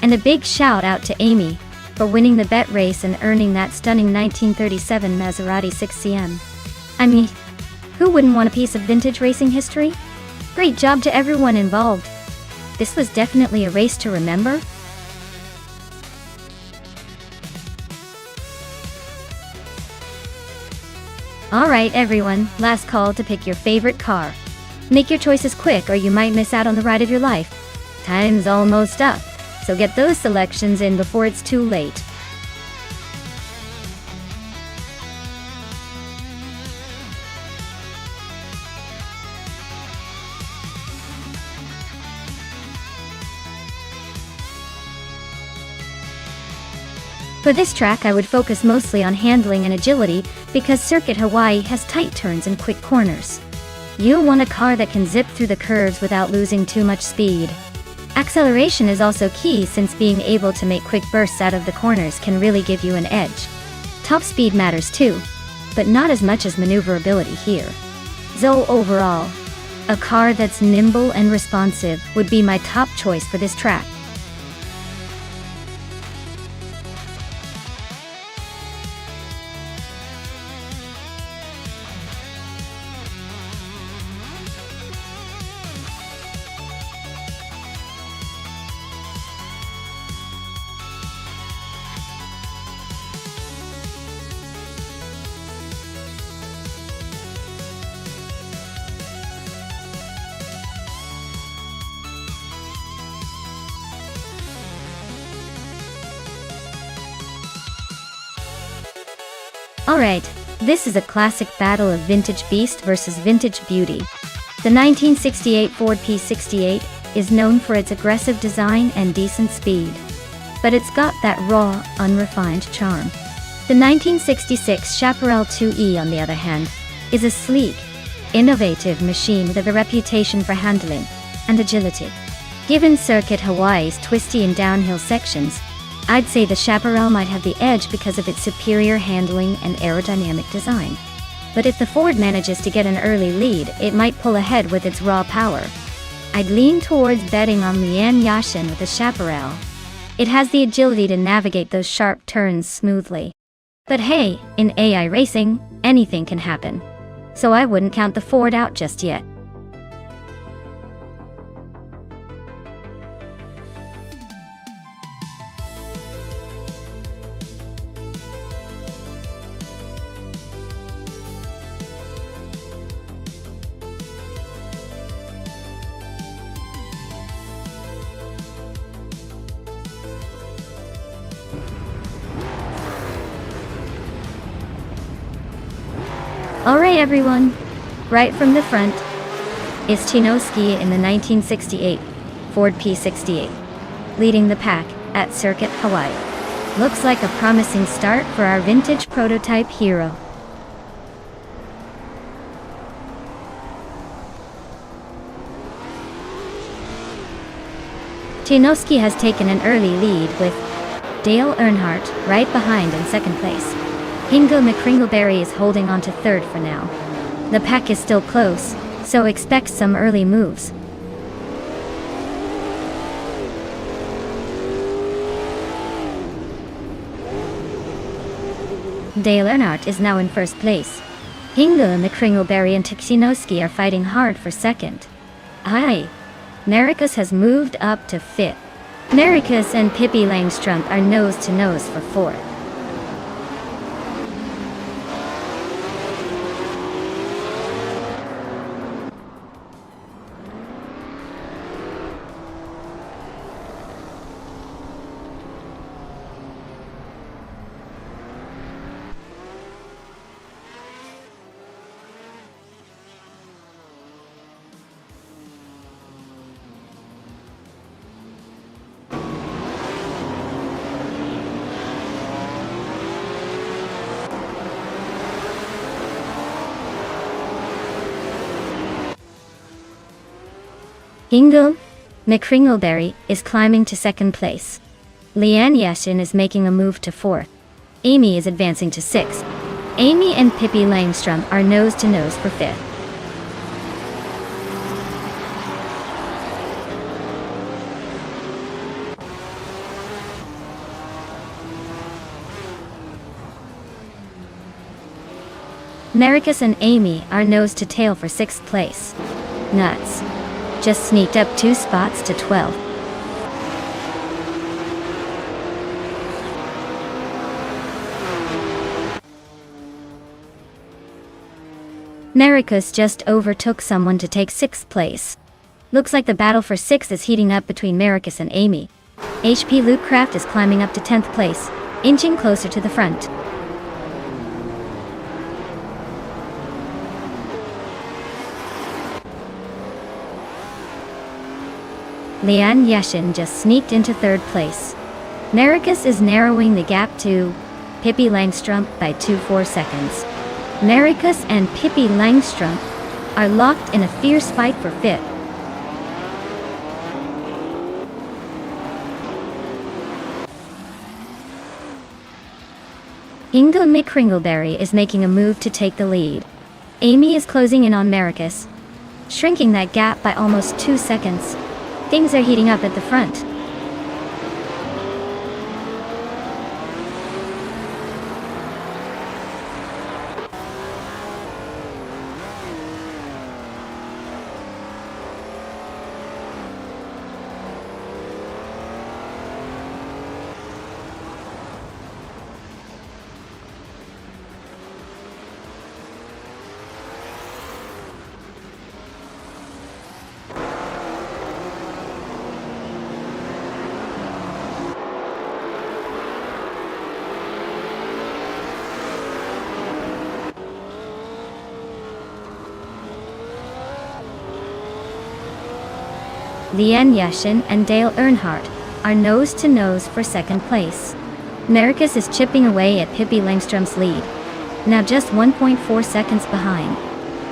And a big shout out to Amy for winning the bet race and earning that stunning 1937 Maserati 6CM. I mean, who wouldn't want a piece of vintage racing history? Great job to everyone involved. This was definitely a race to remember. Alright everyone, last call to pick your favorite car. Make your choices quick or you might miss out on the ride of your life. Time's almost up, so get those selections in before it's too late. For this track I would focus mostly on handling and agility because Circuit Hawaii has tight turns and quick corners. You'll want a car that can zip through the curves without losing too much speed. Acceleration is also key since being able to make quick bursts out of the corners can really give you an edge. Top speed matters too, but not as much as maneuverability here. So overall, a car that's nimble and responsive would be my top choice for this track. Alright, this is a classic battle of Vintage Beast versus Vintage Beauty. The 1968 Ford P68 is known for its aggressive design and decent speed. But it's got that raw, unrefined charm. The 1966 Chaparral 2E, on the other hand, is a sleek, innovative machine with a reputation for handling and agility. Given Circuit Hawaii's twisty and downhill sections, I'd say the Chaparral might have the edge because of its superior handling and aerodynamic design. But if the Ford manages to get an early lead, it might pull ahead with its raw power. I'd lean towards betting on Lian Yashin with the Chaparral. It has the agility to navigate those sharp turns smoothly. But hey, in AI racing, anything can happen. So I wouldn't count the Ford out just yet. Alright everyone, right from the front is Chinoski in the 1968 Ford P68, leading the pack at Circuit Hawaii. Looks like a promising start for our vintage prototype hero. Chinoski has taken an early lead with Dale Earnhardt right behind in second place. Hingo McCringleberry is holding on to third for now. The pack is still close, so expect some early moves. Dale Earnhardt is now in first place. Hingo McCringleberry and Chinoski are fighting hard for second. Aye, Nericus has moved up to fifth. Nericus and Pippi Langstrumpf are nose to nose for fourth. Hingo McCringleberry is climbing to second place. Lian Yashin is making a move to fourth. Amy is advancing to sixth. Amy and Pippi Langstrumpf are nose to nose for fifth. Nericus and Amy are nose to tail for sixth place. Nuts. Just sneaked up 2 spots to 12. Nericus just overtook someone to take 6th place. Looks like the battle for 6th is heating up between Nericus and Amy. HP Lootcraft is climbing up to 10th place, inching closer to the front. Lian Yashin just sneaked into 3rd place. Nericus is narrowing the gap to Pippi Langstrumpf by 2.4 seconds. Nericus and Pippi Langstrumpf are locked in a fierce fight for 5th. Hingo McCringleberry is making a move to take the lead. Amy is closing in on Nericus, shrinking that gap by almost 2 seconds. Things are heating up at the front. Lian Yashin and Dale Earnhardt are nose to nose for 2nd place. Nericus is chipping away at Pippi Langstrumpf's lead, now just 1.4 seconds behind.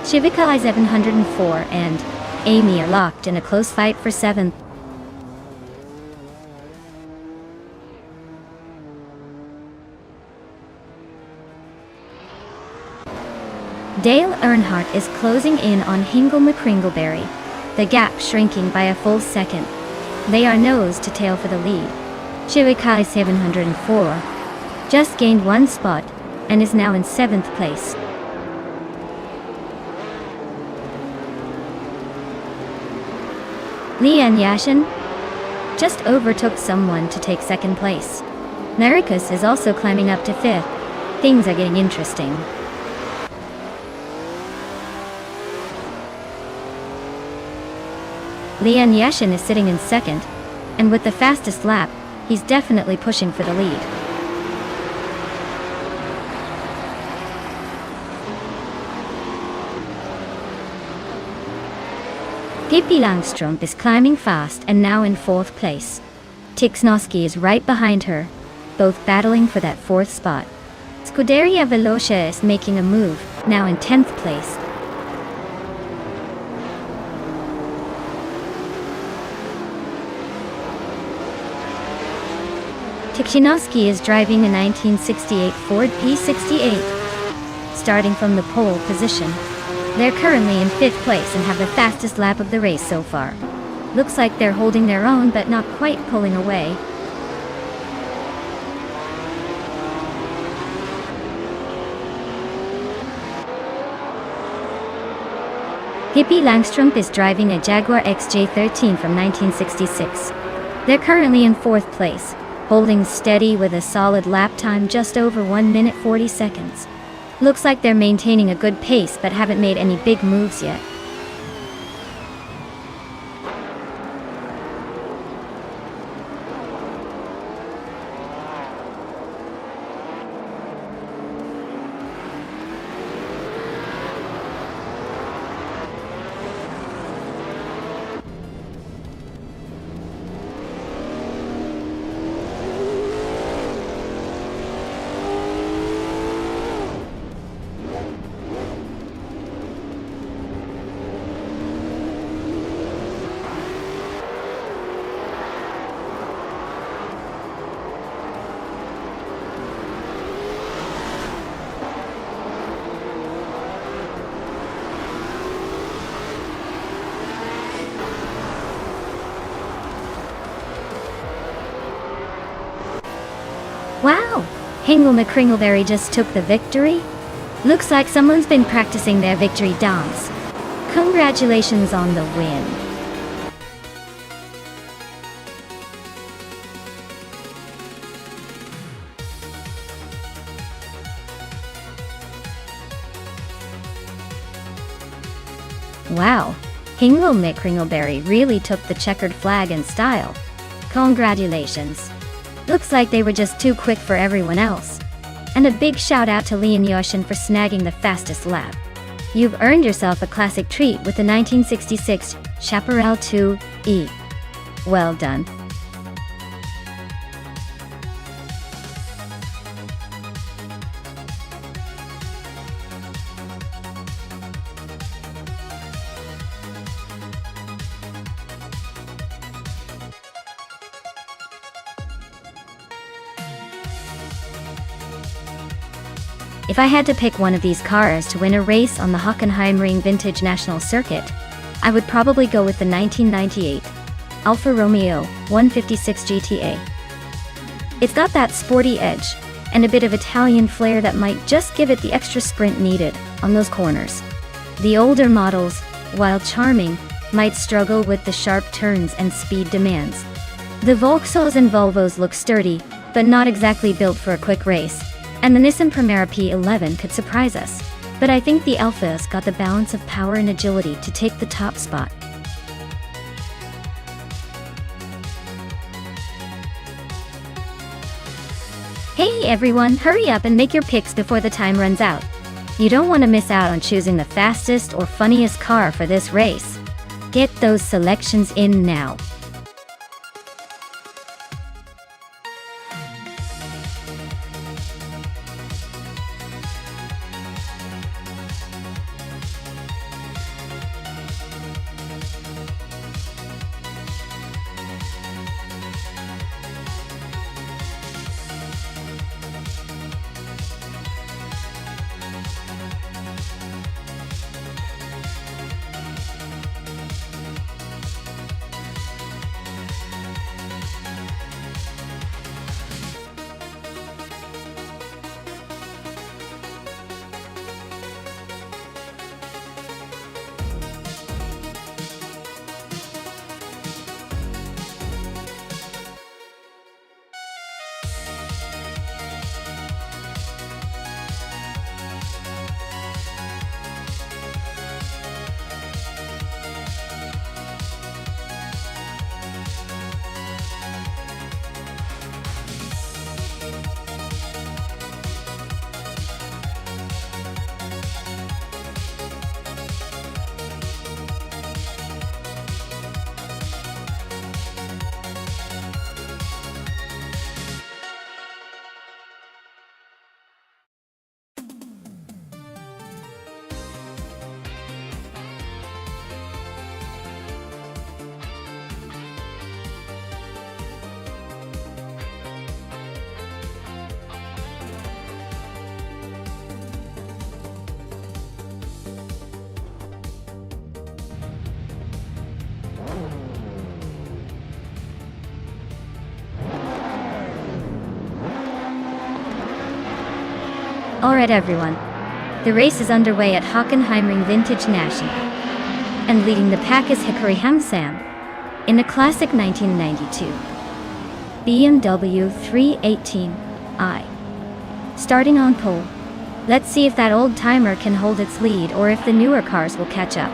Shivika is at 104 and Amy are locked in a close fight for 7th. Dale Earnhardt is closing in on Hingle McCringleberry, the gap shrinking by a full second. They are nose to tail for the lead. Chivikai 704 just gained one spot and is now in 7th place. Lian Yashin just overtook someone to take 2nd place. Naricus is also climbing up to 5th. Things are getting interesting. Lian Yashin is sitting in 2nd, and with the fastest lap, he's definitely pushing for the lead. Pippi Langström is climbing fast and now in 4th place. Tixnowski is right behind her, both battling for that 4th spot. Scuderia Veloce is making a move, now in 10th place. Tixnowski is driving a 1968 Ford P68, starting from the pole position. They're currently in 5th place and have the fastest lap of the race so far. Looks like they're holding their own but not quite pulling away. Pippi Langström is driving a Jaguar XJ13 from 1966. They're currently in 4th place, holding steady with a solid lap time just over 1 minute 40 seconds. Looks like they're maintaining a good pace but haven't made any big moves yet. Wow! Hingle McCringleberry just took the victory? Looks like someone's been practicing their victory dance. Congratulations on the win. Wow! Hingle McCringleberry really took the checkered flag in style. Congratulations. Looks like they were just too quick for everyone else. And a big shout out to Lian Yashin for snagging the fastest lap. You've earned yourself a classic treat with the 1966 Chaparral 2E. Well done. If I had to pick one of these cars to win a race on the Hockenheimring Vintage National Circuit, I would probably go with the 1998 Alfa Romeo 156 GTA. It's got that sporty edge and a bit of Italian flair that might just give it the extra sprint needed on those corners. The older models, while charming, might struggle with the sharp turns and speed demands. The Vauxhalls and Volvos look sturdy, but not exactly built for a quick race. And the Nissan Primera P11 could surprise us, but I think the Alfa's got the balance of power and agility to take the top spot. Hey everyone, hurry up and make your picks before the time runs out. You don't want to miss out on choosing the fastest or funniest car for this race. Get those selections in now. Alright everyone. The race is underway at Hockenheimring Vintage National. And leading the pack is Hikari Hamsam in a classic 1992 BMW 318i. Starting on pole. Let's see if that old timer can hold its lead or if the newer cars will catch up.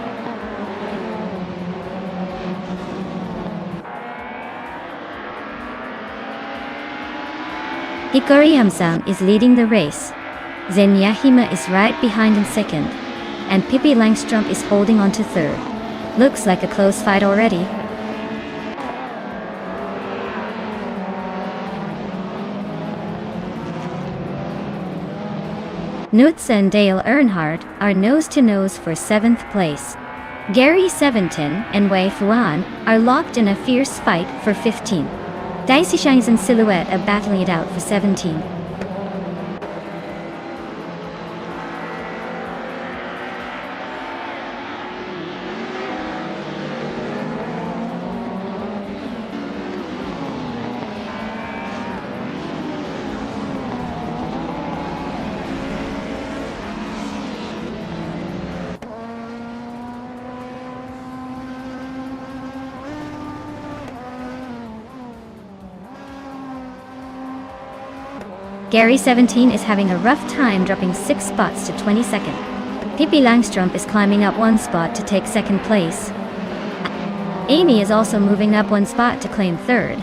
Hikari Hamsam is leading the race. Zenyahima is right behind in second, and Pippi Langstrup is holding on to third. Looks like a close fight already. Nutz and Dale Earnhardt are nose-to-nose for 7th place. Gary 17 and Wei Fuan are locked in a fierce fight for 15. Dicey Shines and Silhouette are battling it out for 17. Gary 17 is having a rough time, dropping 6 spots to 22nd. Pippi Langstrup is climbing up 1 spot to take 2nd place. Amy is also moving up 1 spot to claim 3rd.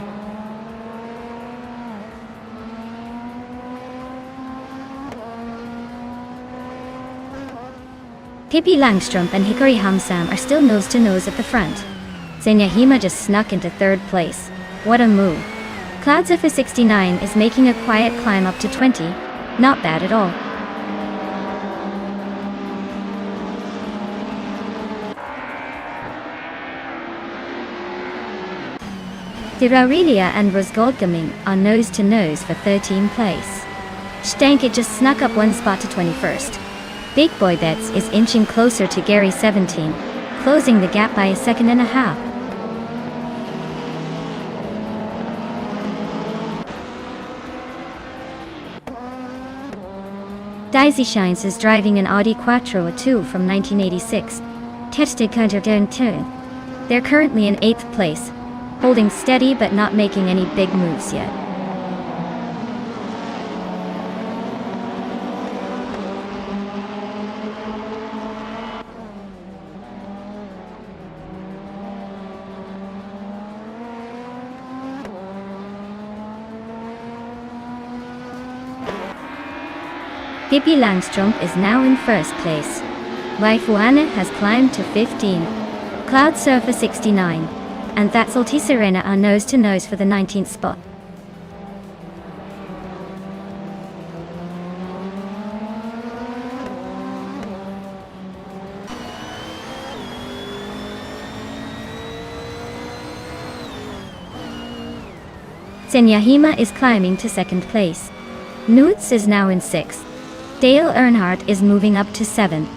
Pippi Langstrup and Hikari Hamsam are still nose-to-nose at the front. Zenyahima just snuck into 3rd place. What a move. Cloudsurfer 69 is making a quiet climb up to 20. Not bad at all. Dirarelia and Rosgoldgaming are nose-to-nose for 13th place. Stank just snuck up 1 spot to 21st. Big Boy Bets is inching closer to Gary 17, closing the gap by 1.5 seconds. Dicey Shines is driving an Audi Quattro A2 from 1986. They're currently in 8th place, holding steady but not making any big moves yet. Pippi Langstrup is now in 1st place. Waifuana has climbed to 15. Cloudsurfer 69 and Thatsalty Serena are nose-to-nose for the 19th spot. Zenyahima is climbing to 2nd place. Nutz is now in 6th. Dale Earnhardt is moving up to 7th.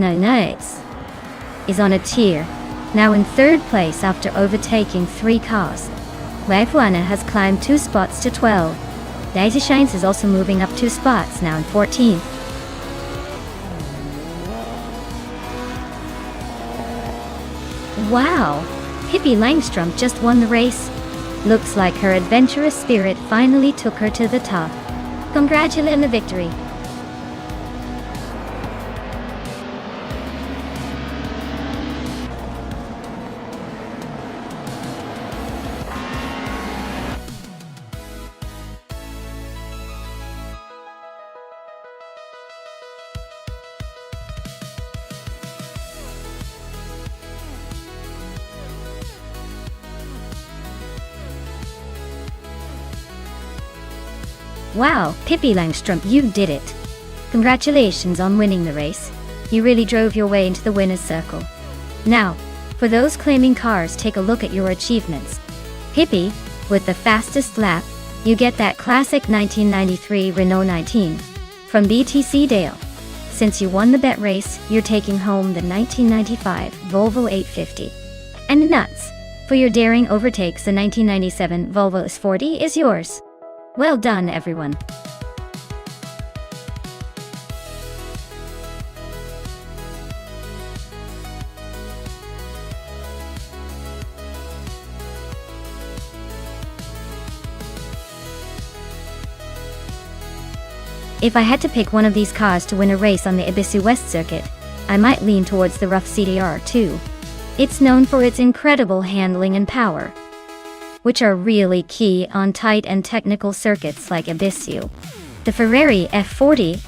Nice is on a tier, now in third place after overtaking 3 cars. Wagwana has climbed 2 spots to 12. Daisy Shines is also moving up 2 spots, now in 14th. Wow! Pippi Langstrom just won the race. Looks like her adventurous spirit finally took her to the top. Congratulations on the victory. Wow, Pippi Langstrom, you did it. Congratulations on winning the race. You really drove your way into the winner's circle. Now, for those claiming cars, take a look at your achievements. Pippi, with the fastest lap, you get that classic 1993 Renault 19 from BTC Dale. Since you won the bet race, you're taking home the 1995 Volvo 850. And nuts! For your daring overtakes, the 1997 Volvo S40 is yours. Well done, everyone. If I had to pick one of these cars to win a race on the Ibisu West circuit, I might lean towards the rough CDR2. It's known for its incredible handling and power, which are really key on tight and technical circuits like Ibisu. The Ferrari F40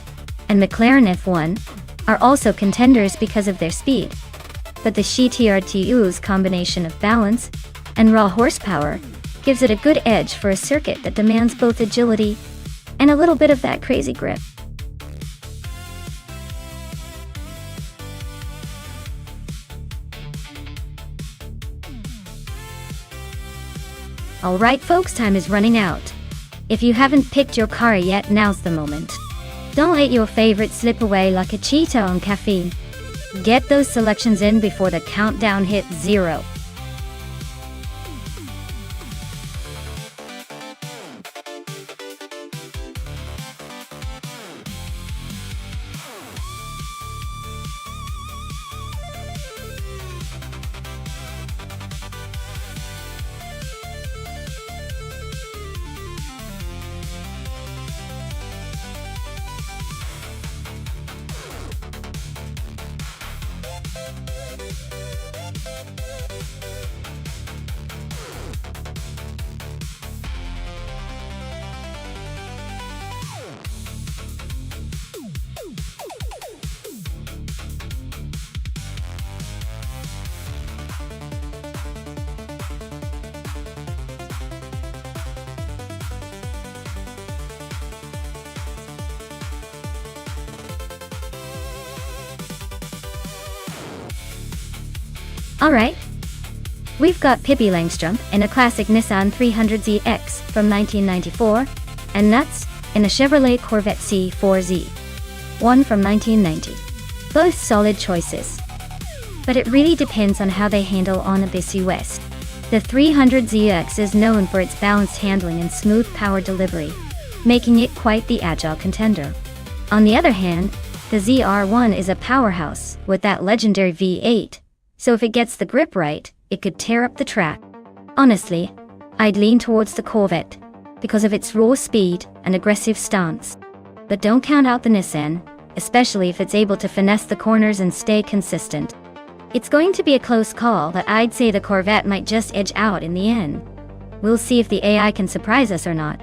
and McLaren F1 are also contenders because of their speed, but the CTR2's combination of balance and raw horsepower gives it a good edge for a circuit that demands both agility and a little bit of that crazy grip. Alright folks, time is running out. If you haven't picked your car yet, now's the moment. Don't let your favorite slip away like a cheetah on caffeine. Get those selections in before the countdown hits 0. Alright, we've got Pippi Langstrom in a classic Nissan 300ZX from 1994, and Nuts in a Chevrolet Corvette C4Z, one from 1990. Both solid choices, but it really depends on how they handle on Ibisu West. The 300ZX is known for its balanced handling and smooth power delivery, making it quite the agile contender. On the other hand, the ZR1 is a powerhouse with that legendary V8, so if it gets the grip right, it could tear up the track. Honestly, I'd lean towards the Corvette because of its raw speed and aggressive stance. But don't count out the Nissan, especially if it's able to finesse the corners and stay consistent. It's going to be a close call, but I'd say the Corvette might just edge out in the end. We'll see if the AI can surprise us or not.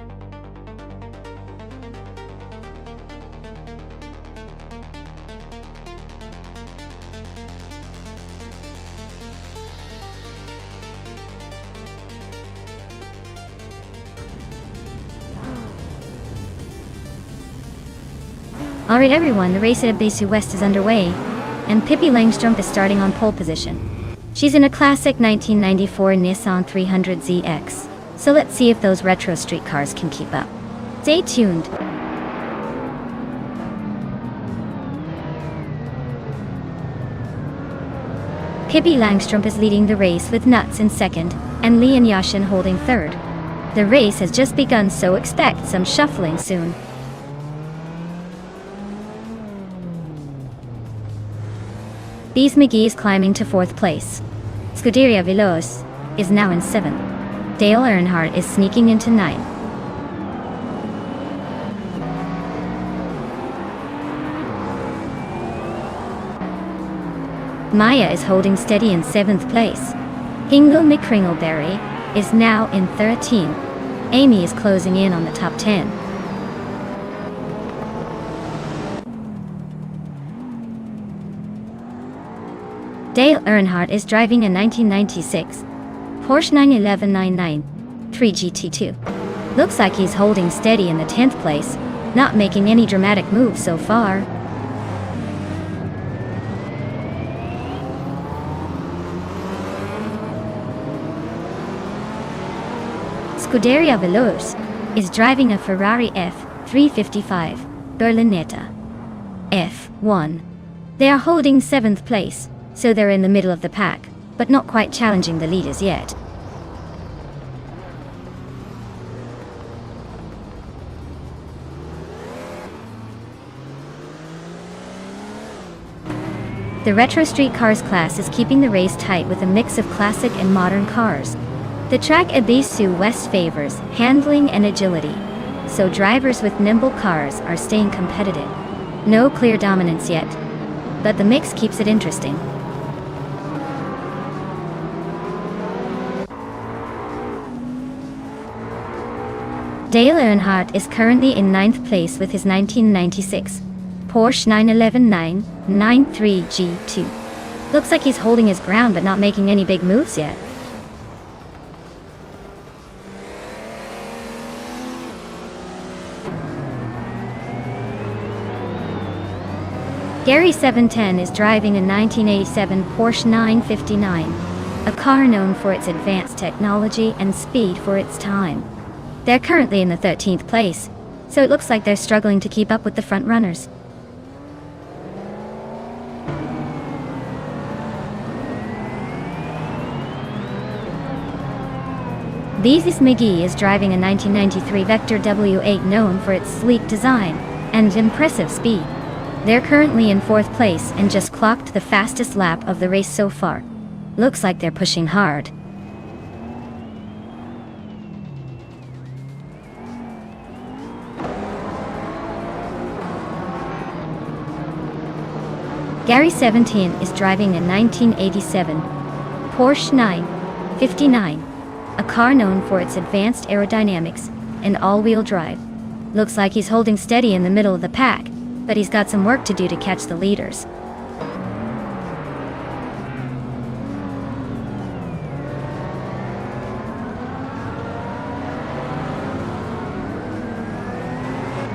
Alright everyone, the race at Ibisu West is underway, and Pippi Langstrom is starting on pole position. She's in a classic 1994 Nissan 300ZX, so let's see if those retro street cars can keep up. Stay tuned. Pippi Langstrup is leading the race with Nuts in second, and Leon Yashin holding third. The race has just begun, so expect some shuffling soon. Bees McGee is climbing to 4th place. Scuderia Veloz is now in 7th. Dale Earnhardt is sneaking into 9th. Maya is holding steady in 7th place. Hingle McCringleberry is now in 13th. Amy is closing in on the top 10. Dale Earnhardt is driving a 1996 Porsche 911 3 GT2. Looks like he's holding steady in the 10th place, not making any dramatic moves so far. Scuderia Veloz is driving a Ferrari F355 Berlinetta F1. They are holding 7th place, so they're in the middle of the pack, but not quite challenging the leaders yet. The Retro Street Cars class is keeping the race tight with a mix of classic and modern cars. The track Ibisu West favors handling and agility, so drivers with nimble cars are staying competitive. No clear dominance yet, but the mix keeps it interesting. Dale Earnhardt is currently in 9th place with his 1996 Porsche 911 93 G2. Looks like he's holding his ground but not making any big moves yet. Gary 710 is driving a 1987 Porsche 959, a car known for its advanced technology and speed for its time. They're currently in the 13th place, so it looks like they're struggling to keep up with the front runners. Beezus McGee is driving a 1993 Vector W8 known for its sleek design and impressive speed. They're currently in 4th place and just clocked the fastest lap of the race so far. Looks like they're pushing hard. Gary 17 is driving a 1987 Porsche 959, a car known for its advanced aerodynamics and all-wheel drive. Looks like he's holding steady in the middle of the pack, but he's got some work to do to catch the leaders.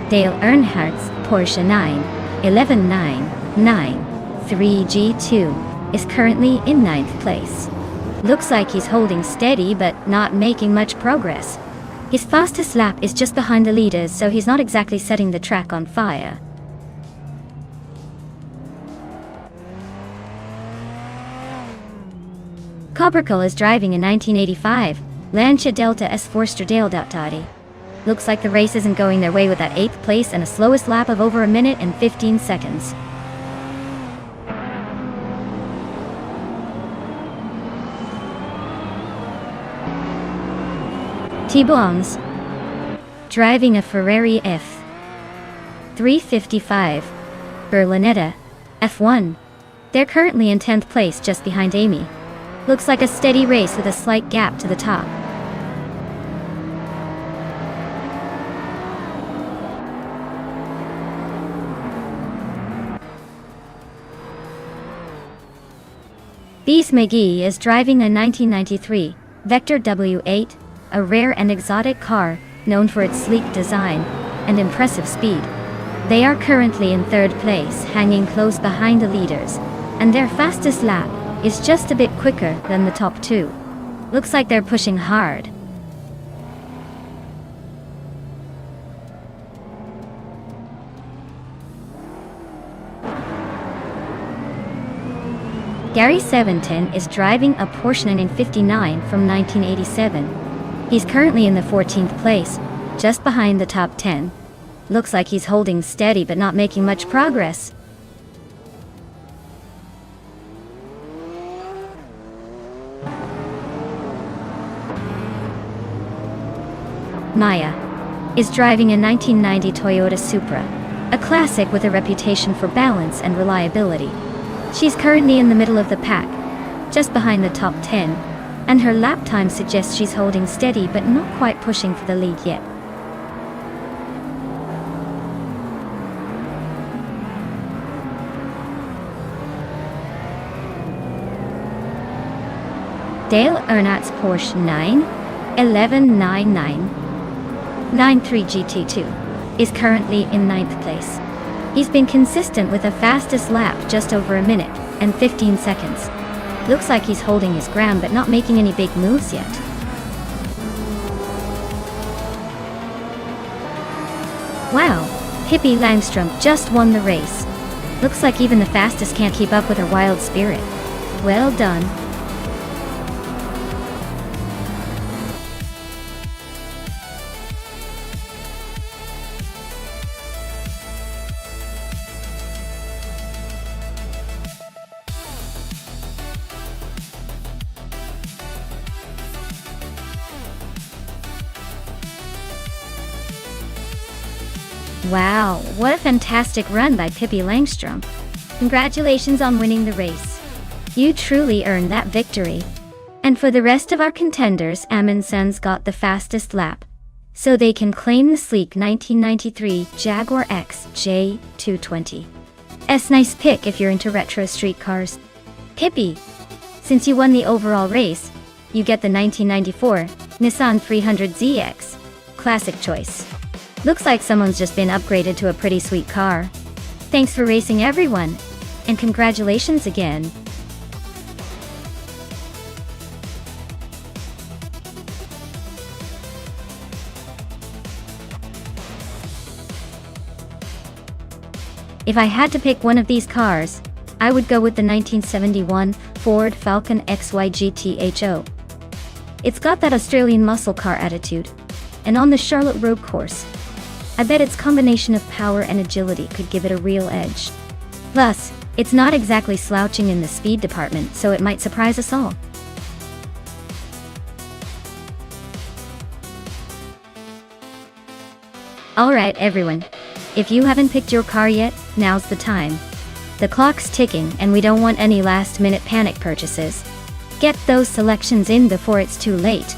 Dale Earnhardt's Porsche 911 3 G2 is currently in 9th place. Looks like he's holding steady but not making much progress. His fastest lap is just behind the leaders, so he's not exactly setting the track on fire. Cobracle is driving a 1985 Lancia Delta S Forster Dale Dottati. Looks like the race isn't going their way with that 8th place and a slowest lap of over 1 minute and 15 seconds. T-Bones driving a Ferrari F355 Berlinetta F1. They're currently in 10th place just behind Amy. Looks like a steady race with a slight gap to the top. Bees McGee is driving a 1993 Vector W8, a rare and exotic car known for its sleek design and impressive speed. They are currently in 3rd place, hanging close behind the leaders, and their fastest lap is just a bit quicker than the top 2. Looks like they're pushing hard. Gary Seventon is driving a Porsche 959 from 1987. He's currently in the 14th place, just behind the top 10. Looks like he's holding steady but not making much progress. Maya is driving a 1990 Toyota Supra, a classic with a reputation for balance and reliability. She's currently in the middle of the pack, just behind the top 10, and her lap time suggests she's holding steady but not quite pushing for the lead yet. Dale Earnhardt's Porsche 9119993 GT2 is currently in 9th place. He's been consistent with a fastest lap just over a minute and 15 seconds. Looks like he's holding his ground but not making any big moves yet. Wow, Pippi Langstrom just won the race. Looks like even the fastest can't keep up with her wild spirit. Well done. Wow, what a fantastic run by Pippi Langstrom. Congratulations on winning the race. You truly earned that victory. And for the rest of our contenders, Amundsen's got the fastest lap, so they can claim the sleek 1993 Jaguar XJ 220. Nice pick if you're into retro street cars. Pippi, since you won the overall race, you get the 1994 Nissan 300ZX. Classic choice. Looks like someone's just been upgraded to a pretty sweet car. Thanks for racing, everyone, and congratulations again. If I had to pick one of these cars, I would go with the 1971 Ford Falcon XY GTHO. It's got that Australian muscle car attitude, and on the Charlotte road course, I bet its combination of power and agility could give it a real edge. Plus, it's not exactly slouching in the speed department, so it might surprise us all. Alright everyone, if you haven't picked your car yet, now's the time. The clock's ticking and we don't want any last-minute panic purchases. Get those selections in before it's too late.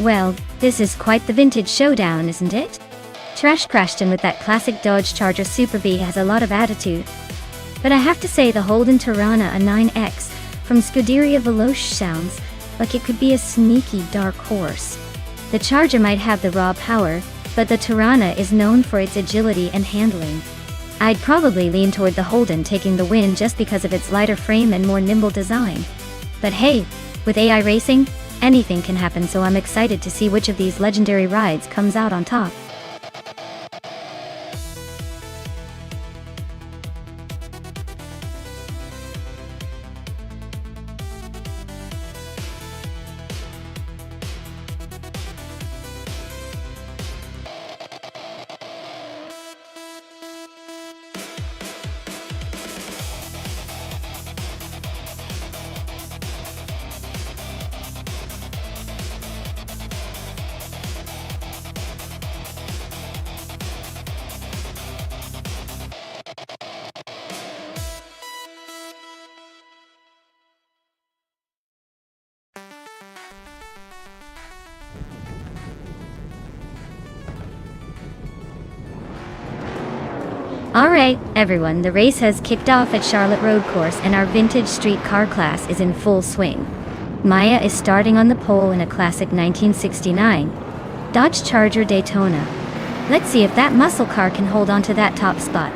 Well, this is quite the vintage showdown, isn't it? Trash Crashton with that classic Dodge Charger Super B has a lot of attitude. But I have to say the Holden Tirana a 9X from Scuderia Veloce sounds like it could be a sneaky dark horse. The Charger might have the raw power, but the Tirana is known for its agility and handling. I'd probably lean toward the Holden taking the win just because of its lighter frame and more nimble design. But hey, with AI racing, anything can happen, so I'm excited to see which of these legendary rides comes out on top. Alright, everyone, the race has kicked off at Charlotte Road Course and our vintage street car class is in full swing. Maya is starting on the pole in a classic 1969 Dodge Charger Daytona. Let's see if that muscle car can hold on to that top spot.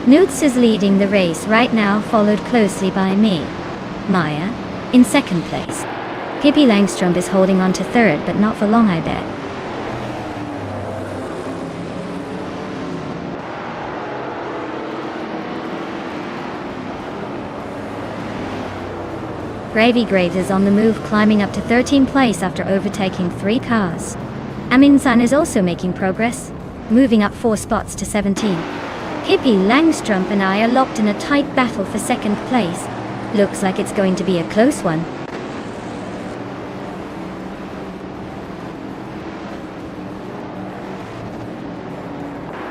Newts is leading the race right now, followed closely by me, Maya, in second place. Pippi Langstrom is holding on to third, but not for long, I bet. Gravy Graves is on the move, climbing up to 13th place after overtaking 3 cars. Amin San is also making progress, moving up 4 spots to 17. Pippi Langstrom and I are locked in a tight battle for second place. Looks like it's going to be a close one.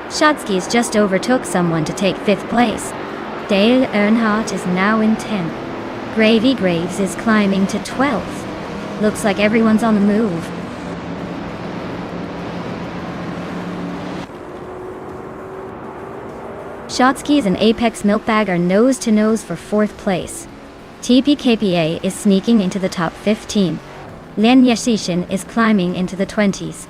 Schatzky's just overtook someone to take 5th place. Dale Earnhardt is now in 10th. Gravy Graves is climbing to 12th. Looks like everyone's on the move. Schatzky's and Apex Milkbag are nose to nose for 4th place. TPKPA is sneaking into the top 15. Len Yashishin is climbing into the 20s.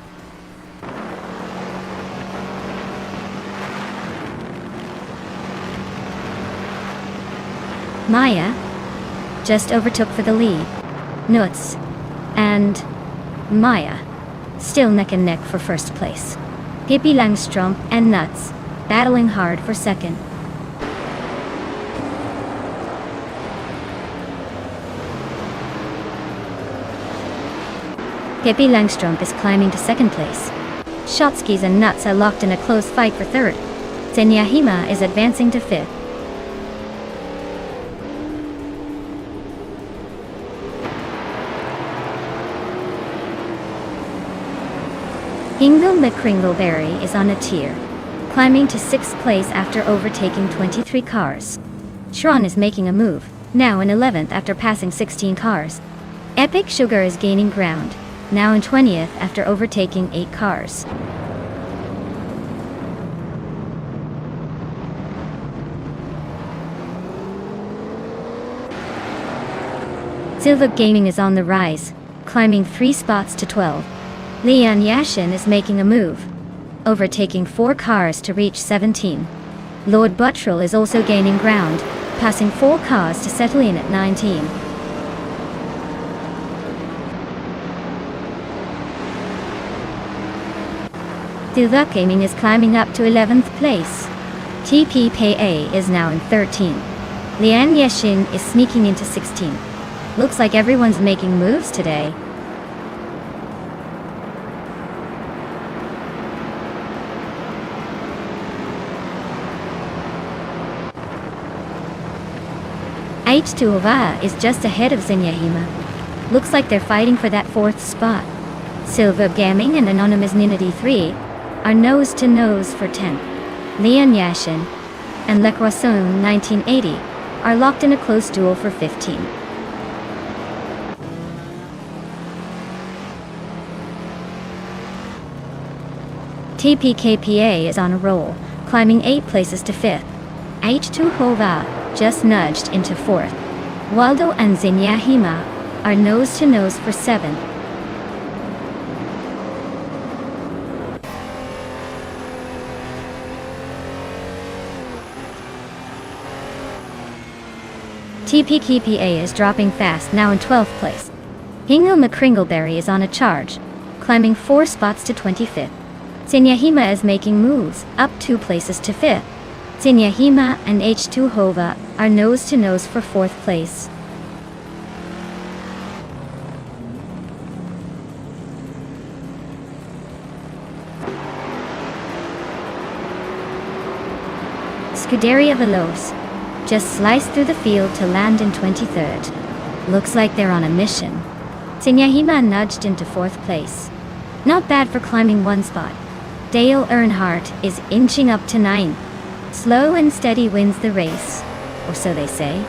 Maya just overtook for the lead. Nuts and Maya still neck and neck for first place. Pippi Langstrom and Nuts battling hard for second. Pippi Langstrom is climbing to second place. Schatzky's and Nuts are locked in a close fight for third. Senyahima is advancing to fifth. Hingle McCringleberry is on a tier, climbing to 6th place after overtaking 23 cars. Shron is making a move, now in 11th after passing 16 cars. Epic Sugar is gaining ground, now in 20th after overtaking 8 cars. Silver Gaming is on the rise, climbing 3 spots to 12. Leon Yashin is making a move, overtaking 4 cars to reach 17. Lord Buttrell is also gaining ground, passing 4 cars to settle in at 19. Silver Gaming is climbing up to 11th place. TPPA is now in 13. Lian Yashin is sneaking into 16. Looks like everyone's making moves today. H2OVA is just ahead of Zenyahima. Looks like they're fighting for that 4th spot. Silver Gaming and Anonymous Ninity 3 are nose to nose for 10th. Leon Yashin and Le Croissant 1980 are locked in a close duel for 15. TPKPA is on a roll, climbing 8 places to 5th. H2OVA just nudged into 4th. Waldo and Zenyahima are nose to nose for 7th. TPKPA is dropping fast, now in 12th place. Hingle McCringleberry is on a charge, climbing 4 spots to 25th. Zenyahima is making moves, up 2 places to 5th. Zenyahima and H2OVA are nose to nose for 4th place. Scuderia Veloce just sliced through the field to land in 23rd. Looks like they're on a mission. Zenyahima nudged into 4th place. Not bad for climbing 1 spot. Dale Earnhardt is inching up to 9. Slow and steady wins the race, or so they say.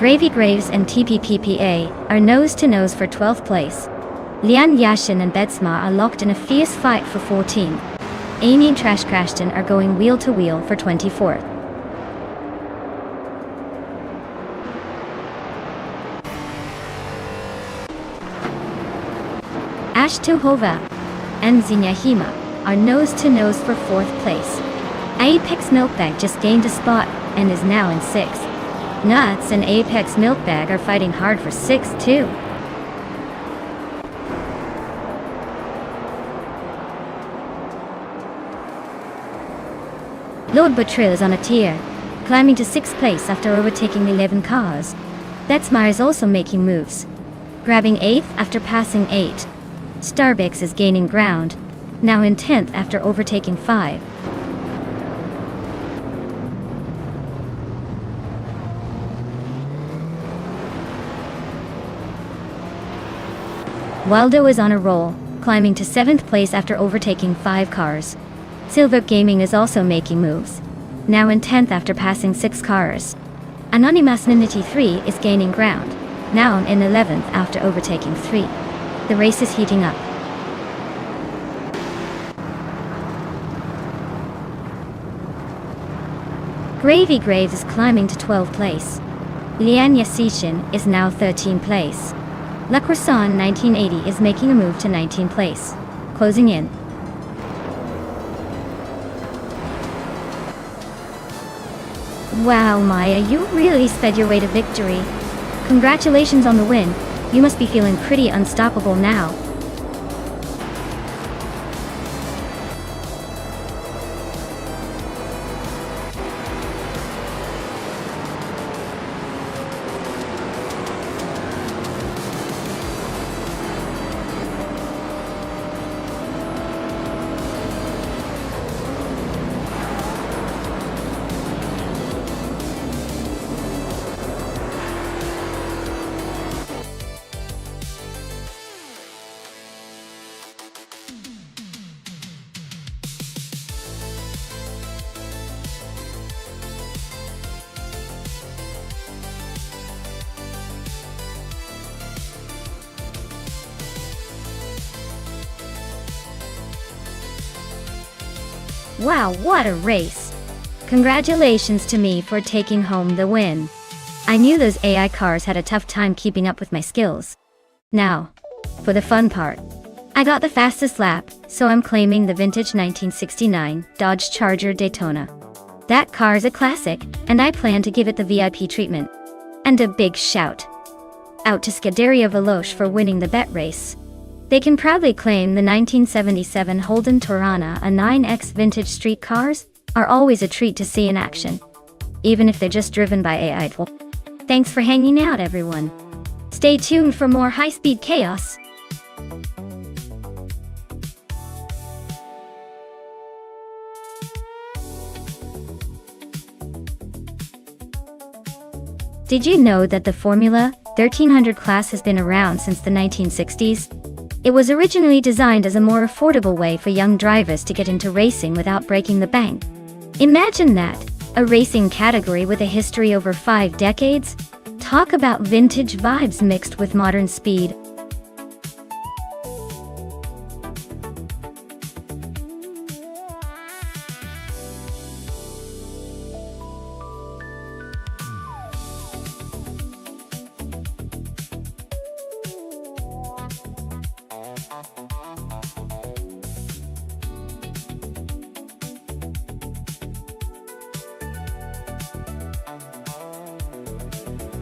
Gravy Graves and TPPPA are nose-to-nose for 12th place. Lian Yashin and Betsma are locked in a fierce fight for 14th. Amy and Trash Crashton are going wheel-to-wheel for 24th. Ash Tuhova and Zinyahima are nose-to-nose for 4th place. Apex Milkbag just gained a spot and is now in 6th. Nuts and Apex Milkbag are fighting hard for 6th too. Lord Batril is on a tear, climbing to 6th place after overtaking 11 cars. Betsmar is also making moves, grabbing 8th after passing 8. Starbix is gaining ground, now in 10th after overtaking 5. Waldo is on a roll, climbing to 7th place after overtaking 5 cars. Silver Gaming is also making moves, now in 10th after passing 6 cars. Anonymous Ninity 3 is gaining ground, now in 11th after overtaking 3. The race is heating up. Gravy Graves is climbing to 12th place. Lian Yasishin is now 13th place. La Croissant 1980 is making a move to 19th place, closing in. Wow, Maya, you really sped your way to victory. Congratulations on the win. You must be feeling pretty unstoppable now. Wow, what a race! Congratulations to me for taking home the win. I knew those AI cars had a tough time keeping up with my skills. Now, for the fun part. I got the fastest lap, so I'm claiming the vintage 1969 Dodge Charger Daytona. That car's a classic, and I plan to give it the VIP treatment. And a big shout out to Scuderia Veloce for winning the bet race. They can proudly claim the 1977 Holden Torana, a 9X vintage street cars, are always a treat to see in action, even if they're just driven by AI. Thanks for hanging out, everyone. Stay tuned for more high-speed chaos. Did you know that the Formula 1300 class has been around since the 1960s? It was originally designed as a more affordable way for young drivers to get into racing without breaking the bank. Imagine that, a racing category with a history over 5 decades? Talk about vintage vibes mixed with modern speed.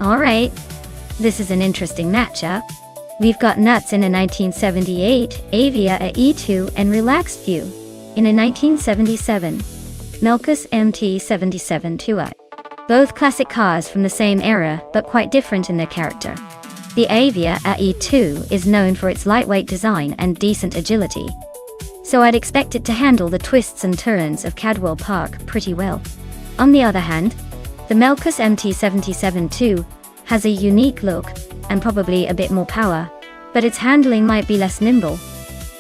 Alright, this is an interesting matchup. We've got Nuts in a 1978, Avia a E2 and Relaxed View in a 1977 Melkus MT77 2i. Both classic cars from the same era, but quite different in their character. The Avia a E2 is known for its lightweight design and decent agility, so I'd expect it to handle the twists and turns of Cadwell Park pretty well. On the other hand, the Melkus MT77-2 has a unique look, and probably a bit more power, but its handling might be less nimble.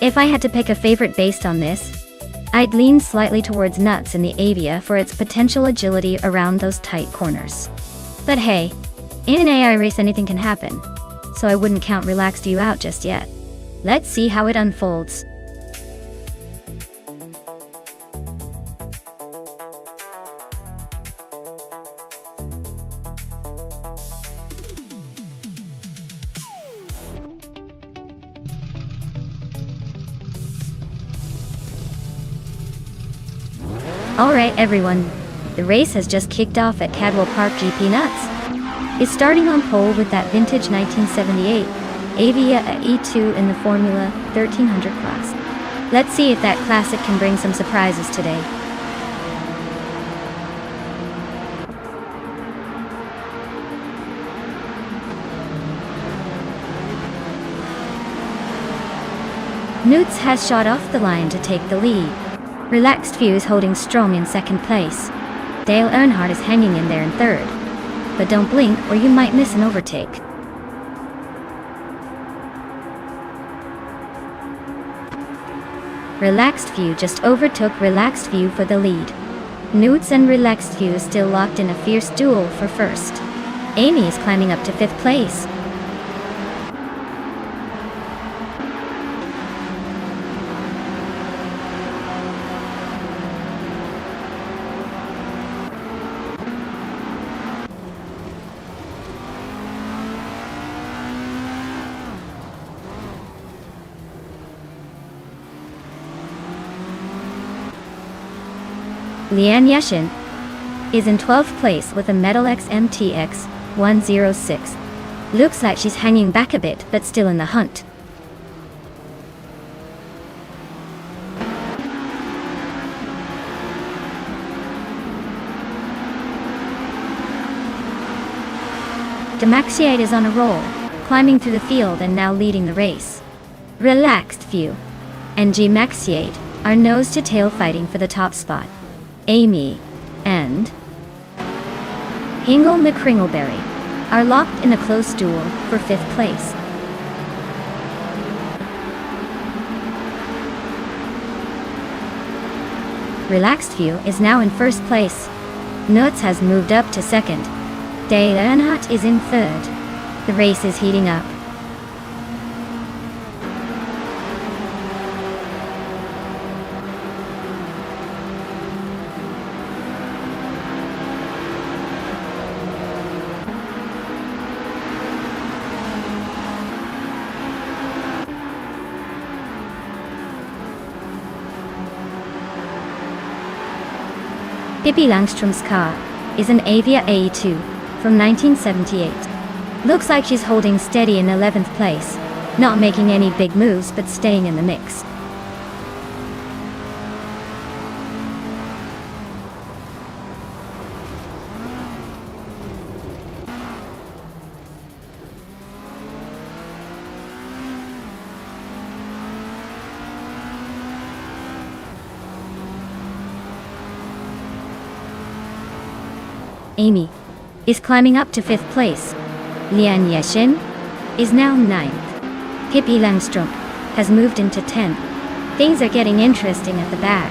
If I had to pick a favorite based on this, I'd lean slightly towards Nuts in the Avia for its potential agility around those tight corners. But hey, In an AI race, anything can happen, so I wouldn't count Relaxed View out just yet. Let's see how it unfolds. Alright everyone, the race has just kicked off at Cadwell Park. GP Nuts is starting on pole with that vintage 1978 Avia E2 in the Formula 1300 class. Let's see if that classic can bring some surprises today. Newts has shot off the line to take the lead. Relaxed View is holding strong in second place. Dale Earnhardt is hanging in there in third. But don't blink or you might miss an overtake. Relaxed View just overtook Relaxed View for the lead. Newts and Relaxed View is still locked in a fierce duel for first. Amy is climbing up to fifth place. Lian Yeshin is in 12th place with a Metal X MTX 106. Looks like she's hanging back a bit, but still in the hunt. Demaxiate is on a roll, climbing through the field and now leading the race. Relaxed View and G-Maxiate are nose-to-tail fighting for the top spot. Amy and Hingle McCringleberry are locked in a close duel for fifth place. Relaxed View is now in first place. Nuts has moved up to second. Dale Earnhardt is in third. The race is heating up. Pippi Langstrom's car is an Avia AE2 from 1978. Looks like she's holding steady in 11th place, not making any big moves but staying in the mix. Amy is climbing up to fifth place. Lian Yeshin is now ninth. Pippi Langstrom has moved into 10th. Things are getting interesting at the back.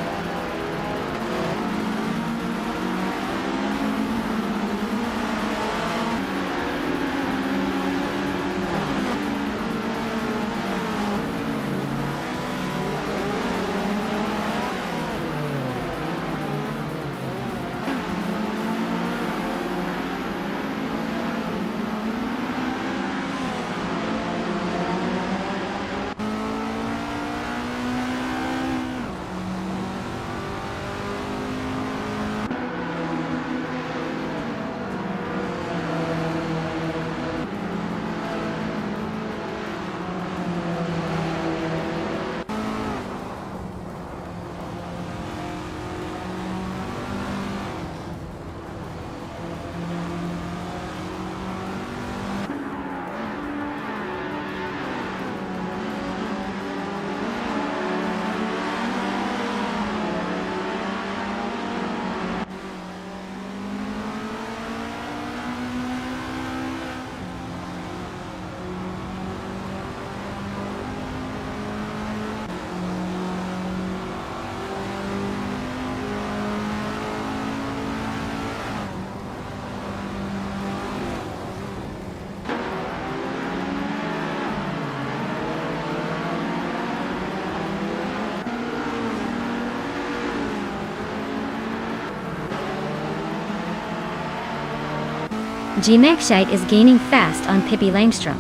Gmexite is gaining fast on Pippi Langstrom,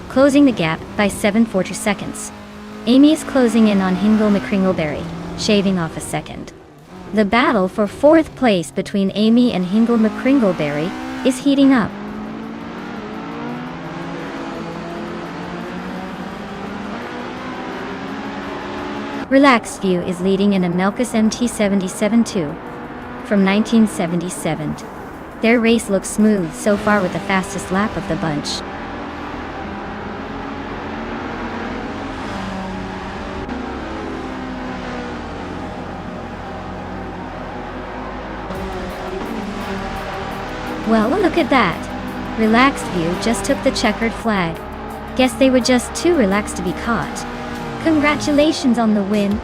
closing the gap by 7.42 seconds. Amy is closing in on Hingle McCringleberry, shaving off a second. The battle for 4th place between Amy and Hingle McCringleberry is heating up. Relaxed View is leading in a Melkus MT77-2 from 1977. Their race looks smooth so far with the fastest lap of the bunch. Well, look at that. Relaxed View just took the checkered flag. Guess they were just too relaxed to be caught. Congratulations on the win.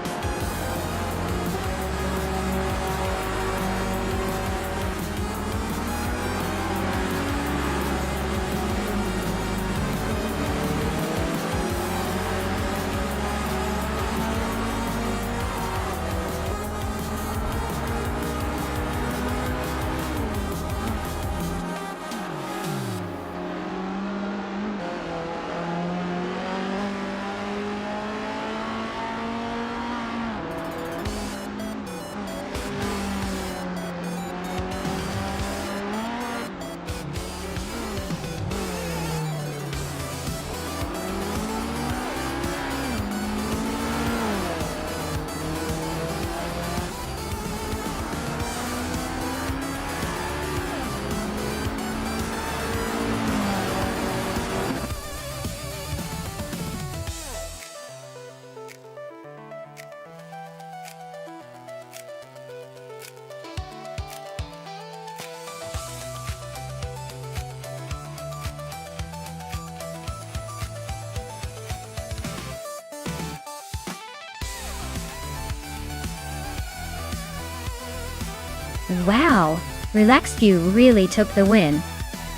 Wow, Relaxed View really took the win.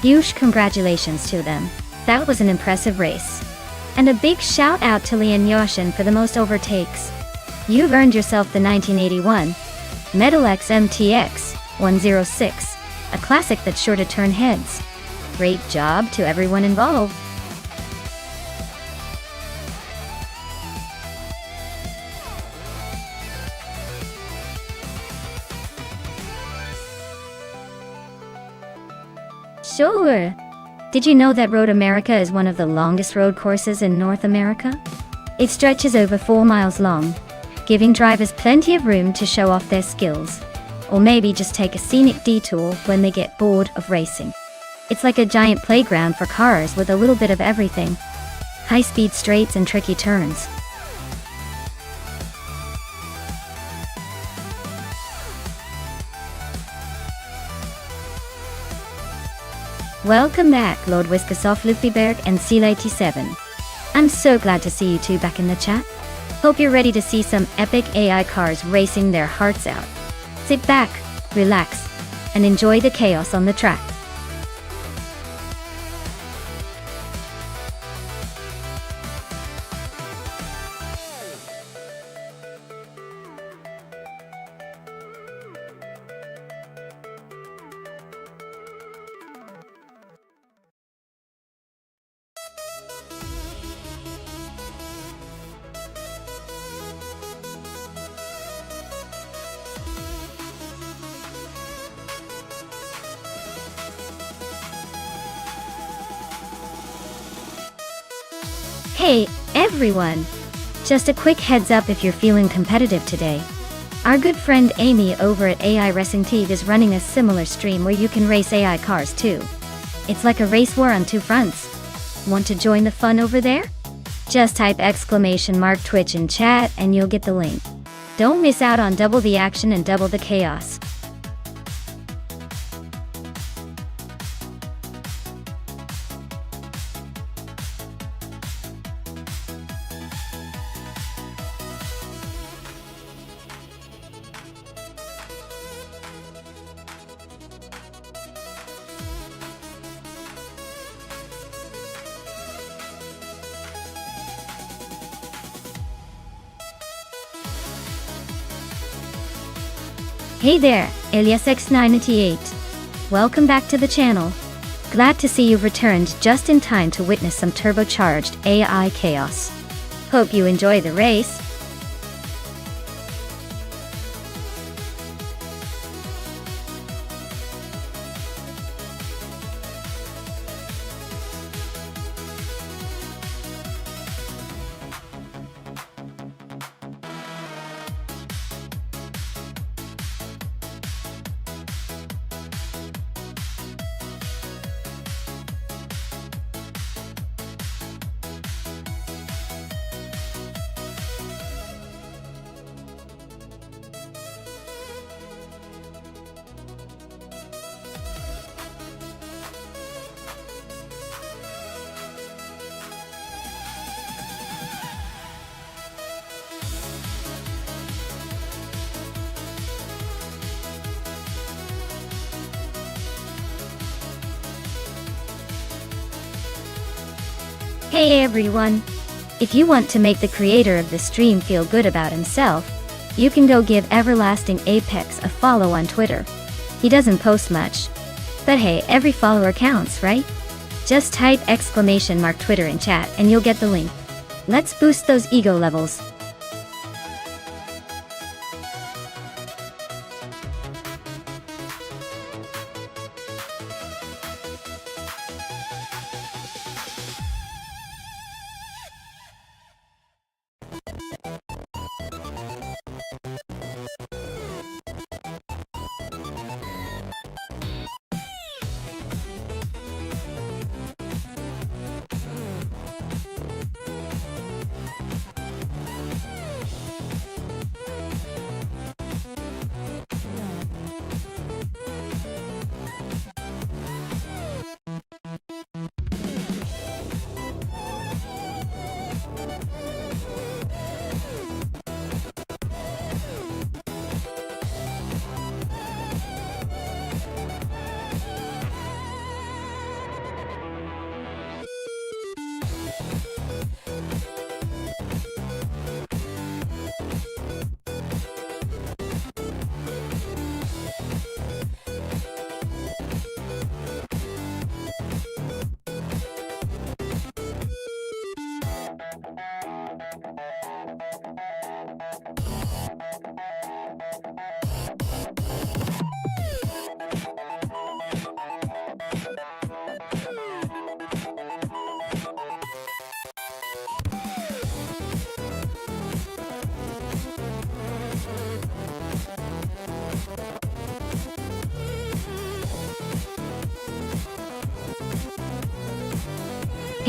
Huge congratulations to them. That was an impressive race. And a big shout out to Lee and Yoshin for the most overtakes. You've earned yourself the 1981 Medal X MTX 106, a classic that's sure to turn heads. Great job to everyone involved. Sure. Did you know that Road America is one of the longest road courses in North America? It stretches over 4 miles long, giving drivers plenty of room to show off their skills, or maybe just take a scenic detour when they get bored of racing. It's like a giant playground for cars with a little bit of everything. High-speed straights and tricky turns. Welcome back, Lord Whiskasoff Luffyberg and Seal87. I'm so glad to see you two back in the chat. Hope you're ready to see some epic AI cars racing their hearts out. Sit back, relax, and enjoy the chaos on the track. Hey, everyone! Just a quick heads up if you're feeling competitive today. Our good friend Amy over at AI Racing TV is running a similar stream where you can race AI cars too. It's like a race war on two fronts. Want to join the fun over there? Just type !Twitch in chat and you'll get the link. Don't miss out on double the action and double the chaos. Hey there, EliasX988. Welcome back to the channel. Glad to see you've returned just in time to witness some turbocharged AI chaos. Hope you enjoy the race. Hey everyone! If you want to make the creator of the stream feel good about himself, you can go give Everlasting Apex a follow on Twitter. He doesn't post much. But hey, every follower counts, right? Just type !Twitter in chat and you'll get the link. Let's boost those ego levels.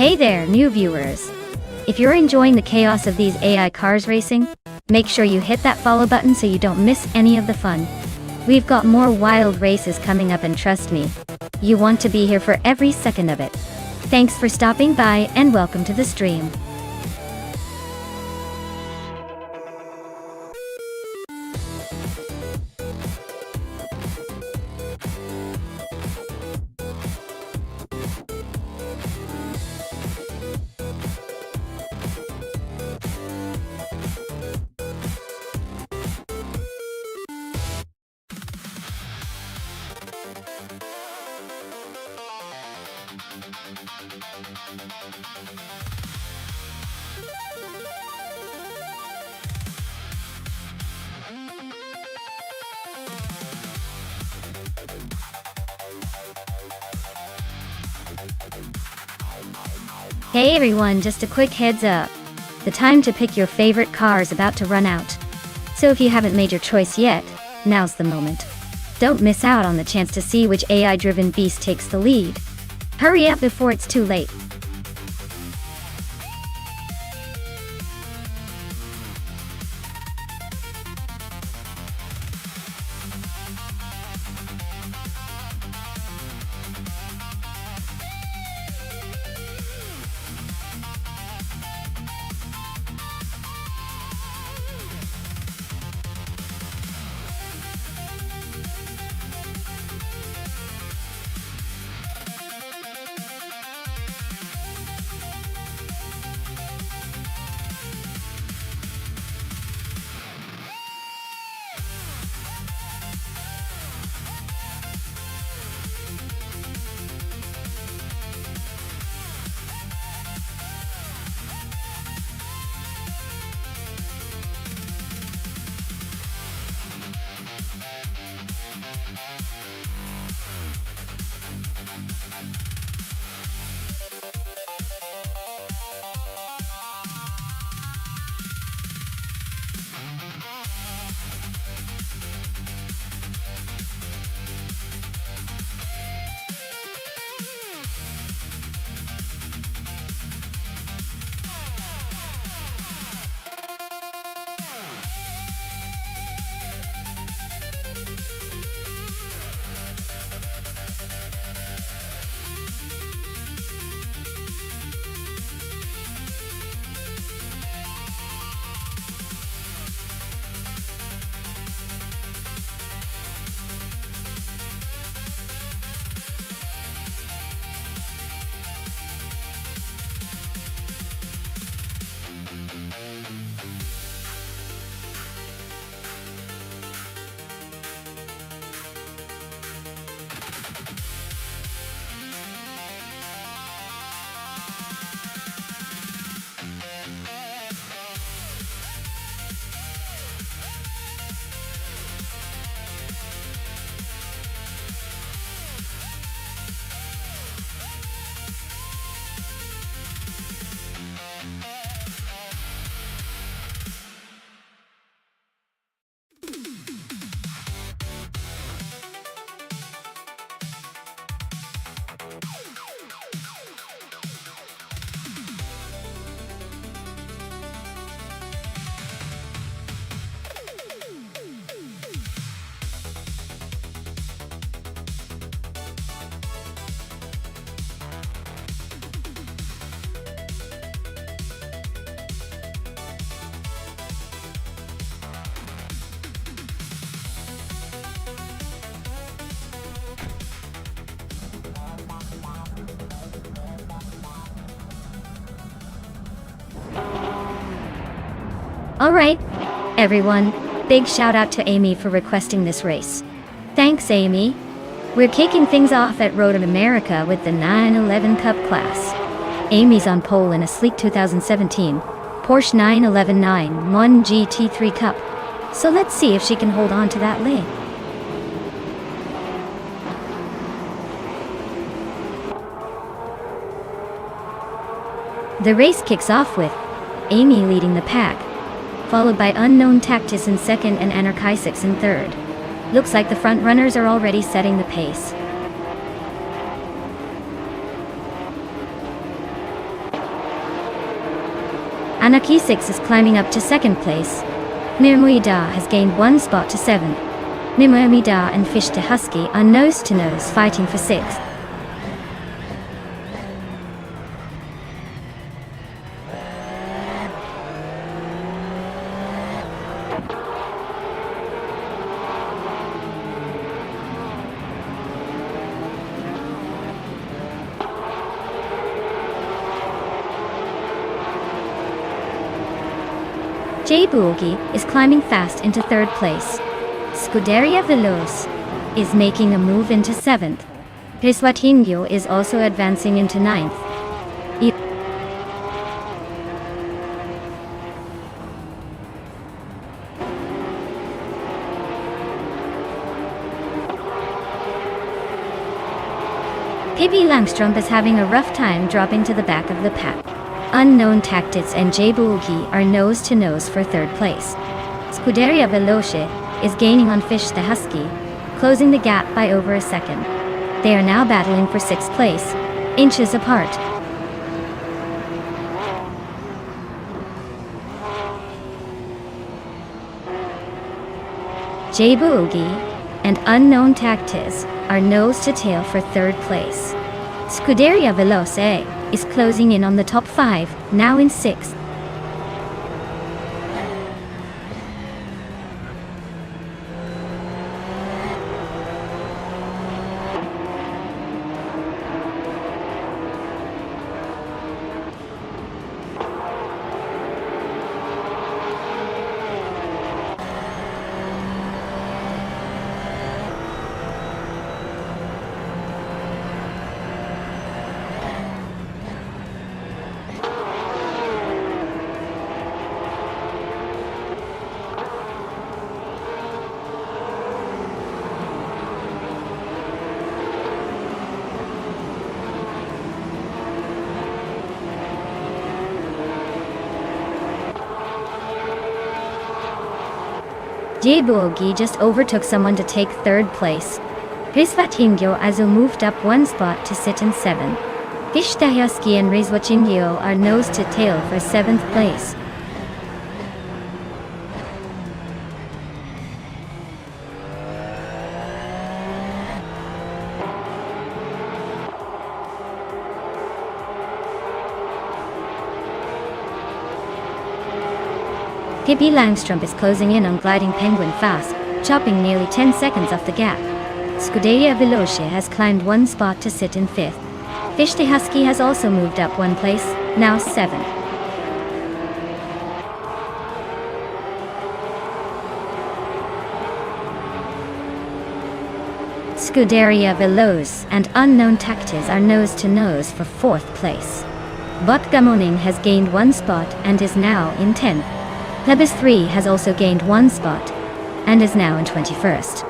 Hey there, new viewers! If you're enjoying the chaos of these AI cars racing, make sure you hit that follow button so you don't miss any of the fun. We've got more wild races coming up and trust me, you want to be here for every second of it. Thanks for stopping by and welcome to the stream. Hey everyone, just a quick heads up. The time to pick your favorite car is about to run out. So if you haven't made your choice yet, now's the moment. Don't miss out on the chance to see which AI-driven beast takes the lead. Hurry up before it's too late. Alright, everyone, big shout out to Amy for requesting this race. Thanks, Amy. We're kicking things off at Road of America with the 911 Cup class. Amy's on pole in a sleek 2017 Porsche 911 911 GT3 Cup. So let's see if she can hold on to that lead. The race kicks off with Amy leading the pack, followed by Unknown Tactis in second and Anarchisics in third. Looks like the front runners are already setting the pace. Anarchisics is climbing up to second place. Mirmuida has gained one spot to seventh. Mirmuida and Fish to Husky are nose to nose fighting for sixth. J Boogie is climbing fast into third place. Scuderia Veloz is making a move into seventh. Riswatingyo is also advancing into ninth. Pippi Langstrup is having a rough time dropping to the back of the pack. Unknown Tactics and J Boogie are nose to nose for third place. Scuderia Veloce is gaining on Fish the Husky, closing the gap by over a second. They are now battling for sixth place, inches apart. J Boogie and Unknown Tactics are nose to tail for third place. Scuderia Veloce is closing in on the top 5, now in 6th. Jaebuogi just overtook someone to take third place. Rizwachingyo Azu moved up one spot to sit in 7th. Vishtahyaski and Rizwachingyo are nose to tail for 7th place. Pippi Langström is closing in on Gliding Penguin fast, chopping nearly 10 seconds off the gap. Scuderia Veloce has climbed one spot to sit in 5th. Vishtahyaski has also moved up one place, now 7th. Scuderia Veloce and Unknown Tactics are nose to nose for 4th place. Botgamoning has gained one spot and is now in 10th. Plebis 3 has also gained one spot and is now in 21st.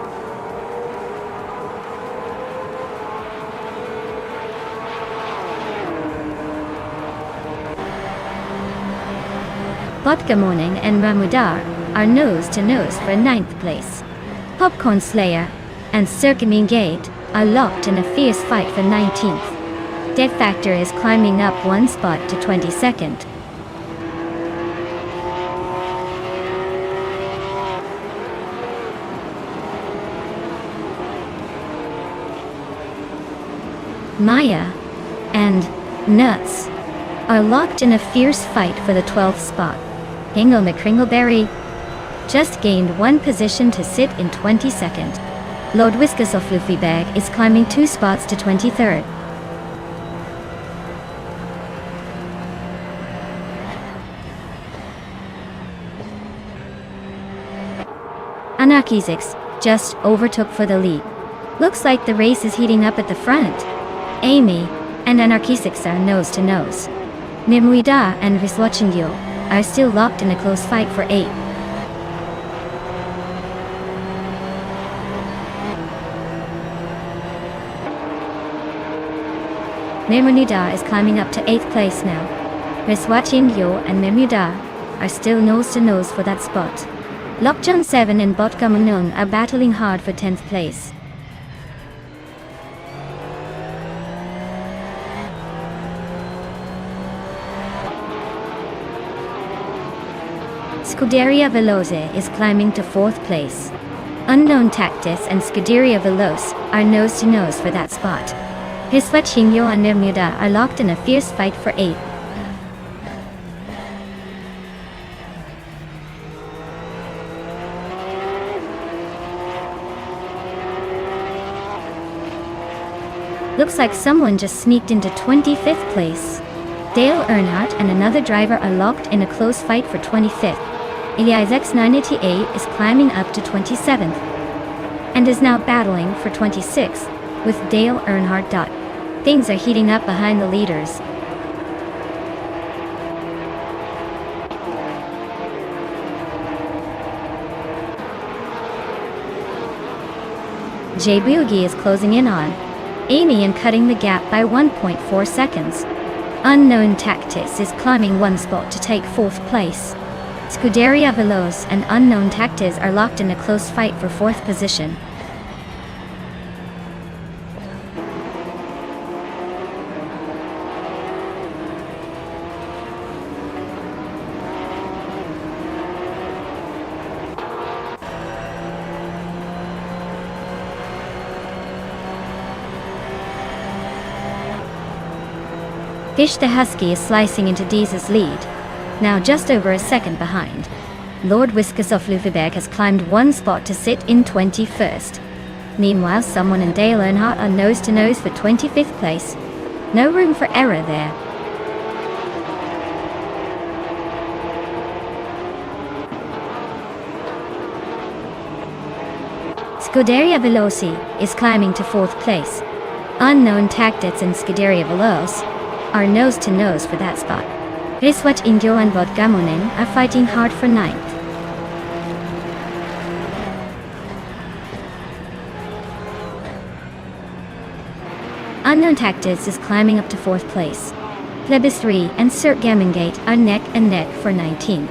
Botgamoning and Ramudar are nose to nose for 9th place. Popcorn Slayer and Circumine Gate are locked in a fierce fight for 19th. Death Factor is climbing up one spot to 22nd. Maya and Nuts are locked in a fierce fight for the 12th spot. Hingle McCringleberry just gained one position to sit in 22nd. Lord Whiskas of Luffybag is climbing 2 spots to 23rd. Anarchisix just overtook for the lead. Looks like the race is heating up at the front. Amy and Anarchisix are nose to nose. Nimuida and Rizwachingyo are still locked in a close fight for 8th. Nimuida is climbing up to 8th place now. Rizwachingyo and Nimuida are still nose to nose for that spot. Lokjun 7 and Botgamonung are battling hard for 10th place. Scuderia Veloce is climbing to 4th place. Unknown Tactics and Scuderia Veloce are nose to nose for that spot. Rizwachingyo and Nimuida are locked in a fierce fight for 8th. Looks like someone just sneaked into 25th place. Dale Earnhardt and another driver are locked in a close fight for 25th. Elias X988 is climbing up to 27th and is now battling for 26th with Dale Earnhardt. Things are heating up behind the leaders. Jaebuogi is closing in on Amy and cutting the gap by 1.4 seconds. Unknown Tactics is climbing one spot to take 4th place. Scuderia Veloce and Unknown Tactics are locked in a close fight for 4th position. Vishtahyaski is slicing into Deez's lead, now just over a second behind. Lord Whiskas of Luffybag has climbed one spot to sit in 21st. Meanwhile, someone and Dale Earnhardt are nose to nose for 25th place. No room for error there. Scuderia Veloce is climbing to 4th place. Unknown Tactics and Scuderia Veloce are nose to nose for that spot. Rizwachingyo and Botgamoning are fighting hard for 9th. Unknown Tactics is climbing up to 4th place. Plebis 3 and Sir Gamingate are neck and neck for 19th.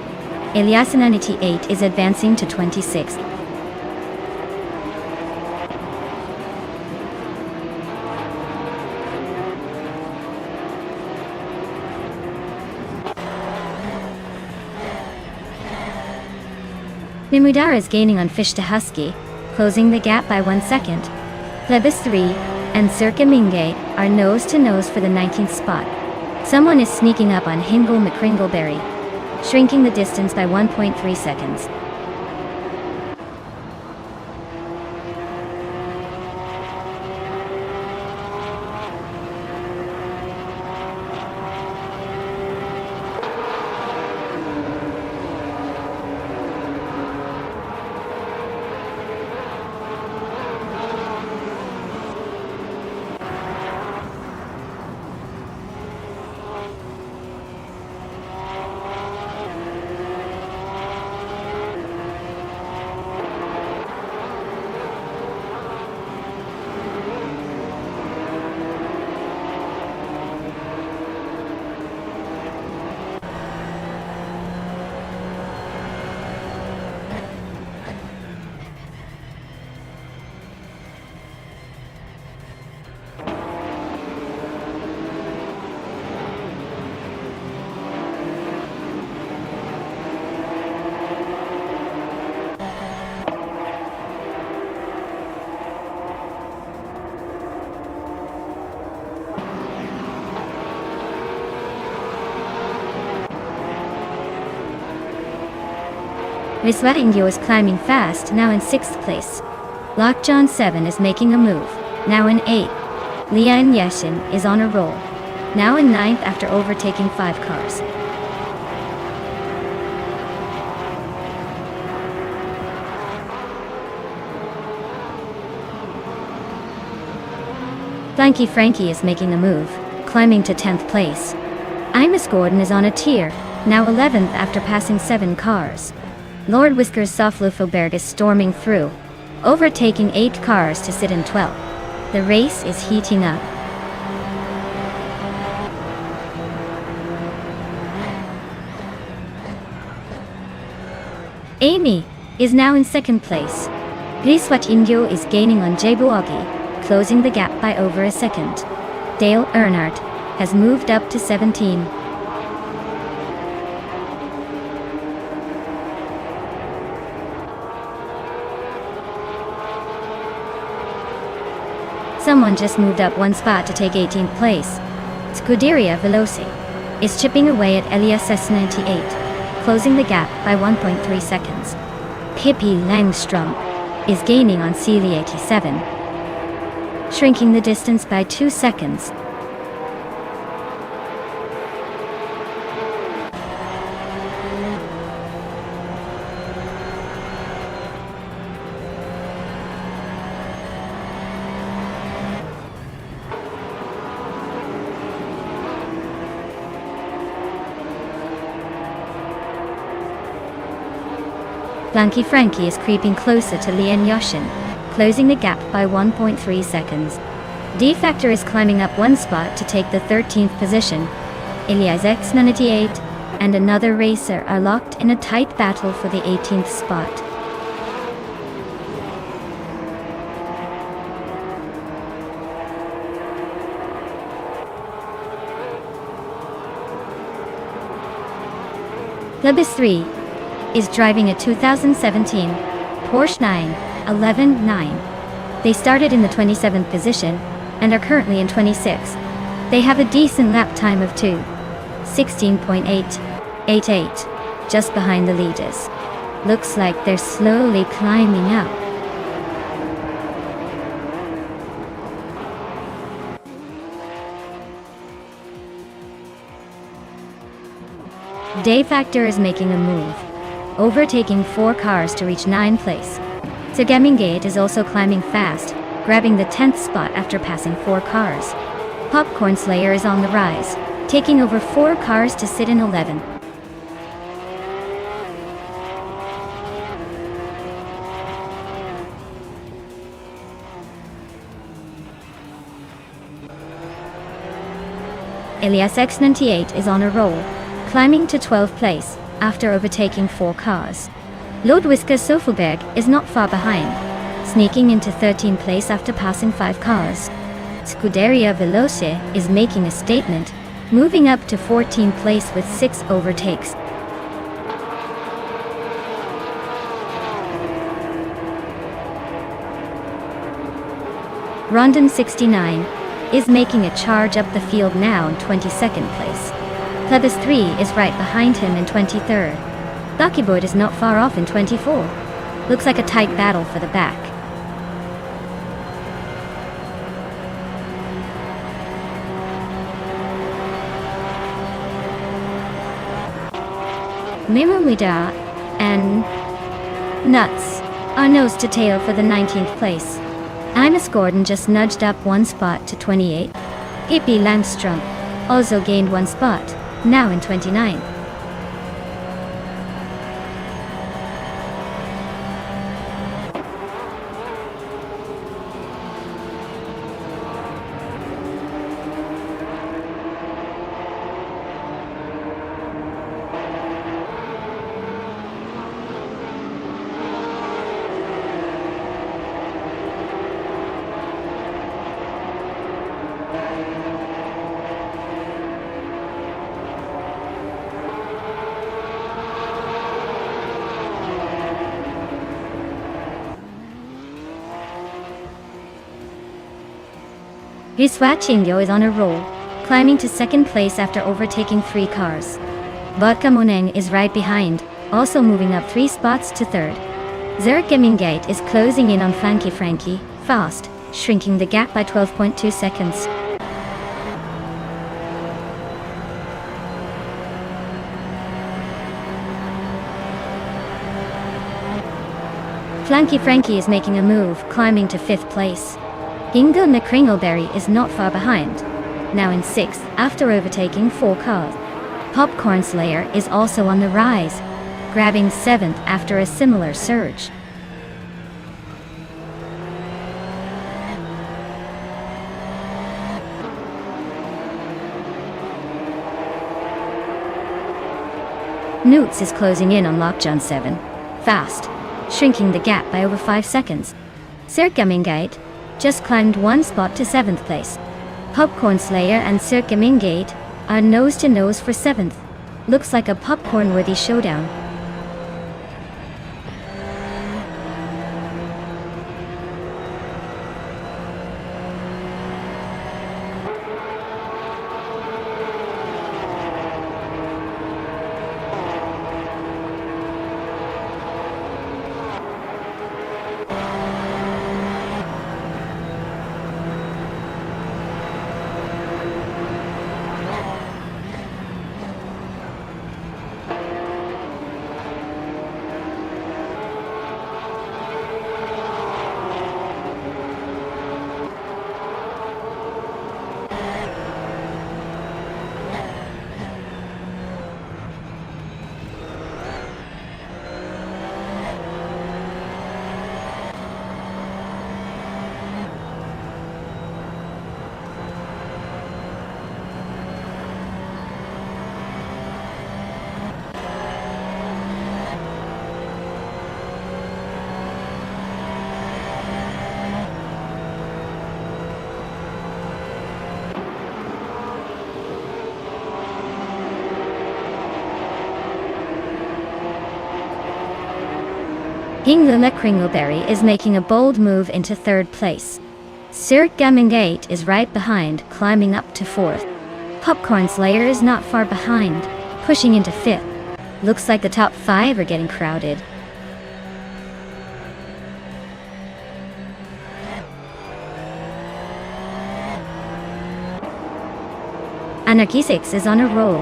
Elias 98 is advancing to 26th. Nimudara is gaining on Fish to Husky, closing the gap by 1 second. Lebus 3 and Circa Mingue are nose-to-nose for the 19th spot. Someone is sneaking up on Hingle McCringleberry, shrinking the distance by 1.3 seconds. Viswa Ingyo is climbing fast, now in 6th place. Lockjaw 7 is making a move, now in 8th. Lian Yashin is on a roll, now in 9th after overtaking 5 cars. Blanky Frankie is making a move, climbing to 10th place. Imus Gordon is on a tier, now 11th after passing 7 cars. Lord Whisker's Soflufoberg is storming through, overtaking 8 cars to sit in 12th. The race is heating up. Amy is now in 2nd place. Riswat Ingyo is gaining on Jebuagi, closing the gap by over a second. Dale Earnhardt has moved up to 17. Someone just moved up 1 spot to take 18th place. Scuderia Veloci is chipping away at Elias S98, closing the gap by 1.3 seconds. Pippi Langstrom is gaining on Sealy 87, shrinking the distance by 2 seconds. Blanky Frankie is creeping closer to Lian Yoshin, closing the gap by 1.3 seconds. D-Factor is climbing up 1 spot to take the 13th position. Elias X98 and another racer are locked in a tight battle for the 18th spot. Lebus 3 is driving a 2017 Porsche 911-9. They started in the 27th position and are currently in 26th. They have a decent lap time of 2:16.888, just behind the leaders. Looks like they're slowly climbing up. D-Factor is making a move, overtaking 4 cars to reach 9th place. Segamingate is also climbing fast, grabbing the 10th spot after passing 4 cars. Popcorn Slayer is on the rise, taking over 4 cars to sit in 11th. Elias X98 is on a roll, climbing to 12th place after overtaking 4 cars. Lord Whisker Sofelberg is not far behind, sneaking into 13th place after passing 5 cars. Scuderia Veloce is making a statement, moving up to 14th place with 6 overtakes. Rondon 69 is making a charge up the field now in 22nd place. Plebis 3 is right behind him in 23rd. Luckyboy is not far off in 24. Looks like a tight battle for the back. Mimumida and Nuts are nose to tail for the 19th place. Ines Gordon just nudged up one spot to 28. Hippie Landstrom also gained one spot, now in 29. Riswachingyo is on a roll, climbing to second place after overtaking 3 cars. Vodka Moneng is right behind, also moving up 3 spots to third. Zergemingate is closing in on Flanky Frankie, fast, shrinking the gap by 12.2 seconds. Flanky Frankie is making a move, climbing to 5th place. Ingo McCringleberry is not far behind, now in 6th after overtaking 4 cars. Popcorn Slayer is also on the rise, grabbing 7th after a similar surge. Newts is closing in on Lockjohn 7, fast, shrinking the gap by over 5 seconds. Circumingate just climbed 1 spot to 7th place. Popcorn Slayer and Circumingate are nose to nose for 7th. Looks like a popcorn-worthy showdown. Hingluma Kringleberry is making a bold move into 3rd place. Sir Gummingate is right behind, climbing up to 4th. Popcorn Slayer is not far behind, pushing into 5th. Looks like the top 5 are getting crowded. Anarchy 6 is on a roll,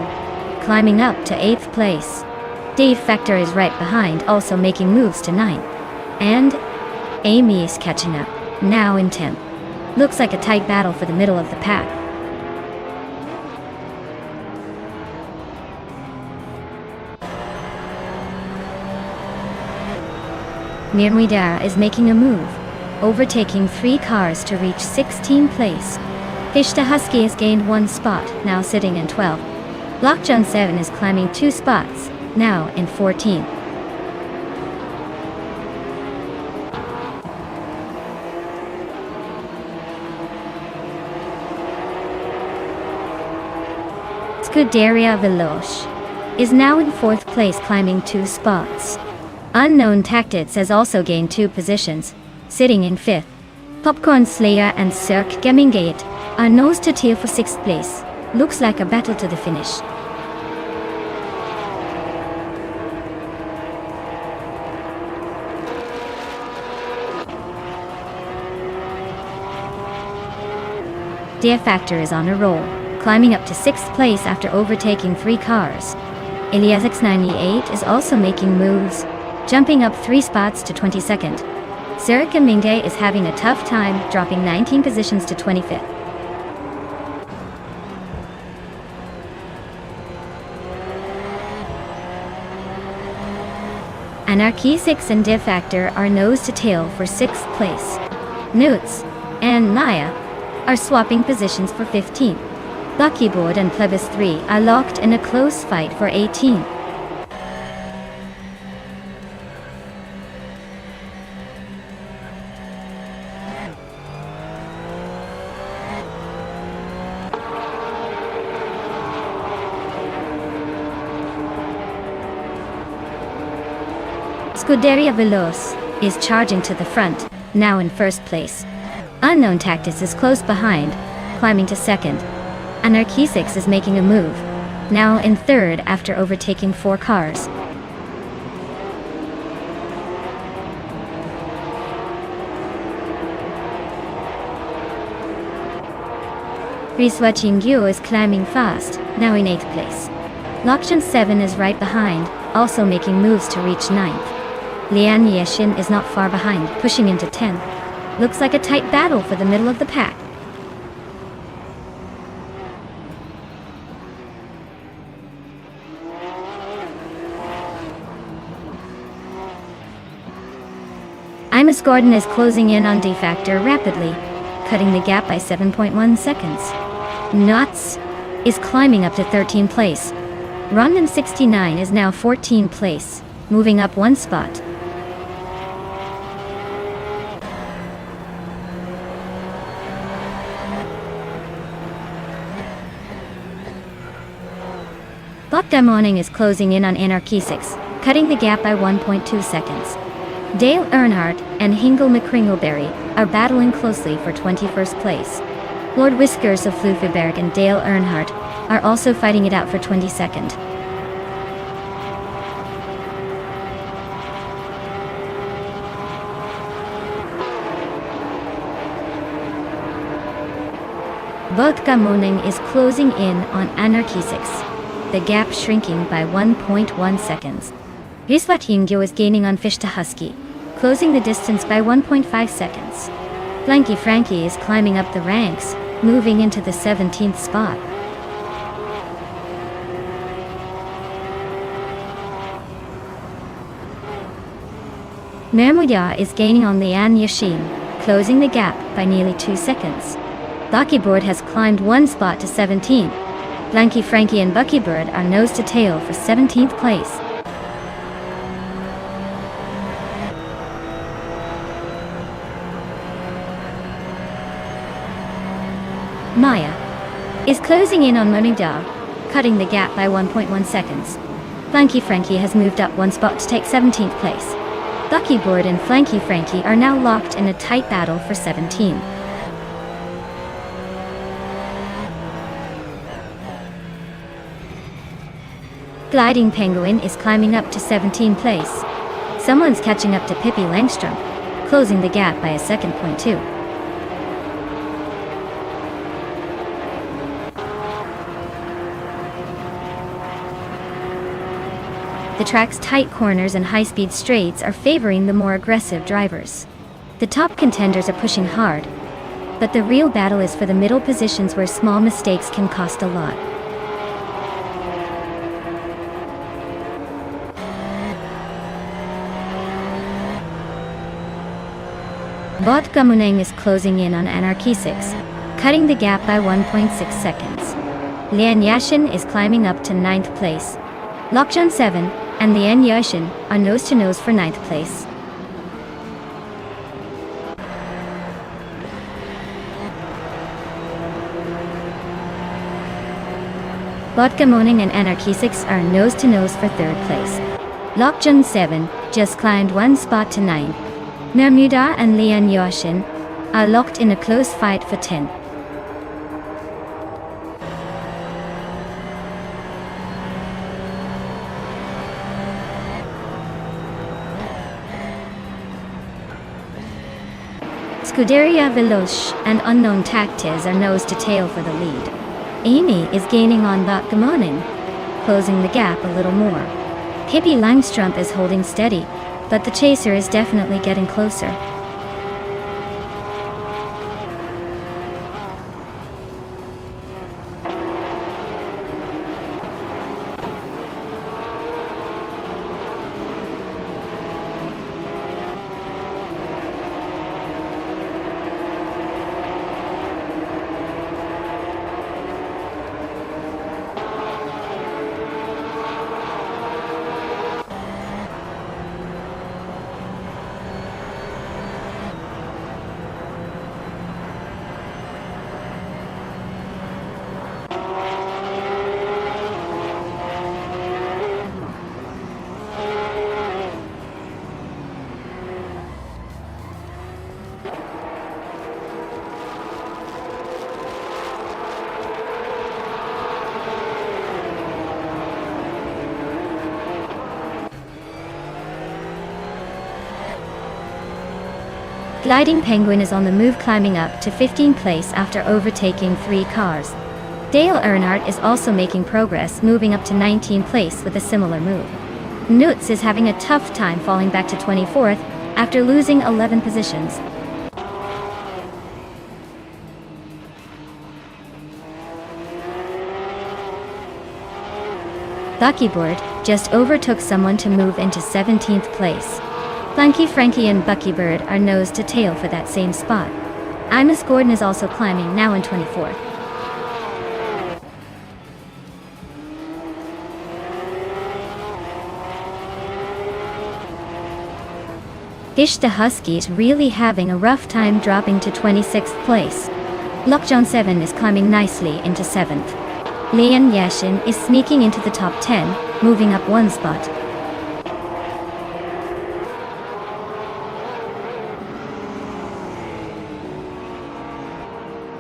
climbing up to 8th place. Dave Factor is right behind, also making moves to 9th. And Amy is catching up, now in 10th. Looks like a tight battle for the middle of the pack. Mirmidar is making a move, overtaking 3 cars to reach 16th place. Hishta Husky has gained 1 spot, now sitting in 12th. Lockjohn 7 is climbing 2 spots, now in 14th. Scuderia Veloce is now in 4th place, climbing 2 spots. Unknown Tactics has also gained 2 positions, sitting in 5th. Popcorn Slayer and Cirque Gemingate are nose to tail for 6th place. Looks like a battle to the finish. Dear Factor is on a roll, climbing up to 6th place after overtaking 3 cars. Ilias X98 is also making moves, jumping up 3 spots to 22nd. Cirque Gemingate is having a tough time, dropping 19 positions to 25th. Anarchy 6 and Div Factor are nose to tail for 6th place. Newts and Maya are swapping positions for 15th. Buckyboard and Plebis 3 are locked in a close fight for 18th. Scuderia Veloz is charging to the front, now in 1st place. Unknown Tactics is close behind, climbing to 2nd. Anarchy 6 is making a move, now in 3rd after overtaking 4 cars. Riswa Chingyu is climbing fast, now in 8th place. Lokshan 7 is right behind, also making moves to reach 9th. Lian Yeshin is not far behind, pushing into 10th. Looks like a tight battle for the middle of the pack. Imus Gordon is closing in on D Factor rapidly, cutting the gap by 7.1 seconds. Knots is climbing up to 13th place. Rondon 69 is now 14th place, moving up 1 spot. Bokda Morning is closing in on Anarchy 6, cutting the gap by 1.2 seconds. Dale Earnhardt and Hingle McCringleberry are battling closely for 21st place. Lord Whiskers of Fluffyberg and Dale Earnhardt are also fighting it out for 22nd. Vodka Morning is closing in on Anarchy 6, the gap shrinking by 1.1 seconds. Riswat Yingyo is gaining on Fish to Husky, closing the distance by 1.5 seconds. Blanky Frankie is climbing up the ranks, moving into the 17th spot. Mermuya is gaining on Lian Yashin, closing the gap by nearly 2 seconds. Buckyboard has climbed 1 spot to 17. Blanky Frankie and Buckybird are nose to tail for 17th place. Maya is closing in on Monida, cutting the gap by 1.1 seconds. Blanky Frankie has moved up 1 spot to take 17th place. Buckyboard and Flanky Frankie are now locked in a tight battle for 17. Gliding Penguin is climbing up to 17th place. Someone's catching up to Pippi Langstrom, closing the gap by a second. The track's tight corners and high-speed straights are favoring the more aggressive drivers. The top contenders are pushing hard, but the real battle is for the middle positions where small mistakes can cost a lot. Bot Gamuneng is closing in on Anarchy 6, cutting the gap by 1.6 seconds. Lian Yashin is climbing up to 9th place. Lokjan 7 and Lian Yashin are nose-to-nose for 9th place. Vodka Moning and Anarchy 6 are nose-to-nose for 3rd place. Lokjun 7 just climbed 1 spot to 9. Bermuda and Lian Yashin are locked in a close fight for 10th. Scuderia Veloce and Unknown Tactics are nose to tail for the lead. Amy is gaining on Batgamonin, closing the gap a little more. Pippi Langstrumpf is holding steady, but the chaser is definitely getting closer. Gliding Penguin is on the move, climbing up to 15th place after overtaking 3 cars. Dale Earnhardt is also making progress, moving up to 19th place with a similar move. Nutz is having a tough time, falling back to 24th after losing 11 positions. Buckybird just overtook someone to move into 17th place. Flanky Frankie and Buckybird are nose to tail for that same spot. Imus Gordon is also climbing, now in 24th. Fish the Husky is really having a rough time, dropping to 26th place. Lockjohn 7 is climbing nicely into 7th. Leon Yashin is sneaking into the top 10, moving up 1 spot.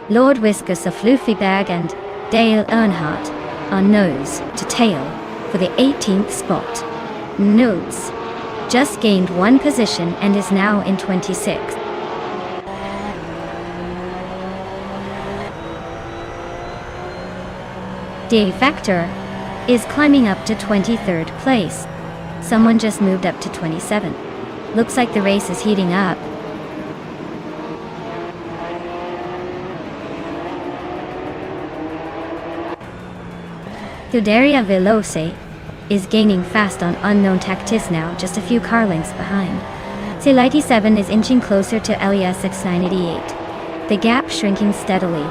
Lord Whiskas of Floofy Bag and Dale Earnhardt are nose to tail for the 18th spot. Nose just gained 1 position and is now in 26th. De Factor is climbing up to 23rd place. Someone just moved up to 27th. Looks like the race is heating up. Scuderia Veloce is gaining fast on Unknown Tactics, now just a few car lengths behind. Celite 7 is inching closer to LES 6988. The gap shrinking steadily.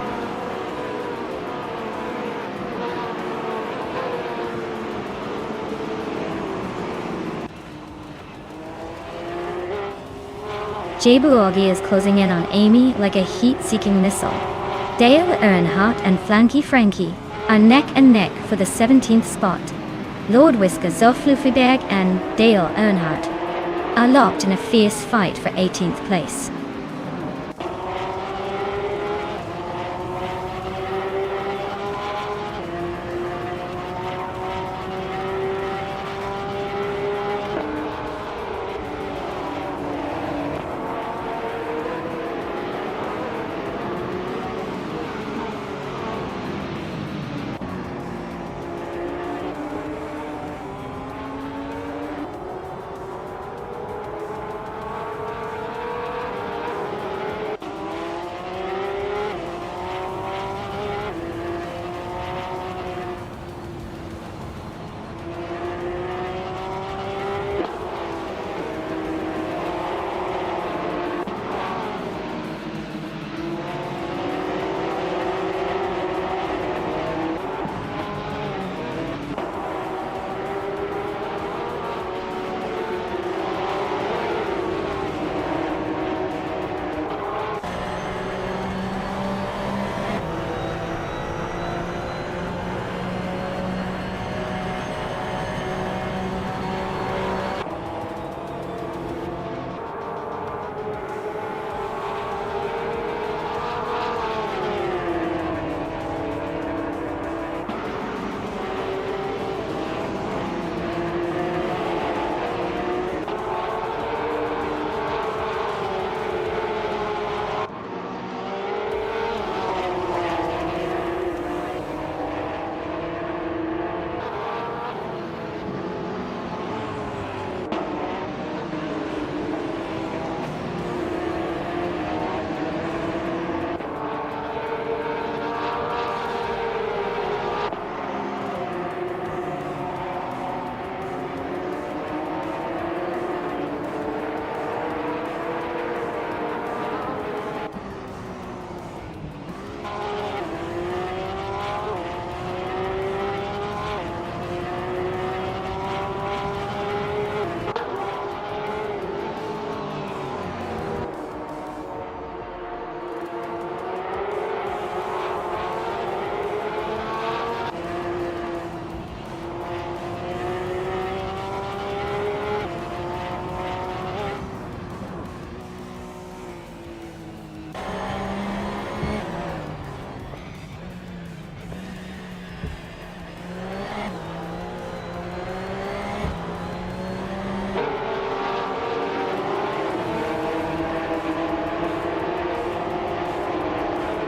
Jabuogi is closing in on Amy like a heat-seeking missile. Dale Earnhardt and Flanky Frankie are neck and neck for the 17th spot. Lord Whisker, Zoflufiberg and Dale Earnhardt are locked in a fierce fight for 18th place.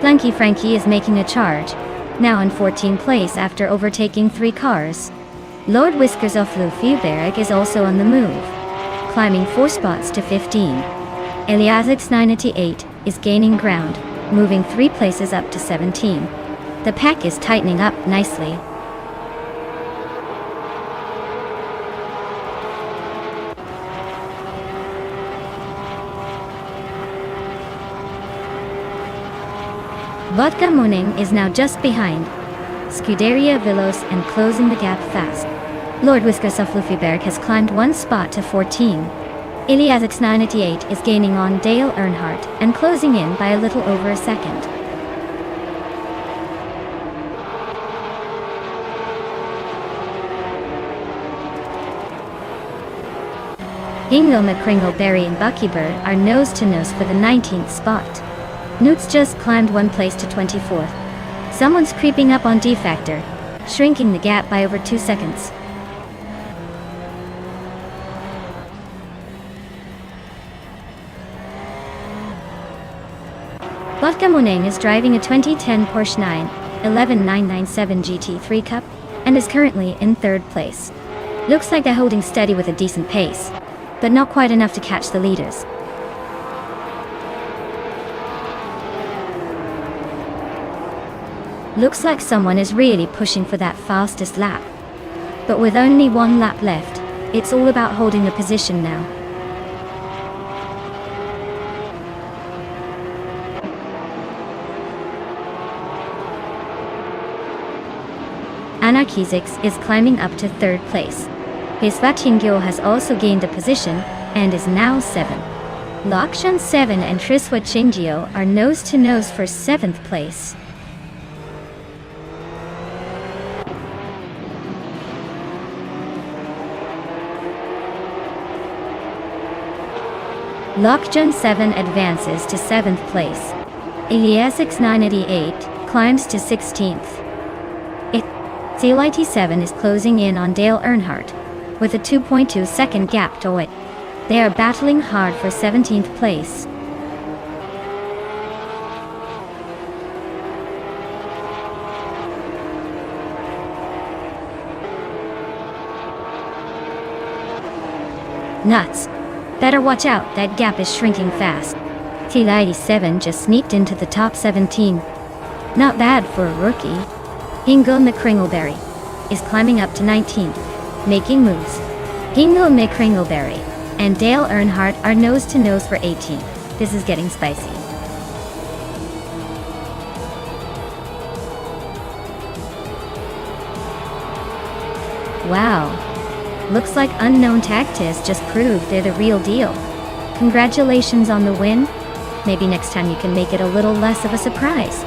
Lanky Frankie is making a charge, now in 14th place after overtaking 3 cars. Lord Whiskers of Lufeuberg is also on the move, climbing 4 spots to 15. Eliasix 988 is gaining ground, moving 3 places up to 17. The pack is tightening up nicely. Vodka Moning is now just behind Scuderia Villos and closing the gap fast. Lord Whiskers of Lufeuberg has climbed 1 spot to 14. Eliasix 988 is gaining on Dale Earnhardt and closing in by a little over a second. Hingle McCringleberry and Buckybird are nose-to-nose for the 19th spot. Newts just climbed 1 place to 24th. Someone's creeping up on D-Factor, shrinking the gap by over 2 seconds. Vodka Moneng is driving a 2010 Porsche 911 GT3 Cup and is currently in 3rd place. Looks like they're holding steady with a decent pace, but not quite enough to catch the leaders. Looks like someone is really pushing for that fastest lap. But with only 1 lap left, it's all about holding the position now. Anarchizix is climbing up to 3rd place. His Vatingyo has also gained a position and is now 7. Lakshan 7 and Triswa Chingio are nose-to-nose for 7th place. Lokjun 7 advances to 7th place. Eliasix 988 climbs to 16th. CLIT7 is closing in on Dale Earnhardt, with a 2.2 second gap to it. They are battling hard for 17th place. Nuts. Better watch out, that gap is shrinking fast. CLIT7 just sneaked into the top 17. Not bad for a rookie. Hingle McCringleberry is climbing up to 19th, making moves. Hingle McCringleberry and Dale Earnhardt are nose-to-nose for 18th. This is getting spicy. Wow. Looks like Unknown Tactis just proved they're the real deal. Congratulations on the win. Maybe next time you can make it a little less of a surprise.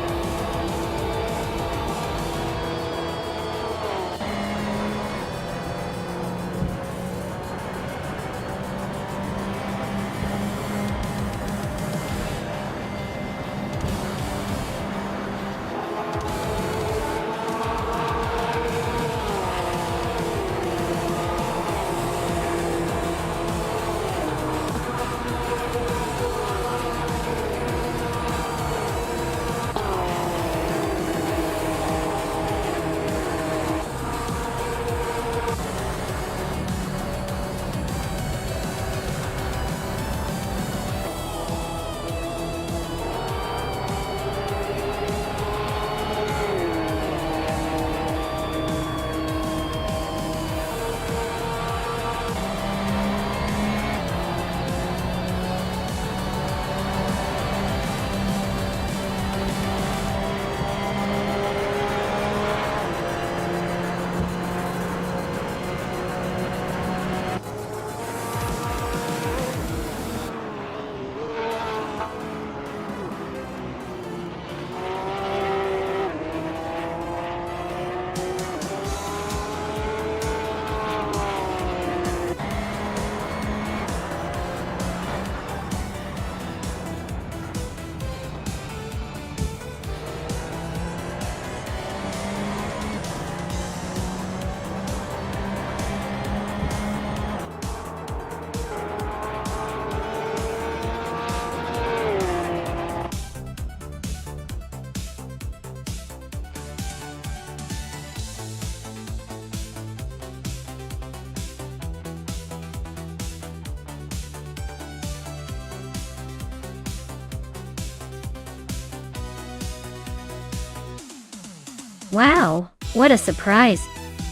Wow, what a surprise.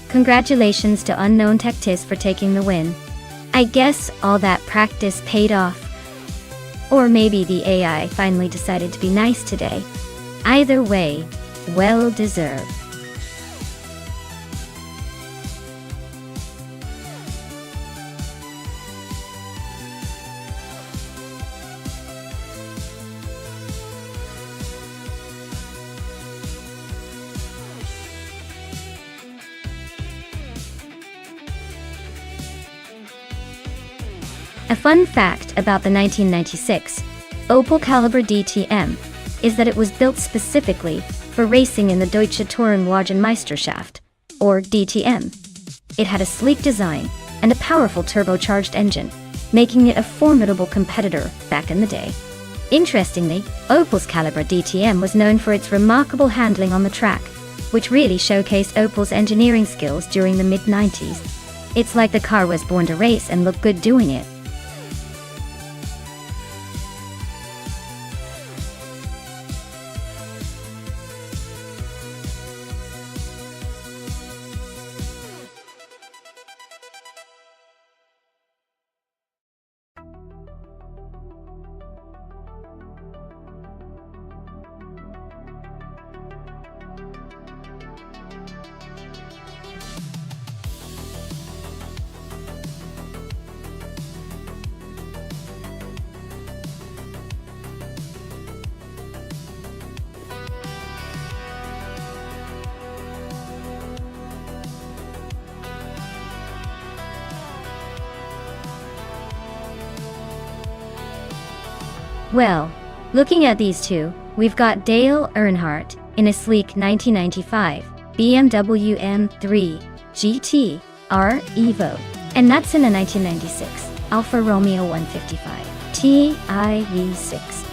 Congratulations to Unknown Tactis for taking the win. I guess all that practice paid off. Or maybe the AI finally decided to be nice today. Either way, well deserved. A fun fact about the 1996 Opel Caliber DTM is that it was built specifically for racing in the Deutsche Tourenwagenmeisterschaft, or DTM. It had a sleek design and a powerful turbocharged engine, making it a formidable competitor back in the day. Interestingly, Opel's Caliber DTM was known for its remarkable handling on the track, which really showcased Opel's engineering skills during the mid-90s. It's like the car was born to race and look good doing it. Well, looking at these two, we've got Dale Earnhardt in a sleek 1995 BMW M3 GT R Evo, and that's in a 1996 Alfa Romeo 155 TIV6.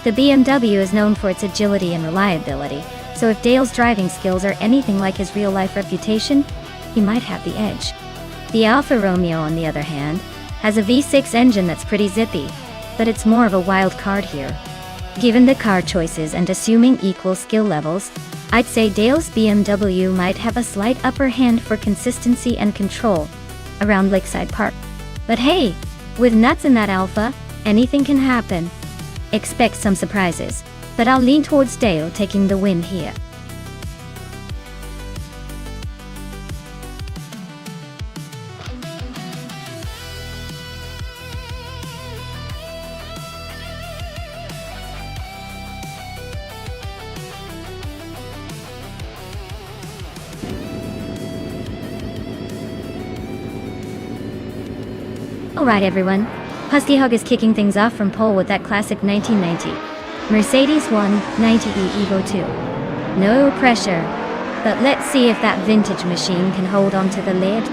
The BMW is known for its agility and reliability, so if Dale's driving skills are anything like his real-life reputation, he might have the edge. The Alfa Romeo, on the other hand, has a V6 engine that's pretty zippy, but it's more of a wild card here. Given the car choices and assuming equal skill levels, I'd say Dale's BMW might have a slight upper hand for consistency and control around Lakeside Park. But hey, with nuts in that Alpha, anything can happen. Expect some surprises, but I'll lean towards Dale taking the win here. Alright everyone, Husky Hug is kicking things off from pole with that classic 1990 Mercedes 190e Evo 2. No pressure, but let's see if that vintage machine can hold on to the lid.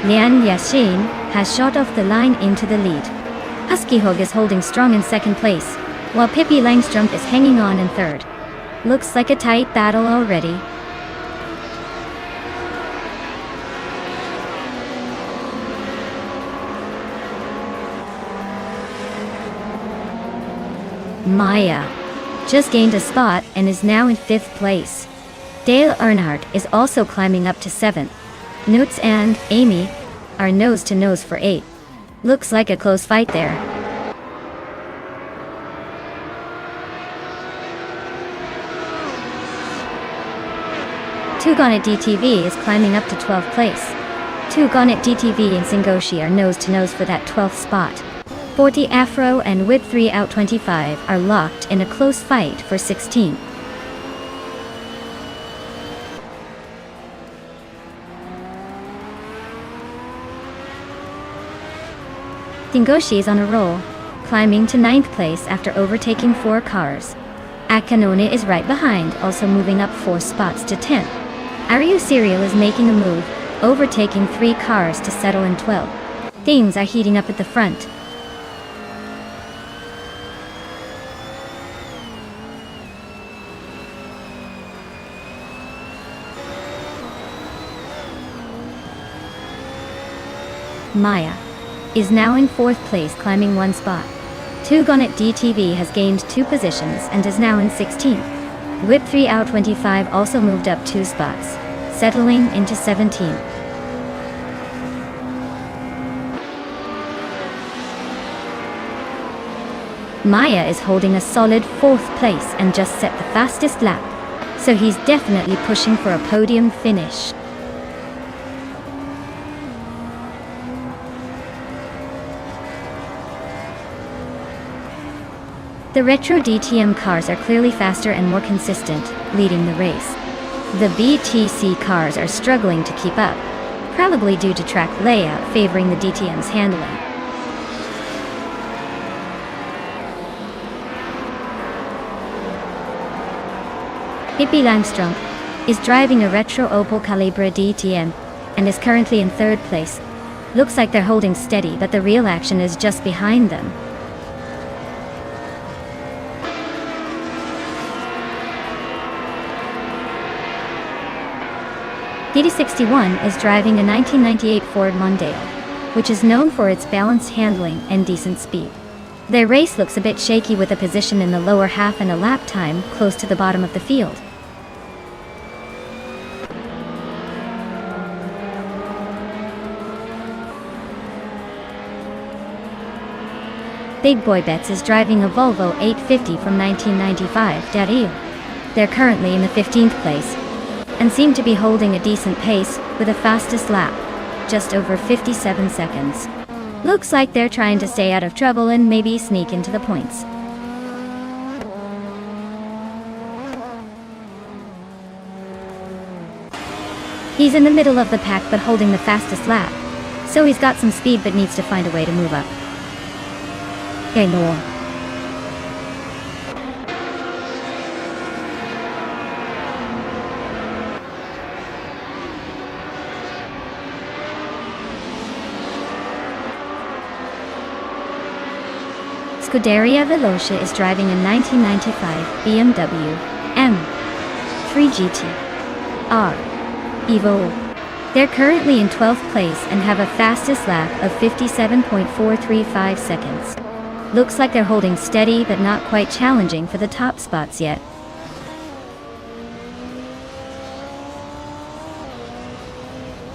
Lian Yashin has shot off the line into the lead. Husky Hog is holding strong in second place, while Pippi Langstrumpf is hanging on in third. Looks like a tight battle already. Maya just gained a spot and is now in 5th place. Dale Earnhardt is also climbing up to 7th. Newts and Amy are nose to nose for 8th. Looks like a close fight there. Tugonet DTV is climbing up to 12th place. Tugonet DTV and Singoshi are nose to nose for that 12th spot. 40 Afro and Whip 3 out 25 are locked in a close fight for 16th. Dingoshi is on a roll, climbing to 9th place after overtaking 4 cars. Akanone is right behind, also moving up 4 spots to 10th. Ariu Serial is making a move, overtaking 3 cars to settle in 12th. Things are heating up at the front. Maya is now in 4th place, climbing 1 spot. 2Gonit DTV has gained 2 positions and is now in 16th. Whip 3 out 25 also moved up 2 spots, settling into 17th. Maya is holding a solid 4th place and just set the fastest lap, so he's definitely pushing for a podium finish. The retro DTM cars are clearly faster and more consistent, leading the race. The BTC cars are struggling to keep up, probably due to track layout favoring the DTM's handling. Hippie Langstrom is driving a retro Opel Calibra DTM and is currently in 3rd place. Looks like they're holding steady, but the real action is just behind them. DD61 is driving a 1998 Ford Mondeo, which is known for its balanced handling and decent speed. Their race looks a bit shaky with a position in the lower half and a lap time close to the bottom of the field. Big Boy Betts is driving a Volvo 850 from 1995 Dario. They're currently in the 15th place and seem to be holding a decent pace with a fastest lap, just over 57 seconds. Looks like they're trying to stay out of trouble and maybe sneak into the points. He's in the middle of the pack but holding the fastest lap, so he's got some speed but needs to find a way to move up. Okay, no. Scuderia Veloce is driving a 1995 BMW M3 GT R Evo. They're currently in 12th place and have a fastest lap of 57.435 seconds. Looks like they're holding steady but not quite challenging for the top spots yet.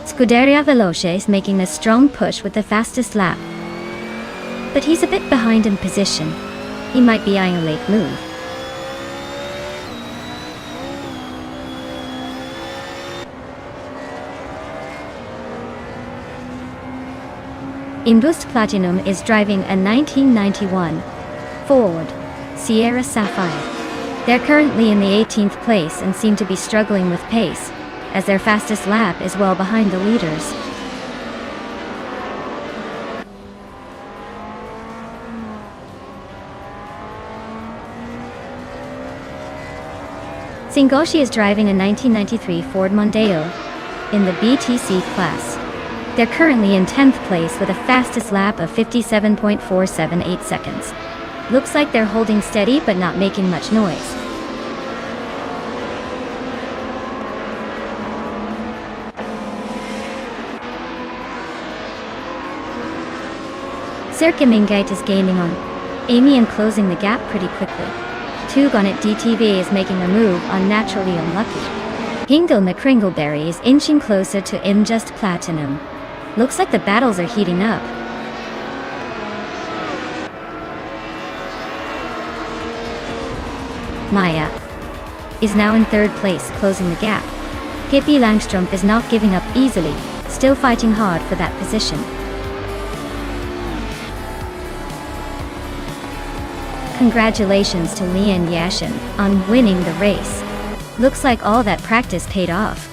Scuderia Veloce is making a strong push with the fastest lap, but he's a bit behind in position. He might be eyeing a late move. Indust Platinum is driving a 1991 Ford Sierra Sapphire. They're currently in the 18th place and seem to be struggling with pace, as their fastest lap is well behind the leaders. Singoshi is driving a 1993 Ford Mondeo in the BTC class. They're currently in 10th place with a fastest lap of 57.478 seconds. Looks like they're holding steady but not making much noise. Circumingate is gaining on Amy and closing the gap pretty quickly. 2Gonit DTV is making a move on Naturally Unlucky. Hingle McCringleberry is inching closer to Imjust Platinum. Looks like the battles are heating up. Maya is now in 3rd place, closing the gap. Hippie Langstrom is not giving up easily, still fighting hard for that position. Congratulations to Lian Yashin on winning the race. Looks like all that practice paid off.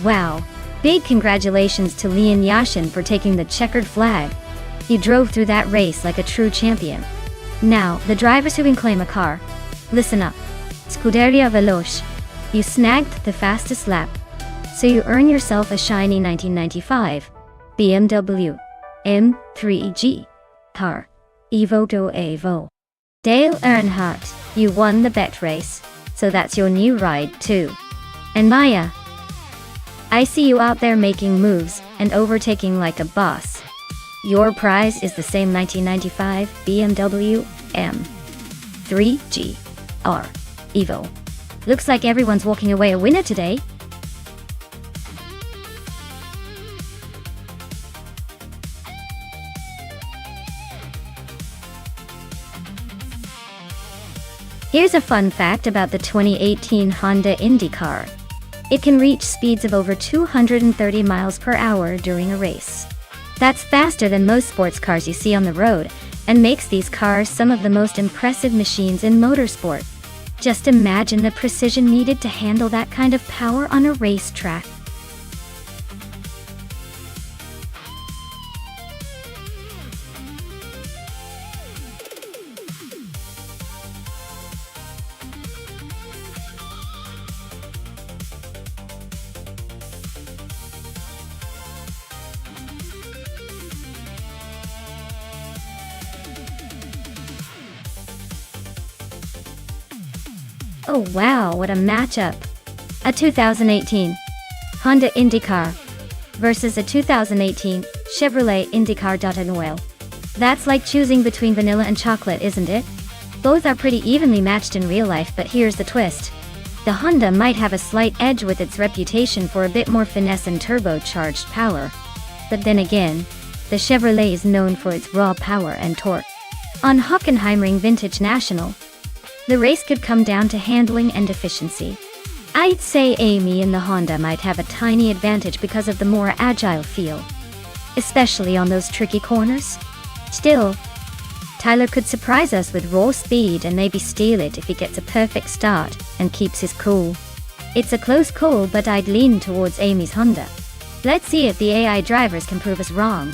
Wow. Big congratulations to Leon Yashin for taking the checkered flag. You drove through that race like a true champion. Now, the drivers who can claim a car. Listen up. Scuderia Veloce. You snagged the fastest lap. So you earn yourself a shiny 1995 BMW M3G car. Evo do Evo. Dale Earnhardt, you won the bet race. So that's your new ride too. And Maya, I see you out there making moves and overtaking like a boss. Your prize is the same 1995 BMW M3G R Evo. Looks like everyone's walking away a winner today. Here's a fun fact about the 2018 Honda IndyCar. It can reach speeds of over 230 miles per hour during a race. That's faster than most sports cars you see on the road, and makes these cars some of the most impressive machines in motorsport. Just imagine the precision needed to handle that kind of power on a racetrack. Oh wow, what a matchup! A 2018 Honda IndyCar versus a 2018 Chevrolet IndyCar. That's like choosing between vanilla and chocolate, isn't it? Both are pretty evenly matched in real life, but here's the twist. The Honda might have a slight edge with its reputation for a bit more finesse and turbocharged power. But then again, the Chevrolet is known for its raw power and torque. On Hockenheimring Vintage National, the race could come down to handling and efficiency. I'd say Amy in the Honda might have a tiny advantage because of the more agile feel, especially on those tricky corners. Still, Tyler could surprise us with raw speed and maybe steal it if he gets a perfect start and keeps his cool. It's a close call, but I'd lean towards Amy's Honda. Let's see if the AI drivers can prove us wrong.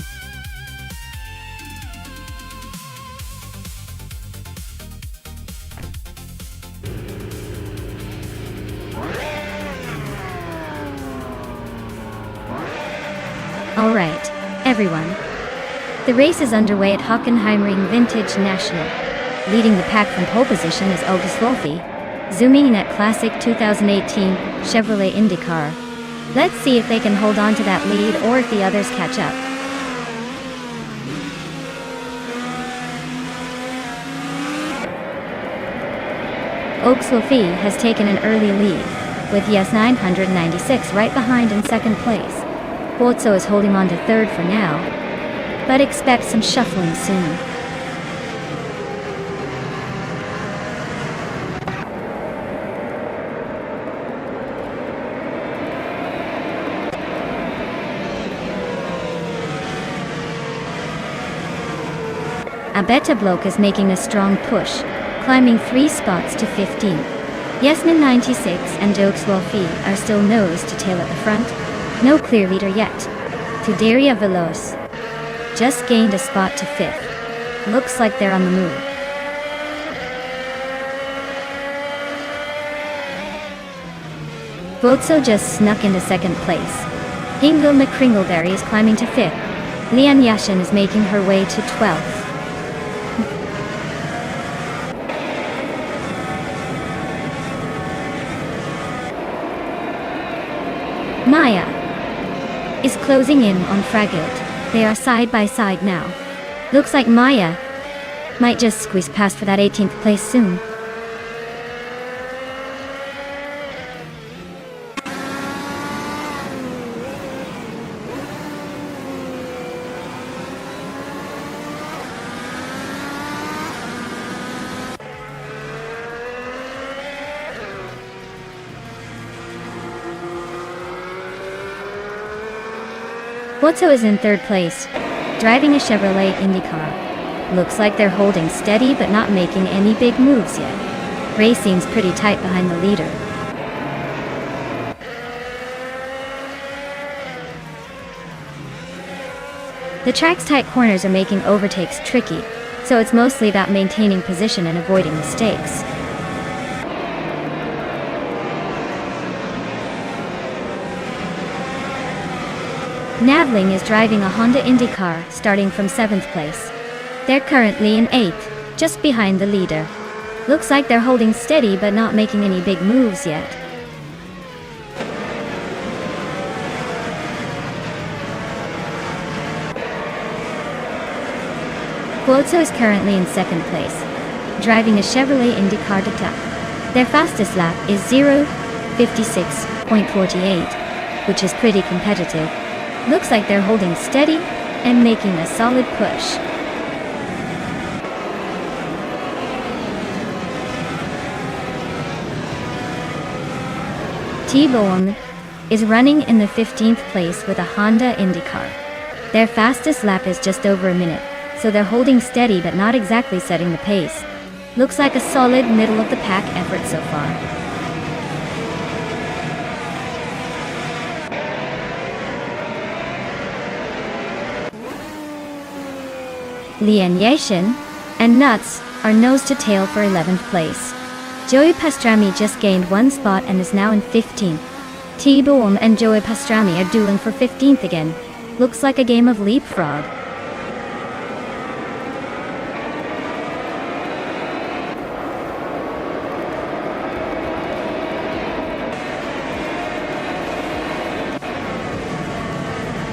Alright, everyone. The race is underway at Hockenheimring Vintage National. Leading the pack from pole position is August Wolfi, zooming in at classic 2018 Chevrolet IndyCar. Let's see if they can hold on to that lead or if the others catch up. August Wolfi has taken an early lead, with Yes 996 right behind in second place. Pozzo is holding on to third for now, but expect some shuffling soon. Abeta Bloke is making a strong push, climbing 3 spots to 15. Yesnin 96 and August Wolfi are still nose to tail at the front. No clear leader yet. Scuderia Veloce just gained a spot to 5th. Looks like they're on the move. Pozzo just snuck into second place. Ingo McCringleberry is climbing to 5th. Leon Yashin is making her way to 12th. Maya is closing in on Fragilt. They are side by side now. Looks like Maya might just squeeze past for that 18th place soon. Pozzo is in third place, driving a Chevrolet IndyCar. Looks like they're holding steady but not making any big moves yet. Ray seems pretty tight behind the leader. The track's tight corners are making overtakes tricky, so it's mostly about maintaining position and avoiding mistakes. Navling is driving a Honda IndyCar, starting from 7th place. They're currently in 8th, just behind the leader. Looks like they're holding steady but not making any big moves yet. Cuozzo is currently in 2nd place, driving a Chevrolet IndyCar Data. Their fastest lap is 0:56.48, which is pretty competitive. Looks like they're holding steady and making a solid push. T-Bone is running in the 15th place with a Honda IndyCar. Their fastest lap is just over a minute, so they're holding steady but not exactly setting the pace. Looks like a solid middle-of-the-pack effort so far. Lian Yashin and Nuts are nose to tail for 11th place. Joey Pastrami just gained 1 spot and is now in 15th. T-Boom and Joey Pastrami are dueling for 15th again. Looks like a game of leapfrog.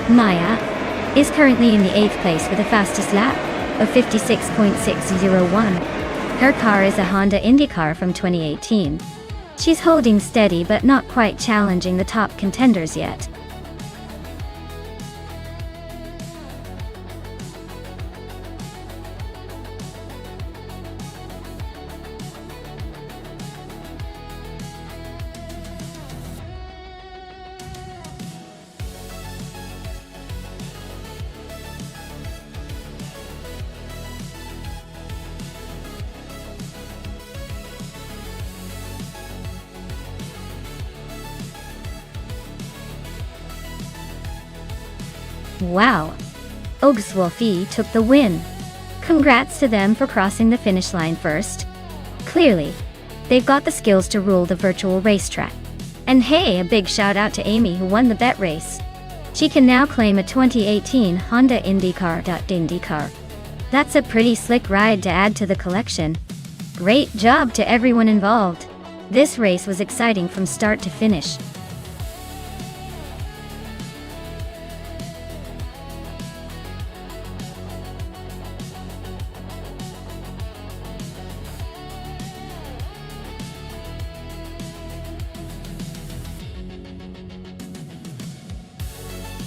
Maya is currently in the 8th place with the fastest lap of 56.601. Her car is a Honda IndyCar from 2018. She's holding steady but not quite challenging the top contenders yet. Wow! Ogswolfie took the win. Congrats to them for crossing the finish line first. Clearly, they've got the skills to rule the virtual racetrack. And hey, a big shout out to Amy who won the bet race. She can now claim a 2018 Honda IndyCar. That's a pretty slick ride to add to the collection. Great job to everyone involved. This race was exciting from start to finish.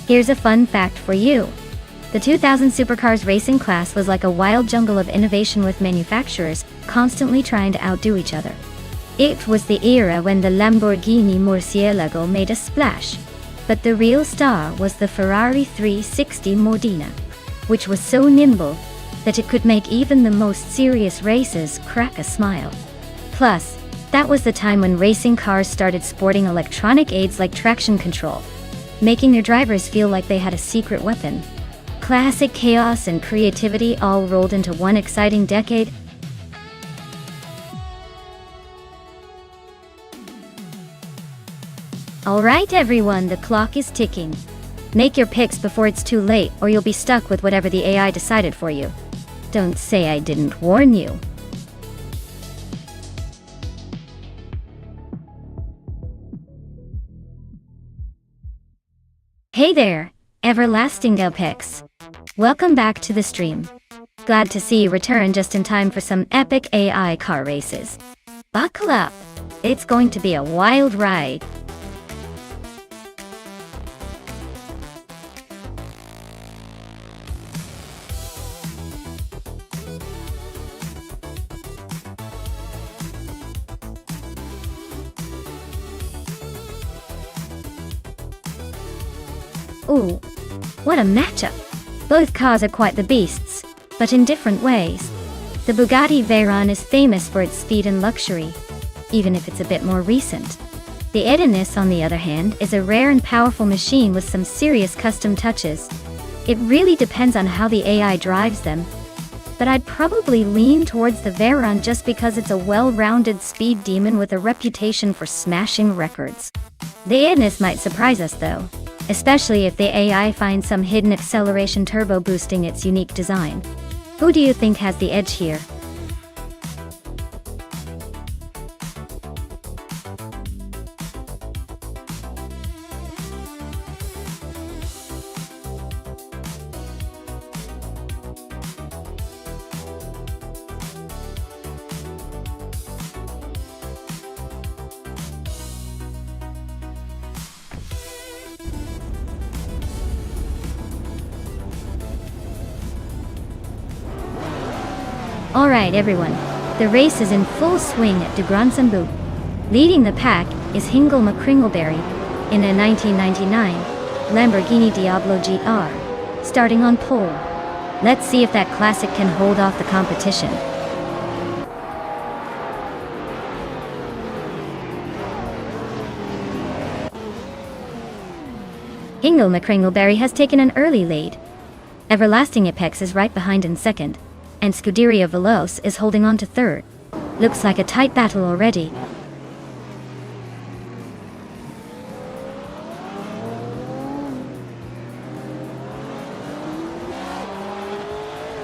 Here's a fun fact for you. The 2000 supercars racing class was like a wild jungle of innovation with manufacturers constantly trying to outdo each other. It was the era when the Lamborghini Murcielago made a splash. But the real star was the Ferrari 360 Modena, which was so nimble that it could make even the most serious races crack a smile. Plus, that was the time when racing cars started sporting electronic aids like traction control, making their drivers feel like they had a secret weapon. Classic chaos and creativity all rolled into one exciting decade. Alright everyone, the clock is ticking. Make your picks before it's too late or you'll be stuck with whatever the AI decided for you. Don't say I didn't warn you. Hey there, Everlasting Picks. Welcome back to the stream. Glad to see you return just in time for some epic AI car races. Buckle up, it's going to be a wild ride. Ooh, what a matchup! Both cars are quite the beasts, but in different ways. The Bugatti Veyron is famous for its speed and luxury, even if it's a bit more recent. The Edinis, on the other hand, is a rare and powerful machine with some serious custom touches. It really depends on how the AI drives them, but I'd probably lean towards the Veyron just because it's a well-rounded speed demon with a reputation for smashing records. The Ignis might surprise us though, especially if the AI finds some hidden acceleration turbo boosting its unique design. Who do you think has the edge here? Alright everyone, the race is in full swing at Du Grand Sambu. Leading the pack is Hingle McCringleberry in a 1999 Lamborghini Diablo GR, starting on pole. Let's see if that classic can hold off the competition. Hingle McCringleberry has taken an early lead. Everlasting Apex is right behind in second, and Scuderia Veloce is holding on to third. Looks like a tight battle already.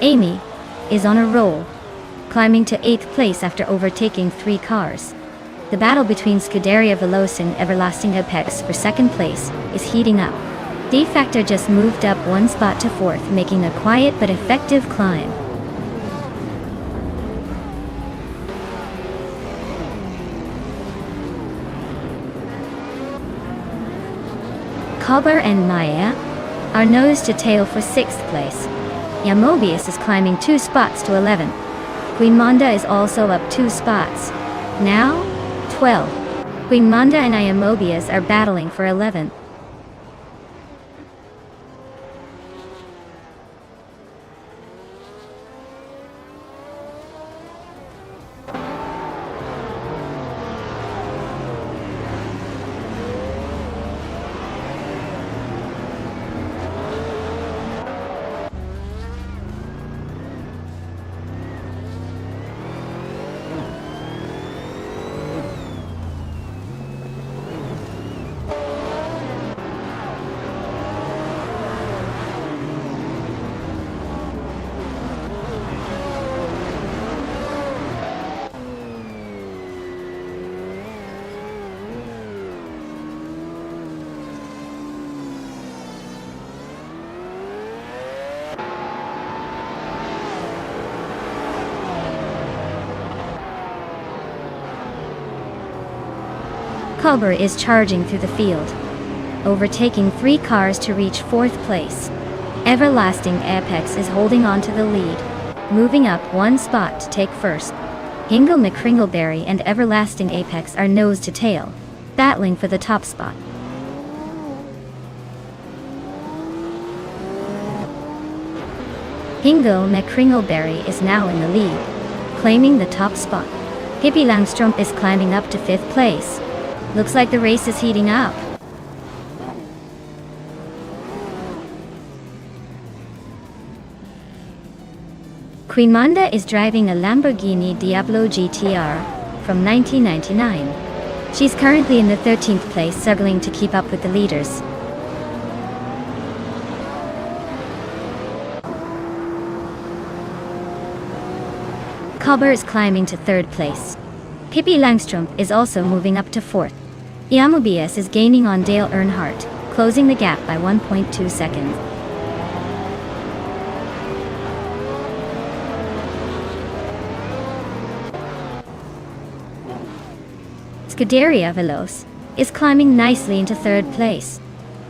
Amy is on a roll, climbing to 8th place after overtaking 3 cars. The battle between Scuderia Veloce and Everlasting Apex for second place is heating up. D-Factor just moved up 1 spot to 4th, making a quiet but effective climb. Cobber and Maya are nose to tail for 6th place. Yamobius is climbing 2 spots to 11th. Queen Monda is also up 2 spots. Now, 12. Queen Monda and Ayamobius are battling for 11th. Cobber is charging through the field, overtaking 3 cars to reach 4th place. Everlasting Apex is holding on to the lead, moving up 1 spot to take first. Hingle McCringleberry and Everlasting Apex are nose to tail, battling for the top spot. Hingle McCringleberry is now in the lead, claiming the top spot. Hippie Langstrom is climbing up to 5th place. Looks like the race is heating up. Queen Monda is driving a Lamborghini Diablo GTR from 1999. She's currently in the 13th place, struggling to keep up with the leaders. Cobber is climbing to 3rd place. Pippi Langstrom is also moving up to 4th. Yamobius is gaining on Dale Earnhardt, closing the gap by 1.2 seconds. Scuderia Veloce is climbing nicely into 3rd place.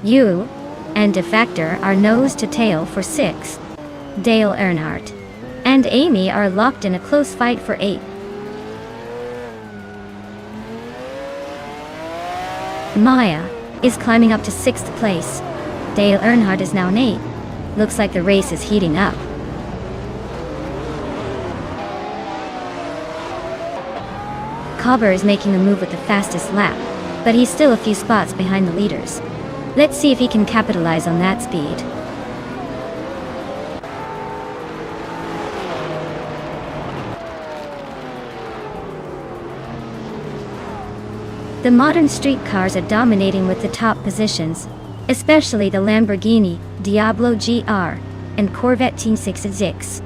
You and D-Factor are nose to tail for 6th. Dale Earnhardt and Amy are locked in a close fight for 8th. Maya is climbing up to 6th place. Dale Earnhardt is now in 8th. Looks like the race is heating up. Cobber is making a move with the fastest lap, but he's still a few spots behind the leaders. Let's see if he can capitalize on that speed. The modern street cars are dominating with the top positions, especially the Lamborghini Diablo GR and Corvette T6X.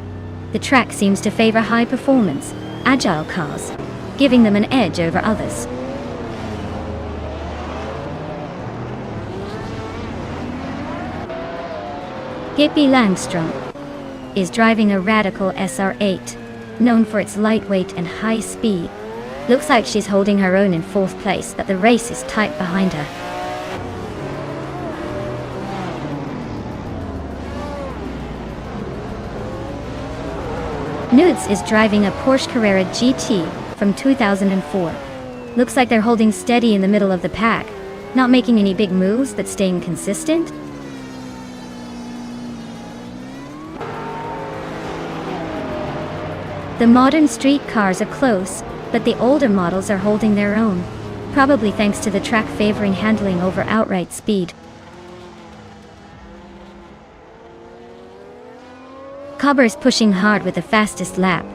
The track seems to favor high-performance, agile cars, giving them an edge over others. Hippie Langstrom is driving a radical SR8, known for its lightweight and high speed. Looks like she's holding her own in fourth place, but the race is tight behind her. Nudes is driving a Porsche Carrera GT from 2004. Looks like they're holding steady in the middle of the pack, not making any big moves but staying consistent. The modern street cars are close, but the older models are holding their own, probably thanks to the track favoring handling over outright speed. Cobber's pushing hard with the fastest lap.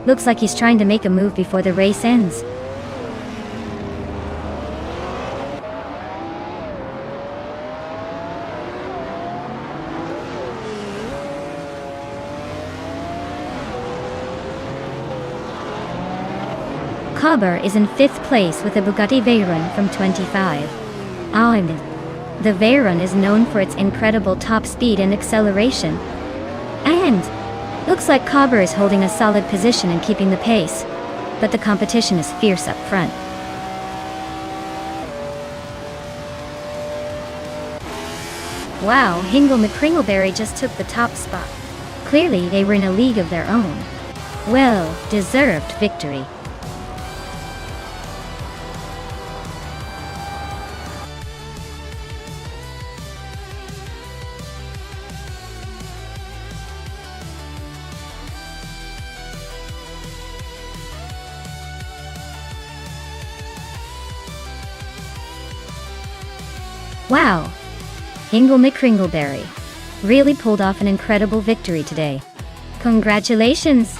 Looks like he's trying to make a move before the race ends. Cobber is in 5th place with a Bugatti Veyron from 25. The Veyron is known for its incredible top speed and acceleration. And looks like Cobber is holding a solid position and keeping the pace, but the competition is fierce up front. Wow, Hingle McCringleberry just took the top spot. Clearly they were in a league of their own. Well, deserved victory. Wow, Hingle McCringleberry really pulled off an incredible victory today. Congratulations!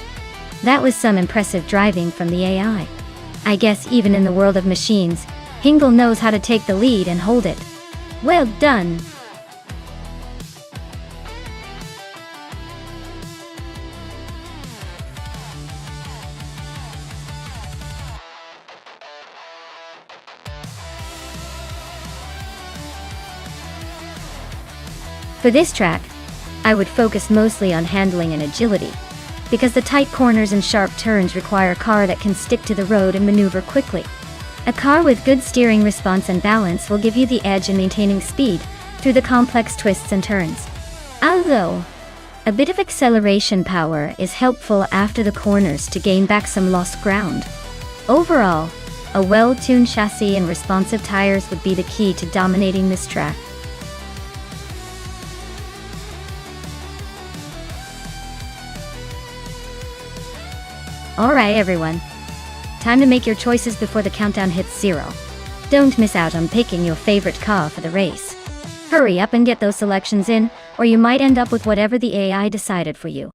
That was some impressive driving from the AI. I guess even in the world of machines, Hingle knows how to take the lead and hold it. Well done! For this track, I would focus mostly on handling and agility, because the tight corners and sharp turns require a car that can stick to the road and maneuver quickly. A car with good steering response and balance will give you the edge in maintaining speed through the complex twists and turns. Although, a bit of acceleration power is helpful after the corners to gain back some lost ground. Overall, a well-tuned chassis and responsive tires would be the key to dominating this track. Alright everyone, time to make your choices before the countdown hits 0. Don't miss out on picking your favorite car for the race. Hurry up and get those selections in, or you might end up with whatever the AI decided for you.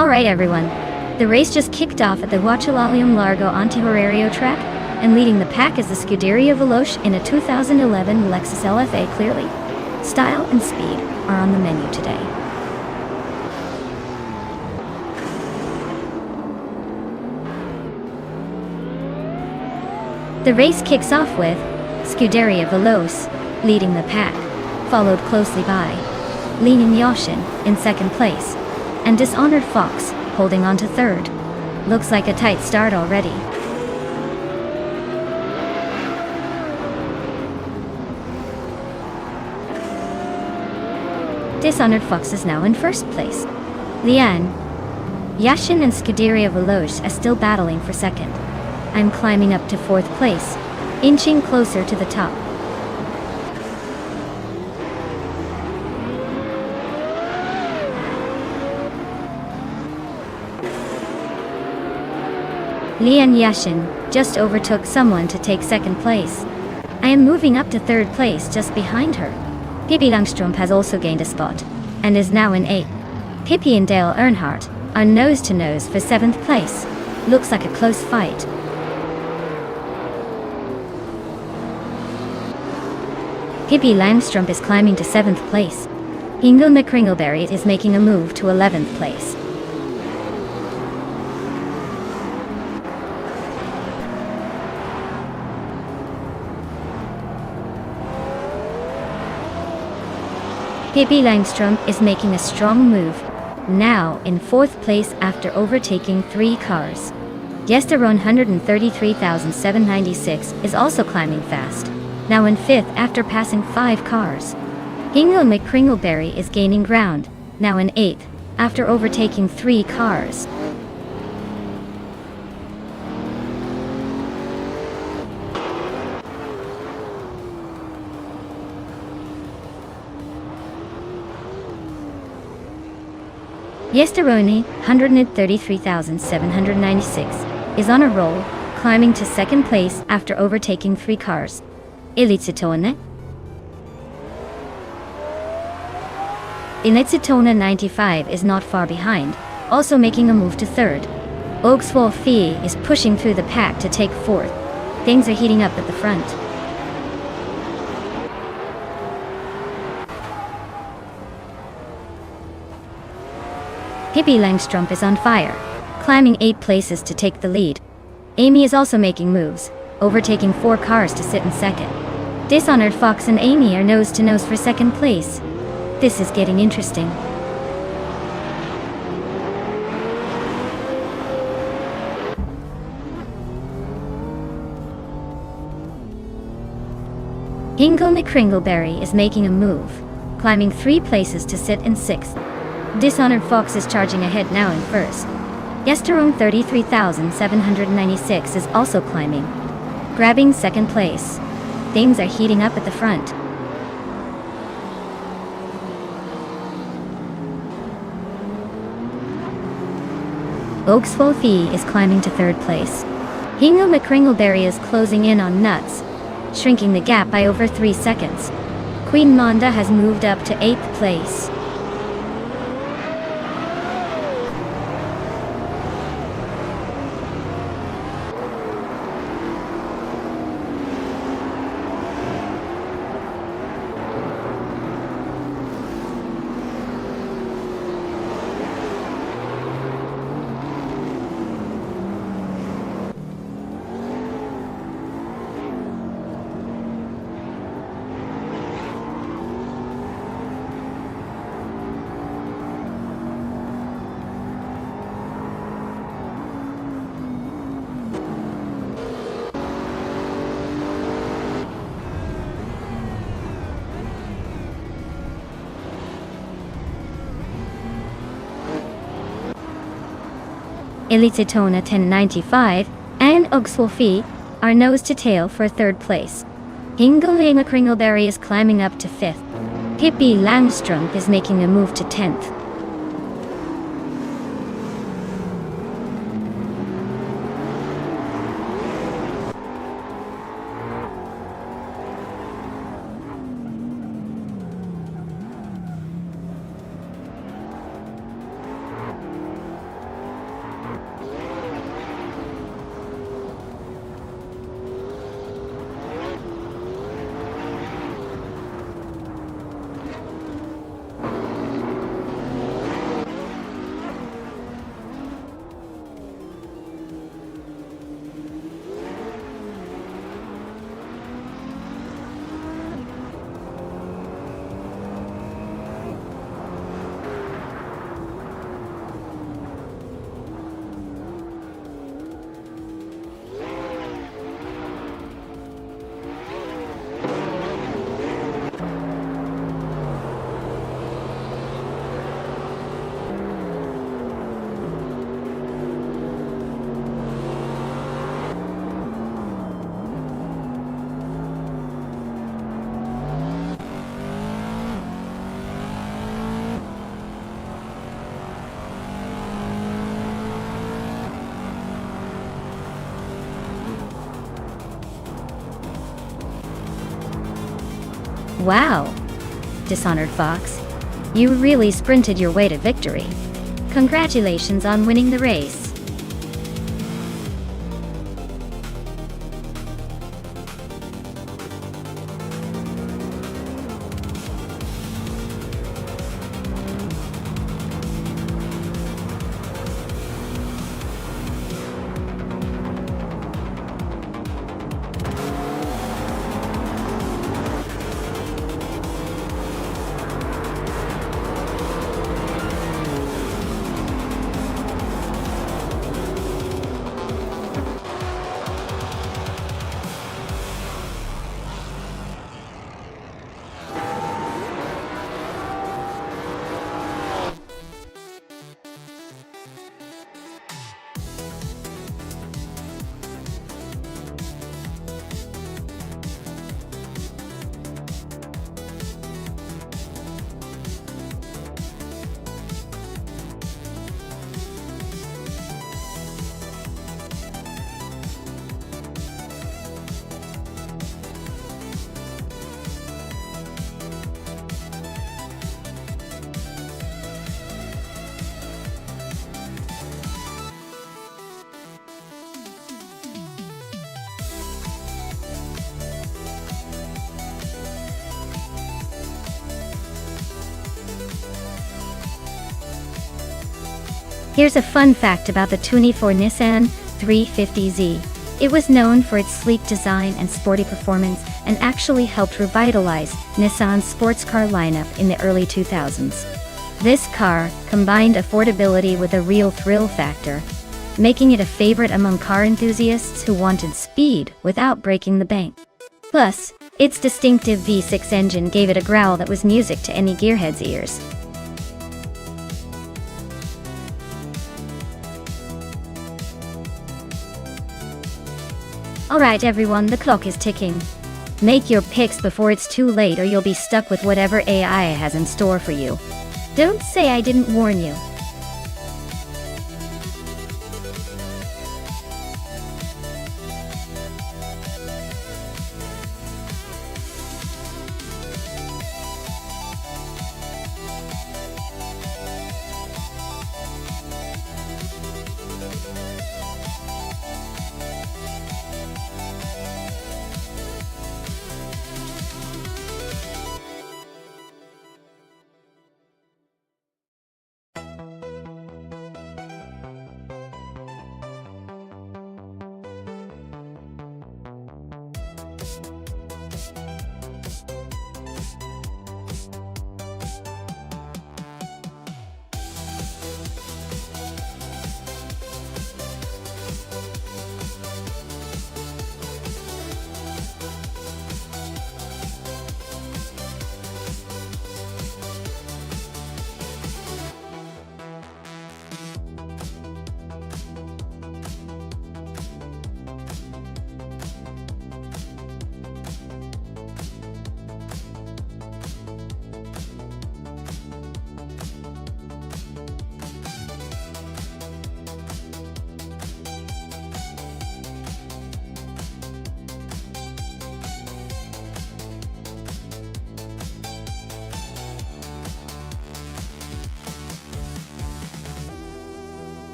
Alright everyone, the race just kicked off at the Huachalalium Largo Antihorario track, and leading the pack is the Scuderia Veloce in a 2011 Lexus LFA. Clearly, style and speed are on the menu today. The race kicks off with Scuderia Veloce leading the pack, followed closely by Leaning Yashin in second place, and Dishonored Fox holding on to third. Looks like a tight start already. Dishonored Fox is now in first place. Lian, Yashin and Scuderia Veloce are still battling for second. I'm climbing up to fourth place, inching closer to the top. Lian Yashin just overtook someone to take second place. I am moving up to third place just behind her. Pippi Langstrup has also gained a spot, and is now in 8th. Pippi and Dale Earnhardt are nose to nose for 7th place. Looks like a close fight. Pippi Langstrup is climbing to 7th place. Ingo McCringleberry is making a move to 11th place. Pippi Langstrup is making a strong move, now in 4th place after overtaking 3 cars. Yesteron 133,796 is also climbing fast, now in 5th after passing 5 cars. Ingo McCringleberry is gaining ground, now in 8th after overtaking 3 cars. Yesteroni 133,796 is on a roll, climbing to 2nd place after overtaking 3 cars. Elitsitone 95 is not far behind, also making a move to 3rd. Oakswell Fee is pushing through the pack to take 4th. Things are heating up at the front. Pippi Langstrup is on fire, climbing 8 places to take the lead. Amy is also making moves, overtaking 4 cars to sit in 2nd. Dishonored Fox and Amy are nose to nose for 2nd place. This is getting interesting. Ingo McCringleberry is making a move, climbing 3 places to sit in 6th. Dishonored Fox is charging ahead now in 1st. Yesterone 33,796 is also climbing, grabbing 2nd place. Things are heating up at the front. Oakswell Fee is climbing to 3rd place. Ingo McCringleberry is closing in on Nuts, shrinking the gap by over 3 seconds. Queen Monda has moved up to 8th place. Elitsitona 1095 and Oakswell Fee are nose to tail for 3rd place. Ingo McCringleberry is climbing up to 5th. Pippi Langstrup is making a move to 10th. Wow! Dishonored Fox. You really sprinted your way to victory. Congratulations on winning the race. Here's a fun fact about the 24 Nissan 350Z. It was known for its sleek design and sporty performance, and actually helped revitalize Nissan's sports car lineup in the early 2000s. This car combined affordability with a real thrill factor, making it a favorite among car enthusiasts who wanted speed without breaking the bank. Plus, its distinctive V6 engine gave it a growl that was music to any gearhead's ears. Alright everyone, the clock is ticking. Make your picks before it's too late, or you'll be stuck with whatever AI has in store for you. Don't say I didn't warn you.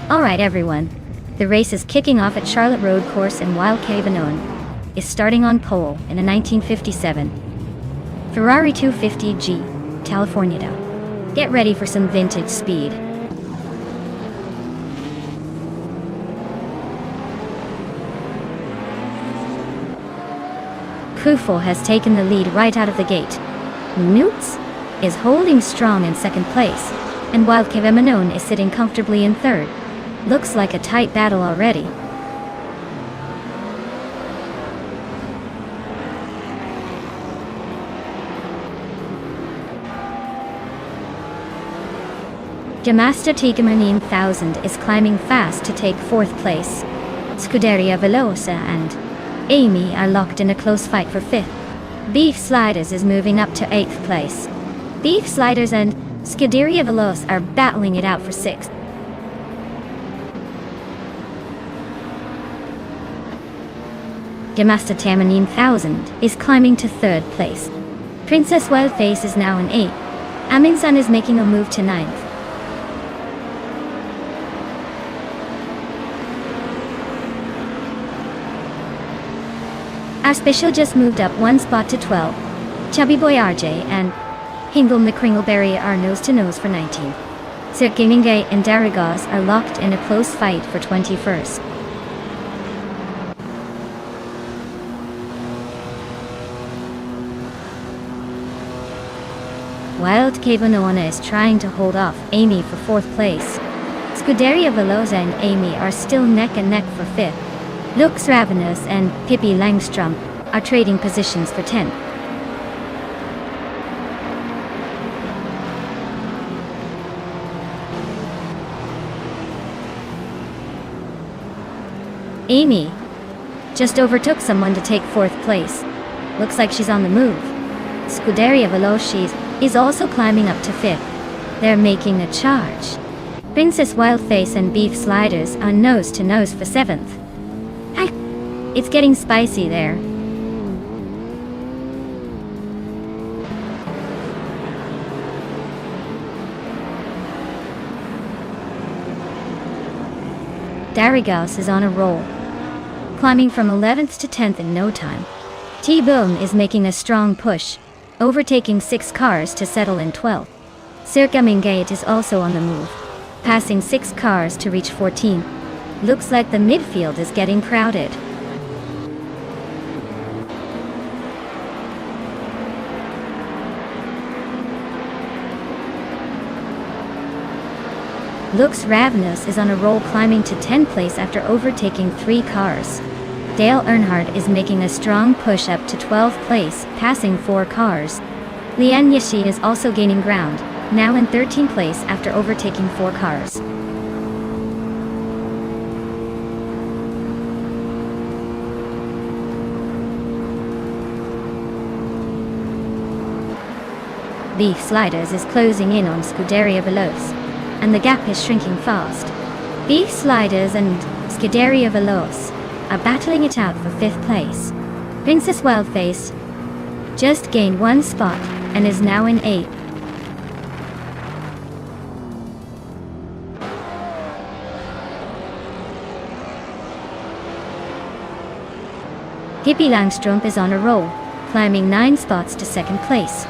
Alright everyone. The race is kicking off at Charlotte Road Course and Wild Cavanon is starting on pole in a 1957 Ferrari 250G California. Get ready for some vintage speed. Kufel has taken the lead right out of the gate. Newts is holding strong in second place, and Wild Cavanon is sitting comfortably in third. Looks like a tight battle already. Jamasta Tigaman 1000 is climbing fast to take fourth place. Scuderia Velosa and Amy are locked in a close fight for fifth. Beef Sliders is moving up to eighth place. Beef Sliders and Scuderia Velosa are battling it out for sixth. Jamasta Tamanin 1000 is climbing to third place. Princess Wildface is now in eighth. Aminsan is making a move to ninth. Our special just moved up one spot to 12. Chubby Boy RJ and Hingle McCringleberry are nose to nose for 19. Sir Gamingay and Daragos are locked in a close fight for 21st. Wild Cavanon is trying to hold off Amy for fourth place. Scuderia Velosa and Amy are still neck and neck for fifth. Lux Ravenous and Pippi Langstrom are trading positions for 10th. Amy just overtook someone to take fourth place. Looks like she's on the move. Scuderia Velocis is also climbing up to fifth. They're making a charge. Princess Wildface and Beef Sliders are nose to nose for seventh. It's getting spicy there. Darigos is on a roll, climbing from 11th to 10th in no time. T-Boom is making a strong push, overtaking 6 cars to settle in 12th. Circa Mingate is also on the move, passing 6 cars to reach 14th. Looks like the midfield is getting crowded. Lux Ravenous is on a roll, climbing to 10th place after overtaking 3 cars. Dale Earnhardt is making a strong push up to 12th place, passing 4 cars. Lian Yishi is also gaining ground, now in 13th place after overtaking 4 cars. Beef Sliders is closing in on Scuderia Veloce, and the gap is shrinking fast. Beef Sliders and Scuderia Veloce are battling it out for 5th place. Princess Wildface just gained 1 spot and is now in 8th. Pippi Langstrom is on a roll, climbing 9 spots to 2nd place.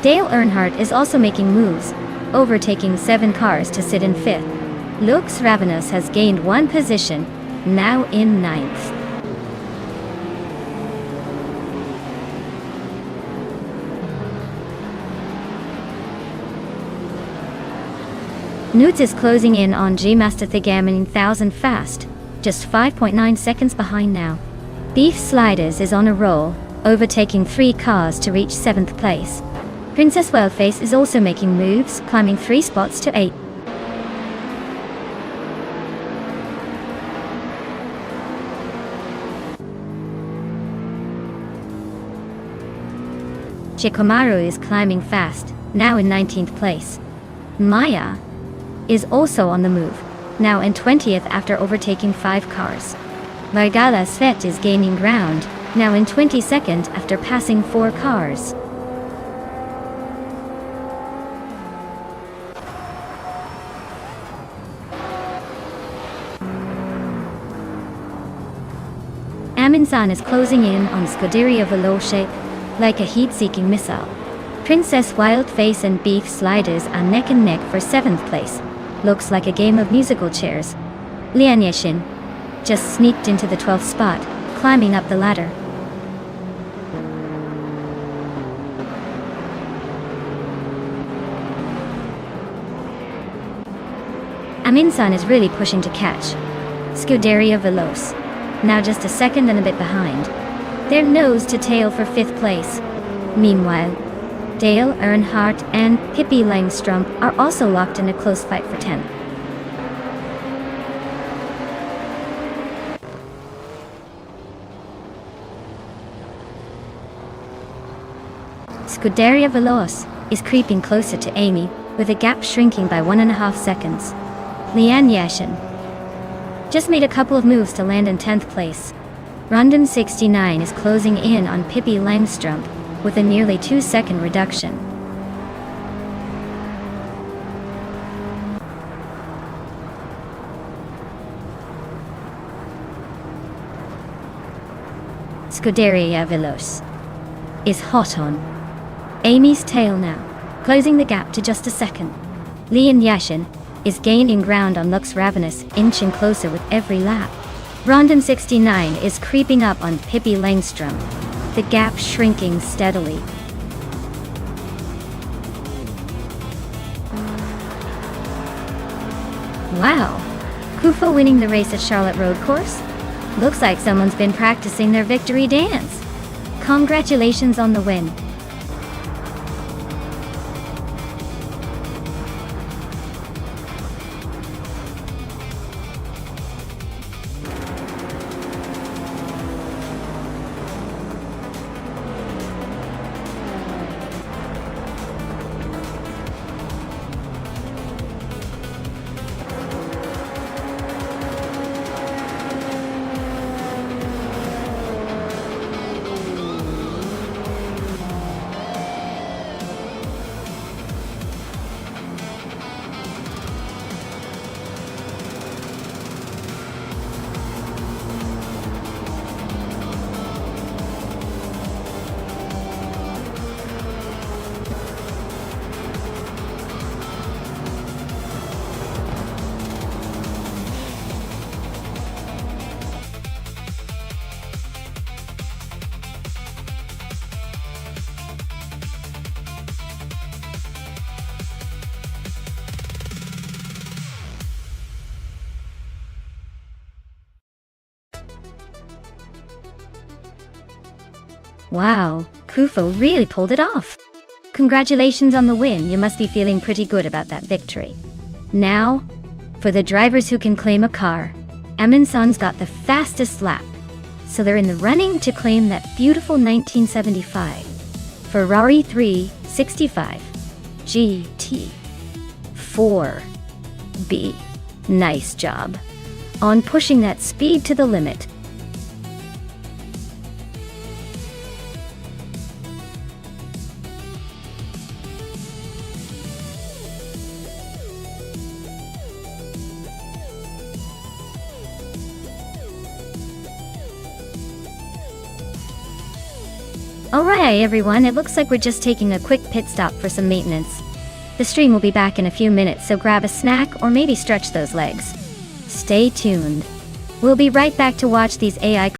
Dale Earnhardt is also making moves, overtaking 7 cars to sit in 5th. Lux Ravenous has gained 1 position, now in 9th. Newts is closing in on G-Master Thigaman 1000 fast, just 5.9 seconds behind now. Beef Sliders is on a roll, overtaking 3 cars to reach 7th place. Princess Wildface is also making moves, climbing 3 spots to 8. Chikomaru is climbing fast, now in 19th place. Maya is also on the move, now in 20th after overtaking 5 cars. Margala Svet is gaining ground, now in 22nd after passing 4 cars. Aminsan is closing in on Scuderia Veloce like a heat-seeking missile. Princess Wildface and Beef Sliders are neck and neck for 7th place. Looks like a game of musical chairs. Lian Yexin just sneaked into the 12th spot, climbing up the ladder. Aminsan is really pushing to catch Scuderia Veloce, now just a second and a bit behind. They're nose to tail for 5th place. Meanwhile, Dale Earnhardt and Pippi Langstrumpf are also locked in a close fight for 10th. Scuderia Veloce is creeping closer to Amy, with a gap shrinking by 1.5 seconds. Lian Yexin just made a couple of moves to land in 10th place. Rondon 69 is closing in on Pippi Langstrumpf with a nearly 2-second reduction. Scuderia Veloce is hot on Amy's tail now, closing the gap to just a second. Lian Yexin is gaining ground on Lux Ravenous, inching closer with every lap. Rondon 69 is creeping up on Pippi Langstrumpf, the gap shrinking steadily. Wow, Kufo winning the race at Charlotte Road Course? Looks like someone's been practicing their victory dance. Congratulations on the win. Wow, Kufo really pulled it off. Congratulations on the win, you must be feeling pretty good about that victory. Now, for the drivers who can claim a car, Aminsan's got the fastest lap, so they're in the running to claim that beautiful 1975 Ferrari 365 GT 4B. Nice job on pushing that speed to the limit. Alright everyone, it looks like we're just taking a quick pit stop for some maintenance. The stream will be back in a few minutes, so grab a snack or maybe stretch those legs. Stay tuned. We'll be right back to watch these AI